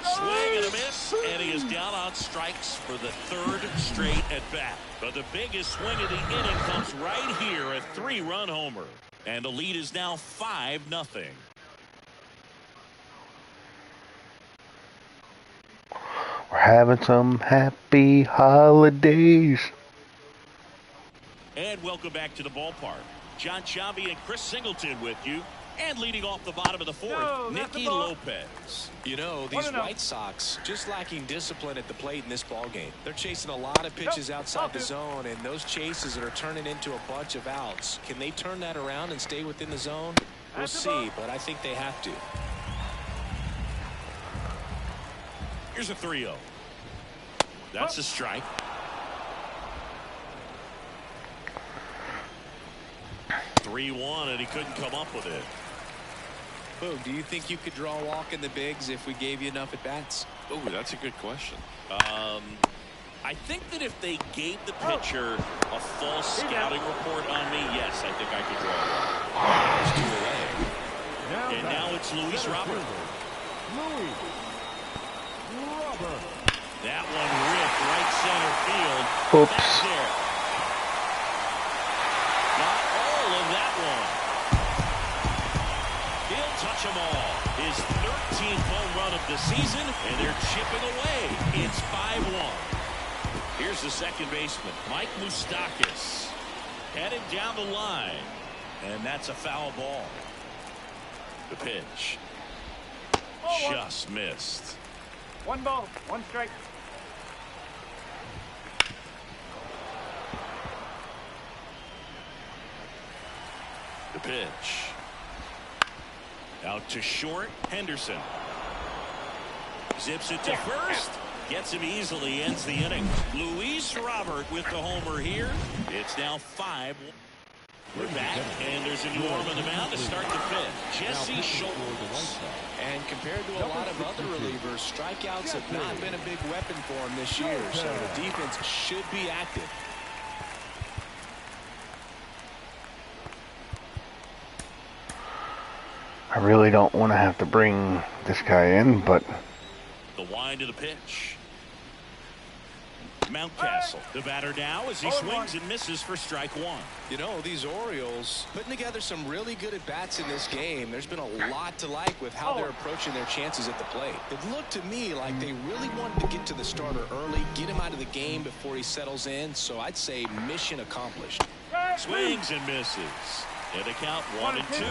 Swing and a miss, and he is down on strikes for the 3rd straight at bat. But the biggest swing of the inning comes right here, a 3-run homer. And the lead is now 5-0. We're having some happy holidays. And welcome back to the ballpark. John Chambi and Chris Singleton with you. And leading off the bottom of the 4th, Nicky Lopez. You know, these White Sox just lacking discipline at the plate in this ball game. They're chasing a lot of pitches outside the zone, and those chases that are turning into a bunch of outs. Can they turn that around and stay within the zone? We'll see, but I think they have to. Here's a 3-0. That's a strike. (3-1), and he couldn't come up with it. Boom, do you think you could draw a walk in the bigs if we gave you enough at-bats? Oh, that's a good question. I think that if they gave the pitcher a false scouting report on me, yes, I think I could draw a walk. It's 2 away. And now it's Luis Robert. That one ripped right center field. Oops. touch them all. His 13th home run of the season, and they're chipping away. It's 5-1. Here's the second baseman, Mike Moustakas, headed down the line, and that's a foul ball. The pitch just missed. 1 ball, 1 strike. The pitch out to short. Henderson zips it to first. Gets him easily, ends the inning. Luis Robert with the homer here. It's now 5-1. We're back, and there's a new arm on the mound to start the fifth. Jesse Schultz. And compared to a lot of other relievers, strikeouts have not been a big weapon for him this year, so the defense should be active. I really don't want to have to bring this guy in, but The wind of the pitch. Mountcastle, the batter now as he swings and misses for strike 1. You know, these Orioles putting together some really good at-bats in this game. There's been a lot to like with how they're approaching their chances at the plate. It looked to me like they really wanted to get to the starter early, get him out of the game before he settles in, so I'd say mission accomplished. Swings and misses. And the count 1-2.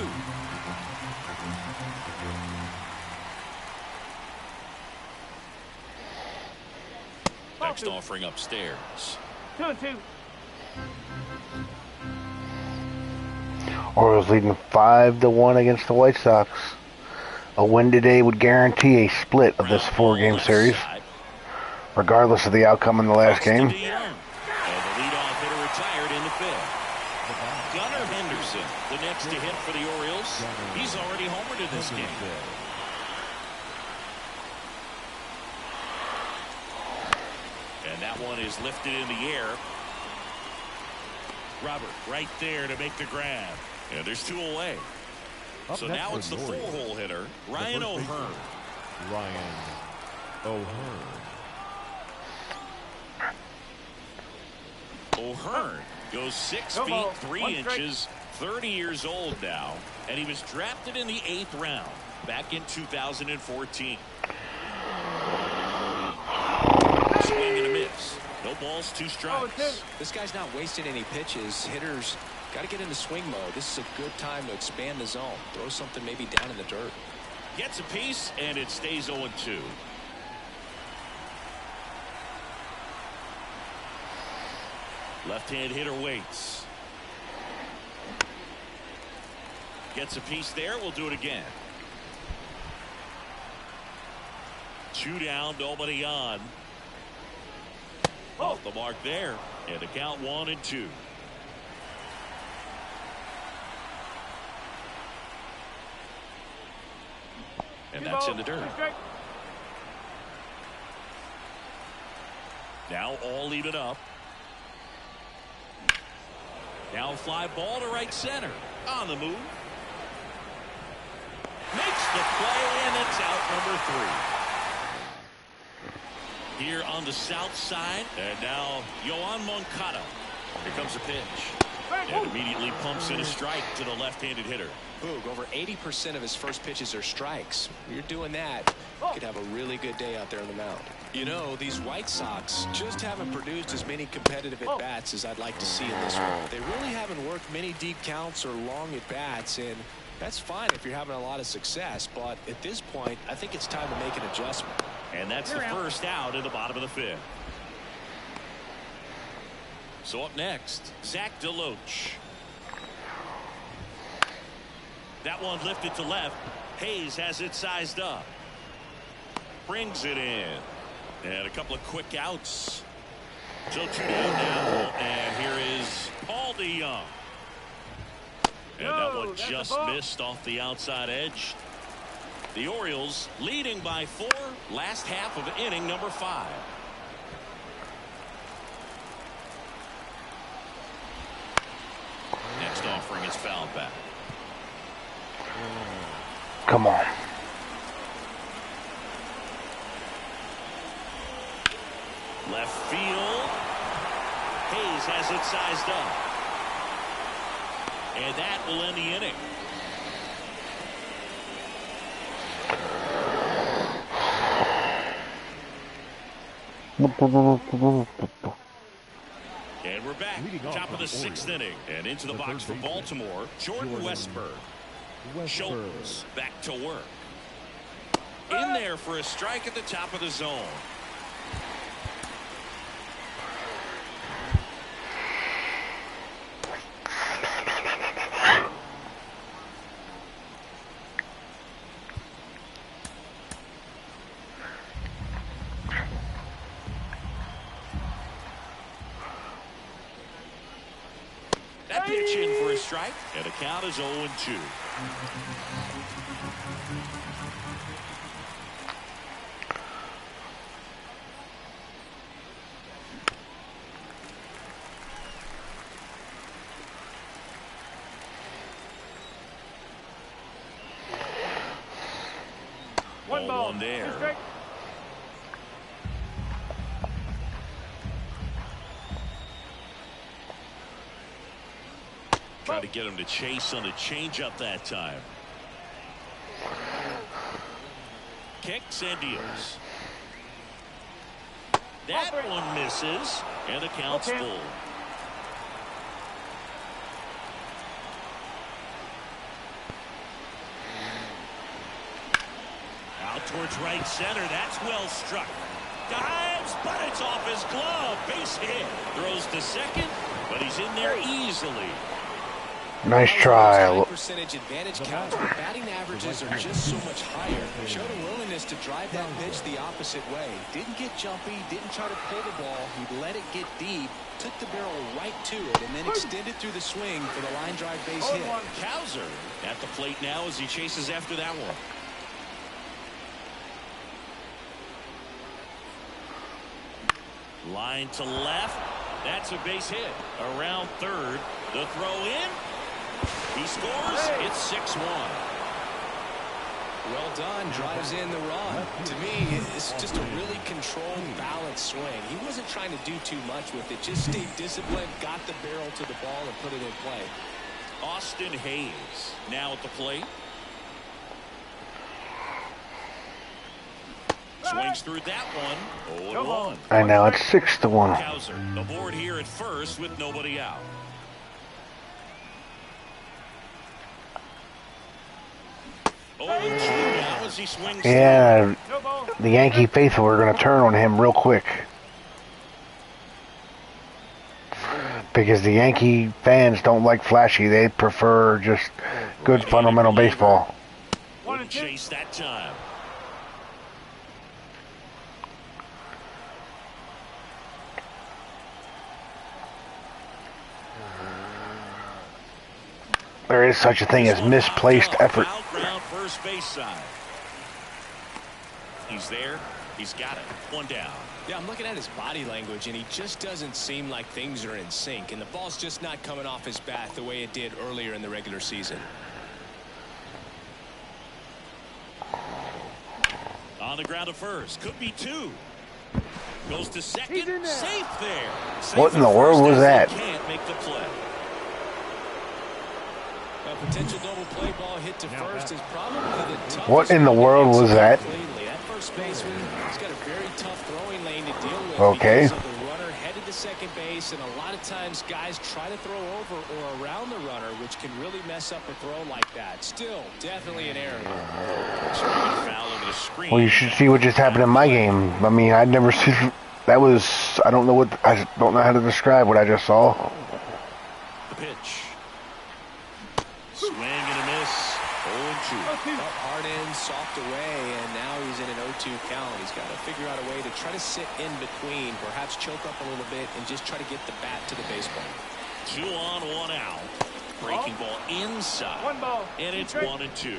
Next offering upstairs. 2-2. Orioles leading 5-1 against the White Sox. A win today would guarantee a split of this 4-game series, regardless of the outcome in the last game. And the leadoff hitter retired in the fifth. Gunnar Henderson, the next to hit for the Orioles. He's already homered in this game. And that one is lifted in the air. Robert right there to make the grab. And there's 2 away. So now it's the 4-hole hitter, Ryan O'Hearn. Ryan O'Hearn. O'Hearn goes 6 feet 3 inches, 30 years old now, and he was drafted in the 8th round back in 2014. Swing and a miss. No balls, 2 strikes. This guy's not wasting any pitches. Hitters got to get into swing mode. This is a good time to expand the zone. Throw something maybe down in the dirt. Gets a piece, and it stays 0-2. Left-hand hitter waits. Gets a piece there. We'll do it again. 2 down, nobody on. Off the mark there. And the count 1-2. And that's in the dirt. Now all even up. Now a fly ball to right center. On the move. Makes the play, and it's out number 3. Here on the south side. And now Yoan Moncada. Here comes a pitch. And immediately pumps in a strike to the left-handed hitter. Boog, over 80% of his first pitches are strikes. You're doing that, you could have a really good day out there on the mound. You know, these White Sox just haven't produced as many competitive at-bats as I'd like to see in this one. They really haven't worked many deep counts or long at-bats, and that's fine if you're having a lot of success, but at this point, I think it's time to make an adjustment. And that's the first out in the bottom of the 5th. So up next, Zach DeLoach. That one lifted to left. Hayes has it sized up. Brings it in. And a couple of quick outs. So 2 down now. And here is Paul DeYoung. And that one just missed off the outside edge. The Orioles leading by 4. Last half of inning number 5. Next offering is fouled back. Come on. Left field. Hayes has it sized up. And that will end the inning. And we're back. Top of the 6th inning. And into the box for Baltimore, Jordan Westburg. Schultz back to work. In there for a strike at the top of the zone. That pitch in for a strike, and the count is 0-2. One ball. One there. 2 strikes. Trying to get him to chase on the changeup that time. Kicks and deals. That one misses, and the count's full. Out towards right center. That's well struck. Dives, but it's off his glove. Base hit. Throws to second, but he's in there easily. Nice try. Percentage advantage counts where batting averages are just so much higher. Showed a willingness to drive that pitch the opposite way. Didn't get jumpy, didn't try to pull the ball. He let it get deep, took the barrel right to it, and then extended through the swing for the line drive base hit. Cowser at the plate now as he chases after that one. Line to left. That's a base hit. Around third. The throw in. He scores. It's 6-1. Well done. Drives in the run. To me, it's just a really controlled, balanced swing. He wasn't trying to do too much with it. Just stayed disciplined, got the barrel to the ball, and put it in play. Austin Hayes now at the plate. Swings through that one. 0-1. And now it's 6-1. Cowser aboard here at first with nobody out. Now as he swings Yeah, the Yankee faithful are going to turn on him real quick. Because the Yankee fans don't like flashy. They prefer just good fundamental baseball. Wouldn't chase that time. There is such a thing as misplaced effort. Ground first base side. He's there. He's got it. One down. Yeah, I'm looking at his body language, and he just doesn't seem like things are in sync, and the ball's just not coming off his bat the way it did earlier in the regular season. On the ground to first. Could be two. Goes to second. Safe there. Safe What in the at world first was as that? he can't make the play. A potential double play ball hit to first is probably the toughest. What in the world was that? That first baseman, he's got a very tough throwing lane to deal with. Okay. Because of the runner headed to second base, and a lot of times guys try to throw over or around the runner, which can really mess up a throw like that. Still, definitely an error. Foul over the screen. Well, you should see what just happened in my game. I mean, I'd never seen that. Was I don't know how to describe what I just saw. The pitch. Swing and a miss. 0-2. Up hard in, soft away, and now he's in an 0-2 count. He's got to figure out a way to try to sit in between, perhaps choke up a little bit, and just try to get the bat to the baseball. 2 on, 1 out. Breaking ball inside. 1 ball. And it's 1-2.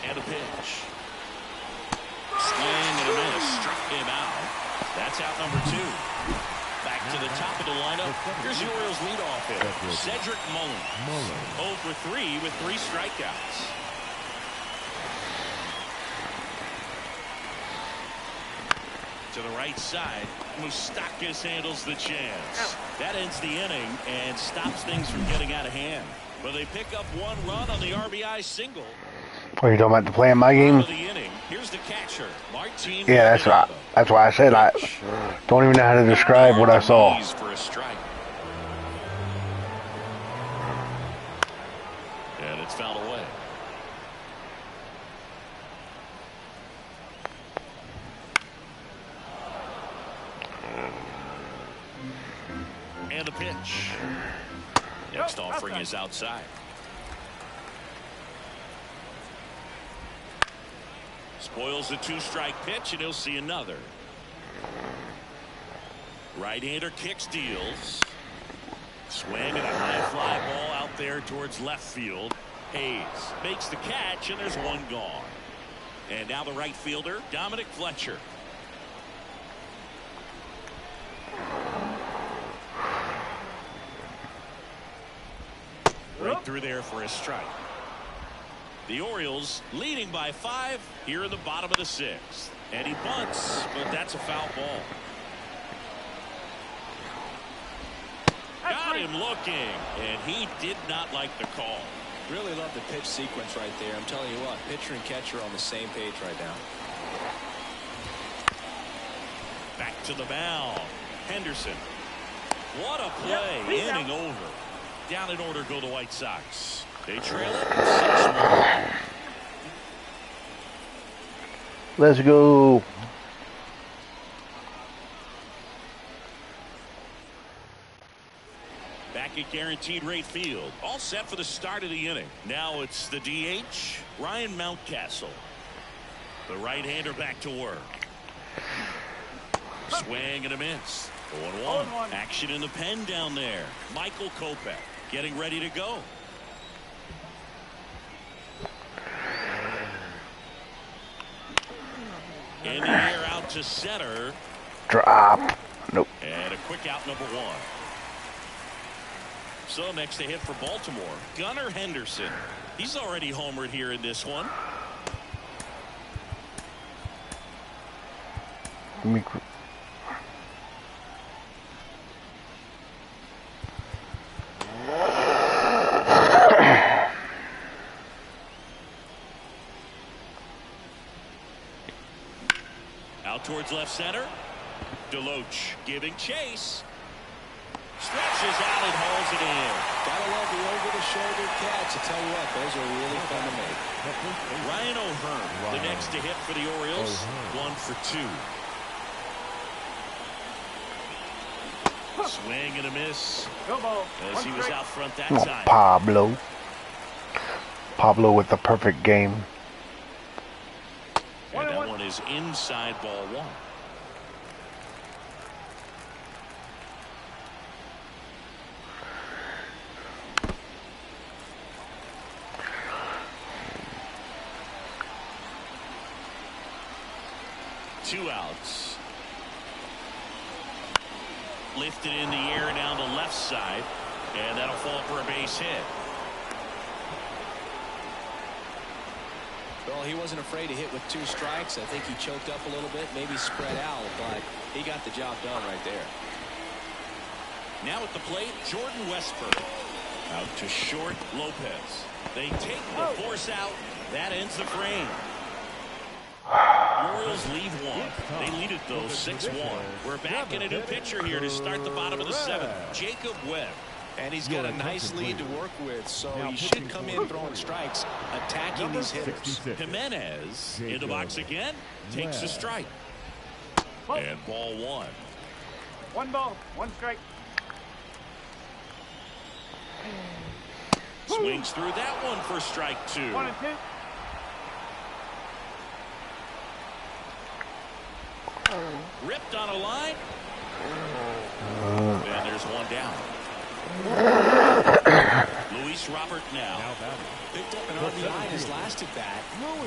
And a pitch. Swing and a miss. Struck him out. That's out number 2. Back to the top of the lineup. Here's the Orioles leadoff hitter, Cedric Mullins. 0 for 3 with 3 strikeouts. To the right side, Moustakas handles the chance. That ends the inning and stops things from getting out of hand. But they pick up 1 run on the RBI single. Are you talking about the play in my game? Here's the catcher, Martin. Yeah, that's why I said I don't even know how to describe what I saw. For a strike. And it's fouled away. And the pitch. Next offering is outside. Spoils the 2-strike pitch, and he'll see another. Right-hander kicks, deals. Swing and a high fly ball out there towards left field. Hayes makes the catch, and there's 1 gone. And now the right fielder, Dominic Fletcher. Right through there for a strike. The Orioles leading by 5 here in the bottom of the 6th. And he bunts, but that's a foul ball. Got him looking, and he did not like the call. Really love the pitch sequence right there. I'm telling you what, pitcher and catcher are on the same page right now. Back to the mound. Henderson. What a play. Inning over. Down in order go the White Sox. They trail it 6-1. Let's go. Back at guaranteed rate field. All set for the start of the inning. Now it's the DH, Ryan Mountcastle. The right-hander back to work. Swing and a miss. 0-1. Action in the pen down there. Michael Kopech getting ready to go. In the air out to center. Drop. Nope. And a quick out, number 1. So next to hit for Baltimore, Gunnar Henderson. He's already homered here in this one. Out towards left center. DeLoach giving chase. Stretches out and hauls it in. Gotta love the over-the-shoulder catch. I tell you what, those are really fun to make. Ryan O'Hearn, the next to hit for the Orioles. 1 for 2. Swing and a miss. As he was out front that time. Pablo with the perfect game. And that one is inside ball 1. Two outs. Lifted in the air down the left side, and that'll fall for a base hit. Well, he wasn't afraid to hit with 2 strikes. I think he choked up a little bit, maybe spread out, but he got the job done right there. Now at the plate, Jordan Westburg. Out to short, Lopez. They take the force out. That ends the frame. The Orioles leave 1. They lead it, though, 6-1. We're back in a new pitcher here to start the bottom of the 7th. Jacob Webb. And he's got a nice lead to work with, so he should come in throwing strikes, attacking these hitters. Jimenez in the box again, takes a strike. And ball 1. 1 ball, 1 strike. Swings through that one for strike 2. 1 and 2. Ripped on a line. And there's 1 down. Luis Robert now. Picked up an RBI in his last at bat.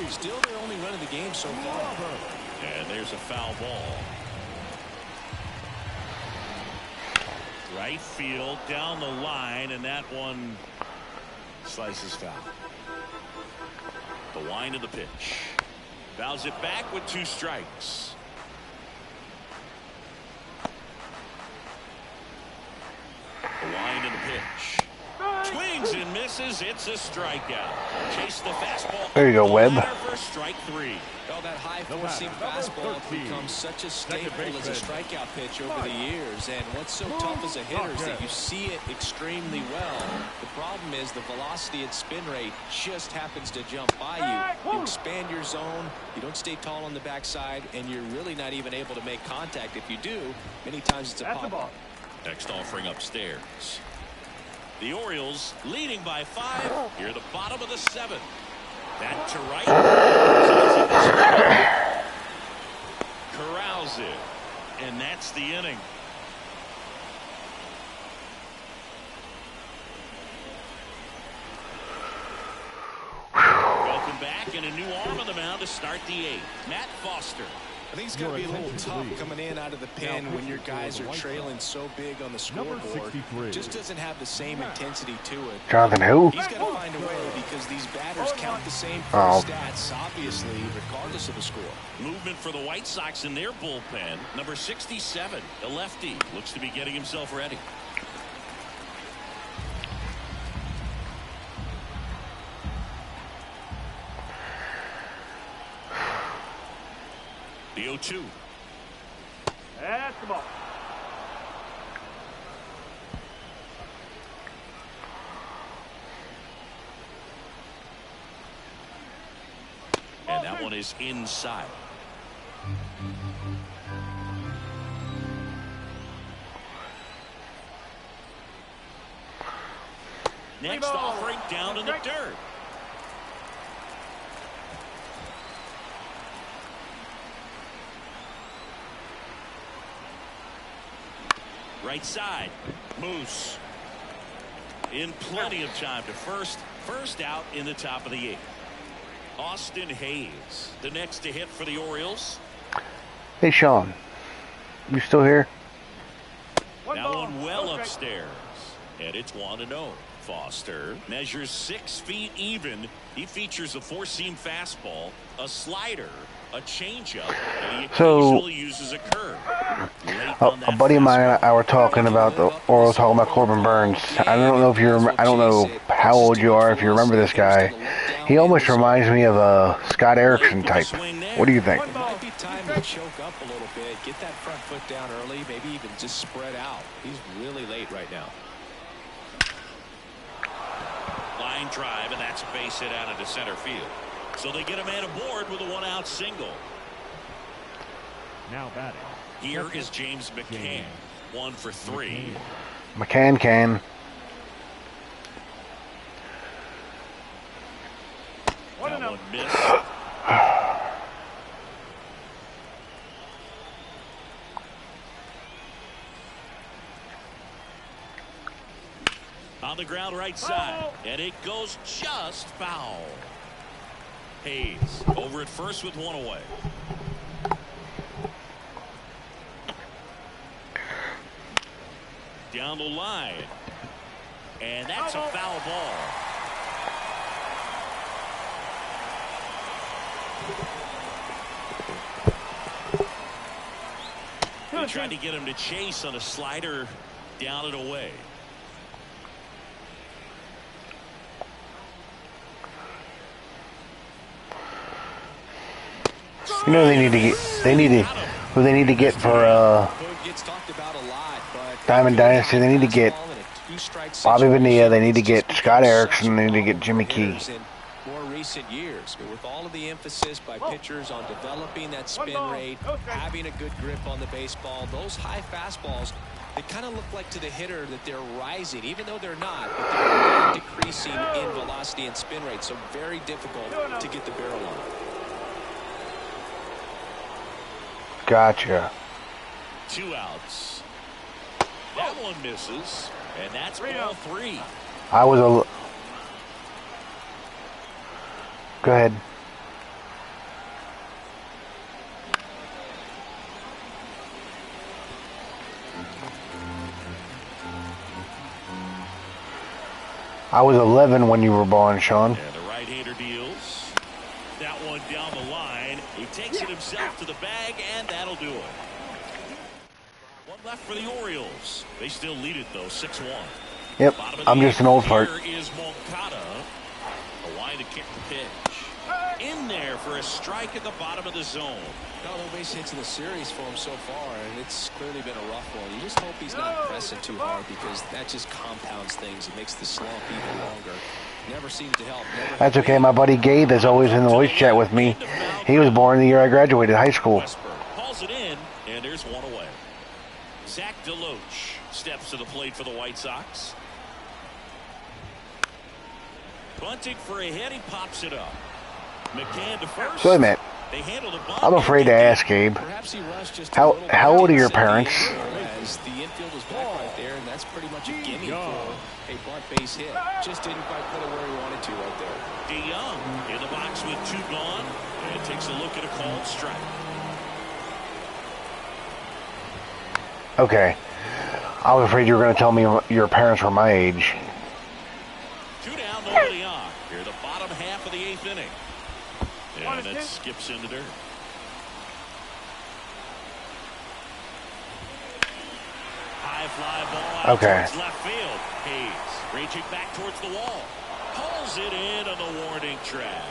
Still their only run of the game so far. And there's a foul ball. Right field down the line, and that one slices foul. The wind of the pitch. Fouls it back with 2 strikes. The wind of the pitch. Swing Swings and misses. It's a strikeout. Chase the fastball. There you go, Webb. For strike 3. Well, that high-forcing fastball has become such a staple as a strikeout pitch over the years. And what's so tough as a hitter is that you see it extremely well. The problem is the velocity and spin rate just happens to jump by you. You expand your zone, you don't stay tall on the backside, and you're really not even able to make contact. If you do, many times it's a pop. Next offering upstairs. The Orioles leading by 5 here at the bottom of the 7th. That to right. Corrals it. And that's the inning. Welcome back, and a new arm on the mound to start the 8th. Matt Foster. I think it's going to be a little tough coming in out of the pen when your guys are trailing so big on the scoreboard. Just doesn't have the same intensity to it. Jonathan who? He's got to find a way because these batters count the same for stats, obviously, regardless of the score. Movement for the White Sox in their bullpen. Number 67, a lefty, looks to be getting himself ready. The 0-2. That's the ball. And that one is inside. Next offering down in the dirt. Right side. Moose. In plenty of time to first out in the top of the 8th. Austin Hayes, the next to hit for the Orioles. Hey, Sean. You still here? That one well upstairs. And it's 1-0. Foster measures 6 feet even. He features a 4-seam fastball, a slider, a changeup, and he occasionally uses a curve. A buddy of mine and I were talking about the Orioles, talking about Corbin Burns. I don't know if you I don't know how old you are, if you remember this guy. He almost reminds me of a Scott Erickson type. What do you think? It might be time to choke up a little bit, get that front foot down early, maybe even just spread out. He's really late right now. Line drive, and that's a base hit out into center field. So they get a man aboard with a 1-out single. Now batting. Here is James McCann. 1 for 3. McCann can. That one missed. On the ground right side, and it goes just foul. Hayes over at first with 1 away. Down the line, and that's a foul ball. They tried to get him to chase on a slider down and away. You know they need to get for Diamond Dynasty. They need to get Bobby Bonilla. They need to get Scott Erickson. They need to get Jimmy Key. More recent years, but with all of the emphasis by pitchers on developing that spin rate, having a good grip on the baseball, those high fastballs, they kind of look like to the hitter that they're rising, even though they're not, but they're decreasing in velocity and spin rate, so very difficult to get the barrel on. Gotcha. 2 outs. That one misses, and that's ball 3. I was a. Go ahead. I was 11 when you were born, Sean. And the right-hander deals. That one down the line. He takes it himself to the bag, and that'll do it. One left for the Orioles. They still lead it, though, 6-1. Yep, I'm just an old fart. Here is Moncada. A line to kick the pitch. In there for a strike at the bottom of the zone. No base hits in the series for him so far, and it's clearly been a rough one. You just hope he's not pressing too hard because that just compounds things. It makes the slump even longer. Never seemed to help. That's okay. My buddy Gabe is always in the voice chat with me. He was born the year I graduated high school. Calls it in, and there's one away. Zach DeLoach steps to the plate for the White Sox. Bunting for a hit, he pops it up. McCann to first. So wait a minute. They handle the bunt. I'm afraid to ask Gabe. How old are your parents? The infield is back right there, and that's pretty much a gimme for a bunt base hit. Just didn't quite put it where he wanted to right there. DeYoung in the box with 2 gone, and takes a look at a called strike. Okay. I was afraid you were going to tell me your parents were my age. 2 down, nobody on. Here, the bottom half of the 8th inning. And that skips into dirt. High fly ball out towards left field. Hayes reaching back towards the wall. Pulls it in on the warning track.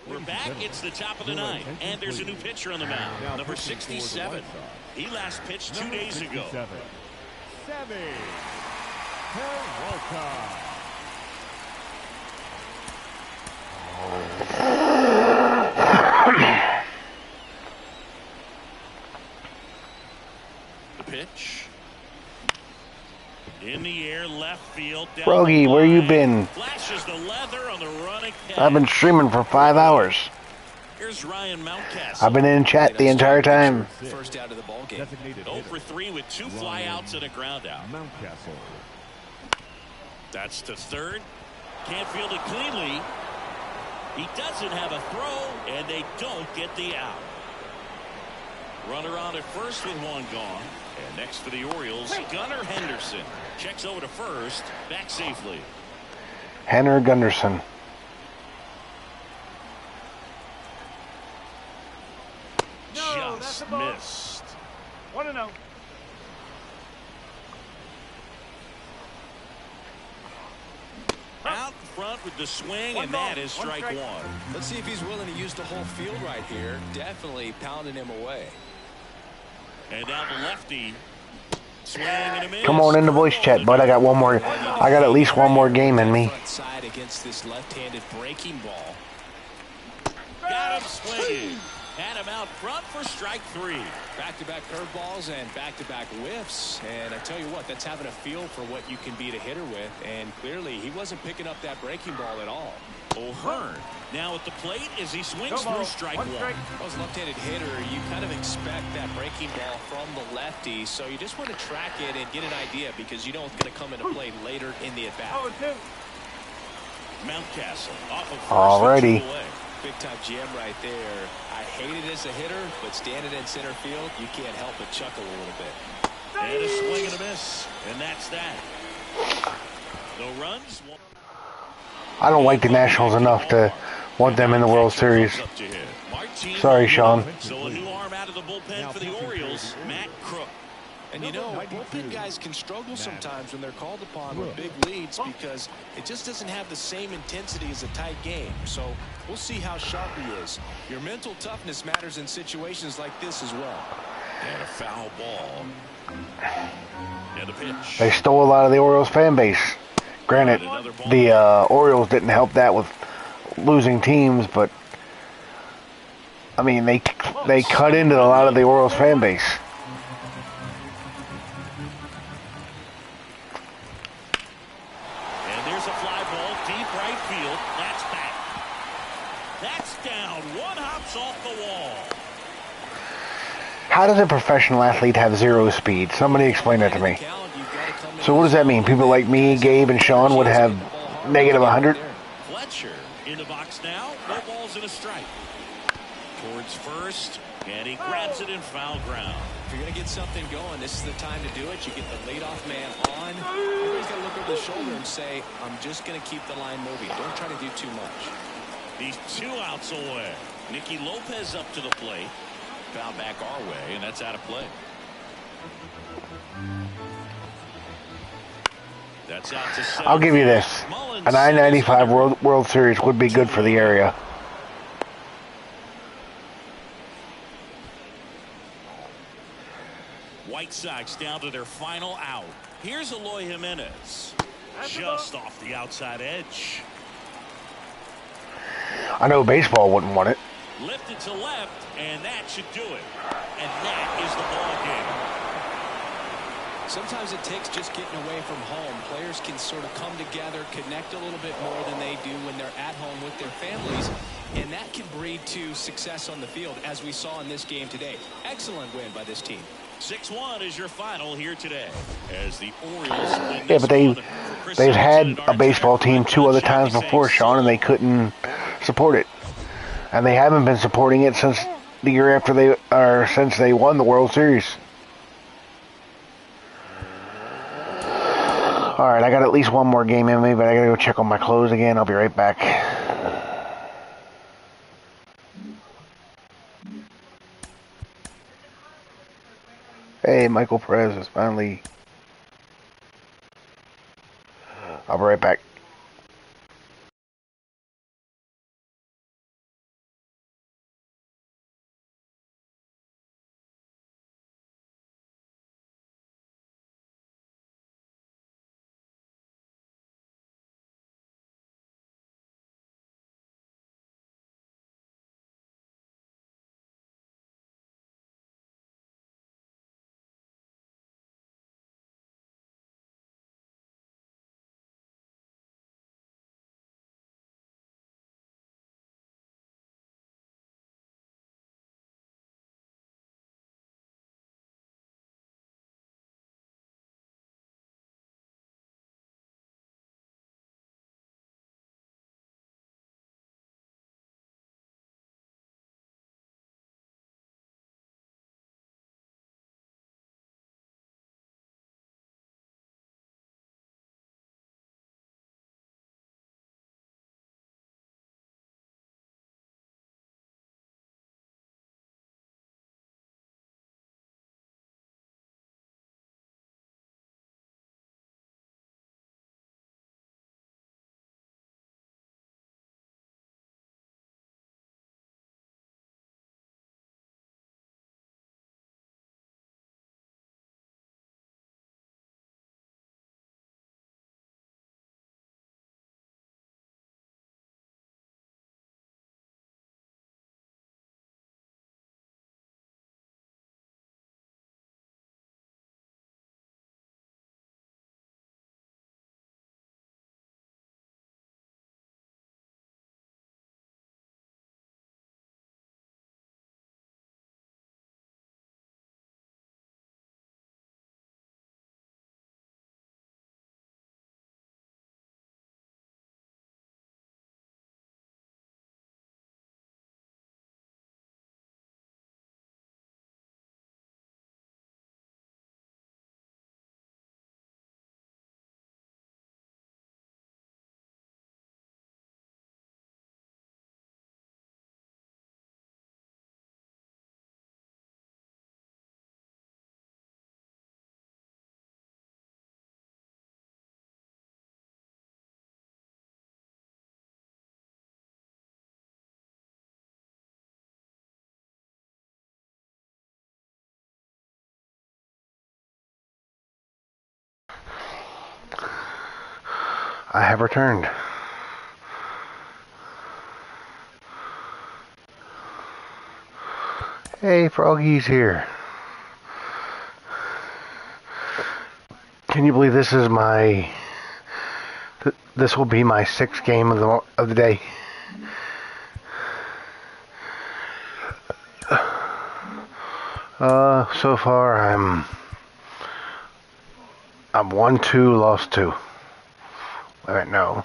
We're back. It's the top of the 9th, and there's a new pitcher on the mound. Number 67. He last pitched 2 days ago. The pitch. In the air, left field. Froggy, where you been? Flashes the leather on the running catch. I've been streaming for 5 hours. Here's Ryan Mountcastle. I've been in chat the entire time. First out of the ball game. 0 for 3 with 2 flyouts and a ground out. Mountcastle. That's to third. Can't field it cleanly. He doesn't have a throw, and they don't get the out. Runner on at first with 1 gone. And next for the Orioles, Gunnar Henderson. Checks over to first. Back safely. Henner Gunderson. Just missed. 1-0. Out front with the swing, and that is strike 1. Let's see if he's willing to use the whole field right here. Definitely pounding him away. And now the lefty. Swing and a miss. Come on in the voice chat, bud. I got at least one more game in me. Side against this left-handed breaking ball. Got him swinging. Had him out front for strike 3. Back-to-back curveballs and back-to-back whiffs. And I tell you what, that's having a feel for what you can beat a hitter with. And clearly, he wasn't picking up that breaking ball at all. O'Hearn now at the plate as he swings through strike 1. As a left-handed hitter, you kind of expect that breaking ball from the lefty. So you just want to track it and get an idea because you know it's going to come into play later in the at-bat. Mountcastle off of first. Alrighty. Big time jam right there. I hate it as a hitter, but standing in center field, you can't help but chuckle a little bit. And a swing and a miss. And that's that. No runs. I don't like the Nationals enough to want them in the World Series. Sorry, Sean. So a new arm out of the bullpen for the Orioles, Matt Crook. And you know, bullpen guys can struggle sometimes when they're called upon with big leads because it just doesn't have the same intensity as a tight game. So we'll see how sharp he is. Your mental toughness matters in situations like this as well. And a foul ball. And a pitch. They stole a lot of the Orioles fan base. Granted, the Orioles didn't help that with losing teams, but I mean, they cut into a lot of the Orioles fan base. And there's a fly ball deep right field. That's back. That's down. 1 hops off the wall. How does a professional athlete have 0 speed? Somebody explain that to me. So what does that mean? People like me, Gabe, and Sean would have negative 100? Fletcher in the box now. No balls and a strike. Towards first, and he grabs it in foul ground. If you're going to get something going, this is the time to do it. You get the leadoff man on. Everybody's got to look over the shoulder and say, I'm just going to keep the line moving. Don't try to do too much. He's 2 outs away. Nicky Lopez up to the plate. Foul back our way, and that's out of play. That's out to center. I'll give you this. An I-95 World Series would be good for the area. White Sox down to their final out. Here's Eloy Jimenez. Just off the outside edge. I know baseball wouldn't want it. Lifted to left, and that should do it. And that is the ball game. Sometimes it takes just getting away from home. Players can sort of come together, connect a little bit more than they do when they're at home with their families. And that can breed to success on the field, as we saw in this game today. Excellent win by this team. 6-1 is your final here today. As the Orioles win Yeah, this but one, they've had a baseball team 2 other times before, Sean, and they couldn't support it. And they haven't been supporting it since the year after since they won the World Series. Alright, I got at least one more game in me, but I gotta go check on my clothes again. I'll be right back. Hey, Michael Perez is finally... I'll be right back. I have returned. Hey, Froggy's here. Can you believe this is this will be my 6th game of the day? So far I'm 1-2, lost 2. Wait, no.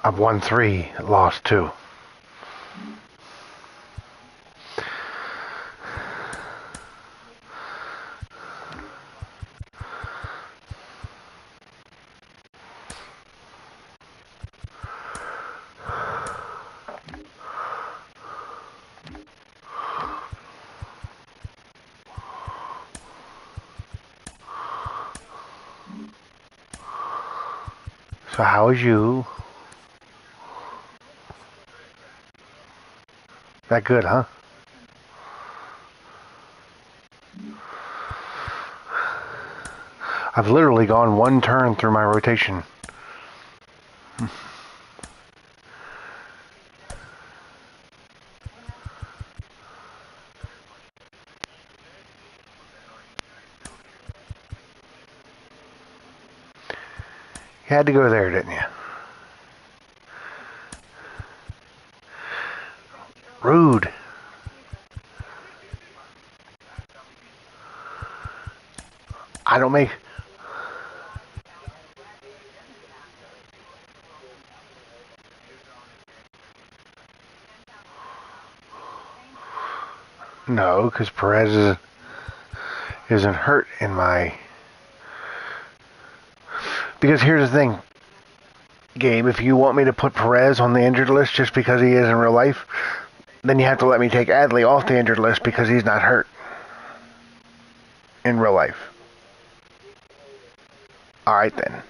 I've won 3, lost 2. So how is you? That good, huh? I've literally gone one turn through my rotation. You had to go there, didn't you? Rude. I don't make... No, because Perez isn't hurt in my... Because here's the thing, Gabe, if you want me to put Perez on the injured list just because he is in real life, then you have to let me take Adley off the injured list because he's not hurt in real life. Alright then.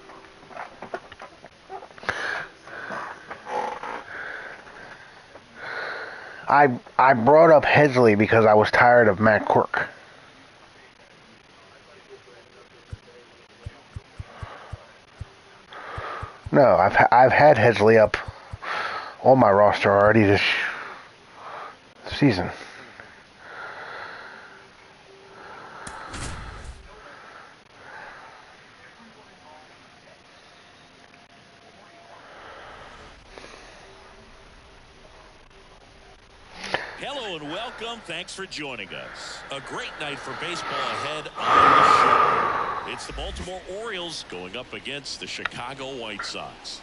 I brought up Hesley because I was tired of Matt Quirk. No, I've had Hesley up on my roster already this season. Hello and welcome. Thanks for joining us. A great night for baseball ahead on the show. It's the Baltimore Orioles going up against the Chicago White Sox.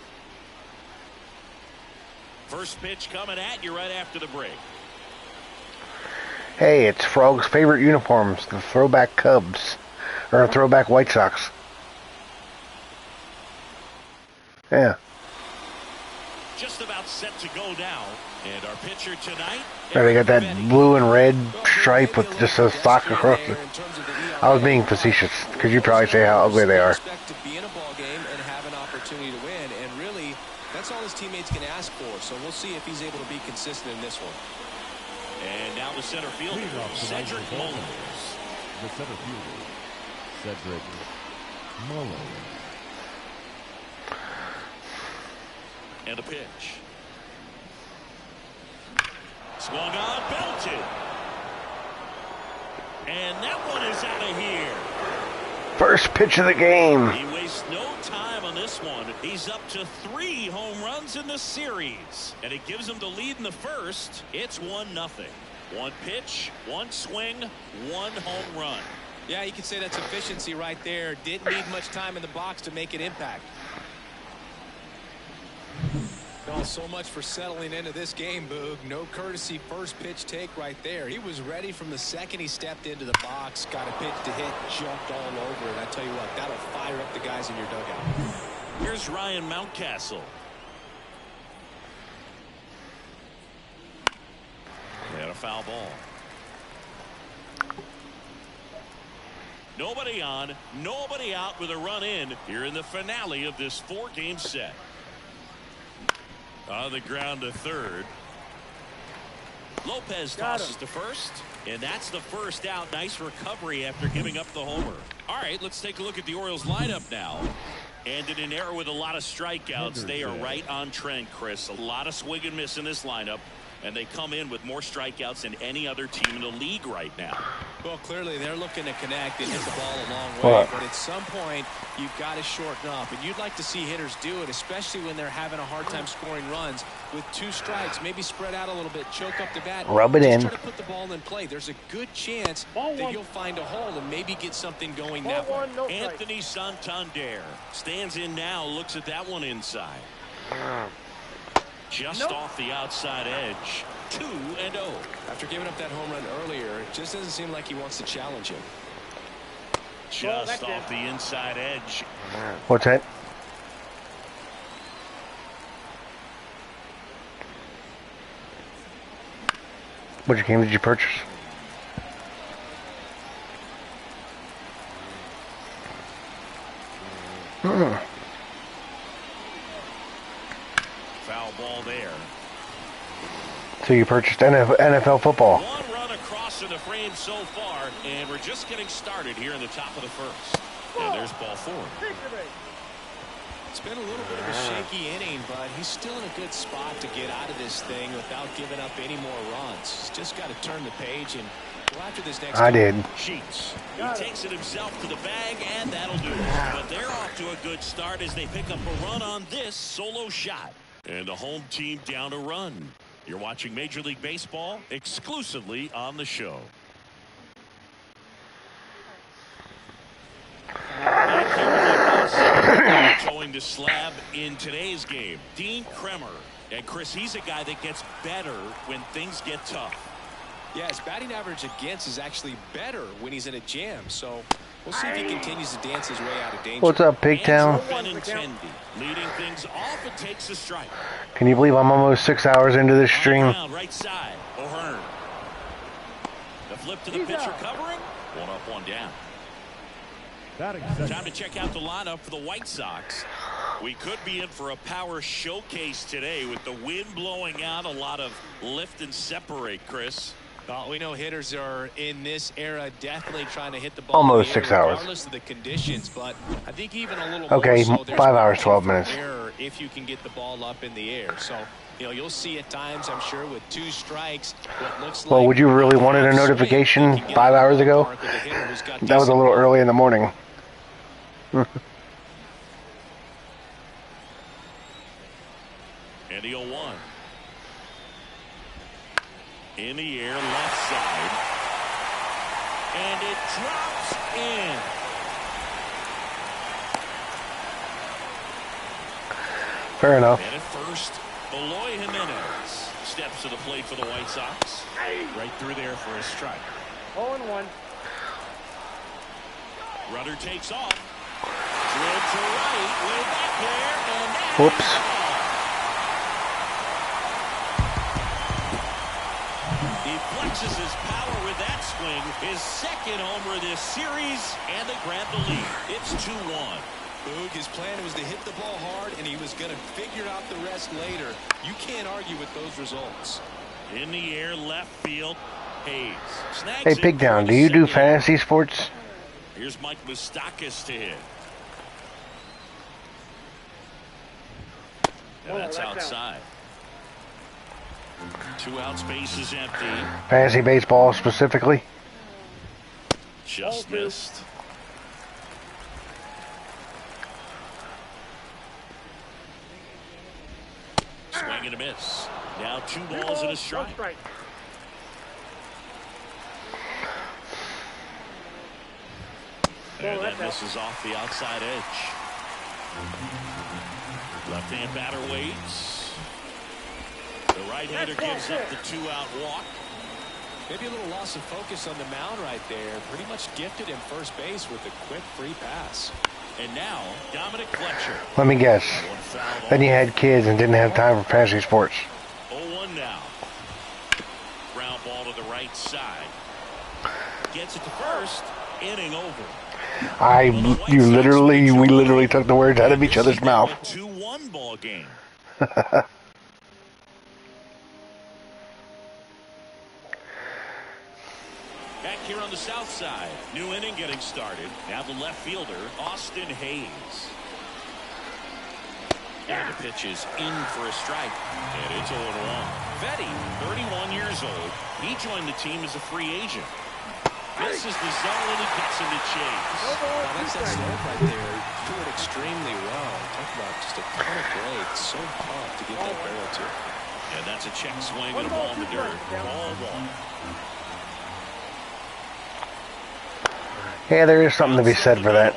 First pitch coming at you right after the break. Hey, it's Frog's favorite uniforms, the throwback Cubs, or throwback White Sox. Yeah. Just about set to go down. And our pitcher tonight. There they got that blue and red stripe with just a sock across it. I was being facetious, because you probably say how ugly they are. Expect to be in a ball game and have an opportunity to win, and really, that's all his teammates can ask for. So we'll see if he's able to be consistent in this one. And now the center fielder, Cedric Mullins. The center fielder, Cedric Mullins. And a pitch. Swung on, belted. And that one is out of here. First pitch of the game. He wastes no time on this one. He's up to 3 home runs in the series. And it gives him the lead in the first. It's 1-0. One pitch, one swing, one home run. Yeah, you can say that's efficiency right there. Didn't need much time in the box to make an impact. Oh, so much for settling into this game, Boog. No courtesy first pitch take right there. He was ready from the second he stepped into the box, got a pitch to hit, jumped all over it. I tell you what, that'll fire up the guys in your dugout. Here's Ryan Mountcastle. And a foul ball. Nobody on, nobody out with a run in here in the finale of this 4-game set. On the ground to third. Lopez tosses to first, and that's the first out. Nice recovery after giving up the homer. All right, let's take a look at the Orioles lineup now. And in an era with a lot of strikeouts, they are right on trend, Chris. A lot of swing and miss in this lineup, and they come in with more strikeouts than any other team in the league right now. Well, clearly they're looking to connect and hit the ball a long way, but at some point you've got to shorten up, and you'd like to see hitters do it, especially when they're having a hard time scoring runs with 2 strikes. Maybe spread out a little bit, choke up the bat, rub it in, try to put the ball in play. There's a good chance that you'll find a hole and maybe get something going that way. Anthony Santander stands in now, looks at that one inside. Just off the outside edge. 2-0. After giving up that home run earlier, it just doesn't seem like he wants to challenge him. Just off the inside edge. What's that? Which game did you purchase? ball there. So you purchased NFL football. One run across in the frame so far, and we're just getting started here in the top of the first. And there's ball 4. It's been a little bit of a shaky inning, but he's still in a good spot to get out of this thing without giving up any more runs. He's just got to turn the page and go after this next. I did. Sheets. He takes it himself to the bag, and that'll do it. But they're off to a good start as they pick up a run on this solo shot. And the home team down a run. You're watching Major League Baseball exclusively on the show. Going to slab in today's game, Dean Kremer. And Chris, he's a guy that gets better when things get tough. Yeah, his batting average against is actually better when he's in a jam. So we'll see if he continues to dance his way out of danger. What's up, Pigtown? Leading things off and takes a strike. Can you believe I'm almost 6 hours into this stream? Right side, O'Hearn. The flip to the pitcher covering. One up, one down. Time to check out the lineup for the White Sox. We could be in for a power showcase today with the wind blowing out, a lot of lift and separate, Chris. Well, we know hitters are in this era definitely trying to hit the ball. Almost 6 hours. Regardless of the conditions, but I think even a little okay, more so, 5 hours, 12 minutes. If you can get the ball up in the air. So, you know, you'll see at times, I'm sure, with 2 strikes, what looks well, like would you really wanted a notification 5 hours ago? That was a little early in the morning. And the 0-1. In the air, left side. And it drops in. Fair enough. And at first, Eloy Jimenez steps to the plate for the White Sox. Right through there for a strike. 0-1. Runner takes off. Drilled to right, way back there, and that whoops. He flexes his power with that swing, his second homer this series, and they grab the lead. It's 2-1. Boog, his plan was to hit the ball hard, and he was going to figure out the rest later. You can't argue with those results. In the air, left field, Hayes. Hey, Pigtown, do you do fantasy sports? Here's Mike Moustakas to hit. And that's outside. 2 out, space is empty. Fantasy baseball specifically? Just missed. Swing and a miss. Now 2 balls and a strike. And that misses off the outside edge. Left-hand batter waits. The right-hander gives up the 2-out walk. Maybe a little loss of focus on the mound right there. Pretty much gifted him first base with a quick free pass. And now, Dominic Fletcher. Let me guess. Then you had kids and didn't have time for fantasy sports. 0-1 now. Ground ball to the right side. Gets it to first. Inning over. We literally took the words out of each other's mouth. 2-1 ball game. Back here on the south side, new inning getting started. Now the left fielder, Austin Hayes. And the pitch is in for a strike. And it's 0-1. Vetty, 31 years old. He joined the team as a free agent. This is the zone and he gets him to chase. Well, that's that slope right there. He threw it extremely well. Talk about just a ton of breaks. So pumped to get that barrel to. And that's a check swing and a ball in the dirt. Ball 1. Yeah, there is something to be said for that.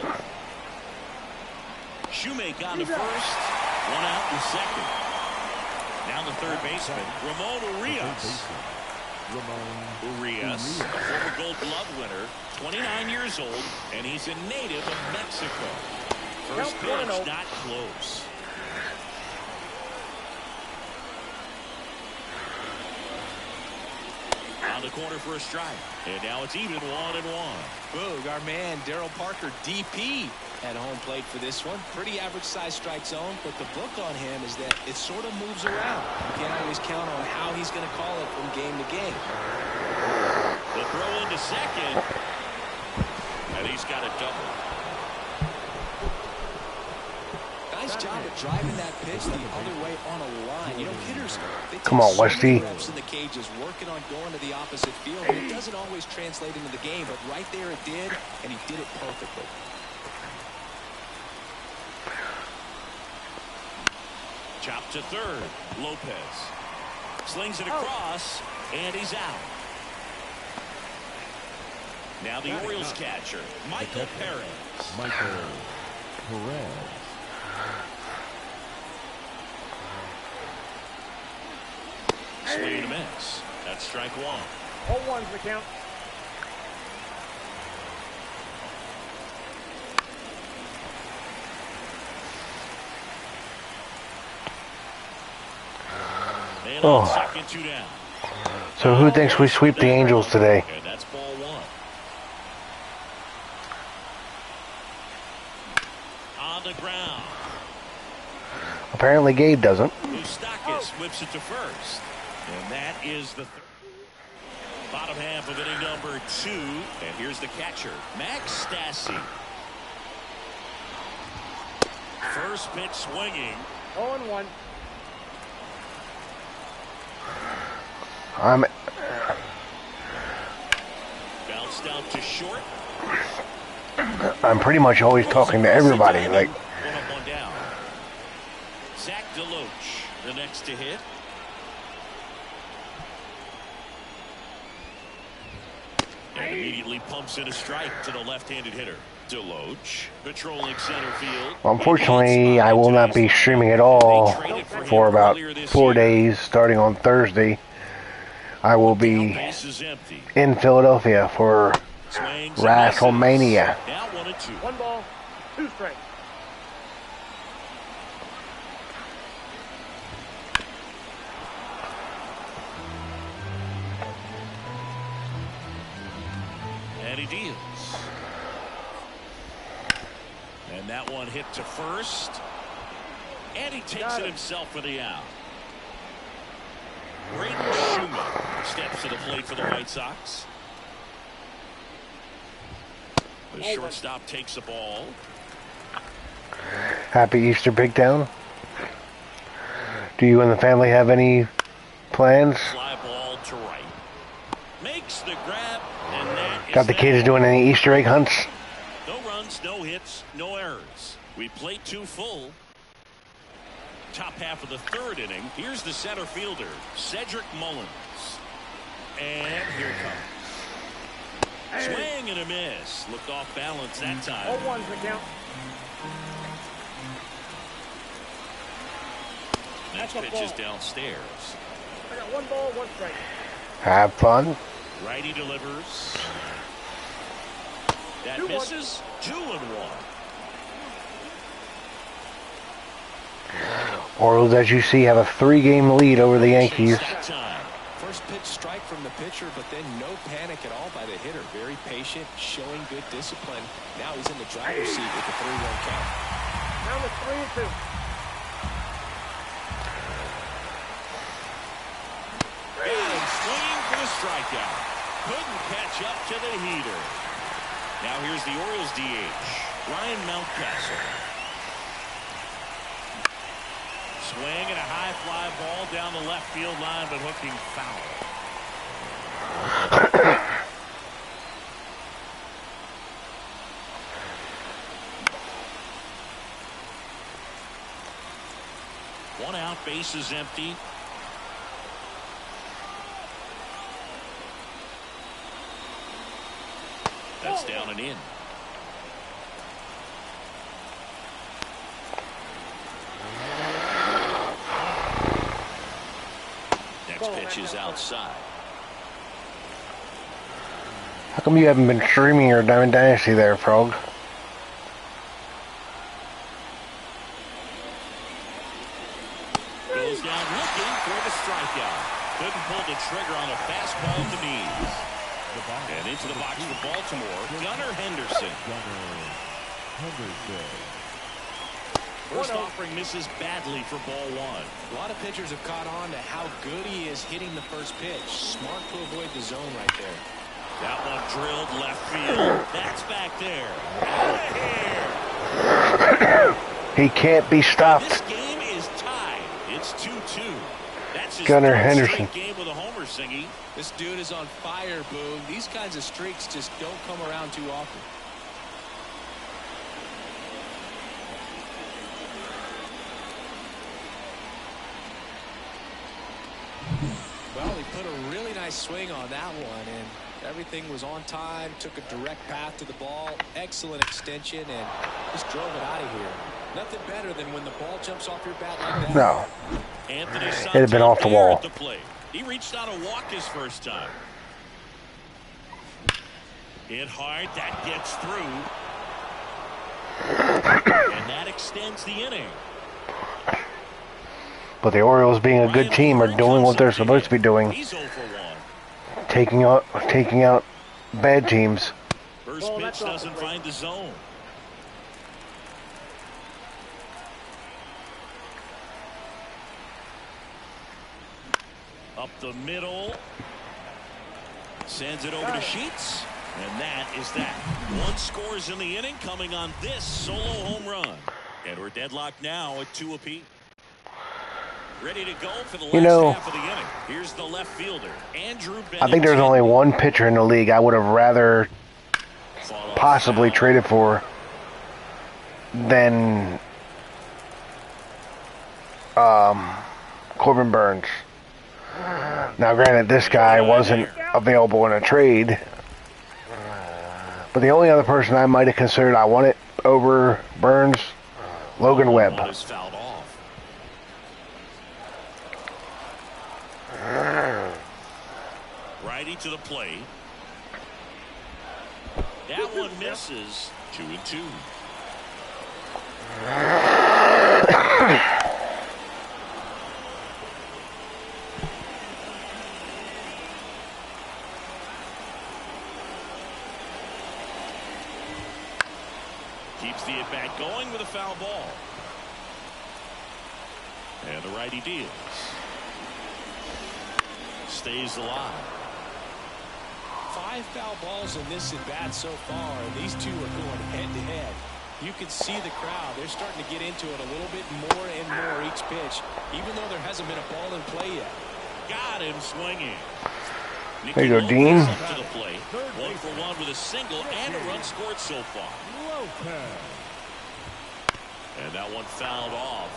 Shoemake on the first. 1 out in second. Now the third baseman, Ramon Urias. Urias, a former Gold Glove winner, 29 years old, and he's a native of Mexico. First pitch, not close. On On the corner for a strike. And now it's even 1-1. Boog, our man Darryl Parker, DP, at home plate for this one. Pretty average size strike zone, but the book on him is that it sort of moves around. You can't always count on how he's going to call it from game to game. The throw into second. And he's got a double. Nice job of driving that pitch the other way on a line. You know, hitters, they Come on, take so many Westy. reps in the cages working on going to the opposite field, but it doesn't always translate into the game, but right there it did, and he did it perfectly. Chop to third. Lopez slings it across, and he's out. Now the Orioles catcher, Michael Perez. Michael Perez. Swing and a miss. That's strike one. 0-1's the count. And Oh. on second, 2 down. So who thinks we sweep the Angels today? And that's ball one. On the ground. Apparently Gabe doesn't. Moustakis whips it to first. And that is the bottom half of inning number 2. And here's the catcher, Max Stassi. First pitch swinging. 0-1. Bounced out to short. I'm pretty much always talking to everybody. Like, One up, one down. Zach DeLoach, the next to hit. And immediately pumps in a strike to the left-handed hitter. DeLoach patrolling center field. unfortunately, I will not be streaming at all for about 4 days, starting on Thursday. I will be Base is empty. in Philadelphia for Swings and WrestleMania. misses. Now 1-2. 1 ball, 2 strikes. And he deals. And that one hit to first. And he takes it himself for the out. Braden Schumann steps to the plate for the White Sox. The shortstop takes the ball. Happy Easter, Big Town. Do you and the family have any plans? Fly ball to right. Makes the grab. And that is Got the kids doing any Easter egg hunts? No runs, no hits, no errors. We played 2 full. Top half of the third inning. Here's the center fielder, Cedric Mullins. And here comes. Swing and a miss. Looked off balance that time. 0-1's the count. Next pitch is downstairs. I got 1 ball, 1 strike. Have fun. Righty delivers. That 2-1. misses. 2-1. Orioles, as you see, have a 3-game lead over the Yankees. That time. First pitch strike from the pitcher, but then no panic at all by the hitter. Very patient, showing good discipline. Now he's in the driver's seat with the 3-1 count. Down to 3-2. Got him swinging for the strikeout. Couldn't catch up to the heater. Now here's the Orioles DH, Ryan Mountcastle. Swing and a high fly ball down the left field line, but hooking foul. One out, base is empty. That's down and in. Next pitch is outside. How come you haven't been streaming your Diamond Dynasty there, Frog? Goes down looking for the strikeout. Couldn't pull the trigger on a fastball at the knees. And into the box for Baltimore, Gunnar Henderson. First offering misses badly for ball one. A lot of pitchers have caught on to how good he is hitting the first pitch. Smart to avoid the zone right there. That one drilled left field. That's back there. Out of here. He can't be stopped. This game is tied. It's 2-2. That's his Gunnar third Henderson. straight game with a homer, Singy. This dude is on fire, Boone. These kinds of streaks just don't come around too often. Well, he put a really nice swing on that one, and everything was on time, took a direct path to the ball, excellent extension, and just drove it out of here. Nothing better than when the ball jumps off your bat like that. No. Anthony It had been off the wall. at the plate. He reached out a walk his first time. Hit hard, that gets through. And that extends the inning. But the Orioles, being a good team, are doing what they're supposed to be doing. He's 0 for 1. Taking out bad teams. First pitch doesn't find the zone. Up the middle. Sends it over to Sheets. And that is that. One scores in the inning coming on this solo home run. And we're deadlocked now at 2 apiece. Ready to go for the last half of the inning. Here's the left fielder, Andrew Bennett. I think there's only one pitcher in the league I would have rather possibly traded for than Corbin Burns. Now, granted, this guy wasn't available in a trade, but the only other person I might have considered I wanted over Burns, Logan Webb. Righty to the plate. That one misses. 2-2. Keeps the at-bat going with a foul ball. And the righty deals. Stays alive. 5 foul balls in this at-bat so far, and these two are going head-to-head. You can see the crowd. They're starting to get into it a little bit more and more each pitch, even though there hasn't been a ball in play yet. Got him swinging. There you go, Dean. To the plate. 1 for 1 with a single and a run scored so far. And that one fouled off.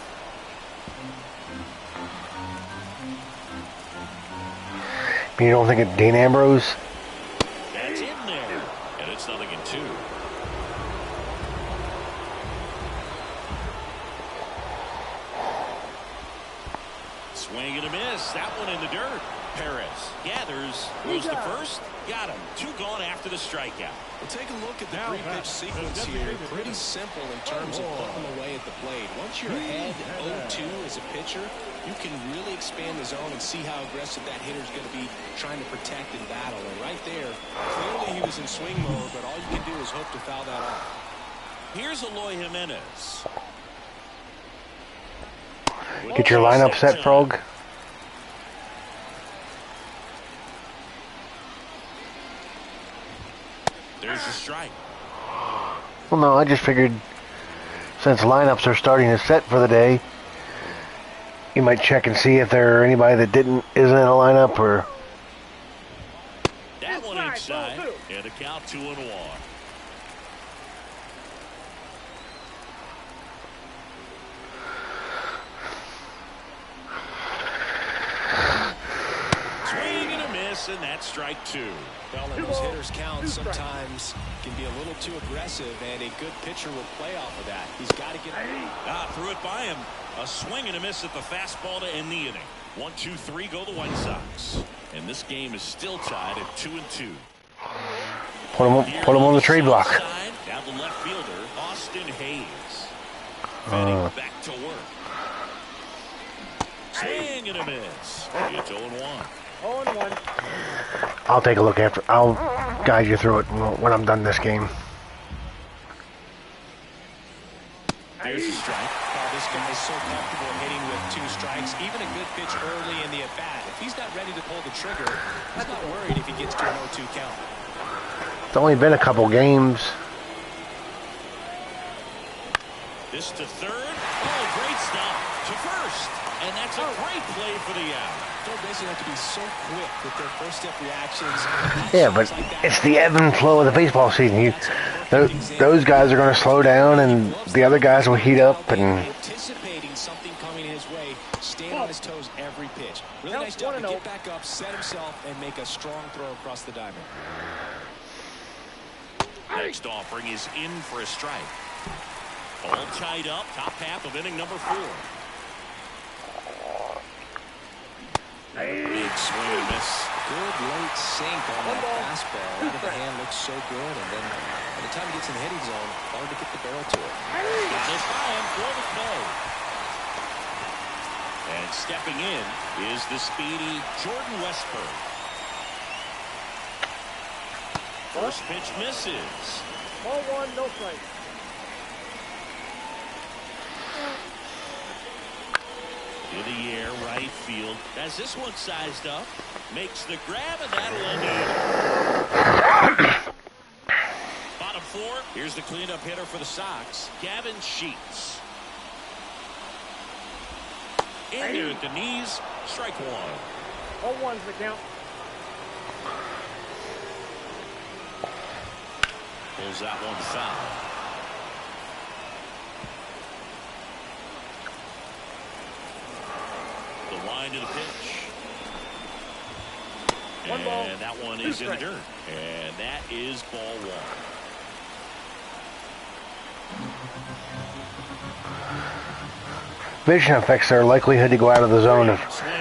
You don't think it's Dean Ambrose? That's in there. And it's 0-2. Swing and a miss. That one in the dirt. Perez gathers. Goes to first. Got him. 2 gone after the strikeout. Well, take a look at the 3-pitch sequence here. Pretty simple in terms of putting them away at the plate. Once you're ahead 0-2 as a pitcher, you can really expand the zone and see how aggressive that hitter's going to be trying to protect and battle. And right there, clearly he was in swing mode, but all you can do is hope to foul that off. Here's Eloy Jimenez. Get your lineup set, Frog. There's the strike. Well, no, I just figured since lineups are starting to set for the day, you might check and see if there are anybody that isn't in a lineup or. That one inside, and a count 2-1. Swing and a miss, and that's strike 2. Well, and those hitters count sometimes can be a little too aggressive, and a good pitcher will play off of that. He's got to get threw it by him. A swing and a miss at the fastball to end the inning. 1-2-3 go the White Sox. And this game is still tied at 2-2. Put him on the trade block. Down the left fielder, Austin Hayes. Fitting back to work. Swing and a miss. It's 0-1. 0-1. I'll take a look after. I'll guide you through it when I'm done this game. There's a strike. Oh, this guy is so comfortable hitting with 2 strikes. Even a good pitch early in the at-bat. If he's not ready to pull the trigger, he's not worried if he gets to an 0-2 count. It's only been a couple games. This to third. Oh, great stop to first. And that's a great play for the out. Third basemen have to be so quick with their first step reactions. Yeah, but it's the ebb and flow of the baseball season. Those guys are going to slow down, and the other guys will heat up. And anticipating something coming his way, staying on his toes every pitch. Really nice job to get back up, set himself, and make a strong throw across the diamond. Next offering is in for a strike. All tied up, top half of inning number 4. Big swing and a miss. Good late sink on that fastball. Out of the hand looks so good, and then by the time he gets in the hitting zone, hard to get the barrel to it. Got it by him for the play. And stepping in is the speedy Jordan Westburg. First pitch misses. 0-1, no strike. To the air, right field. As this one sized up, makes the grab, and that'll end it. Bottom 4, here's the cleanup hitter for the Sox, Gavin Sheets. In there at the knees, strike 1. 0-1's the count. Pulls that one foul. The wind of the pitch. One ball, and that one is in the dirt. And that is ball 1. vision affects their likelihood to go out of the zone of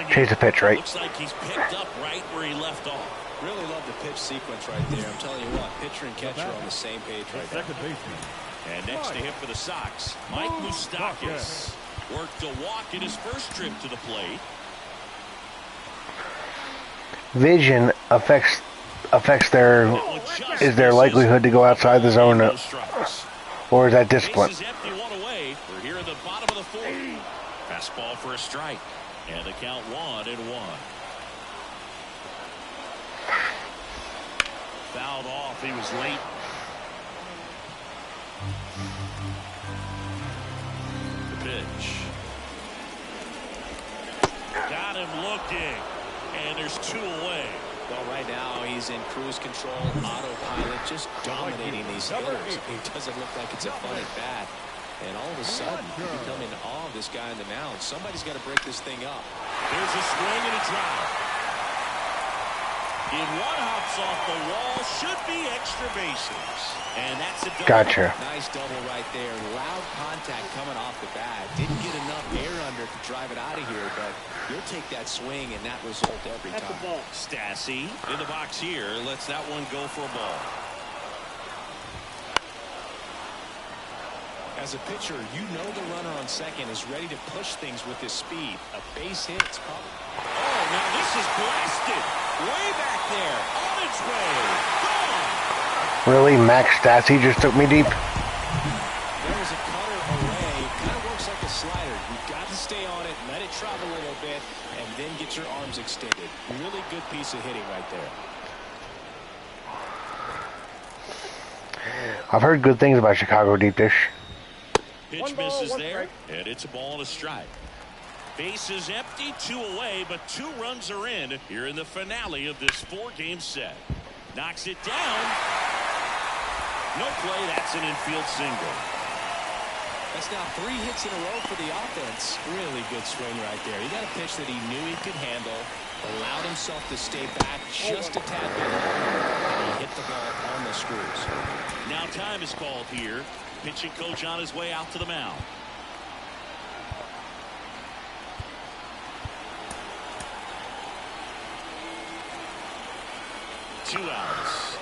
chase a pitch, right? Looks like he's picked up right where he left off. Really love the pitch sequence right there. I'm telling you what, pitcher and catcher are on the same page right now. Second baseman. And next to him for the Sox, Mike Moustakas worked a walk in his first trip to the plate. Vision affects their likelihood to go outside the zone, or is that discipline? Bases empty, 1 away. We're here in the bottom of the 4th. Fastball for a strike, and the count 1-1. Fouled off. He was late. The pitch. Got him looking, and there's 2 away. Well, right now he's in cruise control, autopilot, just dominating these hitters. It doesn't look like it's a fun at bat. And all of a sudden, you become in awe of this guy on the mound. Somebody's got to break this thing up. There's a swing and a drive. In one hops off the wall, should be extra bases. And that's a double. Gotcha. Nice double right there. Loud contact coming off the bat. Didn't get enough air under to drive it out of here, but you'll take that swing and that result every That's time. a ball. Stassi in the box here. Lets that one go for a ball. As a pitcher, you know the runner on second is ready to push things with his speed. A base hit's probably... Oh, now this is blasted. Way back there. On its way. Gone. Really, Max Stassi just took me deep. There was a cutter away. Kind of works like a slider. You've got to stay on it, let it travel a little bit, and then get your arms extended. Really good piece of hitting right there. I've heard good things about Chicago deep dish. Pitch misses there, and it's a ball and a strike. Bases empty, 2 away, but 2 runs are in here in the finale of this 4-game set. Knocks it down. No play. That's an infield single. That's now 3 hits in a row for the offense. Really good swing right there. He got a pitch that he knew he could handle, allowed himself to stay back just a tad bit, and he hit the ball on the screws. Now time is called here. Pitching coach on his way out to the mound. Two outs.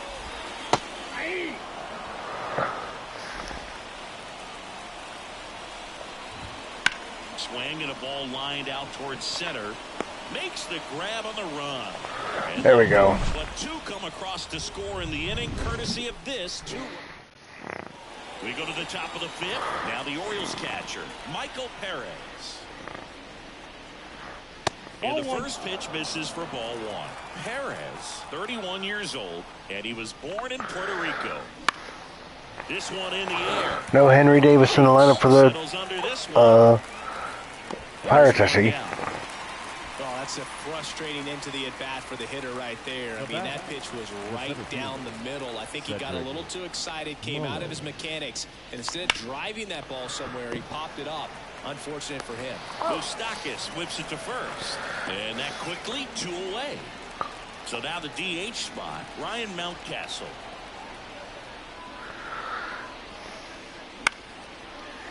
swing and a ball lined out towards center. Makes the grab on the run. And there we go. But two come across to score in the inning, courtesy of this two. We go to the top of the fifth. Now the Orioles catcher, Michael Perez. And the first pitch misses for ball one. Perez, 31 years old, and he was born in Puerto Rico. This one in the air. No Henry Davis in the lineup for the Pirates, I see. Well, that's a frustrating end to the at-bat for the hitter right there. I mean, that pitch was right down the middle. I think he got a little too excited, came out of his mechanics, and instead of driving that ball somewhere, he popped it up. Unfortunate for him. Moustakas whips it to first. And that quickly, two away. So now the DH spot, Ryan Mountcastle.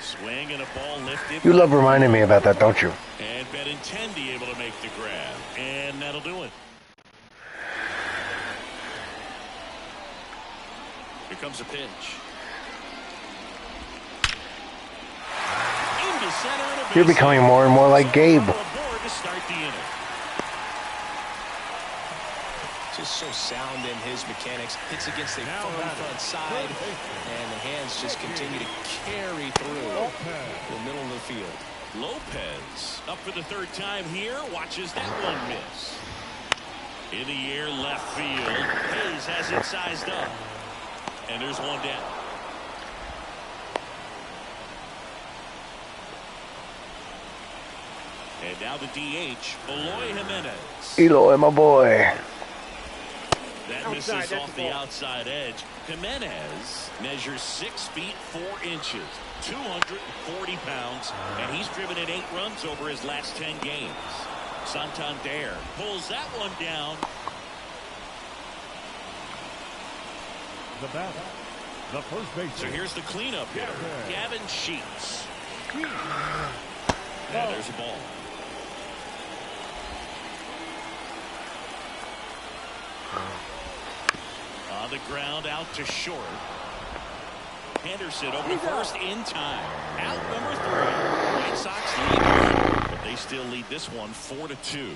Swing and a ball lifted. You love reminding me about that, don't you? And Benintendi able to make the grab. And that'll do it. Here comes a pitch. Into center and a base. You're becoming more and more like Gabe. To start the inning. Just so sound in his mechanics. Hits against the front side, and the hands just continue to carry through the middle of the field. Lopez up for the third time here. Watches that one miss. In the air, left field. Hayes has it sized up. And there's one down. And now the DH, Eloy Jimenez. Eloy, my boy. That misses off the outside edge. Jimenez measures 6 feet 4 inches, 240 pounds, and he's driven in 8 runs over his last 10 games. Santander pulls that one down. The batter, the first baseman. So here's the cleanup hitter, Gavin Sheets. And there's a ball. On the ground, out to short. Henderson over to first in time. Out number 3. White Sox lead, but they still lead this one 4-2.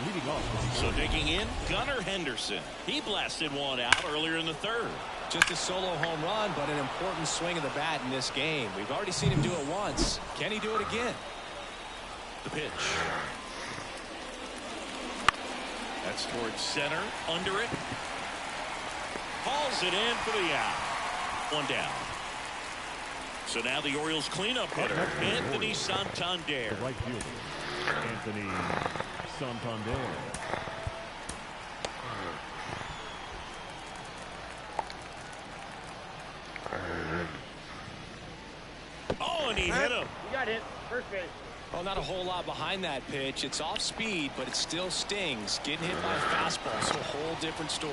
Leading off. So digging in, Gunnar Henderson. He blasted one out earlier in the third. Just a solo home run, but an important swing of the bat in this game. We've already seen him do it once. Can he do it again? The pitch. That's towards center, under it. Hauls it in for the out. One down. So now the Orioles cleanup hitter, Anthony Santander. The right fielder, Anthony Santander. Oh, and he hit him. You got hit. First base. Well, not a whole lot behind that pitch. It's off speed, but it still stings. Getting hit by a fastball, so a whole different story.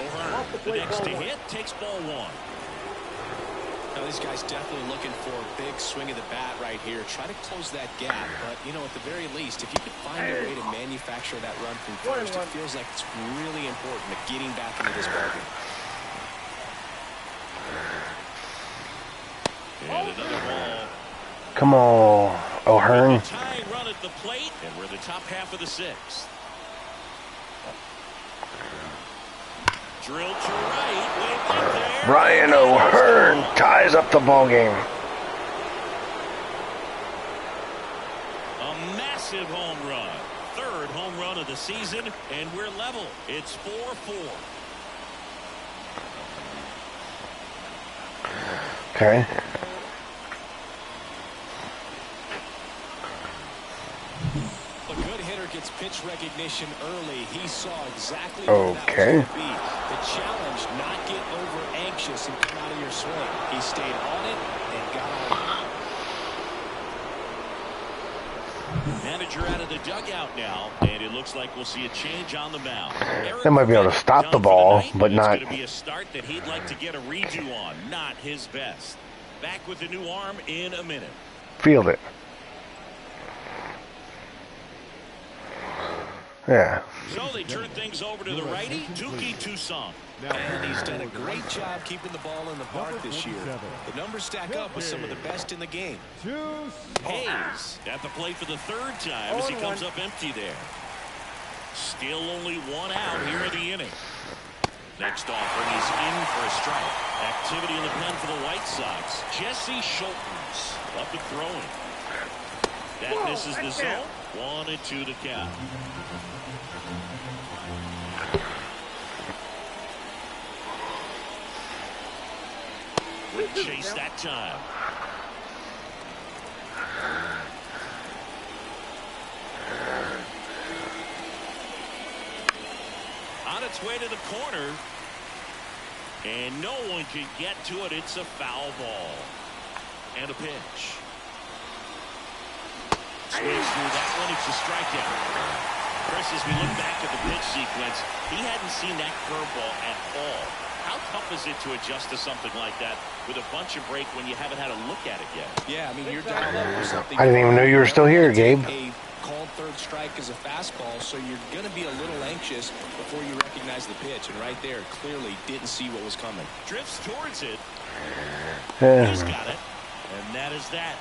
O'Hearn, the next to hit, takes ball 1. Now, this guy's definitely looking for a big swing of the bat right here. Try to close that gap, but, you know, at the very least, if you could find a way to manufacture that run from first, it feels like it's really important to getting back into this ballgame. And another ball. Come on, O'Hearn. Tying run at the plate, and we're the top half of the 6th. Drill to right, way back there. Brian O'Hearn ties up the ball game. A massive home run. 3rd home run of the season, and we're level. It's 4-4. Okay. A good hitter gets pitch recognition early. He saw exactly what that was going to be. The challenge, not get over anxious and come out of your swing. He stayed on it and got on it. Manager out of the dugout now, and it looks like we'll see a change on the mound. They might be able to stop the ball, but not. It's going to be a start that he'd like to get a redo on. Not his best. Back with the new arm in a minute. Field it. Yeah. So they turn things over to the righty, Touki Toussaint. And he's done a great job keeping the ball in the park this year. The numbers stack up with some of the best in the game. Hayes at the plate for the third time as he comes up empty there. Still only one out here in the inning. Next offering is in for a strike. Activity in the pen for the White Sox. Jesse Schultz up and throwing. That misses the zone. 1-2 to count. Good chase that time. On its way to the corner. And no one can get to it. It's a foul ball. And a pitch. Swings through that one. It's a strikeout. Chris, as we look back at the pitch sequence, he hadn't seen that curveball at all. How tough is it to adjust to something like that with a bunch of break when you haven't had a look at it yet? Yeah, I mean, you're dialed up for something. I didn't even know you were still here, Gabe. A called third strike is a fastball, so you're going to be a little anxious before you recognize the pitch. And right there, clearly didn't see what was coming. Drifts towards it. He's got it. And that is that.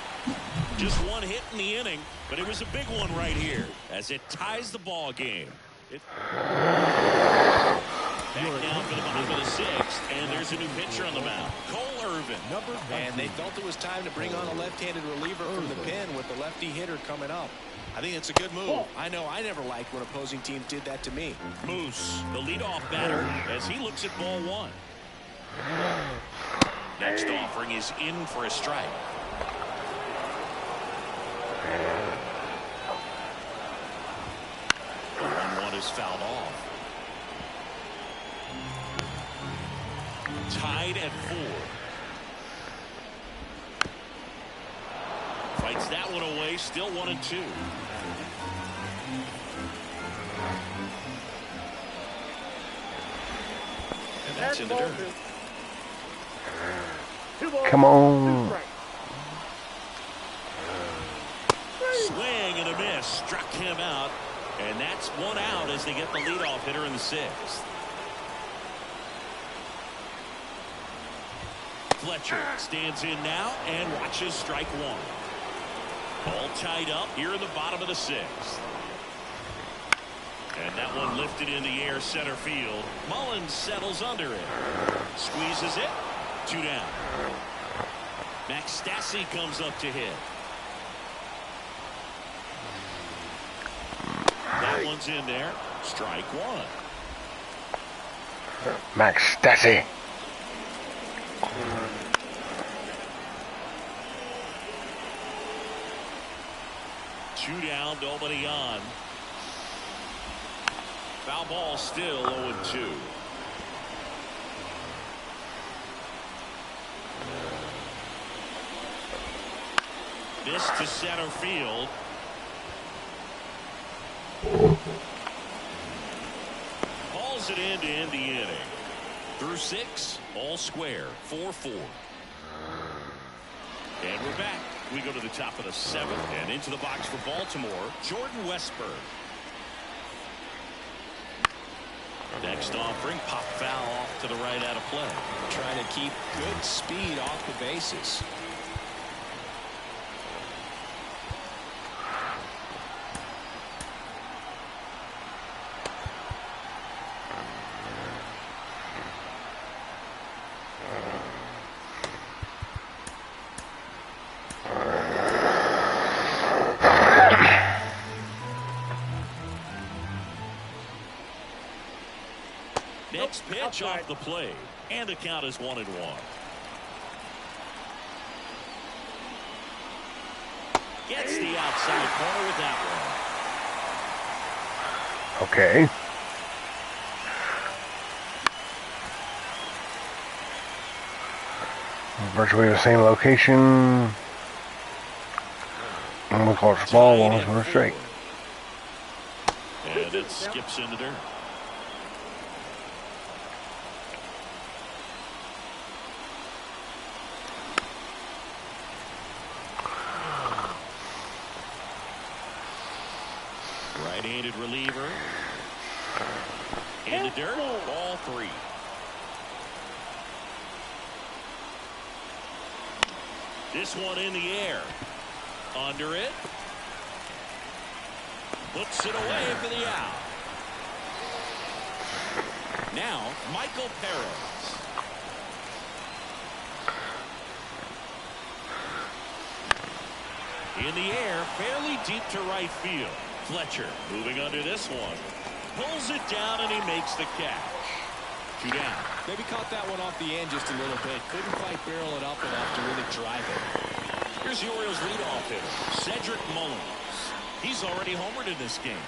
Just one hit in the inning, but it was a big one right here as it ties the ball game. Back down for the bottom of the sixth, and there's a new pitcher on the mound, Cole Irvin. And they felt it was time to bring on a left-handed reliever from the pen with the lefty hitter coming up. I think it's a good move. I know I never liked when opposing teams did that to me. Moose, the leadoff batter, as he looks at ball one. Next offering is in for a strike. The 1-1 is fouled off. Tied at 4. Fights that one away. Still 1-2. And that's in the dirt. Come on. Swing and a miss. Struck him out. And that's one out as they get the leadoff hitter in the sixth. Fletcher stands in now and watches strike one. All tied up here in the bottom of the sixth. And that one lifted in the air center field. Mullins settles under it. Squeezes it. 2 down. Max Stassi comes up to hit. That one's in there. Strike one. Max Stassi. Two down, nobody on. Foul ball still 0-2. This to center field. Hauls it in to end the inning. Through 6, all square, 4-4. And we're back. We go to the top of the 7th and into the box for Baltimore, Jordan Westburg. Next offering, pop foul off to the right out of play. Trying to keep good speed off the bases. Next pitch off the plate, and the count is 1-1. Gets the outside corner with that one. Okay. Virtually the same location. I'm gonna call it ball one for straight. And it skips in the dirt. Right-handed reliever. In the dirt. Ball 3. This one in the air. Under it. Puts it away for the out. Now, Michael Perez. In the air, fairly deep to right field. Fletcher moving under this one. Pulls it down and he makes the catch. 2 down. Maybe caught that one off the end just a little bit. Couldn't quite barrel it up enough to really drive it. Here's the Orioles leadoff hitter, Cedric Mullins. He's already homered in this game.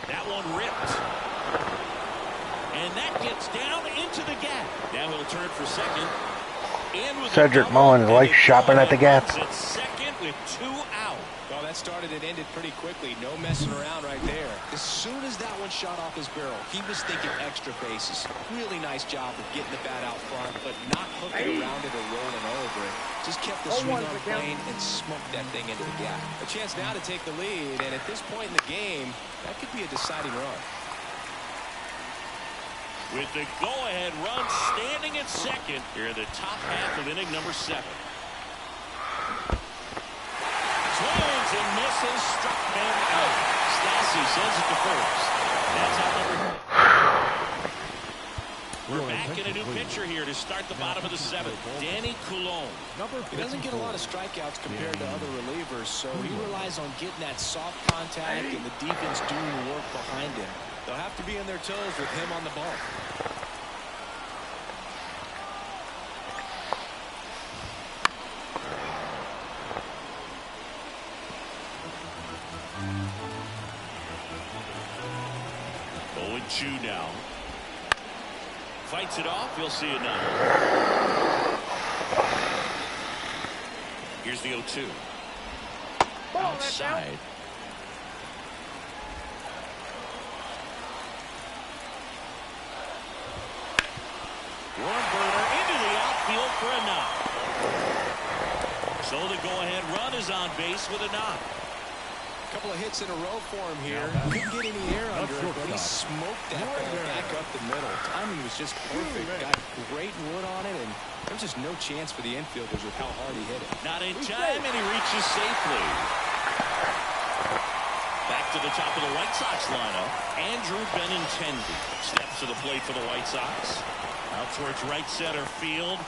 That one ripped. And that gets down into the gap. Now he'll turn for second. Cedric Mullins like shopping at the gap. Second with 2 out. Well, that started and ended pretty quickly. No messing around right there. As soon as that one shot off his barrel, he was thinking extra bases. Really nice job of getting the bat out front, but not hooking around it or rolling over it. Just kept the swing on plane and smoked that thing into the gap. A chance now to take the lead, and at this point in the game, that could be a deciding run. With the go-ahead run standing at second here in the top half of inning number 7. Swings and misses, struck him out. Stassi sends it to first. That's out number. We're back in a new pitcher here to start the bottom of the 7th. Danny Coulombe. He doesn't get a lot of strikeouts compared to other relievers, so he relies on getting that soft contact and the defense doing the work behind him. They'll have to be on their toes with him on the ball. Two now. Fights it off. You'll see it now. Here's the 0-2. Outside. One burner into the outfield for a knock. So the go-ahead run is on base with a knock. Couple of hits in a row for him here. Couldn't get any air under it, but he smoked that ball back up the middle. Timing was just perfect. Got great wood on it, and there's just no chance for the infielders with how hard he hit it. Not in time, and he reaches safely. Back to the top of the White Sox lineup. Andrew Benintendi steps to the plate for the White Sox. Out towards right center field.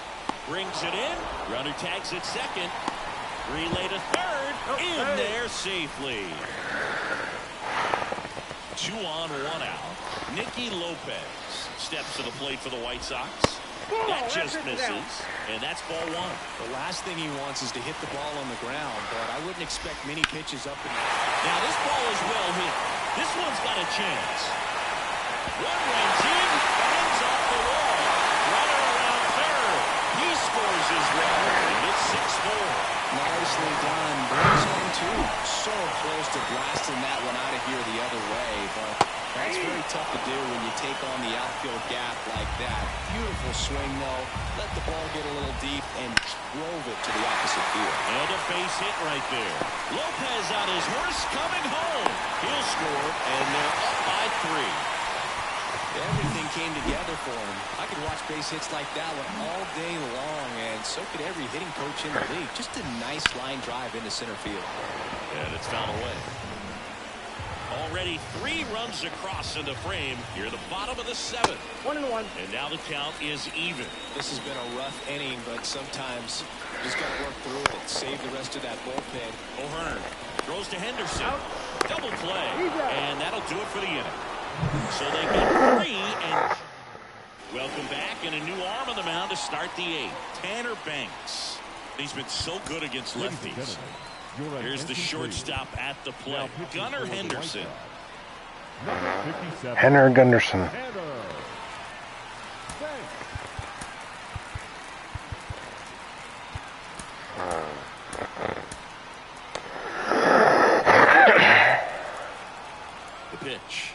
Brings it in. Runner tags at second. Relay to third. In there safely. 2 on, 1 out. Nicky Lopez steps to the plate for the White Sox. That just misses, and that's ball 1. The last thing he wants is to hit the ball on the ground, but I wouldn't expect many pitches up in there. Now this ball is well hit. This one's got a chance. One runs in, ends off the wall. Runner around third. He scores as well, and it's 6-4. Nicely done. Brings home 2. So close to blasting that one out of here the other way, but that's very tough to do when you take on the outfield gap like that. Beautiful swing, though. Let the ball get a little deep and drove it to the opposite field. And a base hit right there. Lopez on his horse coming home. He'll score, and they're up by 3. Everything came together for him. I could watch base hits like that one all day long, and so could every hitting coach in the league. Just a nice line drive into center field. And it's fouled away. Already 3 runs across in the frame here at the bottom of the 7th. 1-1. And now the count is even. This has been a rough inning, but sometimes you just got to work through it. Save the rest of that bullpen. O'Hearn throws to Henderson. Double play. And that'll do it for the inning. So they get 3, and welcome back, and a new arm on the mound to start the 8th. Tanner Banks. He's been so good against lefties. Here's the shortstop at the plate. Gunnar Henderson. Henner Gunderson. The pitch.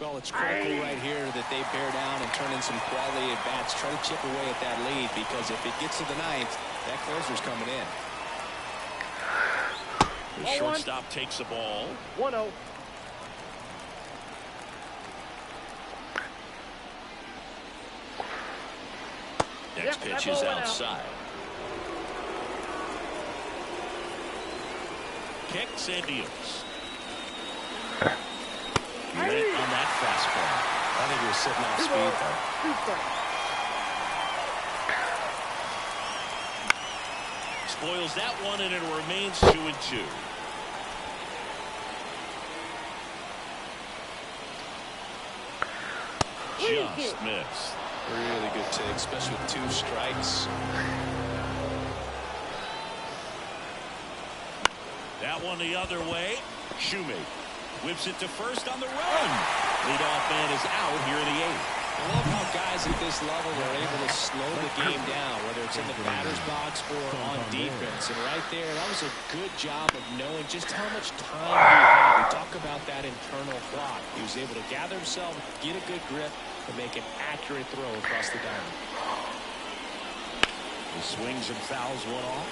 Well, it's critical right here that they bear down and turn in some quality at bats. Try to chip away at that lead, because if it gets to the 9th, That closer's coming in. The shortstop takes the ball. 1-0. Next pitch is outside. Kicks and deals. Lit on that fastball. I think he was sitting off speed, though. 2 strikes. Spoils that one, and it remains 2-2. Just missed. Really good take, especially with 2 strikes. That one the other way. Shoemake whips it to first on the run. Leadoff man is out here in the 8th. I love how guys at this level are able to slow the game down, whether it's in the batter's box or on defense. And right there, that was a good job of knowing just how much time he had. We talk about that internal clock. He was able to gather himself, get a good grip, and make an accurate throw across the diamond. He swings and fouls one off.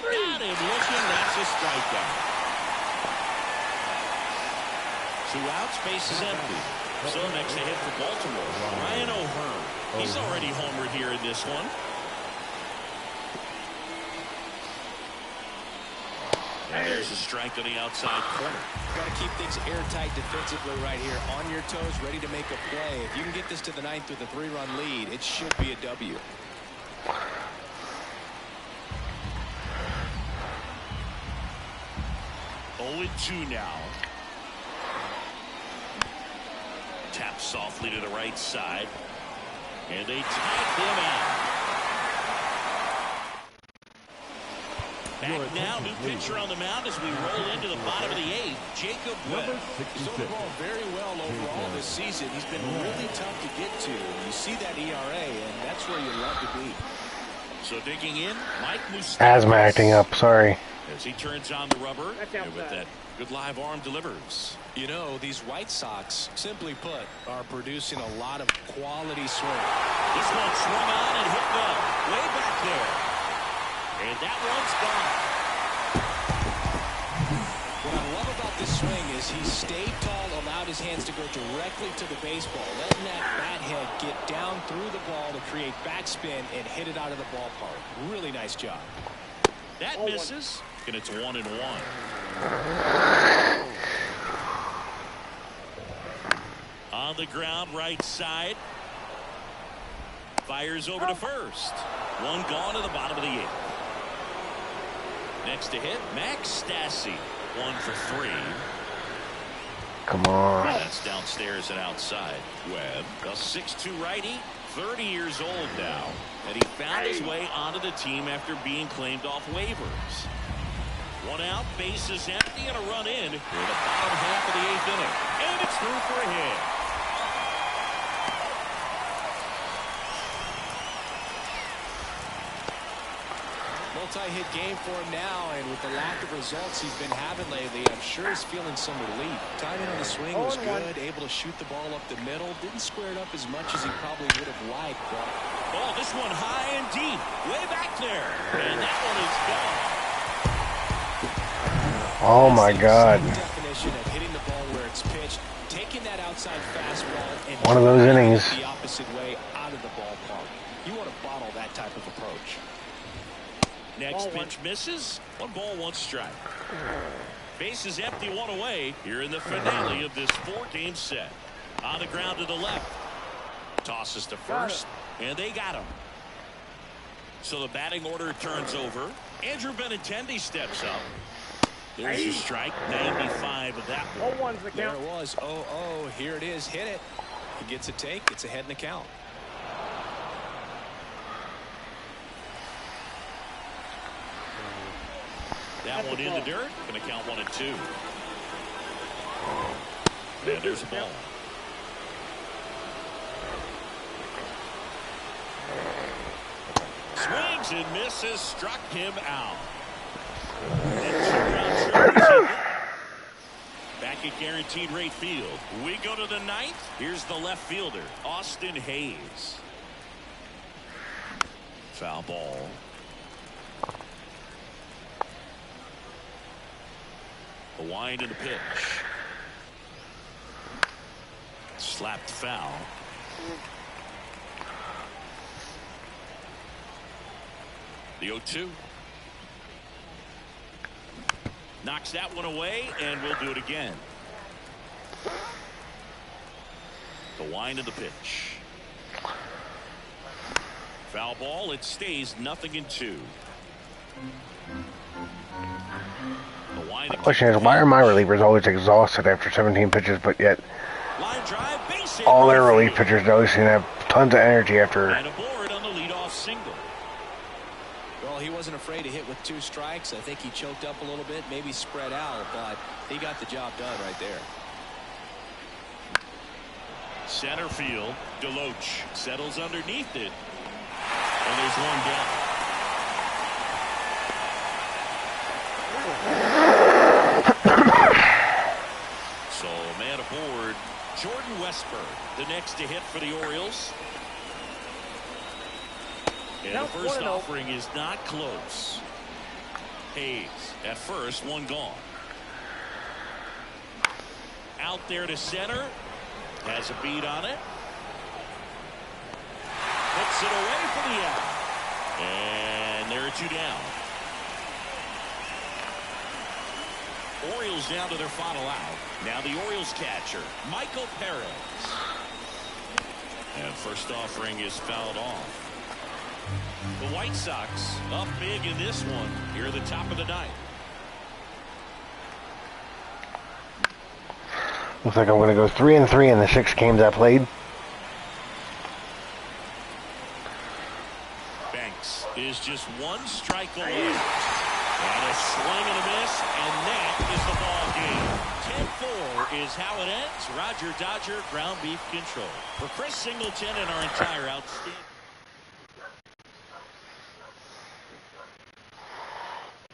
Got him looking. That's a strikeout. 2 outs, base is empty. So next to hit for Baltimore, Ryan O'Hearn. He's already homered here in this one. And there's a strike on the outside corner. Got to keep things airtight defensively right here. On your toes, ready to make a play. If you can get this to the 9th with a 3-run lead, it should be a W. Oh, 2 now. Tap softly to the right side. And they tag him out. Back now, new pitcher on the mound as we roll into the bottom of the 8th. Jacob Webb. He's thrown the ball very well overall this season. He's been really tough to get to. You see that ERA, and that's where you love to be. So digging in, Mike Moustakas. Asthma acting up, sorry. As he turns on the rubber, and with that good live arm delivers. You know, these White Sox, simply put, are producing a lot of quality swing. This one swung on and hit well, way back there. And that one's gone. What I love about this swing is he stayed tall, allowed his hands to go directly to the baseball, letting that bat head get down through the ball to create backspin and hit it out of the ballpark. Really nice job. That misses, and it's 1-1. On the ground, right side. Fires over to first. One gone to the bottom of the 8th. Next to hit, Max Stassi. 1 for 3. Come on. That's downstairs and outside. Webb, a 6'2" righty, 30 years old now. And he found his way onto the team after being claimed off waivers. 1 out, bases empty, and a run in the bottom half of the 8th inning. And it's through for a hit. Multi-hit game for him now, and with the lack of results he's been having lately, I'm sure he's feeling some relief. Timing on the swing was good, able to shoot the ball up the middle, didn't square it up as much as he probably would have liked. But oh, this one high and deep, way back there, and that one is gone. Oh my God. Definition of hitting the ball where it's pitched, taking that outside fastball and one of those innings. The opposite way out of the ballpark. You want to bottle that type of approach. Next pitch misses. 1 ball, 1 strike. Base is empty, 1 away here in the finale of this 4-game set. On the ground to the left. Tosses to first, and they got him. So the batting order turns over. Andrew Benintendi steps up. There's a strike, 95 of that one. 0-1's the There count. it was. 0-0. Here it is. Hit it. He gets a take. It's ahead in the count. That one in the dirt. Going to count 1-2. And there's a ball. Swings and misses. Struck him out. And 2 round shoulders. Back at guaranteed rate field. We go to the ninth. Here's the left fielder, Austin Hayes. Foul ball. The wind and the pitch. Slapped foul. The 0-2. Knocks that one away, and we'll do it again. The wind of the pitch. Foul ball. It stays 0-2. The wind. The question is, why are my relievers always exhausted after 17 pitches, but yet Line drive, base hit, all their right relief field. pitchers always seem to have tons of energy after? And a board on the leadoff single. Well, he wasn't afraid to hit with 2 strikes. I think he choked up a little bit, maybe spread out, but he got the job done right there. Center field, Deloach settles underneath it, and there's one down. So man aboard, Jordan Westburg, the next to hit for the Orioles. And Now the first 1-0. offering is not close. Hayes at first, one gone. Out there to center. Has a beat on it. Puts it away for the out. And there are 2 down. Orioles down to their final out. Now the Orioles catcher, Michael Perez. And first offering is fouled off. The White Sox up big in this one here at the top of the ninth. Looks like I'm going to go 3-3 in the 6 games I played. Banks is just 1 strike away. And a swing and a miss, and that is the ball game. 10-4 is how it ends. Roger Dodger, ground beef control. For Chris Singleton and our entire outstanding.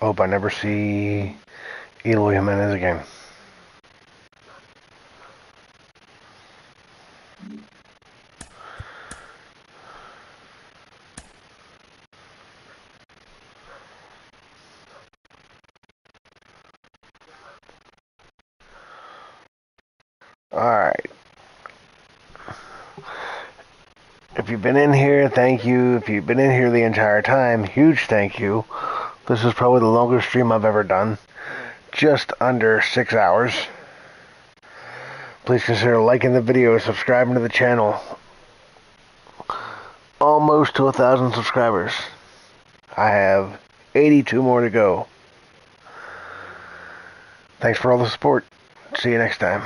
Hope I never see Eloy Jimenez again. Alright. If you've been in here, thank you. If you've been in here the entire time, huge thank you. This is probably the longest stream I've ever done. Just under 6 hours. Please consider liking the video, subscribing to the channel. Almost to 1,000 subscribers. I have 82 more to go. Thanks for all the support. See you next time.